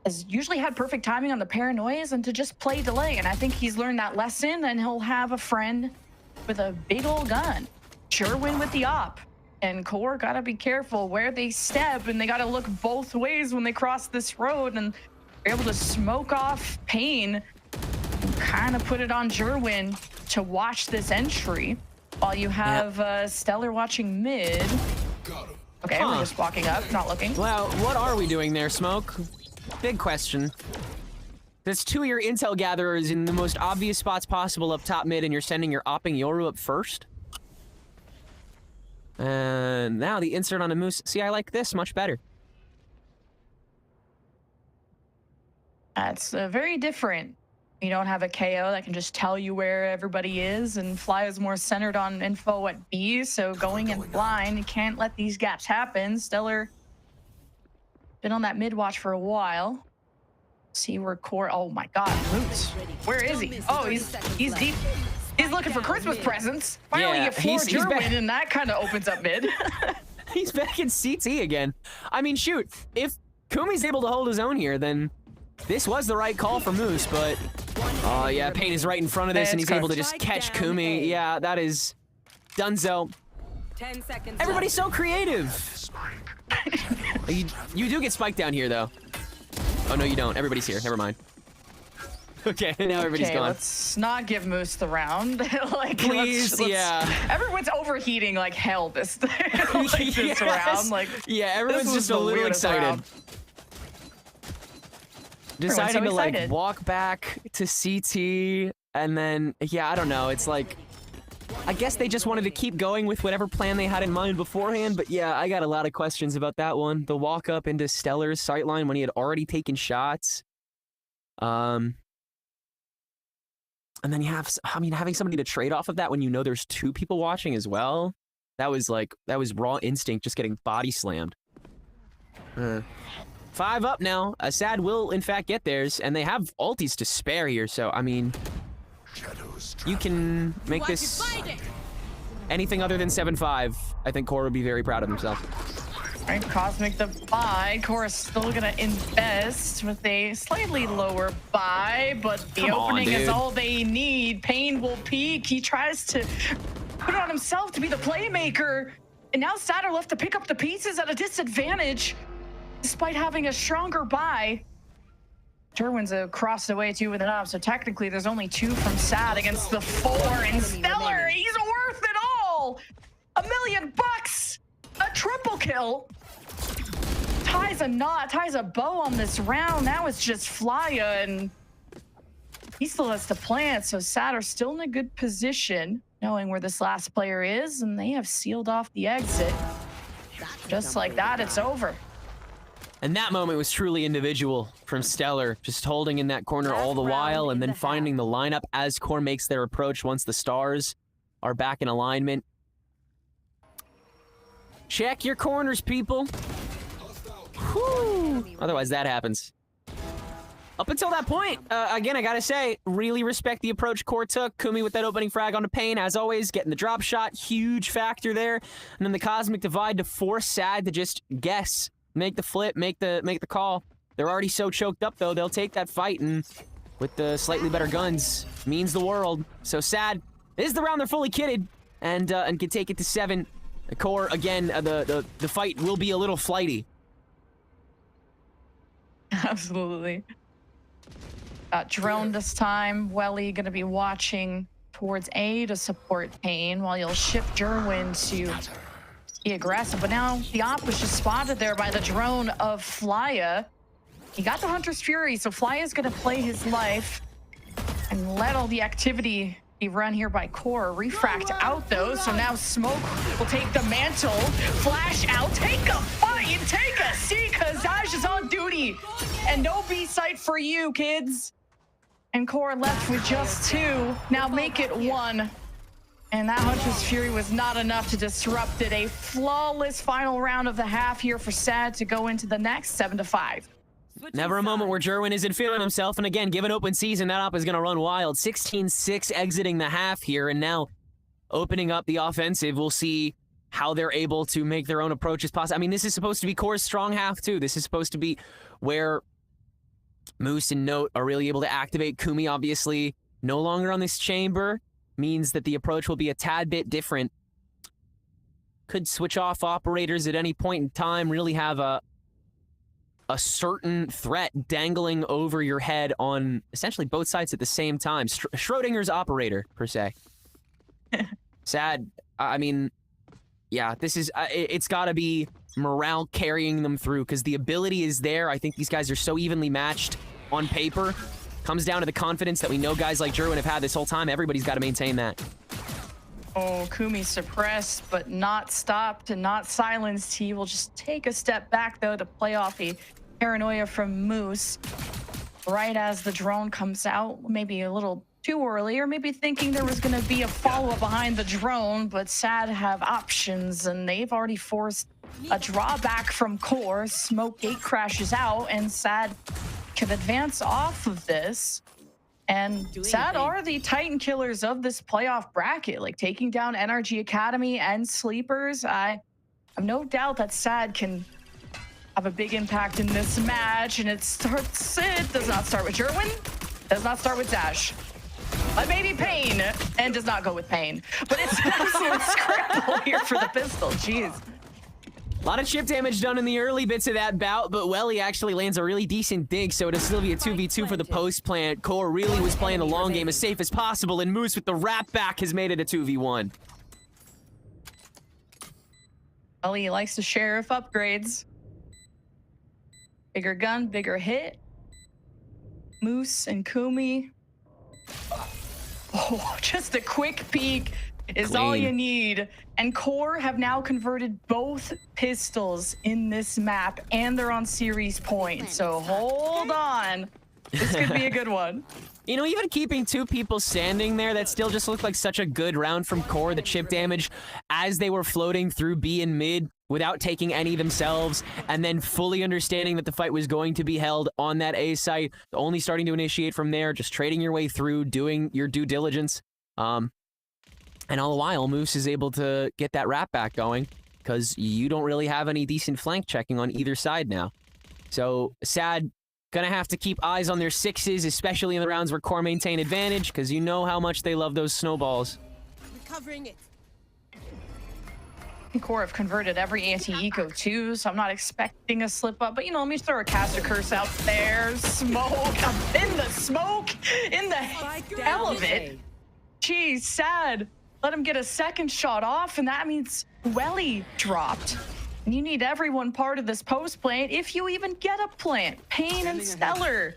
has usually had perfect timing on the paranoias, and to just play delay. And I think he's learned that lesson, and he'll have a friend with a big old gun. Jerwin with the op. And Core gotta be careful where they step, and they gotta look both ways when they cross this road, and they're able to smoke off Pain and kind of put it on Jerwin to watch this entry. While you have Stellar watching mid. Okay, we're just walking up, not looking. Well, what are we doing there, Smoke? Big question. There's 2 of your intel gatherers in the most obvious spots possible up top mid, and you're sending your opping Yoru up first? And now the insert on a Moose. See, I like this much better. That's very different You don't have a KO that can just tell you where everybody is, and Fly is more centered on info at B, so going in blind, you can't let these gaps happen. Stellar been on that mid watch for a while. See where Core, oh my god, Moose. Where is he? Oh, he's deep. He's looking for Christmas presents. Finally Yeah, get 4 he's Gerwin, back. and that kind of opens up mid. He's back in CT again. I mean, shoot, if Kumi's able to hold his own here, then this was the right call for Moose, but oh yeah, Payne is right in front of this, and he's able to just catch Kumi. Yeah, that is dunzo. 10 seconds. Everybody's so creative. you do get spiked down here, though. Oh, no, you don't. Everybody's here. Never mind. Okay, now everybody's gone. Let's not give Moose the round. Like, Please, yeah. Everyone's overheating like hell this this round. Like, yeah, everyone's this was just a the little weirdest excited. round. Deciding so to like excited. walk back to CT, and then yeah, I don't know. It's like, I guess they just wanted to keep going with whatever plan they had in mind beforehand. But yeah, I got a lot of questions about that one. The walk up into Stellar's sightline when he had already taken shots. And then you have, I mean, having somebody to trade off of that when you know there's 2 people watching as well. That was raw instinct, just getting body slammed. 5 up now. Assad will, in fact, get theirs, and they have ultis to spare here, so, I mean, you can make this anything other than 7-5. I think Core would be very proud of himself. Right, Cosmic the buy. Core is still gonna invest with a slightly lower buy, but the Come on, opening is dude. all they need. Payne will peek. He tries to put it on himself to be the playmaker, and now Sad are left to pick up the pieces at a disadvantage, despite having a stronger buy. Derwin's across the way too with an up, so technically there's only 2 from Sad against the 4, and Stellar, he's worth it all! $1 million bucks! A triple kill! Ties a knot, ties a bow on this round. Now it's just Flya, and he still has to plant, so Sad are still in a good position, knowing where this last player is, and they have sealed off the exit. Just like that, it's over. And that moment was truly individual from Stellar, just holding in that corner all the while and then finding the lineup as Core makes their approach once the stars are back in alignment. Check your corners, people. Whew. Otherwise, that happens. Up until that point, again, I gotta say, really respect the approach Core took. Kumi with that opening frag onto Payne, as always, getting the drop shot, huge factor there. And then the Cosmic Divide to force Sad to just guess. Make the flip, make the call. They're already so choked up, though. They'll take that fight, and with the slightly better guns, means the world. So Sad is the round they're fully kitted, and can take it to 7. The Core, again, the fight will be a little flighty. Absolutely. Drone this time. Welly gonna be watching towards A to support Payne, while you'll shift Derwin to be aggressive. But now the op was just spotted there by the drone of Flya. He got the Hunter's Fury, so Flya's gonna play his life and let all the activity be run here by Core. Refract out though, so now Smoke will take the mantle. Flash out, take a fight, take a seat, Kazaj is on duty. And no B site for you, kids. And Core left with just 2. Now make it 1. And that Hunter's Fury was not enough to disrupt it. A flawless final round of the half here for Sad to go into the next 7-5. Never a moment where Derwin isn't feeling himself, and again, given open season, that op is going to run wild. 16-6 exiting the half here, and now opening up the offensive. We'll see how they're able to make their own approaches possible. I mean, this is supposed to be Core's strong half, too. This is supposed to be where Moose and Note are really able to activate. Kumi, obviously, no longer on this chamber. Means that the approach will be a tad bit different. Could switch off operators at any point in time, really have a certain threat dangling over your head on essentially both sides at the same time. Schrodinger's operator, per se. Sad. I mean, yeah, this is, it's gotta be morale carrying them through, because the ability is there. I think these guys are so evenly matched on paper. Comes down to the confidence that we know guys like Derwin have had this whole time. Everybody's got to maintain that. Oh, Kumi suppressed, but not stopped and not silenced. He will just take a step back, though, to play off a paranoia from Moose. right as the drone comes out, maybe a little too early, or maybe thinking there was going to be a follow-up behind the drone, but Sad have options, and they've already forced a drawback from Core. Smoke gate crashes out, and Sad can advance off of this. And Sad are the Titan killers of this playoff bracket, like taking down NRG Academy and Sleepers. I have no doubt that Sad can have a big impact in this match, and it does not start with Jerwin, does not start with Dash. But maybe Pain, and does not go with Pain. But it's an absolute scramble here for the pistol. Jeez. A lot of chip damage done in the early bits of that bout, but Welly actually lands a really decent dig, so it'll still be a 2v2 for the post plant. Core really was playing the long game as safe as possible, and Moose with the wrap back has made it a 2v1. Welly likes to sheriff upgrades. Bigger gun, bigger hit. Moose and Kumi. Oh, just a quick peek is all you need. And Core have now converted both pistols in this map, and they're on series points. So hold on. This could be a good one. You know, even keeping two people standing there, that still just looked like such a good round from Core. The chip damage as they were floating through B and mid without taking any themselves, and then fully understanding that the fight was going to be held on that A site, only starting to initiate from there, just trading your way through, doing your due diligence. And all the while, Moose is able to get that wrap back going, because you don't really have any decent flank checking on either side now. So, Sad gonna have to keep eyes on their sixes, especially in the rounds where Core maintain advantage, because you know how much they love those snowballs. Recovering it. Core have converted every anti-eco too, so I'm not expecting a slip up, but you know, let me throw a caster curse out there. Smoke, I'm in the smoke, in the hell of it. Geez, Sad. Let him get a second shot off, and that means Welly dropped. And you need everyone part of this post plant if you even get a plant. Pain and Stellar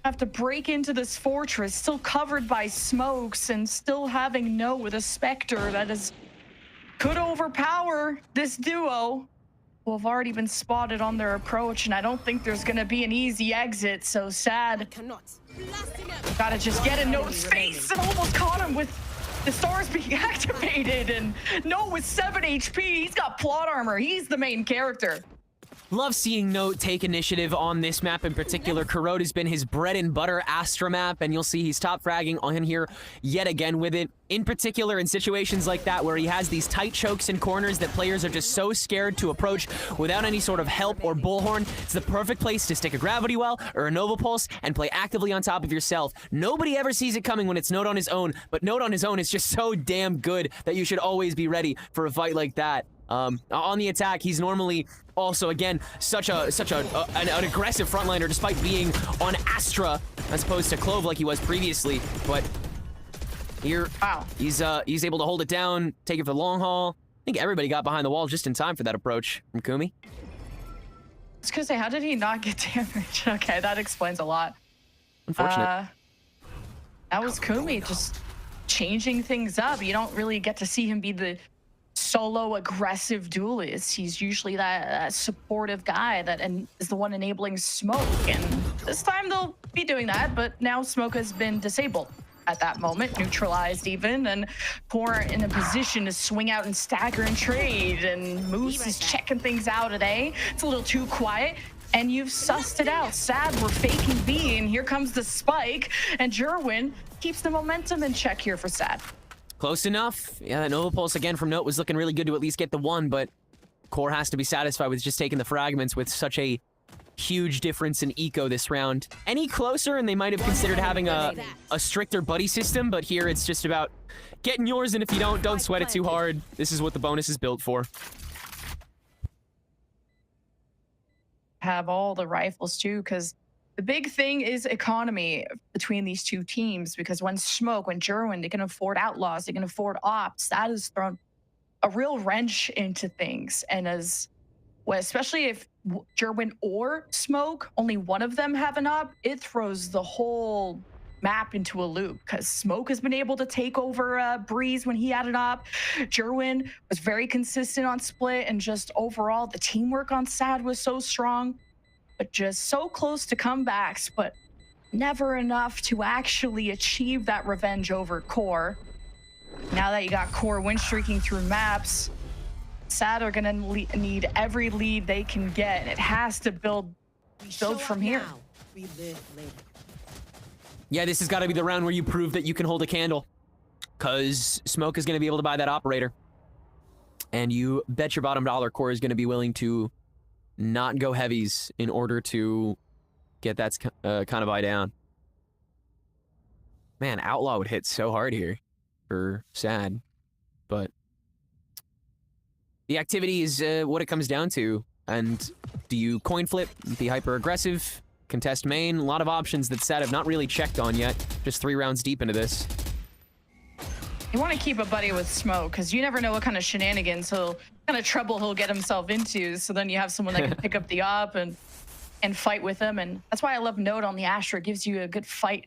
have to break into this fortress, still covered by smokes, and still having No with a Spectre that could overpower this duo, who have already been spotted on their approach, and I don't think there's gonna be an easy exit. So Sad gotta just get in No's face, and almost caught him with the stars being activated, and No with 7 HP. He's got plot armor. He's the main character. Love seeing Note take initiative on this map in particular. Corrosion has been his bread and butter Astra map, and you'll see he's top fragging on here yet again with it. In particular, in situations like that where he has these tight chokes and corners that players are just so scared to approach without any sort of help or bullhorn, it's the perfect place to stick a gravity well or a Nova Pulse and play actively on top of yourself. Nobody ever sees it coming when it's Note on his own, but Note on his own is just so damn good that you should always be ready for a fight like that. On the attack, he's normally also, again, such an aggressive frontliner despite being on Astra as opposed to Clove like he was previously. But here, wow, he's able to hold it down, take it for the long haul. I think everybody got behind the wall just in time for that approach from Kumi. I was gonna say, how did he not get damage? Okay, that explains a lot. Unfortunate. That was Kumi just changing things up. You don't really get to see him be the solo aggressive duelist. He's usually that supportive guy that is the one enabling Smoke, and this time they'll be doing that, but now Smoke has been disabled at that moment, neutralized even, and Core in a position to swing out and stagger and trade, and Moose is checking things out at A. It's a little too quiet, and you've sussed it out. Sad, we're faking B, and here comes the spike, and Jerwin keeps the momentum in check here for Sad. Close enough. Yeah, that Nova Pulse again from Note was looking really good to at least get the one, but Core has to be satisfied with just taking the fragments with such a huge difference in eco this round. Any closer and they might have considered having a stricter buddy system, but here it's just about getting yours, and if you don't sweat it too hard. This is what the bonus is built for. Have all the rifles too, because the big thing is economy between these two teams, because when Jerwin, they can afford Outlaws, they can afford Ops. That has thrown a real wrench into things. And especially if Jerwin or Smoke, only one of them have an Op, it throws the whole map into a loop, because Smoke has been able to take over Breeze when he had an Op. Jerwin was very consistent on Split, and just overall, the teamwork on Sad was so strong. but just so close to comebacks, but never enough to actually achieve that revenge over Core. Now that you got Core win streaking through maps, SAD are gonna need every lead they can get, and it has to build from here. Yeah, this has got to be the round where you prove that you can hold a candle, because Smoke is going to be able to buy that operator. And you bet your bottom dollar Core is going to be willing to not go heavies in order to get that kind of buy down. Man, Outlaw would hit so hard here for SAD. But the activity is what it comes down to. And do you coin flip, be hyper aggressive, contest main? A lot of options that SAD have not really checked on yet. Just 3 rounds deep into this. You want to keep a buddy with Smoke, because you never know what kind of shenanigans kind of trouble he'll get himself into. So then you have someone that can pick up the op and fight with him. And that's why I love Node on the Astra. It gives you a good fight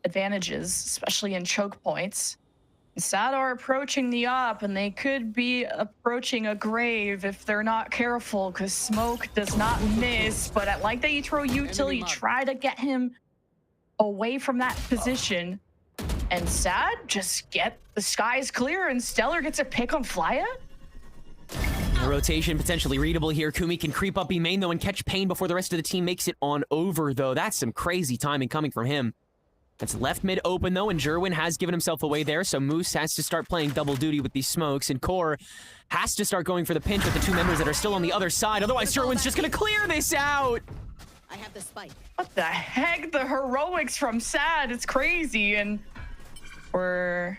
advantages, especially in choke points. SAD are approaching the op, and they could be approaching a grave if they're not careful, because Smoke does not miss. But I like that you throw util, you try to get him away from that position. And SAD just get the skies clear, and Stellar gets a pick on Flya. A rotation potentially readable here. Kumi can creep up B main though and catch Pain before the rest of the team makes it on over though. That's some crazy timing coming from him. That's left mid open though, and Jerwin has given himself away there, so Moose has to start playing double duty with these smokes, and Core has to start going for the pinch with the 2 members that are still on the other side. Otherwise, Jerwin's just gonna clear this out. I have the spike. What the heck? The heroics from SAD, it's crazy. And we're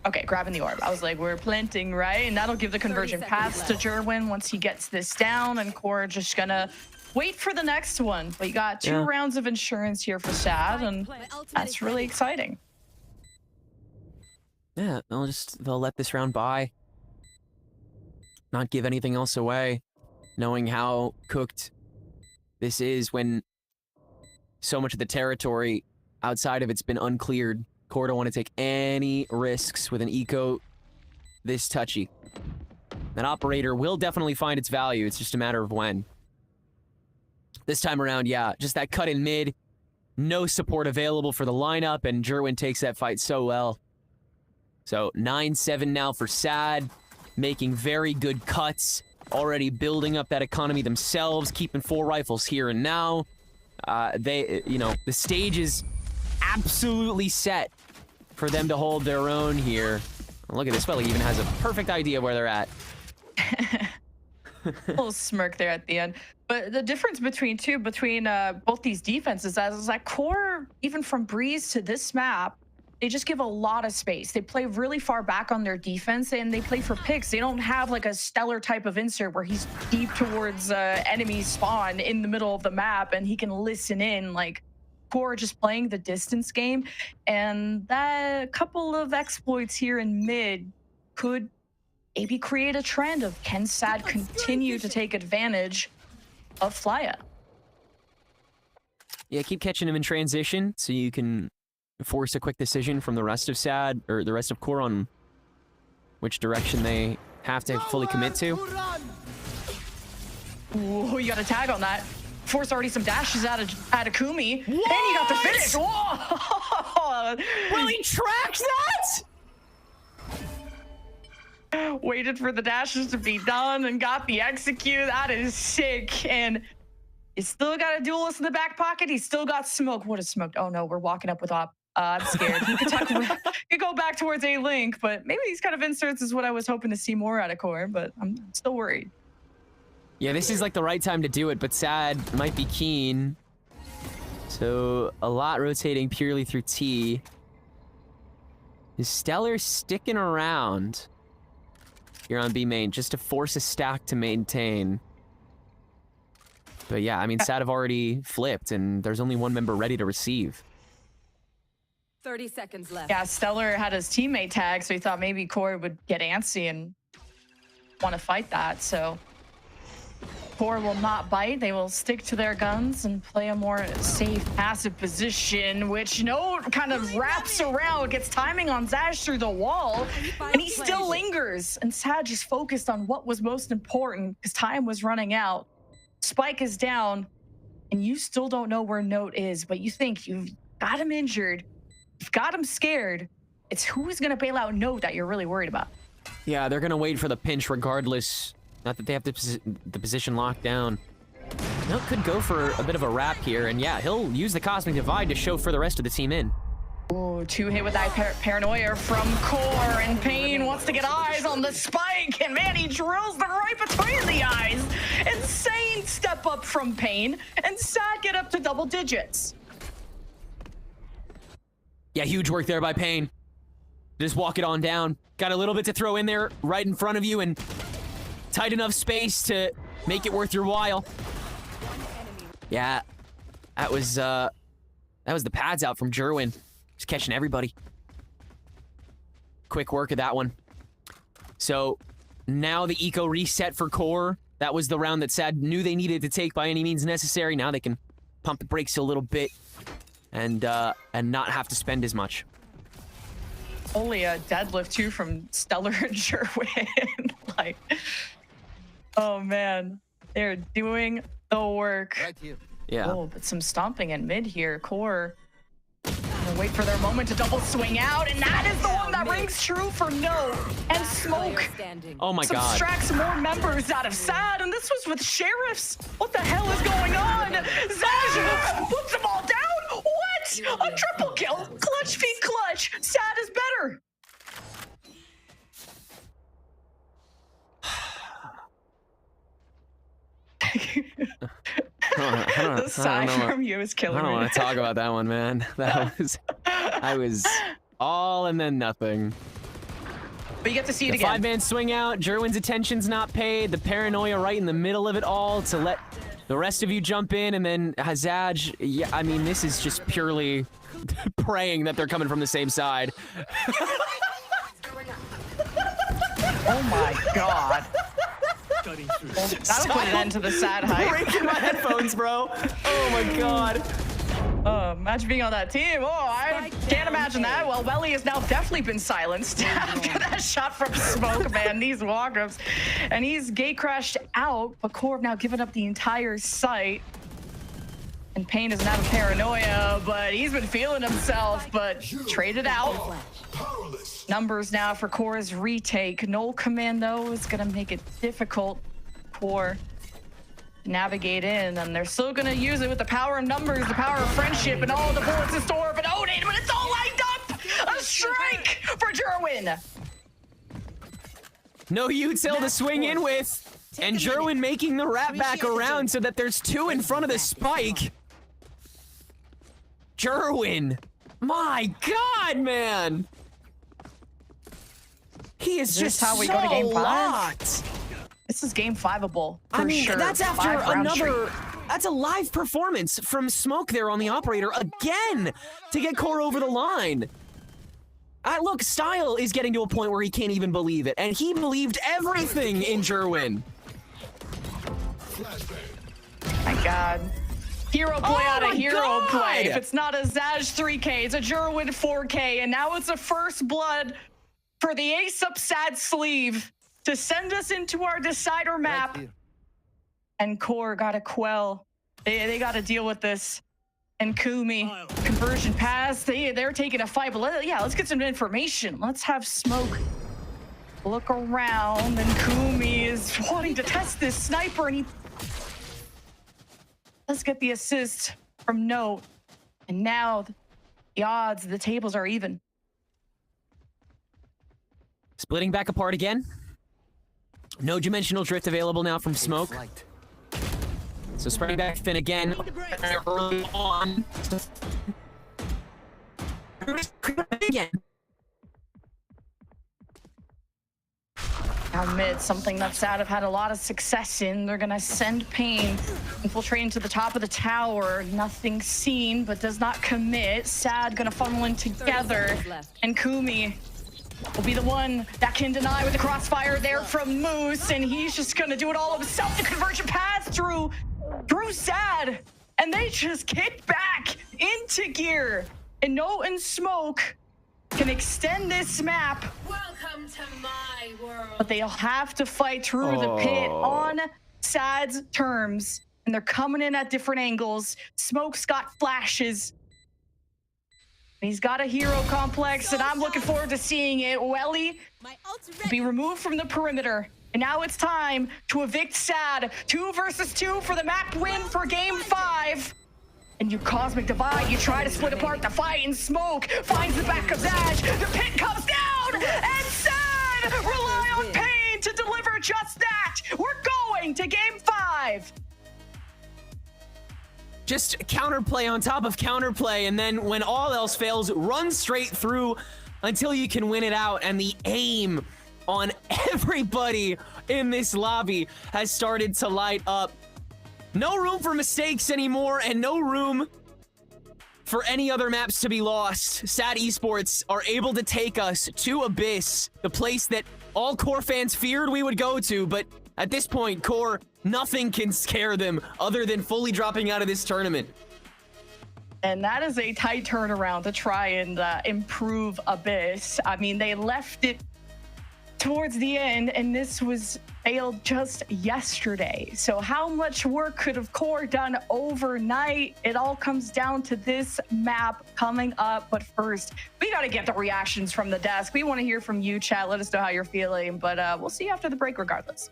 okay, grabbing the orb. I was like, we're planting, right? And that'll give the conversion paths to Jerwin once he gets this down, and Core just gonna wait for the next one. But you got 2 rounds of insurance here for SAD, and that's really exciting. Yeah, they'll let this round by. Not give anything else away, knowing how cooked this is when so much of the territory outside of it's been uncleared. Core don't want to take any risks with an eco this touchy. That operator will definitely find its value. It's just a matter of when. This time around, yeah, just that cut in mid. No support available for the lineup, and Jerwin takes that fight so well. So 9-7 now for SAD, making very good cuts. Already building up that economy themselves, keeping 4 rifles here and now. The stage is absolutely set for them to hold their own here. Look at this fella, even has a perfect idea where they're at. Little smirk there at the end. But the difference between both these defenses is that Core, even from Breeze to this map, they just give a lot of space. They play really far back on their defense, and they play for picks. They don't have like a Stellar type of insert where he's deep towards enemy spawn in the middle of the map and he can listen in. Like, Core just playing the distance game, and that couple of exploits here in mid could maybe create a trend of can SAD continue to take advantage of Flya. Yeah, keep catching him in transition so you can force a quick decision from the rest of SAD, or the rest of Core, on which direction they have to fully commit to. Ooh, you got a tag on that. Forced already some dashes out of Kumi. What? And he got the finish. Whoa! Will he track that? Waited for the dashes to be done and got the execute. That is sick. And he's still got a duelist in the back pocket. He's still got smoke. What is smoked? Oh no, we're walking up with op. I'm scared. He could go back towards A-Link, but maybe these kind of inserts is what I was hoping to see more out of Core, but I'm still worried. Yeah, this is like the right time to do it, but SAD might be keen. So a lot rotating purely through T. Is Stellar sticking around here on B main just to force a stack to maintain? But yeah, I mean, SAD have already flipped, and there's only 1 member ready to receive. 30 seconds left. Yeah, Stellar had his teammate tag, so he thought maybe Core would get antsy and want to fight that. So Core will not bite. They will stick to their guns and play a more safe, passive position, which Node kind of wraps around, gets timing on Zash through the wall, and he still lingers. And SAD just focused on what was most important because time was running out. Spike is down. and you still don't know where Note is, but you think you've got him injured, you've got him scared. It's who's going to bail out Note that you're really worried about. Yeah, they're going to wait for the pinch regardless. Not that they have the position locked down. Note could go for a bit of a wrap here, and yeah, he'll use the Cosmic Divide to show for the rest of the team in. Ooh, 2-hit with that paranoia from QoR, and Pain wants to get eyes on the spike, and man, he drills them right between the eyes. Insane step up from Pain, and Sad get up to double digits. Yeah, huge work there by Pain. Just walk it on down. Got a little bit to throw in there right in front of you, and tight enough space to make it worth your while. Yeah, that was the pads out from Jerwin. Just catching everybody. Quick work of that one. So now the eco reset for QoR. That was the round that Sad knew they needed to take by any means necessary. Now they can pump the brakes a little bit and not have to spend as much. Only a deadlift too from Stellar and Jerwin. Like, oh man, they're doing the work. Right here. Yeah. Oh, but some stomping in mid here. QoR gonna wait for their moment to double swing out, and that is the one that rings true for No. And Smoke Oh my god. subtracts more members out of Sad, and this was with Sheriffs. What the hell is going on? Zaj puts them all down. What? A triple kill. Clutch feed clutch. Sad is better. The sigh from you is killing me. I don't want to talk about that one, man. I was all and then nothing. But you get to see it the again. Five-man swing out. Jerwin's attention's not paid. The paranoia right in the middle of it all to let the rest of you jump in, and then Hazaj. Yeah, I mean, this is just purely praying that they're coming from the same side. Oh my god. Well, that'll put an end to the Sad hype. Breaking my headphones, bro. Oh my god. Imagine being on that team. Oh, I can't imagine that. Well, Welly has now definitely been silenced after that shot from Smoke, man. These walk-ups. And he's gate crashed out, but QoR have now given up the entire site. And Pain doesn't have a paranoia, but he's been feeling himself, but traded out. Numbers now for QoR's retake. Null command, though, is going to make it difficult for to navigate in, and they're still going to use it with the power of numbers, the power of friendship, and all the bullets in store for Odin, but it's all lined up! A strike for Jerwin! No util to swing in with, and Jerwin making the wrap back around so that there's two in front of the spike. Jerwin! My god, man! He is just how we so go to game 5. locked. This is game 5-able. I mean, sure. that's after 5-round another. streak. That's a live performance from Smoke there on the operator again to get QoR over the line. Look, Style is getting to a point where he can't even believe it, and he believed everything in Jerwin. My god. Hero play out of hero God. play. If it's not a Zaj 3K, it's a Jerwin 4K, and now it's a first blood for the Ace Up Sad sleeve to send us into our decider map. And QoR got to quell. They got to deal with this. And Kumi, conversion pass. They're taking a fight, but let's get some information. Let's have Smoke look around, and Kumi is wanting to test this sniper, and he let's get the assist from Note. And now the odds, the tables are even. Splitting back apart again. No dimensional drift available now from Smoke. So spreading back thin again. Early on. Again. Now mid, something that Sad have had a lot of success in. They're gonna send Pain, infiltrating to the top of the tower. Nothing seen, but does not commit. Sad gonna funnel in together. And Kumi will be the one that can deny with the crossfire there from Moose, and he's just gonna do it all himself. The conversion pass through Sad, and they just kick back into gear. And Note and Smoke can extend this map. Welcome to my world. But they'll have to fight through the pit on Sad's terms. and they're coming in at different angles. Smoke's got flashes. He's got a hero complex, and I'm looking forward to seeing it. Welly be removed from the perimeter. And now it's time to evict Sad. 2 versus 2 for the map win for game 5. And you Cosmic Divide, you try to split apart the fight, and Smoke finds the back of Zaj. The pit comes down, and Sad rely on Pain to deliver just that. We're going to game 5. Just counterplay on top of counterplay, and then when all else fails, run straight through until you can win it out. And the aim on everybody in this lobby has started to light up. No room for mistakes anymore, and no room for any other maps to be lost. Sad Esports are able to take us to Abyss, the place that all core fans feared we would go to, but at this point, core, nothing can scare them other than fully dropping out of this tournament. And that is a tight turnaround to try and improve Abyss. I mean, they left it towards the end, and this was failed just yesterday. So how much work could have core done overnight? It all comes down to this map coming up. But first, we got to get the reactions from the desk. We want to hear from you, chat. Let us know how you're feeling, but we'll see you after the break regardless.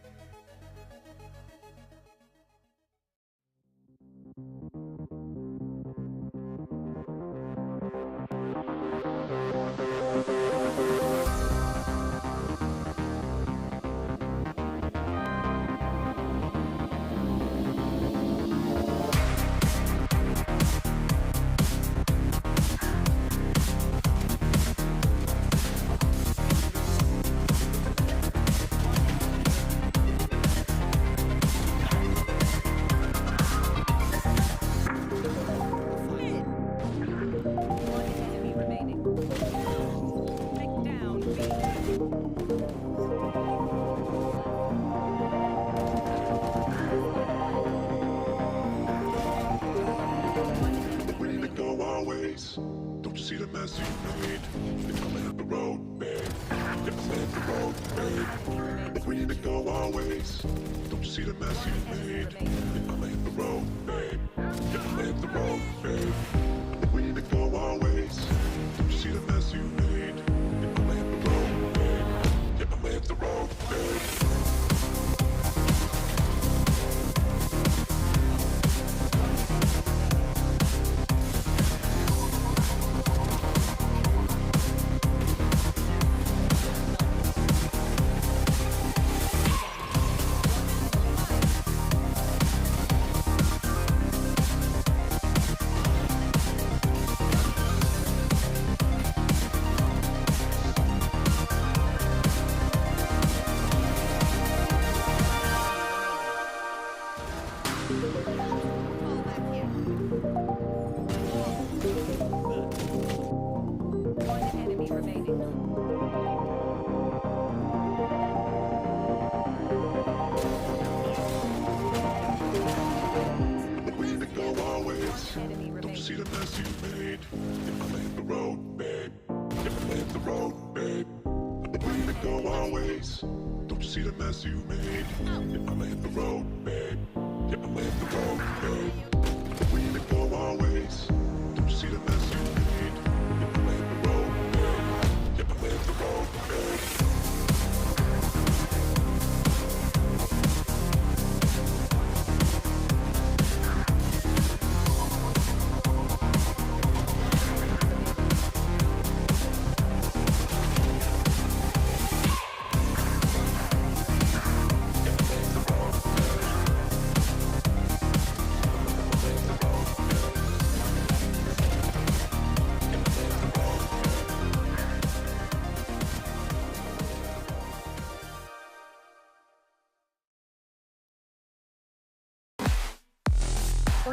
Don't you see the mess you made? They're gonna hit the road, babe. They're gonna hit the road, babe. We need to go our ways. Don't you see the mess you made? They're gonna hit the road, babe. They're gonna hit the road, babe. We need to go our ways. Don't you see the mess you made? They're gonna hit the road, babe. They're gonna hit the road, babe.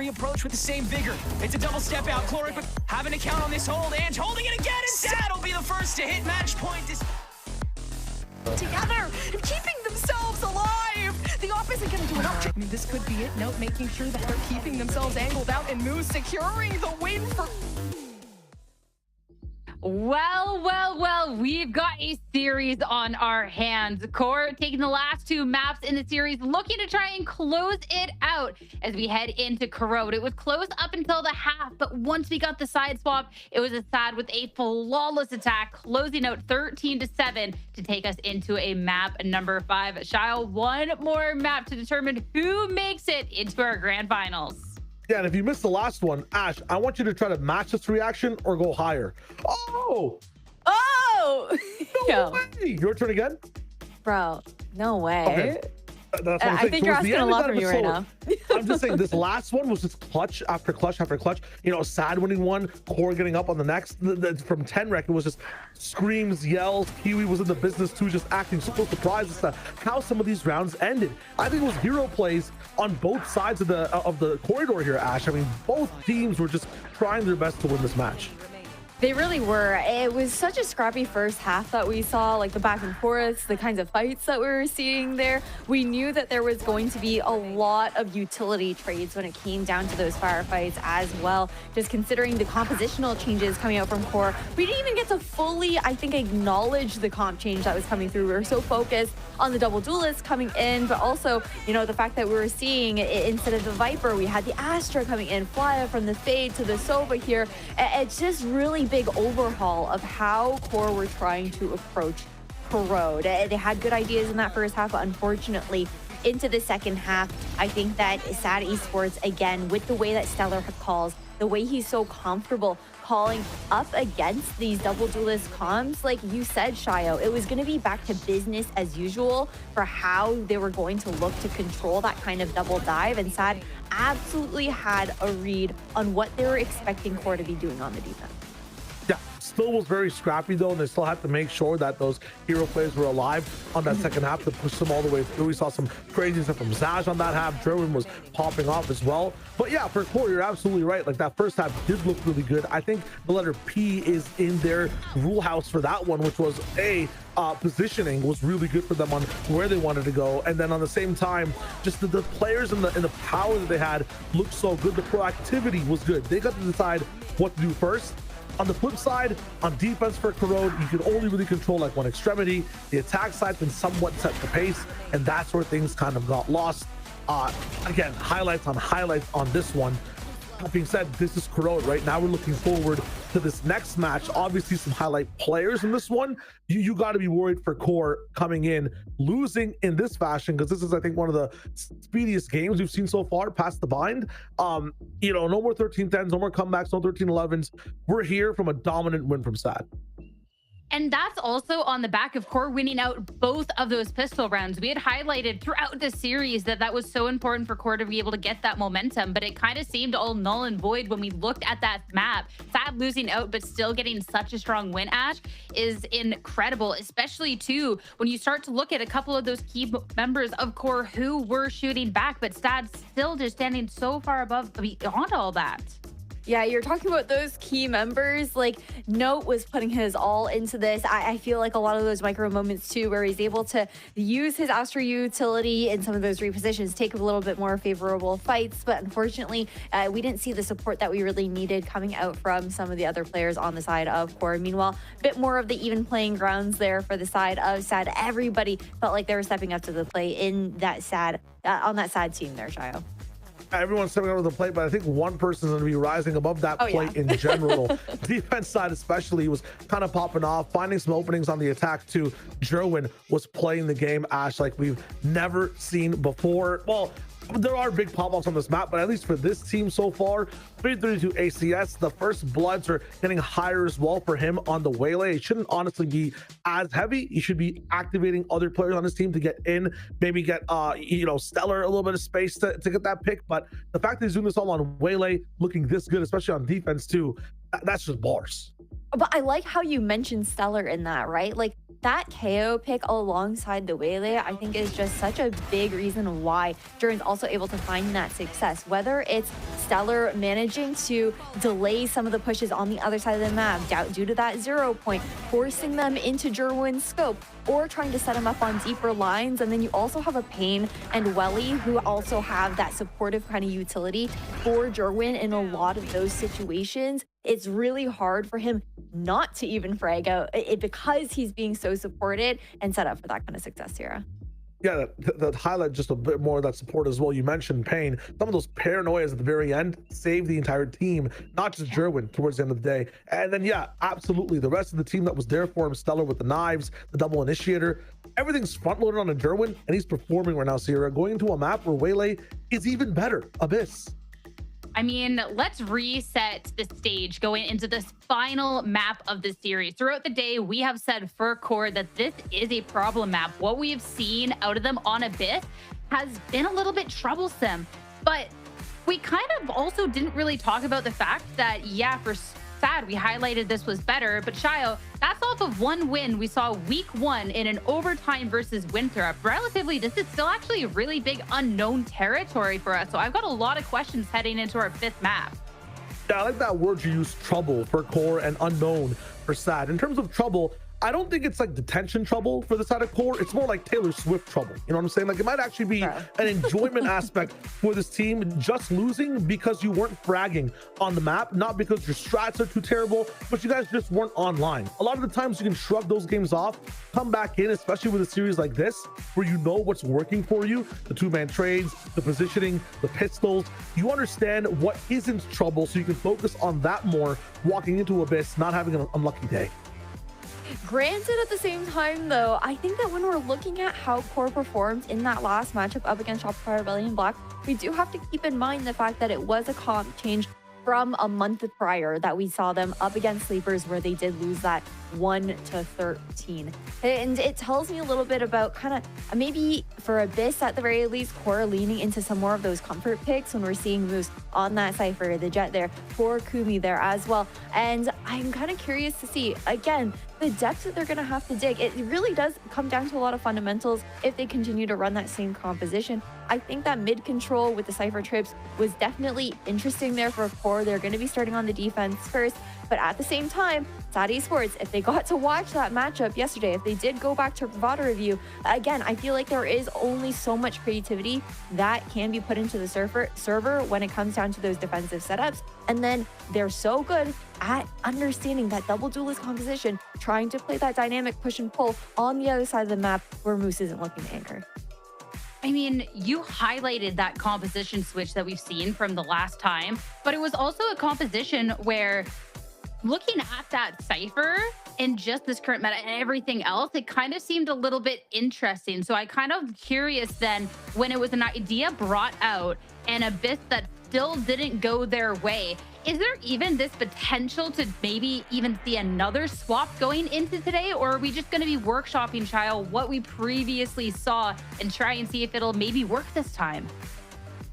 Approach with the same vigor. It's a double step out. Chloric having to count on this hold, and holding it again, and Sad will be the first to hit match point. Together and keeping themselves alive. The op isn't going to do enough. I mean, this could be it. Note making sure that they're keeping themselves angled out, and Moose securing the win for. Well, we've got a series on our hands. QoR taking the last 2 maps in the series, looking to try and close it out as we head into Corrosion. It was close up until the half, but once we got the side swap, it was a SAD with a flawless attack, closing out 13-7 to take us into a map number 5. Shio, one more map to determine who makes it into our grand finals. Yeah, and if you missed the last one, Ash, I want you to try to match this reaction or go higher. Oh! No way. Your turn again? Bro, no way. Okay. That's what I'm I saying. think you're Towards the asking a end, lot it from got you a right bit now. slower. I'm just saying this last one was just clutch after clutch after clutch. You know, SAD winning one, QoR getting up on the next. From 10 rec, it was just screams, yells. Kiwi was in the business too, just acting so surprised as to how some of these rounds ended. I think it was hero plays on both sides of the corridor here, Ash. I mean, both teams were just trying their best to win this match. They really were. It was such a scrappy first half that we saw, like the back and forths, the kinds of fights that we were seeing there. We knew that there was going to be a lot of utility trades when it came down to those firefights as well. Just considering the compositional changes coming out from QoR, we didn't even get to fully, I think, acknowledge the comp change that was coming through. We were so focused on the double duelists coming in, but also, you know, the fact that we were seeing instead of the Viper, we had the Astra coming in, Flya from the Fade to the Sova here. It's just really big overhaul of how QoR were trying to approach Corrosion. They had good ideas in that first half, but unfortunately into the second half, I think that SAD Esports, again, with the way that Stellar calls, the way he's so comfortable calling up against these double duelist comms, like you said, Shio, it was going to be back to business as usual for how they were going to look to control that kind of double dive, and SAD absolutely had a read on what they were expecting QoR to be doing on the defense. Yeah, still was very scrappy though, and they still had to make sure that those hero players were alive on that second half to push them all the way through. We saw some crazy stuff from Zaj on that half. Gerwin was popping off as well. But yeah, for QoR, you're absolutely right. Like that first half did look really good. I think the letter P is in their rule house for that one, which was positioning was really good for them on where they wanted to go, and then on the same time, just the players and the power that they had looked so good. The proactivity was good. They got to decide what to do first. On the flip side, on defense for Corrosion, you can only really control like one extremity. The attack side can somewhat set the pace, and that's where things kind of got lost. Again, highlights on this one. That being said, this is Corrosion. Right now we're looking forward to this next match. Obviously some highlight players in this one. You got to be worried for QoR coming in losing in this fashion, because this is, I think, one of the speediest games we've seen so far past the bind. You know, no more 13-10s, no more comebacks, no 13-11s. We're here from a dominant win from SAD. And that's also on the back of QoR winning out both of those pistol rounds. We had highlighted throughout the series that was so important for QoR to be able to get that momentum, but it kind of seemed all null and void when we looked at that map. SAD losing out, but still getting such a strong win, Ash, is incredible, especially too when you start to look at a couple of those key members of QoR who were shooting back, but SAD still just standing so far above beyond all that. Yeah, you're talking about those key members. Like, Note was putting his all into this. I feel like a lot of those micro moments too, where he's able to use his Astra utility in some of those repositions, take a little bit more favorable fights. But unfortunately, we didn't see the support that we really needed coming out from some of the other players on the side of QoR. Meanwhile, a bit more of the even playing grounds there for the side of SAD. Everybody felt like they were stepping up to the plate in that SAD, on that SAD team there, Shio. Everyone's stepping over the plate, but I think one person's going to be rising above that plate in general. Defense side especially was kind of popping off, finding some openings on the attack too. Gerwin was playing the game, Ash, like we've never seen before. Well, there are big pop-offs on this map, but at least for this team so far, 332 ACS, the first bloods are getting higher as well for him on the Waylay. It shouldn't honestly be as heavy. You should be activating other players on his team to get in, maybe get you know, Stellar a little bit of space to get that pick. But the fact that he's doing this all on Waylay, looking this good, especially on defense too, that's just bars. But I like how you mentioned Stellar in that, right? Like that KO pick alongside the Waylay, I think is just such a big reason why Duran's also able to find that success. Whether it's Stellar managing to delay some of the pushes on the other side of the map due to that 0 point, forcing them into Jerwin's scope, or trying to set him up on deeper lines. And then you also have a Pain and Welly who also have that supportive kind of utility for Jerwin in a lot of those situations. It's really hard for him not to even frag out because he's being so supported and set up for that kind of success here. Yeah, that highlight just a bit more of that support as well. You mentioned Pain. Some of those paranoias at the very end saved the entire team, not just Jerwin towards the end of the day. And then, yeah, absolutely. The rest of the team that was there for him, Stellar with the knives, the double initiator, everything's front loaded on a Jerwin, and he's performing right now, Sierra, going into a map where Waylay is even better, Abyss. I mean, let's reset the stage going into this final map of the series. Throughout the day, we have said for Core that this is a problem map. What we have seen out of them on Abyss has been a little bit troublesome, but we kind of also didn't really talk about the fact that, yeah, for Sad, we highlighted this was better, but Shayo, that's off of one win we saw week 1 in an overtime versus Winthrop. Relatively, this is still actually a really big unknown territory for us. So I've got a lot of questions heading into our 5th map. Yeah, I like that word you use, trouble for Core and unknown for Sad. In terms of trouble, I don't think it's like detention trouble for the side of Core. It's more like Taylor Swift trouble. You know what I'm saying? Like, it might actually be an enjoyment aspect for this team just losing because you weren't fragging on the map, not because your strats are too terrible, but you guys just weren't online. A lot of the times you can shrug those games off, come back in, especially with a series like this, where you know what's working for you, the 2-man trades, the positioning, the pistols. You understand what isn't trouble, so you can focus on that more walking into Abyss, not having an unlucky day. Granted, at the same time, though, I think that when we're looking at how Core performed in that last matchup up against Shopify Rebellion Black, we do have to keep in mind the fact that it was a comp change from a month prior that we saw them up against Sleepers, where they did lose that 1-13. And it tells me a little bit about kind of maybe for Abyss at the very least, Core leaning into some more of those comfort picks when we're seeing moves on that Cypher, the Jet there, for Kumi there as well. And I'm kind of curious to see, again, the depth that they're going to have to dig. It really does come down to a lot of fundamentals if they continue to run that same composition. I think that mid control with the Cypher trips was definitely interesting there for Core. They're going to be starting on the defense first, but at the same time, Sad Esports, if they got to watch that matchup yesterday, if they did go back to VOD review, again, I feel like there is only so much creativity that can be put into the server when it comes down to those defensive setups. And then they're so good at understanding that double duelist composition, trying to play that dynamic push and pull on the other side of the map where Moose isn't looking to anchor. I mean, you highlighted that composition switch that we've seen from the last time, but it was also a composition where looking at that Cypher and just this current meta and everything else, it kind of seemed a little bit interesting. So I kind of curious then when it was an idea brought out and Abyss that still didn't go their way, is there even this potential to maybe even see another swap going into today? Or are we just going to be workshopping, Child, what we previously saw and try and see if it'll maybe work this time?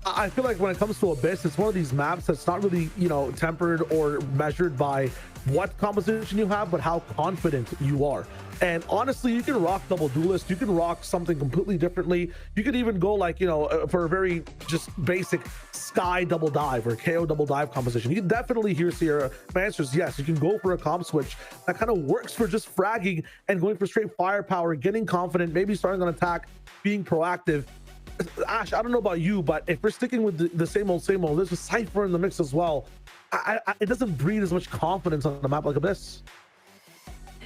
I feel like when it comes to Abyss, it's one of these maps that's not really, you know, tempered or measured by what composition you have, but how confident you are. And honestly, you can rock double duelist, you can rock something completely differently. You could even go like, you know, for a very just basic Sky double dive or KO double dive composition. You can definitely hear Sierra. My answer is yes. You can go for a comp switch that kind of works for just fragging and going for straight firepower, getting confident, maybe starting on attack, being proactive. Ash, I don't know about you, but if we're sticking with the same old, there's a Cypher in the mix as well. It doesn't breed as much confidence on a map like Abyss.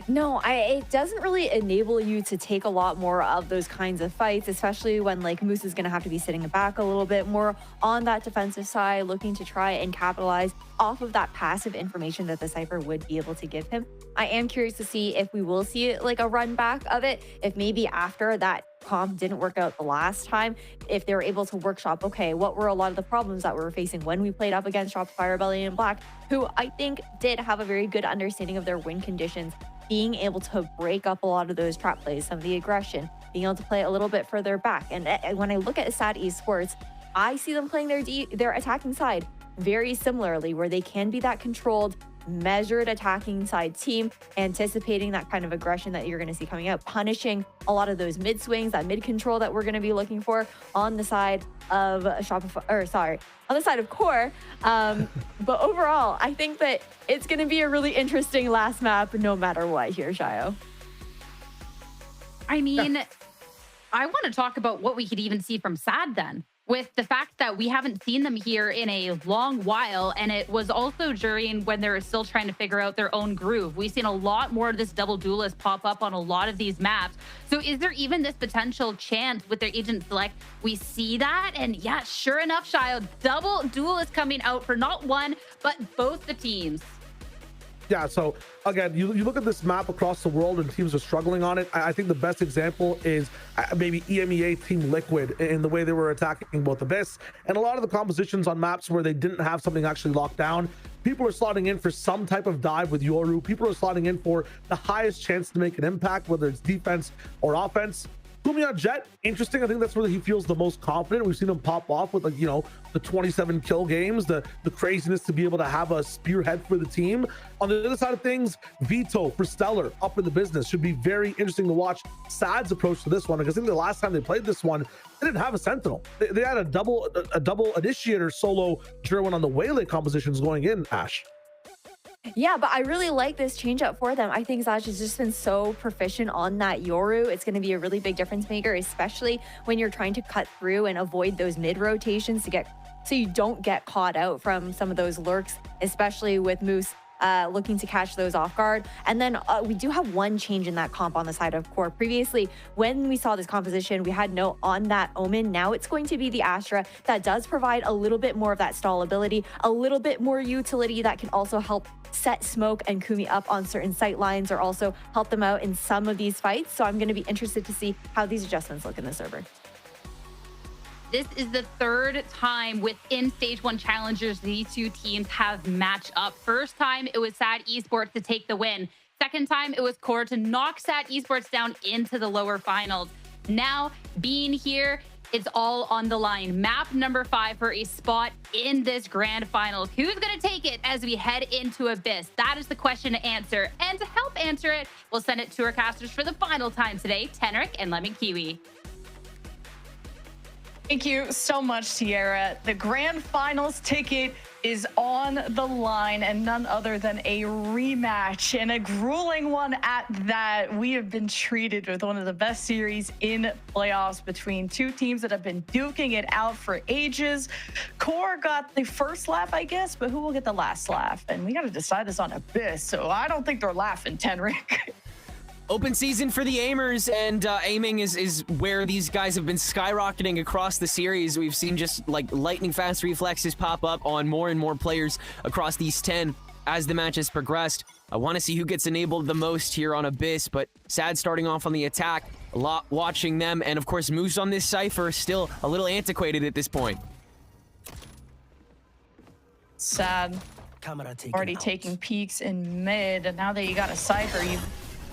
No, it doesn't really enable you to take a lot more of those kinds of fights, especially when like Moose is going to have to be sitting back a little bit more on that defensive side, looking to try and capitalize off of that passive information that the Cypher would be able to give him. I am curious to see if we will see like a run back of it, if maybe after that comp didn't work out the last time, if they were able to workshop, okay, what were a lot of the problems that we were facing when we played up against Shopify Rebellion Black, who I think did have a very good understanding of their win conditions, being able to break up a lot of those trap plays, some of the aggression, being able to play a little bit further back. And when I look at Sad Esports, I see them playing their attacking side very similarly, where they can be that controlled, measured attacking side team, anticipating that kind of aggression that you're going to see coming out, punishing a lot of those mid swings, that mid control that we're going to be looking for on the side of Shopify, or sorry, on the side of Core. But overall, I think that it's going to be a really interesting last map, no matter what here, Shayo. I mean, I want to talk about what we could even see from SAD then, with the fact that we haven't seen them here in a long while, and it was also during when they were still trying to figure out their own groove. We've seen a lot more of this double duelist pop up on a lot of these maps. So is there even this potential chance with their agent select we see that? And yeah, sure enough, Shayo, double duelist coming out for not one, but both the teams. Yeah, so again, you look at this map across the world and teams are struggling on it. I think the best example is maybe EMEA Team Liquid in the way they were attacking both Abyss and a lot of the compositions on maps where they didn't have something actually locked down. People are slotting in for some type of dive with Yoru. People are slotting in for the highest chance to make an impact, whether it's defense or offense. Kumi on Jet, interesting. I think that's where he feels the most confident. We've seen him pop off with, like, you know, the 27 kill games, the craziness to be able to have a spearhead for the team. On the other side of things, Veto for Stellar up in the business. Should be very interesting to watch SAD's approach to this one, because I think the last time they played this one, they didn't have a Sentinel. They had a double initiator solo Jerwin on the Waylay compositions going in, Ash. Yeah, but I really like this change up for them. I think Zash has just been so proficient on that Yoru. It's going to be a really big difference maker, especially when you're trying to cut through and avoid those mid rotations so you don't get caught out from some of those lurks, especially with Moose looking to catch those off guard. And then we do have one change in that comp on the side of Core. Previously, when we saw this composition, we had no on that Omen. Now it's going to be the Astra that does provide a little bit more of that stall ability, a little bit more utility that can also help set Smoke and Kumi up on certain sight lines, or also help them out in some of these fights. So I'm going to be interested to see how these adjustments look in the server. This is the third time within Stage 1 Challengers these two teams have matched up. First time, it was SAD Esports to take the win. Second time, it was Core to knock SAD Esports down into the lower finals. Now, being here, it's all on the line. Map number 5 for a spot in this grand finals. Who's going to take it as we head into Abyss? That is the question to answer. And to help answer it, we'll send it to our casters for the final time today, Tenric and Lemon Kiwi. Thank you so much, Tierra. The grand finals ticket is on the line, and none other than a rematch, and a grueling one at that. We have been treated with one of the best series in playoffs between two teams that have been duking it out for ages. Core got the first laugh, I guess, but who will get the last laugh? And we got to decide this on Abyss, so I don't think they're laughing, Tenric. Open season for the aimers, and aiming is where these guys have been skyrocketing across the series. We've seen just like lightning fast reflexes pop up on more and more players across these 10 as the match has progressed. I want to see who gets enabled the most here on Abyss, but SAD starting off on the attack, a lot watching them, and of course Moose on this Cypher still a little antiquated at this point. SAD already taking peeks in mid, and now that you got a Cypher, you've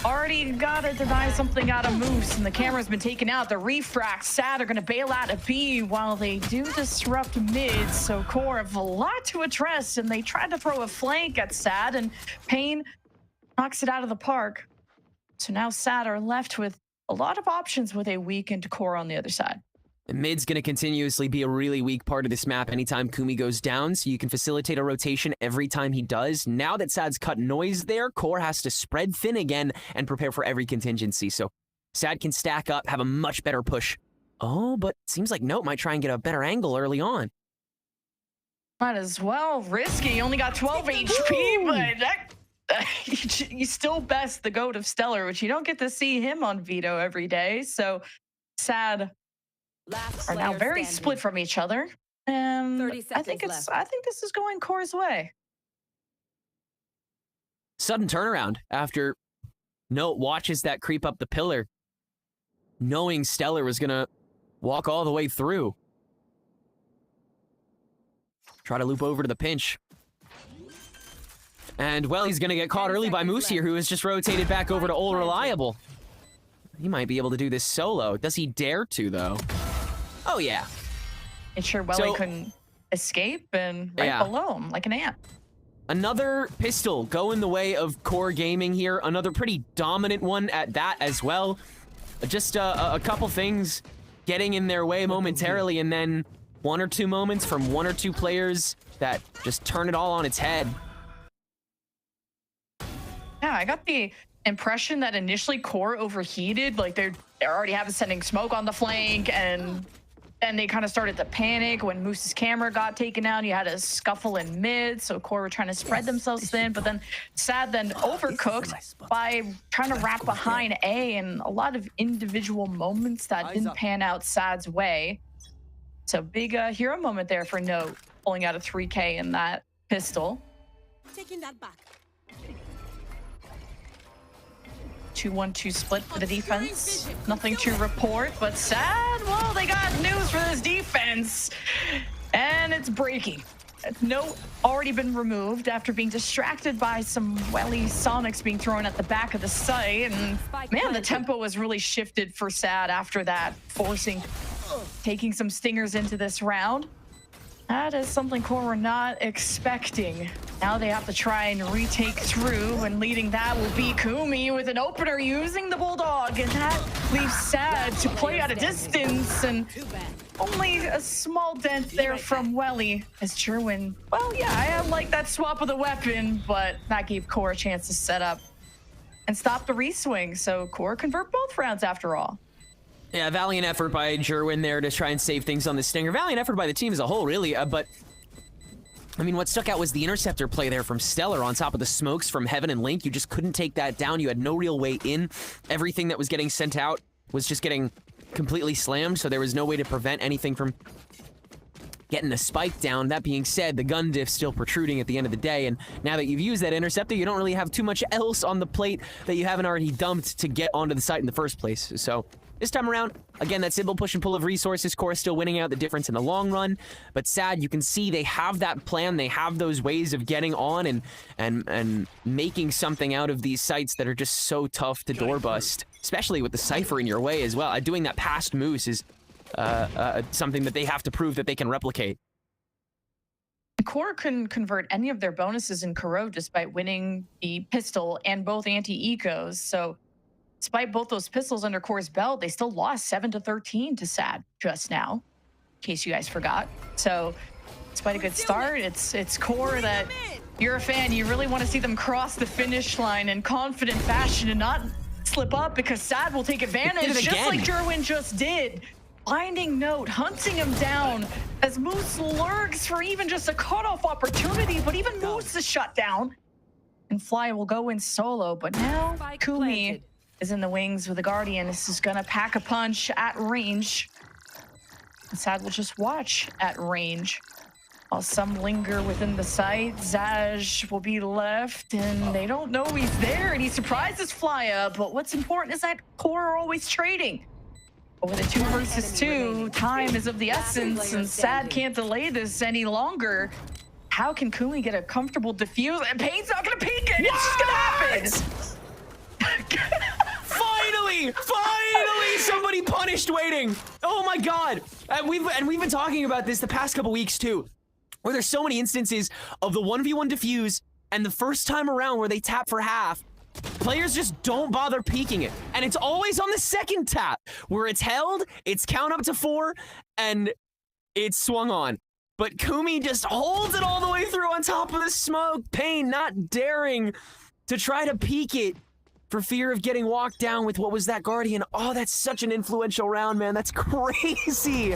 already gotta deny something out of Moose, and the camera's been taken out. The refracts, SAD are gonna bail out a B while they do disrupt mid, so Core have a lot to address, and they tried to throw a flank at SAD, and Payne knocks it out of the park. So now SAD are left with a lot of options with a weakened Core on the other side. And mid's going to continuously be a really weak part of this map anytime Kumi goes down, so you can facilitate a rotation every time he does. Now that SAD's cut noise there, Core has to spread thin again and prepare for every contingency, so SAD can stack up, have a much better push. Oh, but seems like Note might try and get a better angle early on. Might as well. Risky, only got 12 HP, but you still best the GOAT of Stellar, which you don't get to see him on Veto every day, so SAD are now very split from each other, and I think this is going Core's way. Sudden turnaround after Note watches that creep up the pillar, knowing Stellar was gonna walk all the way through. Try to loop over to the pinch. And well, he's gonna get caught early by Moose here, who has just rotated back over to Old Reliable. He might be able to do this solo. Does he dare to, though? Oh, yeah. And sure, he couldn't escape, and right below him, like an ant. Another pistol going the way of Core Gaming here. Another pretty dominant one at that as well. Just a couple things getting in their way momentarily, and then one or two moments from one or two players that just turn it all on its head. Yeah, I got the impression that initially Core overheated. Like they already have sending smoke on the flank, and then they kind of started to panic when Moose's camera got taken out. You had a scuffle in mid, so Core were trying to spread themselves thin, but then Sad then overcooked by trying to wrap behind A, and a lot of individual moments that didn't pan out Sad's way. So big hero moment there for Note, pulling out a 3K in that pistol. Taking that back. 2-1-2 split for the defense. Nothing to report, but Sad, well, they got news for this defense, and it's breaking. Note already been removed after being distracted by some welly sonics being thrown at the back of the site, and man, the tempo was really shifted for Sad after that, taking some stingers into this round. That is something Core were not expecting. Now they have to try and retake through, and leading that will be Kumi with an opener using the Bulldog, and that leaves Sad to play at a distance, and only a small dent there from Welly as Jerwin. Well, yeah, I like that swap of the weapon, but that gave Core a chance to set up and stop the reswing, so Core convert both rounds after all. Yeah, valiant effort by Jerwin there to try and save things on the Stinger. Valiant effort by the team as a whole, really. But, I mean, what stuck out was the interceptor play there from Stellar on top of the smokes from Heaven and Link. You just couldn't take that down. You had no real way in. Everything that was getting sent out was just getting completely slammed, so there was no way to prevent anything from getting a spike down. That being said, the gun diff still protruding at the end of the day, and now that you've used that interceptor, you don't really have too much else on the plate that you haven't already dumped to get onto the site in the first place. So this time around, again, that simple push and pull of resources, Core still winning out the difference in the long run, but Sad, you can see they have that plan, they have those ways of getting on and making something out of these sites that are just so tough to door bust, especially with the Cypher in your way as well. Doing that past Moose is something that they have to prove that they can replicate. Core couldn't convert any of their bonuses in Corrosion despite winning the pistol and both anti-ecos, so despite both those pistols under Core's belt, they still lost 7-13 to Sad just now, in case you guys forgot. So despite a good start, it's Core that you're a fan. You really want to see them cross the finish line in confident fashion and not slip up, because Sad will take advantage, just like Jerwin just did. Finding Note, hunting him down as Moose lurks for even just a cutoff opportunity, but even Moose is shut down. And Fly will go in solo, but now Kumi is in the wings with the Guardian. This is gonna pack a punch at range. And Sad will just watch at range. While some linger within the site, Zaj will be left, and they don't know he's there, and he surprises Flya. But what's important is that Core are always trading. But with a 2 versus 2, time is of the essence, and Sad can't delay this any longer. How can Kumi get a comfortable defuse? And Pain's not gonna peek it! It's just gonna happen! Finally, somebody punished waiting. Oh my God. And we've been talking about this the past couple weeks too, where there's so many instances of the 1v1 defuse, and the first time around where they tap for half, players just don't bother peeking it. And it's always on the second tap where it's held, it's count up to 4, and it's swung on. But Kumi just holds it all the way through on top of the smoke. Pain not daring to try to peek it for fear of getting walked down with what was that Guardian. Oh, that's such an influential round, man. That's crazy.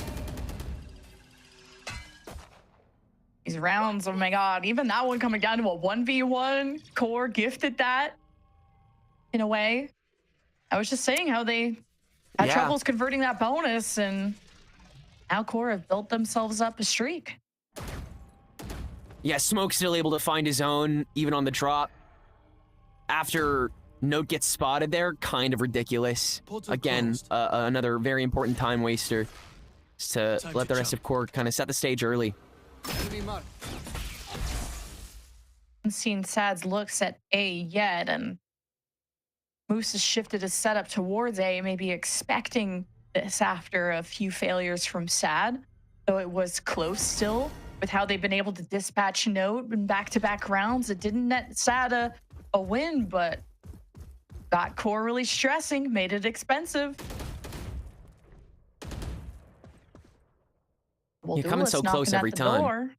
These rounds, oh my God. Even that one coming down to a 1v1. Core gifted that in a way. I was just saying how they had troubles converting that bonus, and now Core have built themselves up a streak. Yeah, Smoke's still able to find his own, even on the drop. After Note gets spotted there, kind of ridiculous. Again, another very important time waster to let the rest of Core kind of set the stage early. Haven't seen Sad's looks at A yet, and Moose has shifted his setup towards A, maybe expecting this after a few failures from Sad, though it was close still. with how they've been able to dispatch Note in back-to-back rounds. It didn't net SAD a win, but got Core really stressing, made it expensive. You're coming so close every time.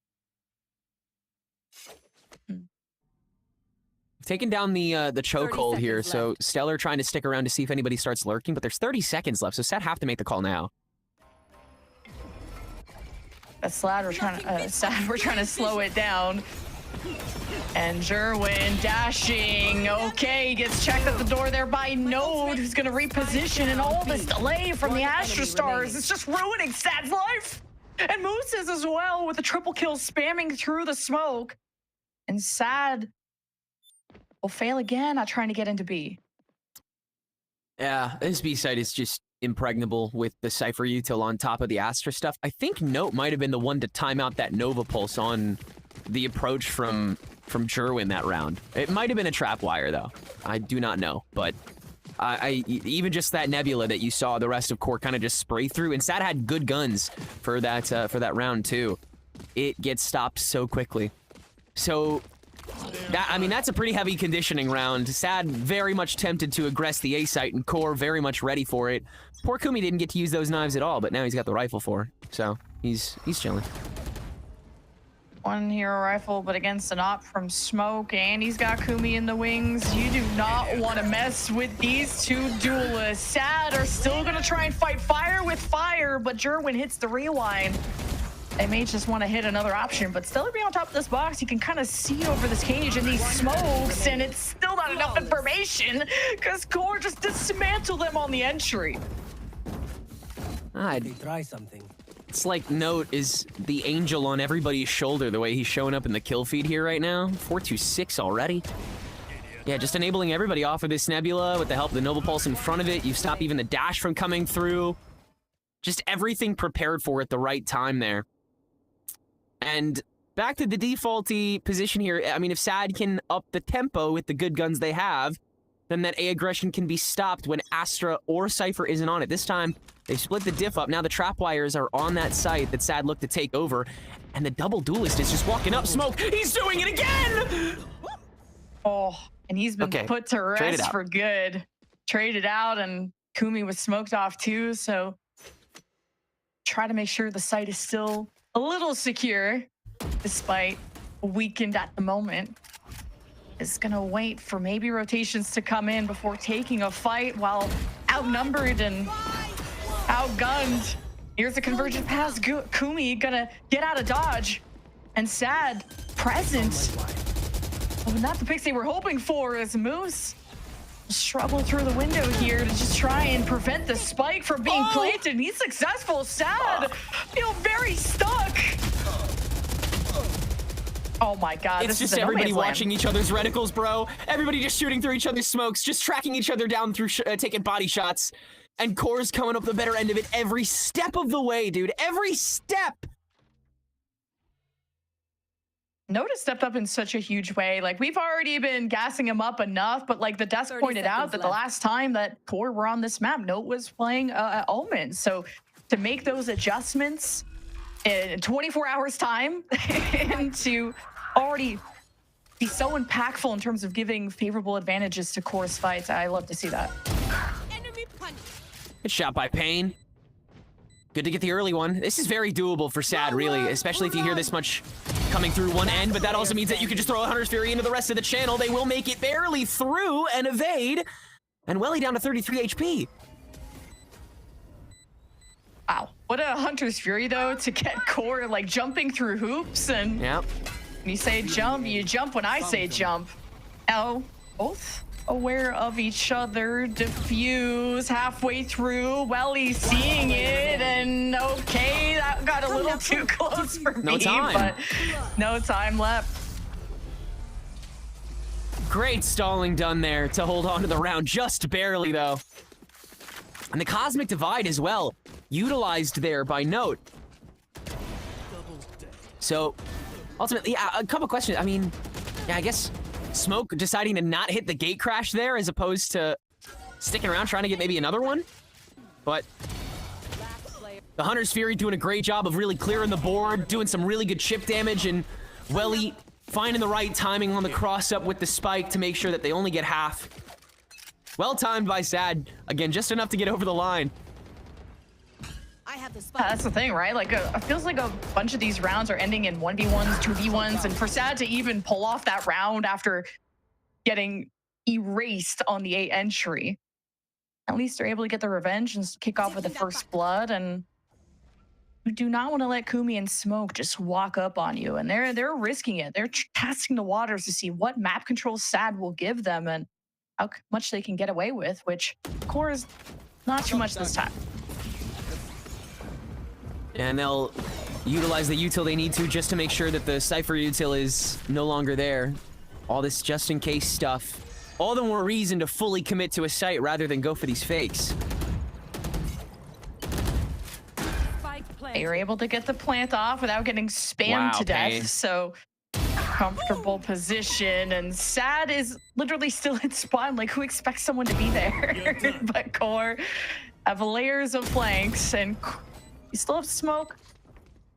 Taking down the chokehold here, so Stellar trying to stick around to see if anybody starts lurking, but there's 30 seconds left, so SAD have to make the call now. SAD, we're trying to slow it down. And Jerwin dashing. Okay, gets checked at the door there by Node, who's gonna reposition, and all this delay from the Astra Stars is just ruining SAD's life. And Moose's as well with a triple kill spamming through the smoke. And SAD will fail again at trying to get into B. Yeah, this B site is just impregnable with the Cypher util on top of the Astra stuff. I think Note might have been the one to time out that Nova Pulse on the approach from Jerwin that round. It might have been a trap wire though. I do not know, but even just that Nebula that you saw the rest of Core kind of just spray through, and SAD had good guns for that round too. It gets stopped so quickly. So I mean, that's a pretty heavy conditioning round. SAD very much tempted to aggress the A site, and Core very much ready for it. Poor Kumi didn't get to use those knives at all, but now he's got the rifle for it. So he's chilling. One hero rifle, but against an op from Smoke, and he's got Kumi in the wings. You do not want to mess with these two duelists. SAD are still going to try and fight fire with fire, but Jerwin hits the rewind. They may just want to hit another option, but Stellar being on top of this box, you can kind of see over this cage and these smokes, and it's still not enough information because Core just dismantled them on the entry. I'd try something. It's like Note is the angel on everybody's shoulder the way he's showing up in the kill feed here right now. 426 already. Yeah, just enabling everybody off of this Nebula with the help of the Nova Pulse in front of it. You stop even the dash from coming through. Just everything prepared for at the right time there. And back to the defaulty position here. I mean, if SAD can up the tempo with the good guns they have, then that A aggression can be stopped when Astra or Cypher isn't on it. This time, they split the diff up. Now the trap wires are on that site that SAD looked to take over. And the double duelist is just walking up. Smoke, he's doing it again! Oh, and he's been put to rest for good. Traded out, and Kumi was smoked off too, so try to make sure the site is still a little secure, despite weakened at the moment. Is gonna wait for maybe rotations to come in before taking a fight while outnumbered and outgunned. Here's a convergent pass. Kumi gonna get out of dodge, and SAD present. Well, not the picks they were hoping for, as Moose struggle through the window here to just try and prevent the spike from being planted. And he's successful. SAD feel very stuck. Oh my god, it's just everybody watching each other's reticles, bro. Everybody just shooting through each other's smokes, just tracking each other down through taking body shots. And Core's coming up the better end of it every step of the way, dude. Every step. Notice stepped up in such a huge way. Like, we've already been gassing him up enough, but like the desk pointed out that the last time that Core were on this map, Note was playing Omen. So to make those adjustments in 24 hours time and to already be so impactful in terms of giving favorable advantages to Core's fights, I love to see that. Good shot by Payne. Good to get the early one. This is very doable for SAD, really, especially if you hear this much coming through one end, but that also means that you can just throw a Hunter's Fury into the rest of the channel. They will make it barely through and evade, and Welly down to 33 HP. Wow, what a Hunter's Fury, though, to get Core, like, jumping through hoops, and when you say jump, you jump when I say jump. Oh, both aware of each other, diffuse halfway through, Welly seeing it, and okay, that got a little too close for me, but no time left. Great stalling done there to hold on to the round, just barely though. And the Cosmic Divide as well, utilized there by Note. So, ultimately, yeah, a couple questions. I mean, yeah, I guess Smoke deciding to not hit the gate crash there as opposed to sticking around trying to get maybe another one. But The Hunter's Fury doing a great job of really clearing the board, doing some really good chip damage, and Welly finding the right timing on the cross-up with the spike to make sure that they only get half. Well timed by Sad. Again, just enough to get over the line. That's the thing, right? Like, it feels like a bunch of these rounds are ending in 1v1s, 2v1s, and for Sad to even pull off that round after getting erased on the 8 entry, at least they're able to get the revenge and kick off with the first blood. And you do not want to let Kumi and Smoke just walk up on you, and they're risking it. They're testing the waters to see what map control Sad will give them and how much they can get away with, which Core is not too much this time. And they'll utilize the util they need to just to make sure that the Cypher util is no longer there. All this just in case stuff. All the more reason to fully commit to a site rather than go for these fakes. They were able to get the plant off without getting spammed to death. Pain. So comfortable position, and Sad is literally still in spawn. Like, who expects someone to be there? But Core have layers of flanks, and you still have Smoke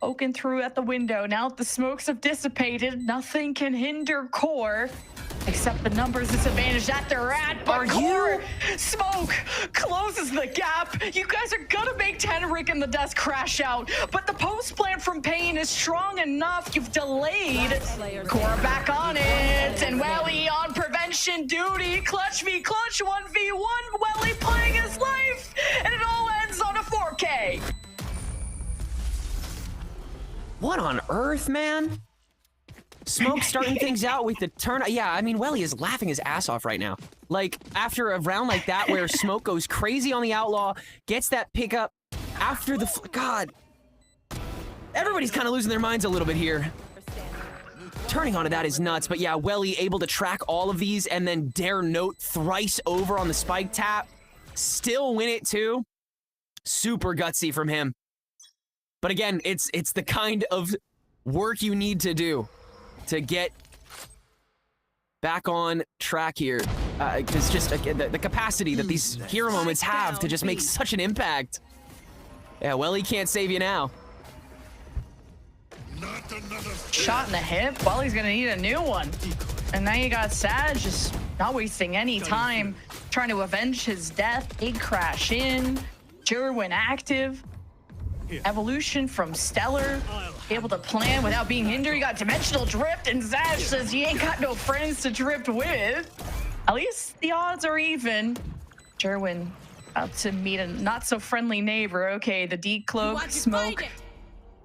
poking through at the window. Now that the smokes have dissipated, nothing can hinder Core except the numbers disadvantage that they're at. But Core, Smoke closes the gap. You guys are gonna make Teneric and the Dust crash out, but the post plant from Pain is strong enough. You've delayed. Core back on it, and Welly on prevention duty. Clutch v clutch, 1v1. Welly playing his life, and it all ends on a 4K. What on earth, man? Smoke starting things out with the turn. Yeah, I mean, Welly is laughing his ass off right now. Like, after a round like that where Smoke goes crazy on the Outlaw, gets that pickup after the... God. Everybody's kind of losing their minds a little bit here. Turning onto that is nuts, but yeah, Welly able to track all of these and then dare note thrice over on the spike tap. Still win it too. Super gutsy from him. But again, it's the kind of work you need to do to get back on track here. Because just the capacity that these hero moments have to just make such an impact. Yeah, well, he can't save you now. Shot in the hip. Welly's gonna need a new one. And now you got Sad just not wasting any time trying to avenge his death. Big crash in. Jerwin active. Evolution from Stellar, able to plan without being hindered. You got dimensional drift, and Zaj says he ain't got no friends to drift with. At least the odds are even. Jerwin about to meet a not so friendly neighbor. Okay, the decloak, Smoke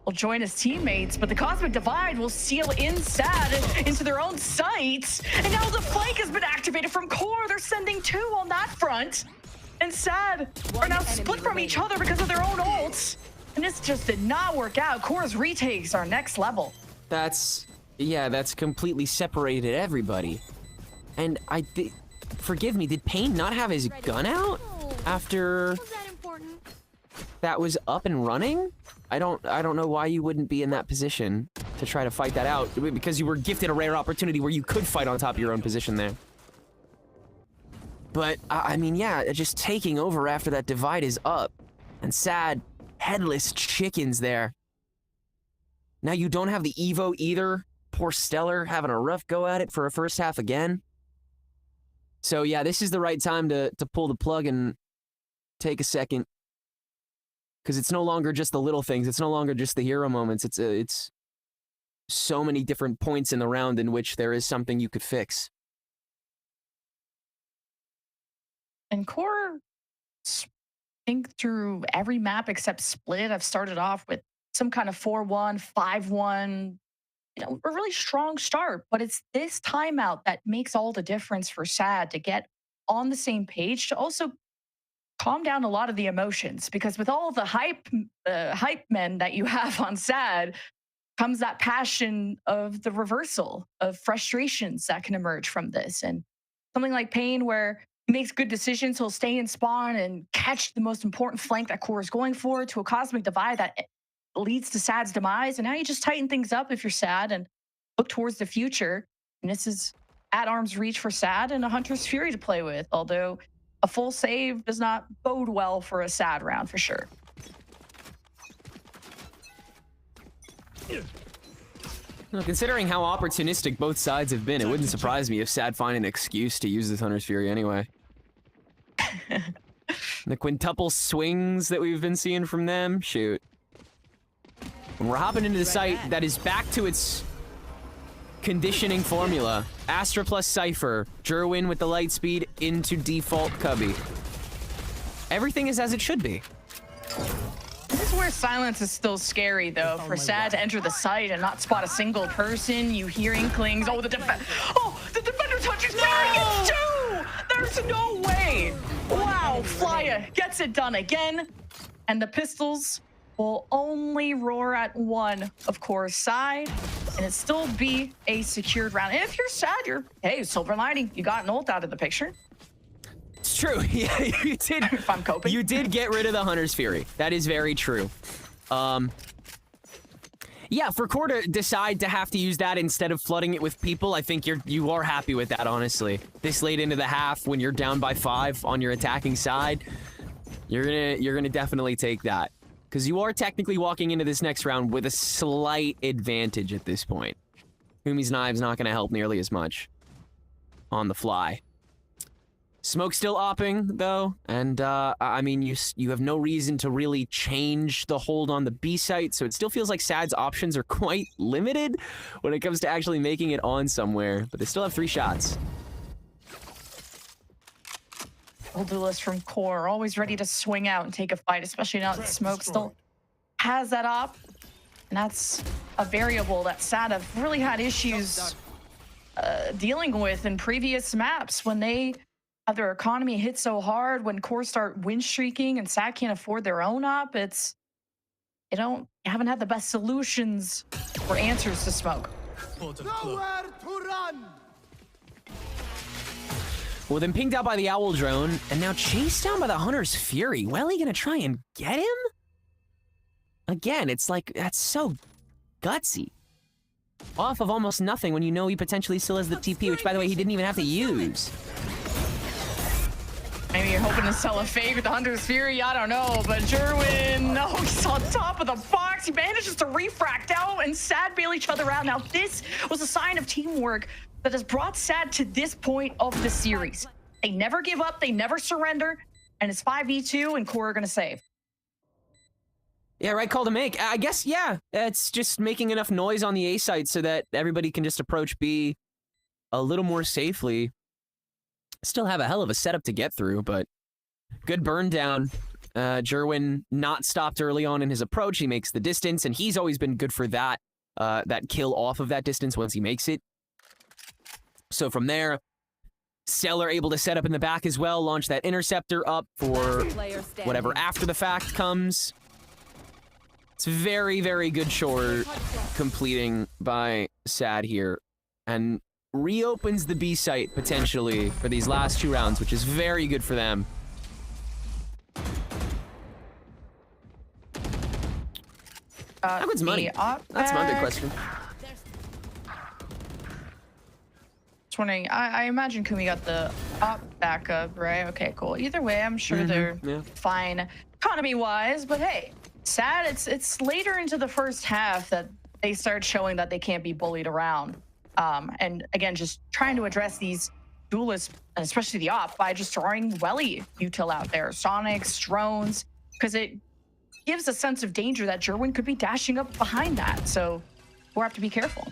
will join his teammates, but the Cosmic Divide will seal in Sad into their own sights. And now the flank has been activated from Core. They're sending 2 on that front. And Sad are now split from each other because of their own ults. And this just did not work out. Core's retakes are next level. That's completely separated everybody. And forgive me, did Pain not have his gun out after that was up and running? I don't know why you wouldn't be in that position to try to fight that out, because you were gifted a rare opportunity where you could fight on top of your own position there. But I mean, yeah, just taking over after that divide is up, and Sad headless chickens there. Now you don't have the Evo either. Poor Stellar having a rough go at it for a first half again. So yeah, this is the right time to pull the plug and take a second. Because it's no longer just the little things. It's no longer just the hero moments. It's so many different points in the round in which there is something you could fix. And Core, think through every map except Split. I've started off with some kind of 4-1, 5-1, a really strong start, but it's this timeout that makes all the difference for Sad to get on the same page, to also calm down a lot of the emotions, because with all the hype men that you have on Sad comes that passion of the reversal of frustrations that can emerge from this. And something like Pain, where he makes good decisions, he'll stay in spawn and catch the most important flank that Core is going for, to a Cosmic Divide that leads to Sad's demise. And now you just tighten things up if you're Sad and look towards the future. And this is at arm's reach for Sad and a Hunter's Fury to play with, although a full save does not bode well for a Sad round for sure. Well, considering how opportunistic both sides have been, it wouldn't surprise me if Sad find an excuse to use this Hunter's Fury anyway. The quintuple swings that we've been seeing from them, shoot. When we're hopping into the site that is back to its conditioning formula. Astra plus Cypher, Jerwin with the light speed into default Cubby. Everything is as it should be. This is where silence is still scary, though. For Sad to enter the site and not spot a single person, you hear inklings. Oh, the defender touches Barry. Two! There's no way. Wow, Flya gets it done again. And the pistols will only roar at one, of course, side. And it still be a secured round. And if you're Sad, hey, silver lining. You got an ult out of the picture. It's true. Yeah, you did. If I'm coping. You did get rid of the Hunter's Fury. That is very true. Yeah, for Core to decide to have to use that instead of flooding it with people, I think you are happy with that, honestly. This late into the half, when you're down by 5 on your attacking side, you're gonna definitely take that. Because you are technically walking into this next round with a slight advantage at this point. Kumi's Knive's not gonna help nearly as much on the fly. Smoke still opping, though, and, I mean, you have no reason to really change the hold on the B site, so it still feels like Sad's options are quite limited when it comes to actually making it on somewhere, but they still have 3 shots. Full duelist from Core, always ready to swing out and take a fight, especially now that Smoke still has that op, and that's a variable that Sad have really had issues dealing with in previous maps when they have their economy hit so hard, when Core start win streaking and Sad can't afford their own op. You haven't had the best solutions or answers to Smoke. Nowhere to run. Well, then pinged out by the Owl drone, and now chased down by the Hunter's Fury. Welly gonna try and get him? Again, it's like, that's so gutsy. Off of almost nothing when you know he potentially still has the TP, which, by the way, he didn't even have to use. Maybe you're hoping to sell a fake with the Hunter's Fury, I don't know, but Jerwin, no, he's on top of the box. He manages to refract out and Sad bail each other out. Now, this was a sign of teamwork that has brought Sad to this point of the series. They never give up, they never surrender, and it's 5v2 and Core are gonna save. Yeah, right call to make. I guess, yeah, it's just making enough noise on the A site so that everybody can just approach B a little more safely. Still have a hell of a setup to get through, but good burn down. Jerwin not stopped early on in his approach. He makes the distance, and he's always been good for that, that kill off of that distance once he makes it. So from there, Stellar able to set up in the back as well, launch that interceptor up for whatever after the fact comes. It's very, very good short completing by Sad here. And reopens the B site potentially for these last 2 rounds, which is very good for them. How good's money? That's my big question. Just wondering, I imagine Kumi got the op backup, right? Okay, cool. Either way, I'm sure they're fine economy-wise, but hey, Sad, it's later into the first half that they start showing that they can't be bullied around. And again, just trying to address these duelists, especially the op, by just throwing Welly util out there, Sonics, drones, because it gives a sense of danger that Jerwin could be dashing up behind that. So we'll have to be careful.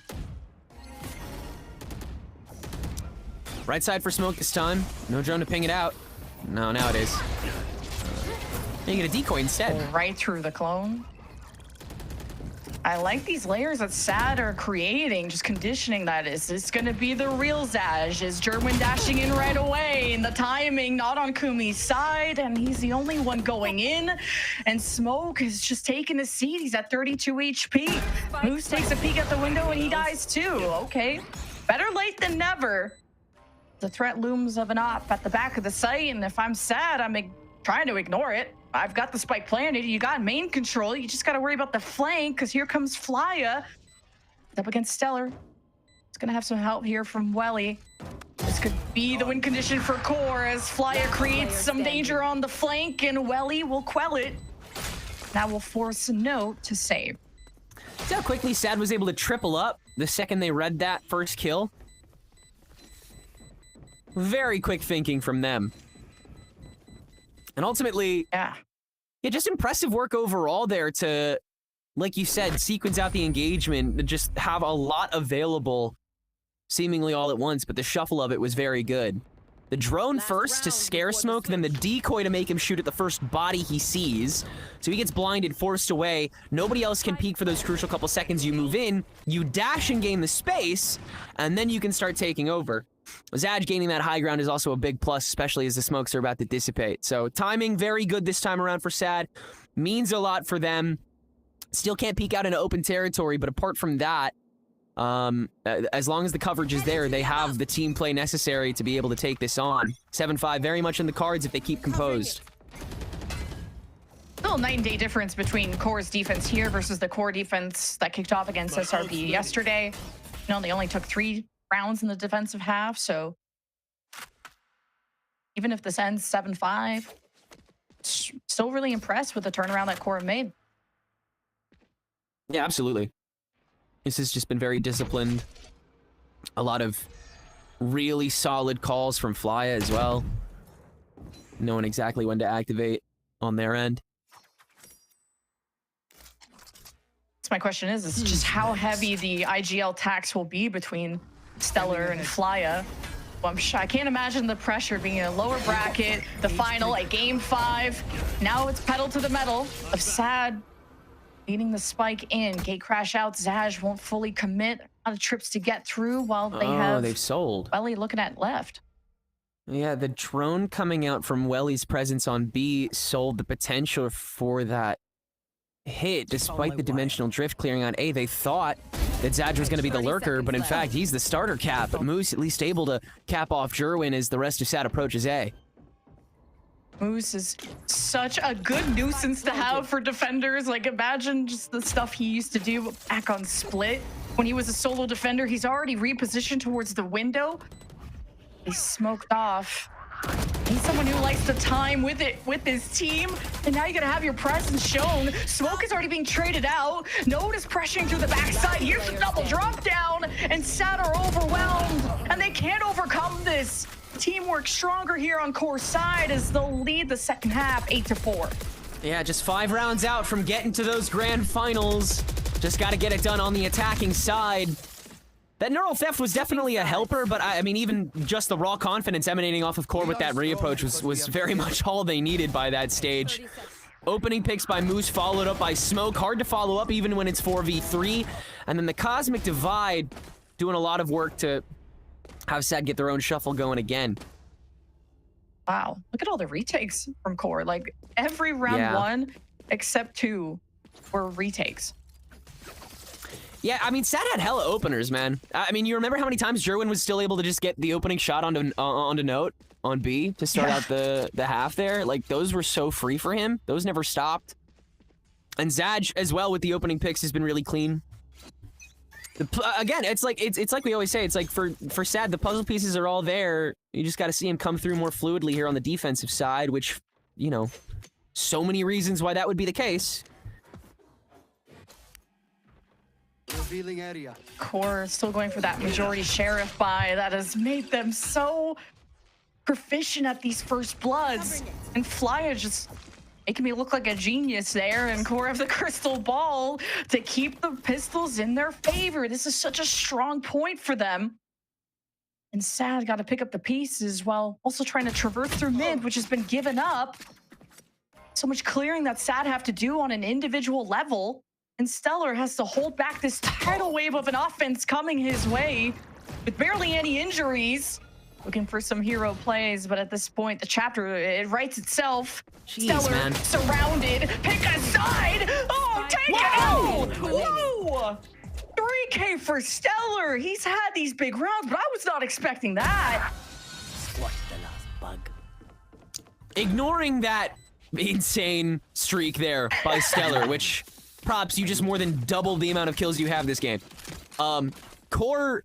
Right side for Smoke this time. No drone to ping it out. No, nowadays. You get a decoy instead. Right through the clone. I like these layers that Sad are creating, just conditioning that. Is this going to be the real Zaj? Is Jerwin dashing in right away? And the timing not on Kumi's side, and he's the only one going in. And Smoke is just taking a seat. He's at 32 HP. Moose takes a peek at the window and he dies too. Okay, better late than never. The threat looms of an op at the back of the site, and if I'm Sad, I'm trying to ignore it. I've got the spike planted. You got main control. You just got to worry about the flank because here comes Flya. Up against Stellar. It's going to have some help here from Welly. This could be the win condition for Core as Flya creates some danger on the flank and Welly will quell it. That will force a note to save. how quickly Sad was able to triple up the second they read that first kill? Very quick thinking from them. And ultimately, yeah, just impressive work overall there to, like you said, sequence out the engagement, and just have a lot available seemingly all at once, but the shuffle of it was very good. The drone first to scare Smoke, then the decoy to make him shoot at the first body he sees. So he gets blinded, forced away. Nobody else can peek for those crucial couple seconds. You move in, you dash and gain the space, and then you can start taking over. Zaj gaining that high ground is also a big plus, especially as the smokes are about to dissipate. So timing very good this time around for Sad. Means a lot for them. Still can't peek out into open territory, but apart from that, as long as the coverage is there, they have the team play necessary to be able to take this on. 7-5 very much in the cards if they keep composed. Still a night and day difference between Core's defense here versus the Core defense that kicked off against SRB yesterday. You know, they only took 3 rounds in the defensive half, so even if this ends 7-5, still really impressed with the turnaround that Core made. Yeah, absolutely. This has just been very disciplined. A lot of really solid calls from Flya as well. Knowing exactly when to activate on their end. So my question is just how heavy the IGL tax will be between Stellar and Flya. Well, I can't imagine the pressure being in a lower bracket, the final, like game 5. Now it's pedal to the metal of Sad leading the spike in. Gate crash out. Zaj won't fully commit. A lot of trips to get through while they've sold. Welly looking at left. Yeah, the drone coming out from Welly's presence on B sold the potential for that hit, despite the dimensional drift clearing on A. They thought that Zaj was going to be the lurker, but in fact, he's the starter cap. But Moose at least able to cap off Jerwin as the rest of Sad approaches A. Moose is such a good nuisance to have for defenders. Like, imagine just the stuff he used to do back on Split. When he was a solo defender, he's already repositioned towards the window. He's smoked off. He's someone who likes to time with his team, and now you're gonna have your presence shown. Smoke is already being traded out. Node is pressuring through the backside. Here's the double drop down, and Sad are overwhelmed, and they can't overcome this. Teamwork stronger here on Core's side as they'll lead the second half 8-4. Yeah, just 5 rounds out from getting to those grand finals. Just got to get it done on the attacking side. That neural theft was definitely a helper, but I mean, even just the raw confidence emanating off of Core with that reapproach was very much all they needed by that stage. Opening picks by Moose, followed up by Smoke. Hard to follow up even when it's 4v3. And then the Cosmic Divide doing a lot of work to have Sad get their own shuffle going again. Wow, look at all the retakes from Core. Like, every round 1 except 2 were retakes. Yeah, I mean, Sad had hella openers, man. I mean, you remember how many times Jerwin was still able to just get the opening shot onto Note on B to start out the half there? Like, those were so free for him. Those never stopped. And Zaj, as well, with the opening picks, has been really clean. Again, it's like we always say, it's like for Sad, the puzzle pieces are all there. You just got to see him come through more fluidly here on the defensive side, which, you know, so many reasons why that would be the case. Revealing area. Core still going for that majority sheriff buy that has made them so proficient at these first bloods. And Flya just making me look like a genius there, and Core have the crystal ball to keep the pistols in their favor. This is such a strong point for them. And Sad got to pick up the pieces while also trying to traverse through mid, which has been given up. So much clearing that Sad have to do on an individual level. And Stellar has to hold back this tidal wave of an offense coming his way with barely any injuries. Looking for some hero plays, but at this point, the chapter, it writes itself. Jeez, Stellar man. surrounded. Pick a side. Oh, take it out. Whoa. 3K for Stellar. He's had these big rounds, but I was not expecting that. What's the last bug? Ignoring that insane streak there by Stellar, which props, you just more than doubled the amount of kills you have this game. Core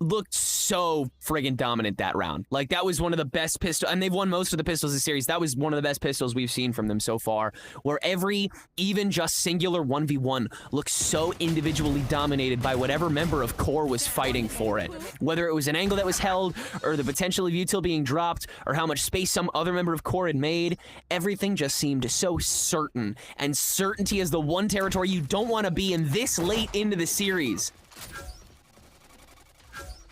looked so friggin' dominant that round. Like, that was one of the best pistols, and they've won most of the pistols this series. That was one of the best pistols we've seen from them so far, where every, even just singular 1v1 looks so individually dominated by whatever member of core was fighting for it. Whether it was an angle that was held, or the potential of util being dropped, or how much space some other member of core had made, everything just seemed so certain, and certainty is the one territory you don't want to be in this late into the series.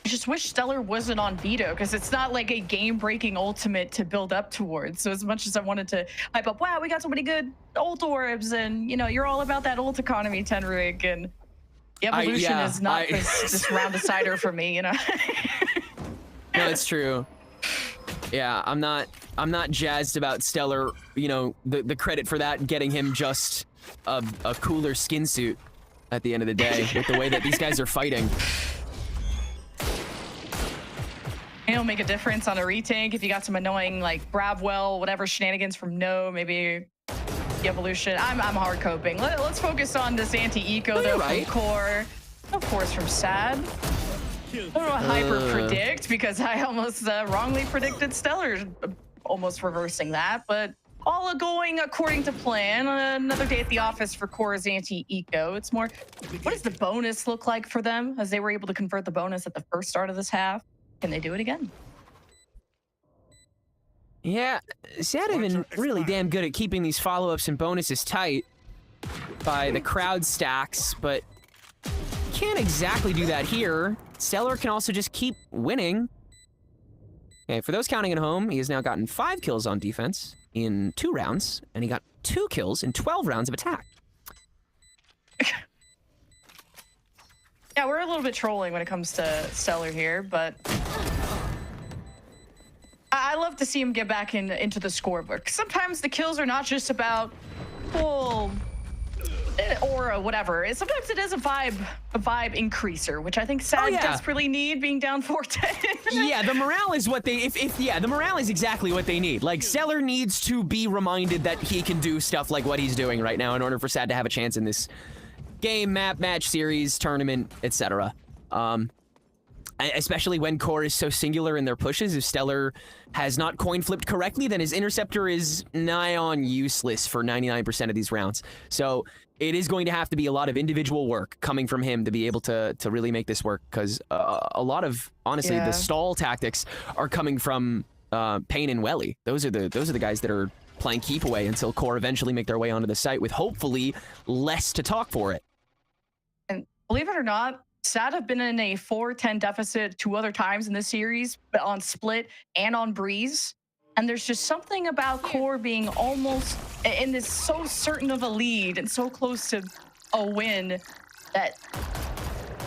I just wish Stellar wasn't on veto, because it's not like a game-breaking ultimate to build up towards. So as much as I wanted to hype up, wow, we got so many good ult orbs, and, you know, you're all about that ult economy, Tenrig, and the evolution is not this round decider for me, you know? No, it's true. Yeah, I'm not jazzed about Stellar, you know, the credit for that, getting him just a cooler skin suit at the end of the day, with the way that these guys are fighting. It'll make a difference on a retake if you got some annoying, like, Bravwell, whatever shenanigans from No, maybe the evolution. I'm hard coping. Let's focus on this anti-eco, though, from core. Of course, from Sad. I don't know what hyper predict, because I almost wrongly predicted Stellar, almost reversing that, but all going according to plan. Another day at the office for Core's anti-eco. It's more, what does the bonus look like for them, as they were able to convert the bonus at the first start of this half? Can they do it again? Yeah, Sad have been really damn good at keeping these follow-ups and bonuses tight by the crowd stacks, but can't exactly do that here. Stellar can also just keep winning. Okay, for those counting at home, he has now gotten 5 kills on defense in 2 rounds, and he got 2 kills in 12 rounds of attack. Yeah, we're a little bit trolling when it comes to Stellar here, but I love to see him get back into the scorebook. Sometimes the kills are not just about, well, aura, whatever. Sometimes it is a vibe increaser, which I think Sad desperately need, being down 4-10. Yeah, the morale is what they, the morale is exactly what they need. Like, Stellar needs to be reminded that he can do stuff like what he's doing right now in order for Sad to have a chance in this game, map, match, series, tournament, etc. Especially when core is so singular in their pushes. If Stellar has not coin flipped correctly, then his interceptor is nigh on useless for 99% of these rounds. So it is going to have to be a lot of individual work coming from him to be able to really make this work, because a lot of, honestly, the stall tactics are coming from Payne and Welly. Those are the guys that are playing keep away until core eventually make their way onto the site with hopefully less to talk for it. And believe it or not, Sad have been in a 4-10 deficit 2 other times in this series, but on Split and on Breeze. And there's just something about core being almost in this so certain of a lead and so close to a win that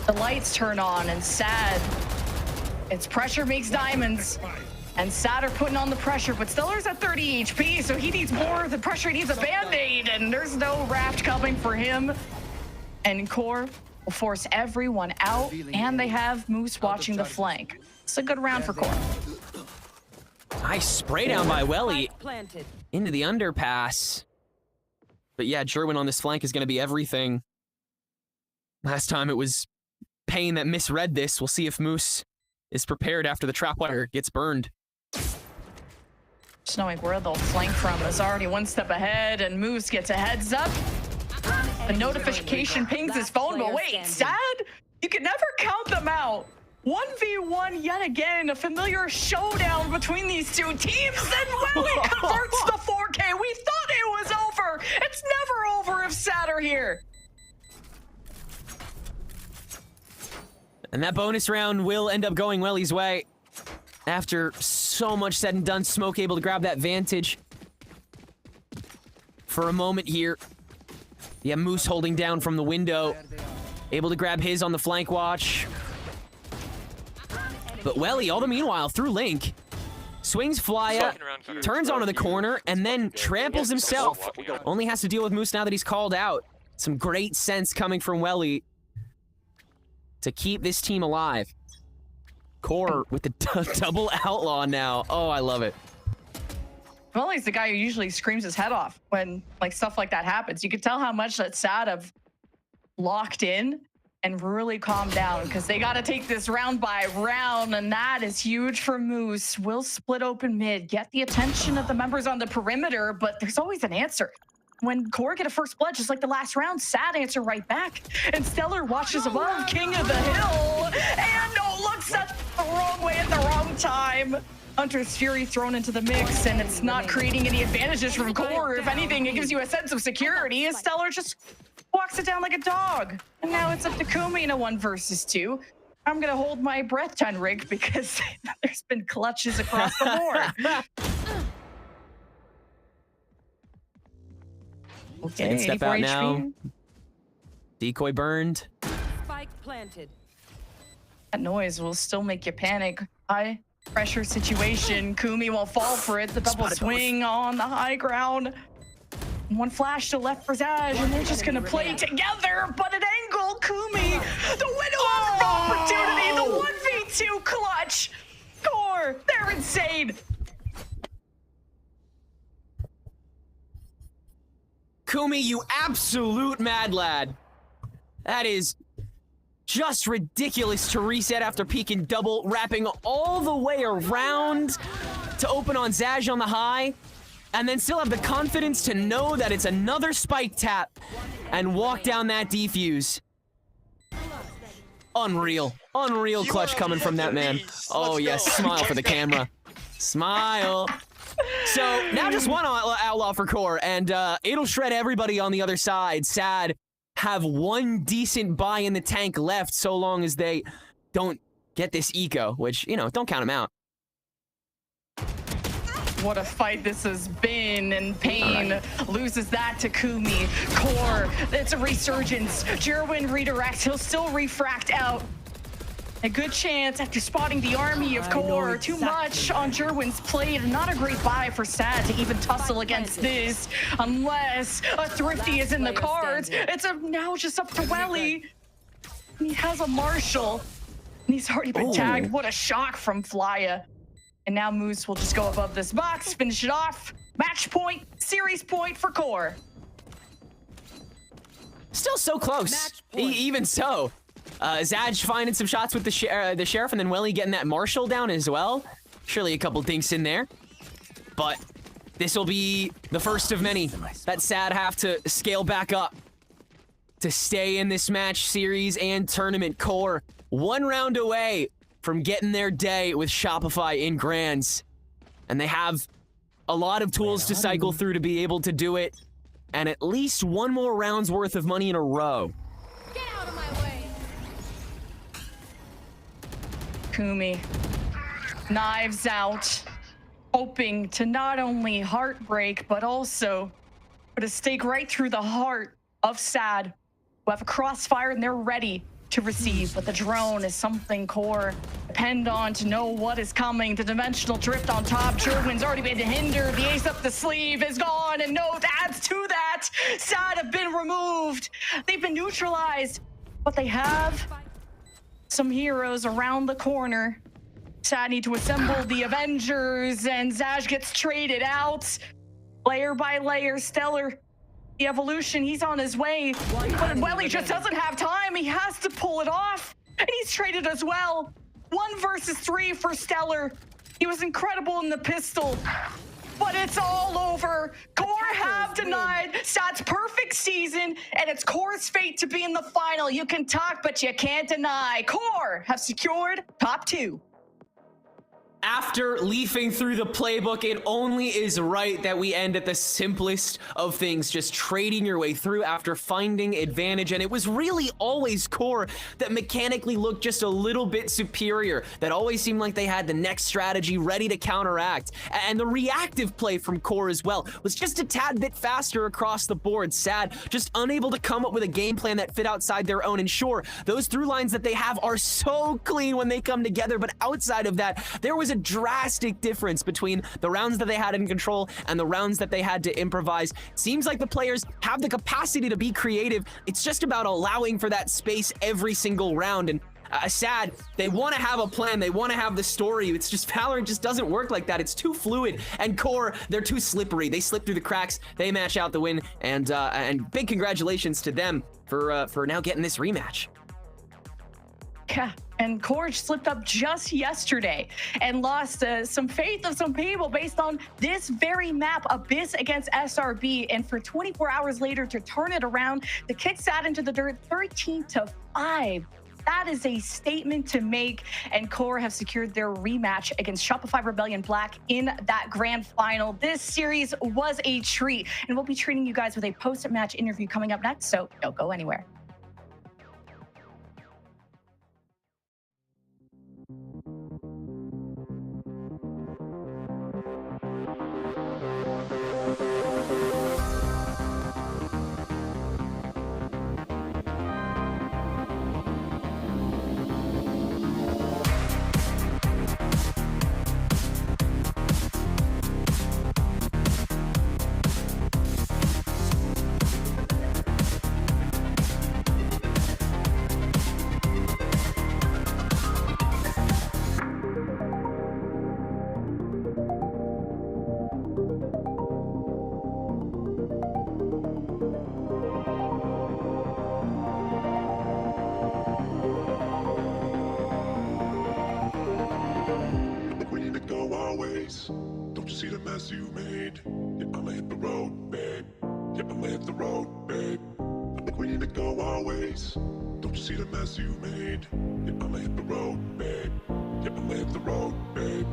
the lights turn on, and Sad, it's pressure makes diamonds. And Sad are putting on the pressure, but Stellar's at 30 HP, so he needs more. The pressure, he needs a band-aid, and there's no raft coming for him. And core will force everyone out, and they have Moose watching the flank. It's a good round for core. Nice spray down by Welly into the underpass. But yeah, Jerwin on this flank is going to be everything. Last time it was Payne that misread this. We'll see if Moose is prepared after the trapwire gets burned. Just knowing where they'll flank from is already one step ahead, and Moose gets a heads up. The notification pings his phone, but wait, Sad? You can never count them out. 1v1 yet again, a familiar showdown between these two teams, and Welly converts the 4K. We thought it was over. It's never over if Sad are here. And that bonus round will end up going Welly's way. After so much said and done, Smoke able to grab that vantage for a moment here. Yeah, Moose holding down from the window, able to grab his on the flank watch. But Welly, all the meanwhile, through Link, swings Flya, turns onto the corner, and then tramples himself. Only has to deal with Moose now that he's called out. Some great sense coming from Welly to keep this team alive. Core with the double outlaw now. Oh, I love it. Welly's the guy who usually screams his head off when like stuff like that happens. You could tell how much that Sad have locked in and really calm down because they got to take this round by round, and that is huge for Moose. Will split open mid, get the attention of the members on the perimeter, but there's always an answer. When Core get a first blood, just like the last round, Sad answer right back. And Stellar watches above, king of the hill, and looks at the wrong way at the wrong time. Hunter's Fury thrown into the mix, and it's not creating any advantages from Core. If anything, it gives you a sense of security, and Stellar just walks it down like a dog. And now it's up to Kumi in a 1 versus 2. I'm gonna hold my breath, Tenrig, because there's been clutches across the board. Okay, Second step out now. Decoy burned. Spike planted. That noise will still make you panic. High pressure situation. Kumi will fall for it. The double swing on the high ground. One flash to left for Zaj, and they're just gonna play together, but at angle, Kumi, the window of opportunity, the 1v2 clutch. Core, they're insane. Kumi, you absolute mad lad. That is just ridiculous to reset after peeking double, wrapping all the way around to open on Zaj on the high, and then still have the confidence to know that it's another spike tap and walk down that defuse. Unreal. Unreal clutch coming from that man. Oh, yes. Smile for the camera. Smile. So now just one outlaw for Core, and it'll shred everybody on the other side. Sad have one decent buy in the tank left so long as they don't get this eco, which, you know, don't count them out. What a fight this has been, and Pain loses that to Kumi. Core, it's a resurgence. Jerwin redirects, he'll still refract out. A good chance after spotting the army of Core. Too much on Jerwin's plate. Not a great buy for Sad to even tussle against this, unless a Thrifty is in the cards. It's now just up to Welly. He has a Marshall, and he's already been tagged. What a shock from Flya. And now Moose will just go above this box, finish it off. Match point, series point for Core. Still so close. Even so. Zaj finding some shots with the Sheriff, and then Welly getting that Marshall down as well. Surely a couple dinks in there. But this will be the first of many that Sad have to scale back up to stay in this match, series, and tournament. Core, one round away from getting their day with Shopify in Grands. And they have a lot of tools to cycle through to be able to do it. And at least one more round's worth of money in a row. Kumi, knives out, hoping to not only heartbreak, but also put a stake right through the heart of Sad, who have a crossfire and they're ready to receive. But the drone is something Core depend on to know what is coming. The dimensional drift on top. Jerwin's already been hindered. The ace up the sleeve is gone, and no adds to that. Sad have been removed. They've been neutralized, but they have some heroes around the corner. Sad need to assemble the Avengers, and Zaj gets traded out. Layer by layer, Stellar, the evolution, he's on his way. But Welly just doesn't have time. He has to pull it off, and he's traded as well. 1 versus 3 for Stellar. He was incredible in the pistol, but it's all over. Core have denied Sad's perfect season, and it's Core's fate to be in the final. You can talk, but you can't deny. Core have secured top 2. After leafing through the playbook, it only is right that we end at the simplest of things, just trading your way through after finding advantage. And it was really always Core that mechanically looked just a little bit superior, that always seemed like they had the next strategy ready to counteract. And the reactive play from Core as well was just a tad bit faster across the board. Sad, just unable to come up with a game plan that fit outside their own. And sure, those through lines that they have are so clean when they come together, but outside of that, there was a drastic difference between the rounds that they had in control and the rounds that they had to improvise. Seems like the players have the capacity to be creative. It's just about allowing for that space every single round. And Sad, they want to have a plan. They want to have the story. It's just VALORANT just doesn't work like that. It's too fluid. And Core, they're too slippery. They slip through the cracks. They match out the win. And big congratulations to them for now getting this rematch. Yeah, and QoR slipped up just yesterday and lost some faith of some people based on this very map, Abyss against SRB. And for 24 hours later to turn it around, the kick sat into the dirt 13-5. That is a statement to make, and QoR have secured their rematch against Shopify Rebellion Black in that grand final. This series was a treat, and we'll be treating you guys with a post-match interview coming up next, so don't go anywhere. Don't you see the mess you made? Yeah, I'ma hit the road, babe. Yeah, I'ma hit the road, babe. I think we need to go our ways. Don't you see the mess you made? Yeah, I'ma hit the road, babe. Yeah, I'ma hit the road, babe.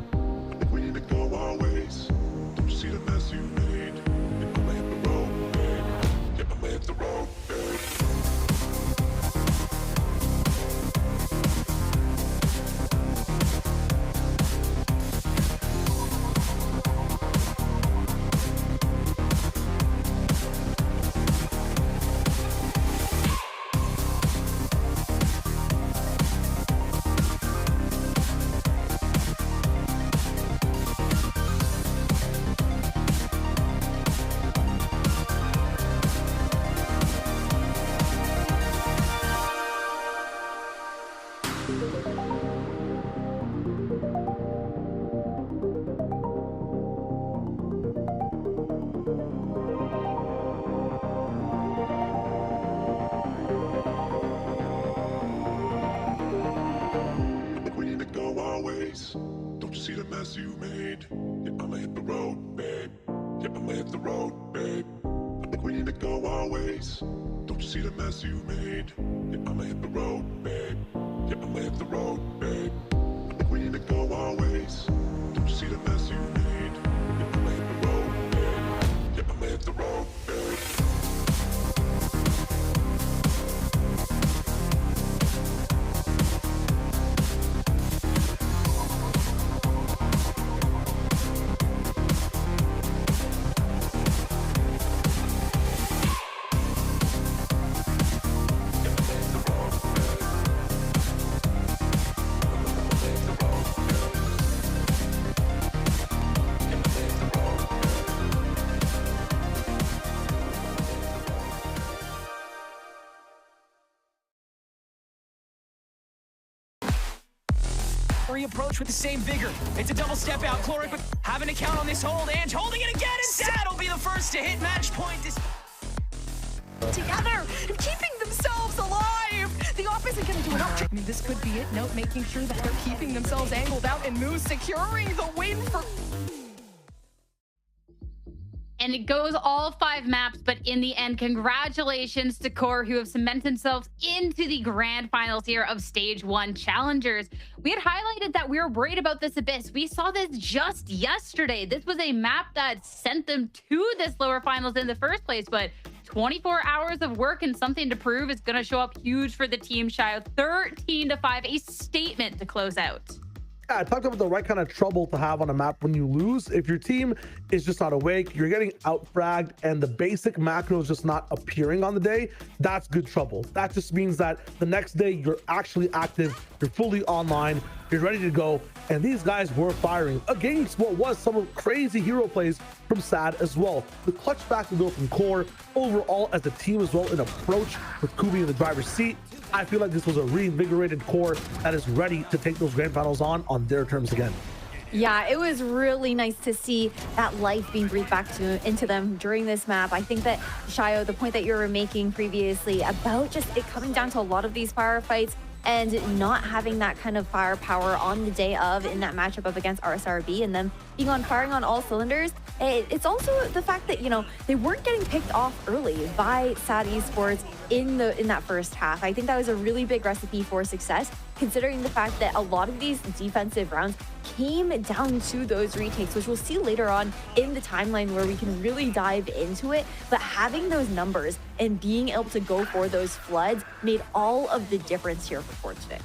I think we need to go our ways. Don't you see the mess you made? Yeah, I'ma hit the road, babe. Yeah, I'ma hit the road, babe. Don't you see the mess you made? Yeah, I'ma hit the road, babe. Yeah, I'ma hit the road, babe. I think we need to go our ways. Don't you see the mess you made? Yeah, I'ma hit the road, babe. Yeah, I'ma hit the road, babe. I think we need to go our ways. Don't you see the mess you made? Yeah, I'ma hit the road, babe. Yeah, I'ma hit the road, babe. Approach with the same vigor. It's a double step out. Chloric with having to count on this hold and holding it again, and Sad will be the first to hit match point. Together and keeping themselves alive. The off isn't going to do enough. I mean, this could be it. Note making sure that they're keeping themselves angled out, and Moose securing the win for. And it goes all 5 maps, but in the end, congratulations to QoR, who have cemented themselves into the grand finals here of Stage 1 Challengers. We had highlighted that we were worried about this Abyss. We saw this just yesterday. This was a map that sent them to this lower finals in the first place, but 24 hours of work and something to prove is going to show up huge for the team. Shio, 13-5, a statement to close out. Yeah, I talked about the right kind of trouble to have on a map when you lose. If your team is just not awake, you're getting out-fragged, and the basic macro is just not appearing on the day, that's good trouble. That just means that the next day you're actually active, you're fully online, you're ready to go, and these guys were firing against what was some crazy hero plays from Sad as well. The clutch back to go from QoR, overall as a team as well, an approach with Kubi in the driver's seat. I feel like this was a reinvigorated QoR that is ready to take those grand finals on their terms again. Yeah, it was really nice to see that life being breathed back into them during this map. I think that, Shio, the point that you were making previously about just it coming down to a lot of these firefights and not having that kind of firepower on the day of in that matchup up against RSRB and them being on firing on all cylinders. It's also the fact that, you know, they weren't getting picked off early by SAD Esports in that first half. I think that was a really big recipe for success, considering the fact that a lot of these defensive rounds came down to those retakes, which we'll see later on in the timeline where we can really dive into it. But having those numbers and being able to go for those floods made all of the difference here for Core today.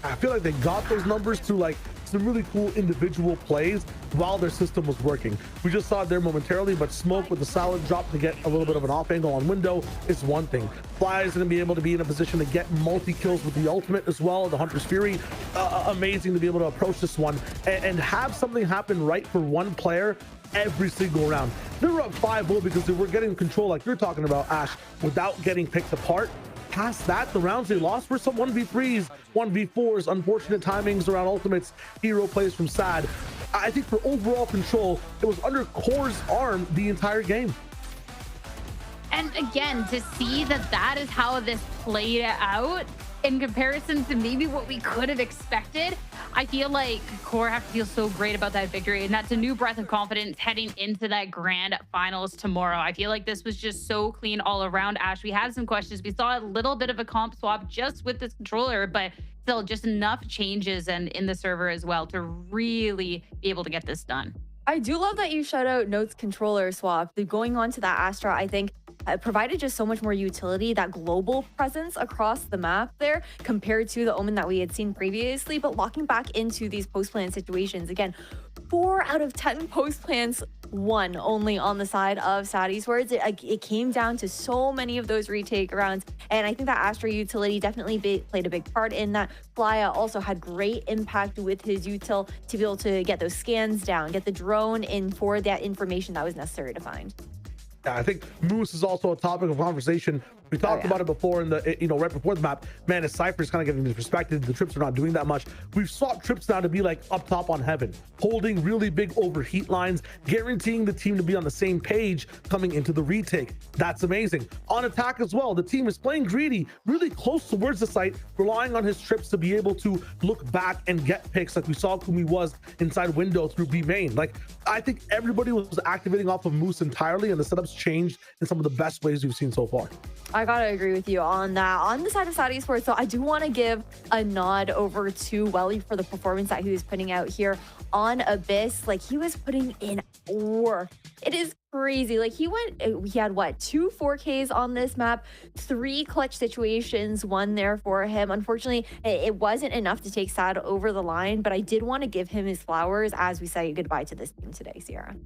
I feel like they got those numbers to like some really cool individual plays while their system was working. We just saw it there momentarily, but Smoke with the solid drop to get a little bit of an off angle on window is one thing. Fly is going to be able to be in a position to get multi-kills with the ultimate as well, the Hunter's Fury. Amazing to be able to approach this one and have something happen right for one player every single round. They were up 5-0 because they were getting control like you're talking about, Ash, without getting picked apart. Past that, the rounds they lost were some 1v3s, 1v4s, unfortunate timings around ultimates, hero plays from SAD. I think for overall control, it was under Core's arm the entire game. And again, to see that is how this played out in comparison to maybe what we could have expected, I feel like Core have to feel so great about that victory, and that's a new breath of confidence heading into that grand finals tomorrow. I feel like this was just so clean all around. Ash, we had some questions. We saw a little bit of a comp swap just with this controller, but still just enough changes and in the server as well to really be able to get this done. I do love that you shout out Note's controller swap. Going on to that Astra, I think provided just so much more utility, that global presence across the map there compared to the Omen that we had seen previously. But locking back into these post-plan situations, again, 4 out of 10 post-plans won only on the side of SAD Esports. It came down to so many of those retake rounds, and I think that Astra utility definitely played a big part in that. Flya also had great impact with his util to be able to get those scans down, get the drone in for that information that was necessary to find. Yeah, I think Moose is also a topic of conversation. We talked about it before in the, right before the map. Man, as Cypher's kind of getting disrespected, the trips are not doing that much. We've sought trips now to be like up top on heaven, holding really big overheat lines, guaranteeing the team to be on the same page coming into the retake. That's amazing. On attack as well, the team is playing greedy, really close towards the site, relying on his trips to be able to look back and get picks like we saw Kumi was inside window through B main. Like, I think everybody was activating off of Moose entirely, and the setups changed in some of the best ways we've seen so far. I gotta agree with you on that. On the side of SAD Esports, so I do want to give a nod over to Welly for the performance that he was putting out here on Abyss. Like, he was putting in work. It is crazy. Like, he had what, 2 4Ks on this map, 3 clutch situations, 1 there for him. Unfortunately, it wasn't enough to take SAD over the line, but I did want to give him his flowers as we say goodbye to this team today, Sierra.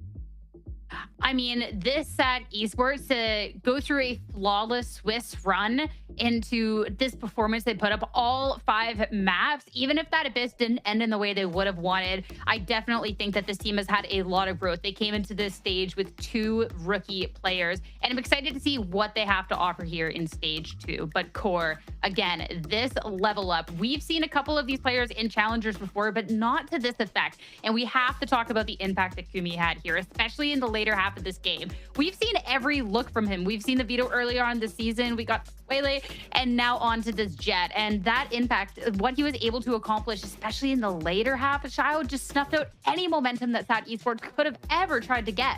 I mean, this SAD Esports to go through a flawless Swiss run into this performance they put up all 5 maps, even if that Abyss didn't end in the way they would have wanted, I definitely think that this team has had a lot of growth. They came into this stage with 2 rookie players, and I'm excited to see what they have to offer here in stage 2. But Core, again, this level up, we've seen a couple of these players in challengers before, but not to this effect. And we have to talk about the impact that Kumi had here, especially in the later half of this game. We've seen every look from him. We've seen the veto earlier on this season. We got Waylay, and now on to this Jet. And that impact, what he was able to accomplish, especially in the later half of Shao, just snuffed out any momentum that SAD Esports could have ever tried to get.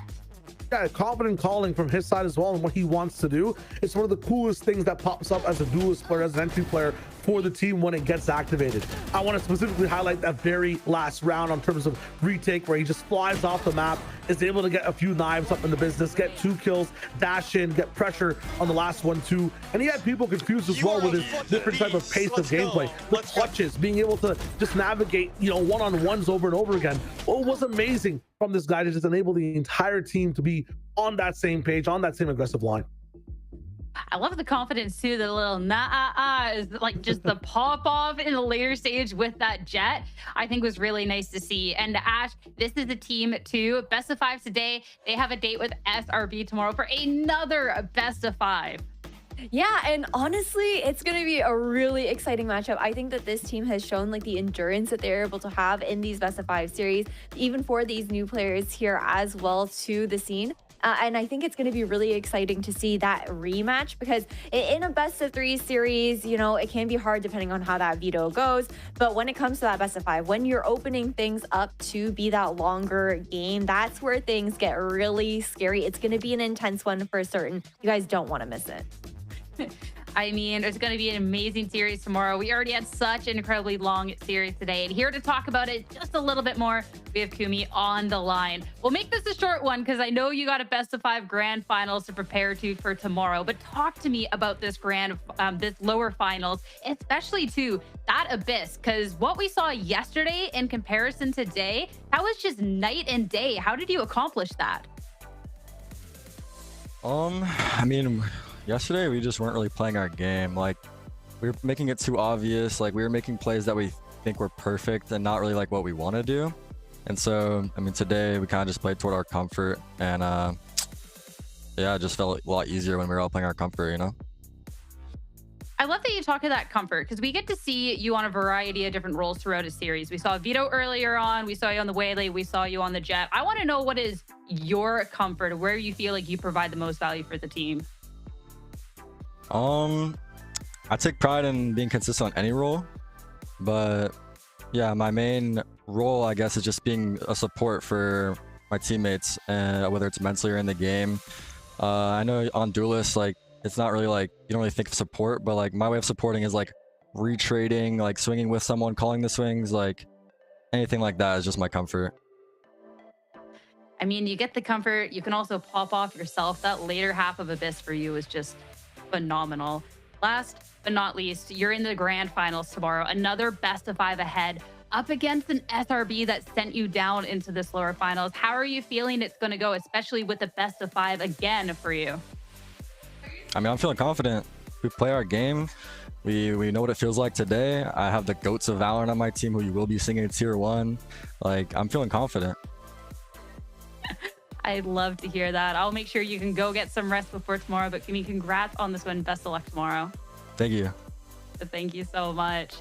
Yeah, confident calling from his side as well and what he wants to do. It's one of the coolest things that pops up as a duelist player, as an entry player for the team when it gets activated. I want to specifically highlight that very last round in terms of retake, where he just flies off the map, is able to get a few knives up in the business, get 2 kills, dash in, get pressure on the last one too. And he had people confused as well with his different type of pace of gameplay. The clutches, being able to just navigate, one-on-ones over and over again. It was amazing from this guy to just enable the entire team to be on that same page, on that same aggressive line. I love the confidence too. The little is like just the pop off in the later stage with that Jet, I think was really nice to see. And Ash, this is a team too. Best of 5 today. They have a date with SRB tomorrow for another best of 5. Yeah, and honestly, it's going to be a really exciting matchup. I think that this team has shown like the endurance that they're able to have in these best of 5 series, even for these new players here as well to the scene. And I think it's going to be really exciting to see that rematch, because in a best of 3 series, you know, it can be hard depending on how that veto goes. But when it comes to that best of 5, when you're opening things up to be that longer game, that's where things get really scary. It's going to be an intense one for certain. You guys don't want to miss it. I mean, it's going to be an amazing series tomorrow. We already had such an incredibly long series today. And here to talk about it just a little bit more, we have Kumi on the line. We'll make this a short one because I know you got a best of 5 grand finals to prepare to for tomorrow. But talk to me about this this lower finals, especially to that Abyss, because what we saw yesterday in comparison to today, that was just night and day. How did you accomplish that? I mean, yesterday we just weren't really playing our game. Like, we were making it too obvious. Like, we were making plays that we think were perfect and not really like what we want to do. And so, I mean, today we kind of just played toward our comfort, and yeah, it just felt a lot easier when we were all playing our comfort, you know? I love that you talk of that comfort, because we get to see you on a variety of different roles throughout a series. We saw Veto earlier on, we saw you on the Waylay, we saw you on the Jet. I want to know, what is your comfort, where you feel like you provide the most value for the team? I take pride in being consistent on any role, but yeah, my main role, I guess, is just being a support for my teammates, whether it's mentally or in the game. I know on Duelist, like, it's not really like, you don't really think of support, but like my way of supporting is like retrading, like swinging with someone, calling the swings, like anything like that is just my comfort. I mean, you get the comfort, you can also pop off yourself. That later half of Abyss for you is just phenomenal. Last but not least, you're in the grand finals tomorrow. Another best of 5 ahead, up against an SRB that sent you down into this lower finals. How are you feeling it's going to go, especially with the best of 5 again for you? I mean, I'm feeling confident. We play our game. We know what it feels like today. I have the GOATs of Valorant on my team who you will be singing in Tier 1. Like, I'm feeling confident. I'd love to hear that. I'll make sure you can go get some rest before tomorrow, but congrats on this one. Best of luck tomorrow. Thank you. Thank you so much.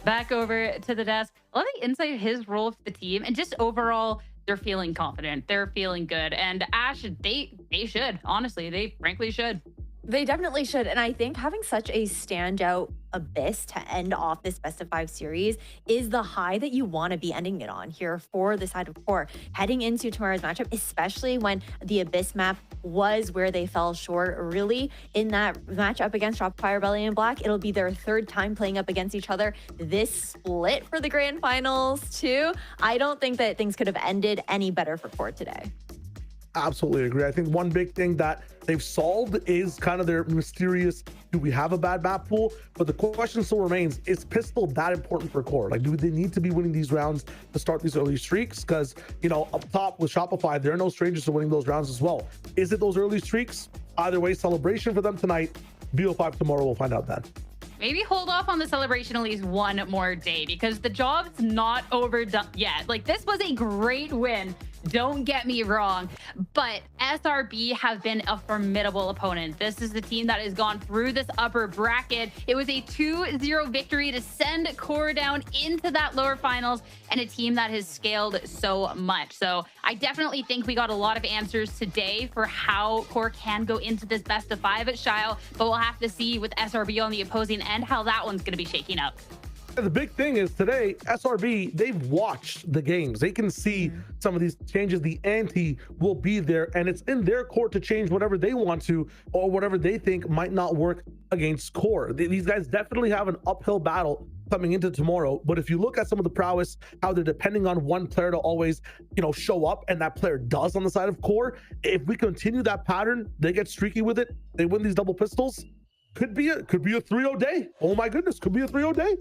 Back over to the desk. I love the insight of his role for the team, and just overall, they're feeling confident. They're feeling good. And Ash, they should. Honestly, they frankly should. They definitely should. And I think having such a standout Abyss to end off this best of 5 series is the high that you want to be ending it on here for the side of core. Heading into tomorrow's matchup, especially when the Abyss map was where they fell short, really, in that matchup against Shopify, Rebellion, and Black. It'll be their 3rd time playing up against each other. This split for the grand finals, too. I don't think that things could have ended any better for core today. Absolutely agree. I think one big thing that they've solved is kind of their mysterious, do we have a bad map pool? But the question still remains, is pistol that important for core? Like, do they need to be winning these rounds to start these early streaks? Because, you know, up top with Shopify, they're no strangers to winning those rounds as well. Is it those early streaks? Either way, celebration for them tonight. VO5 tomorrow, we'll find out then. Maybe hold off on the celebration at least one more day, because the job's not overdone yet. Like, this was a great win. Don't get me wrong, but SRB have been a formidable opponent. This is the team that has gone through this upper bracket. It was a 2-0 victory to send core down into that lower finals, and a team that has scaled so much. So I definitely think we got a lot of answers today for how core can go into this best of 5 at Shile, but we'll have to see with SRB on the opposing end how that one's going to be shaking up. The big thing is today, SRB, they've watched the games. They can see some of these changes. The ante will be there, and it's in their court to change whatever they want to, or whatever they think might not work against core. These guys definitely have an uphill battle coming into tomorrow. But if you look at some of the prowess, how they're depending on one player to always, you know, show up, and that player does on the side of core. If we continue that pattern, they get streaky with it, they win these double pistols. Could be a 3-0 day. Oh my goodness, could be a 3-0 day.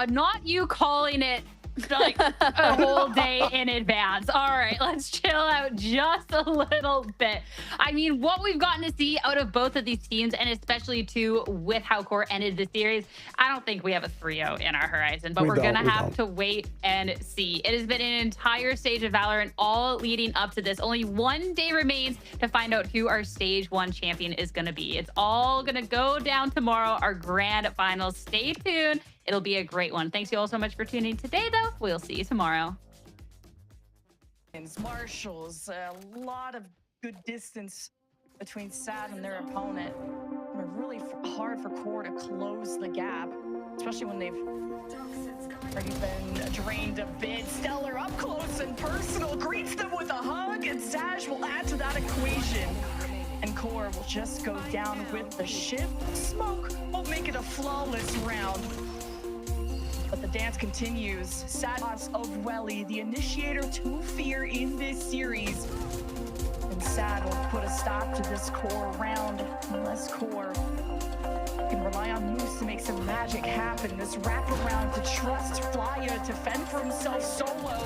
Not you calling it like a whole day in advance. All right, let's chill out just a little bit. I mean, what we've gotten to see out of both of these teams, and especially too with how core ended the series, I don't think we have a 3-0 in our horizon, but we're gonna have to wait and see. It has been an entire stage of Valorant all leading up to this. Only one day remains to find out who our stage 1 champion is gonna be. It's all gonna go down tomorrow, our grand finals. Stay tuned. It'll be a great one. Thanks you all so much for tuning in today, though. We'll see you tomorrow. Marshals, a lot of good distance between Sad and their opponent. It's really hard for QoR to close the gap, especially when they've already been drained a bit. Stellar up close and personal greets them with a hug, and Saj will add to that equation. And QoR will just go down with the shift. Smoke won't make it a flawless round. But the dance continues. Sad of Welly, the initiator to fear in this series. And Sad will put a stop to this QoR round unless QoR can rely on Moose to make some magic happen. This wraparound to trust Flya to fend for himself solo.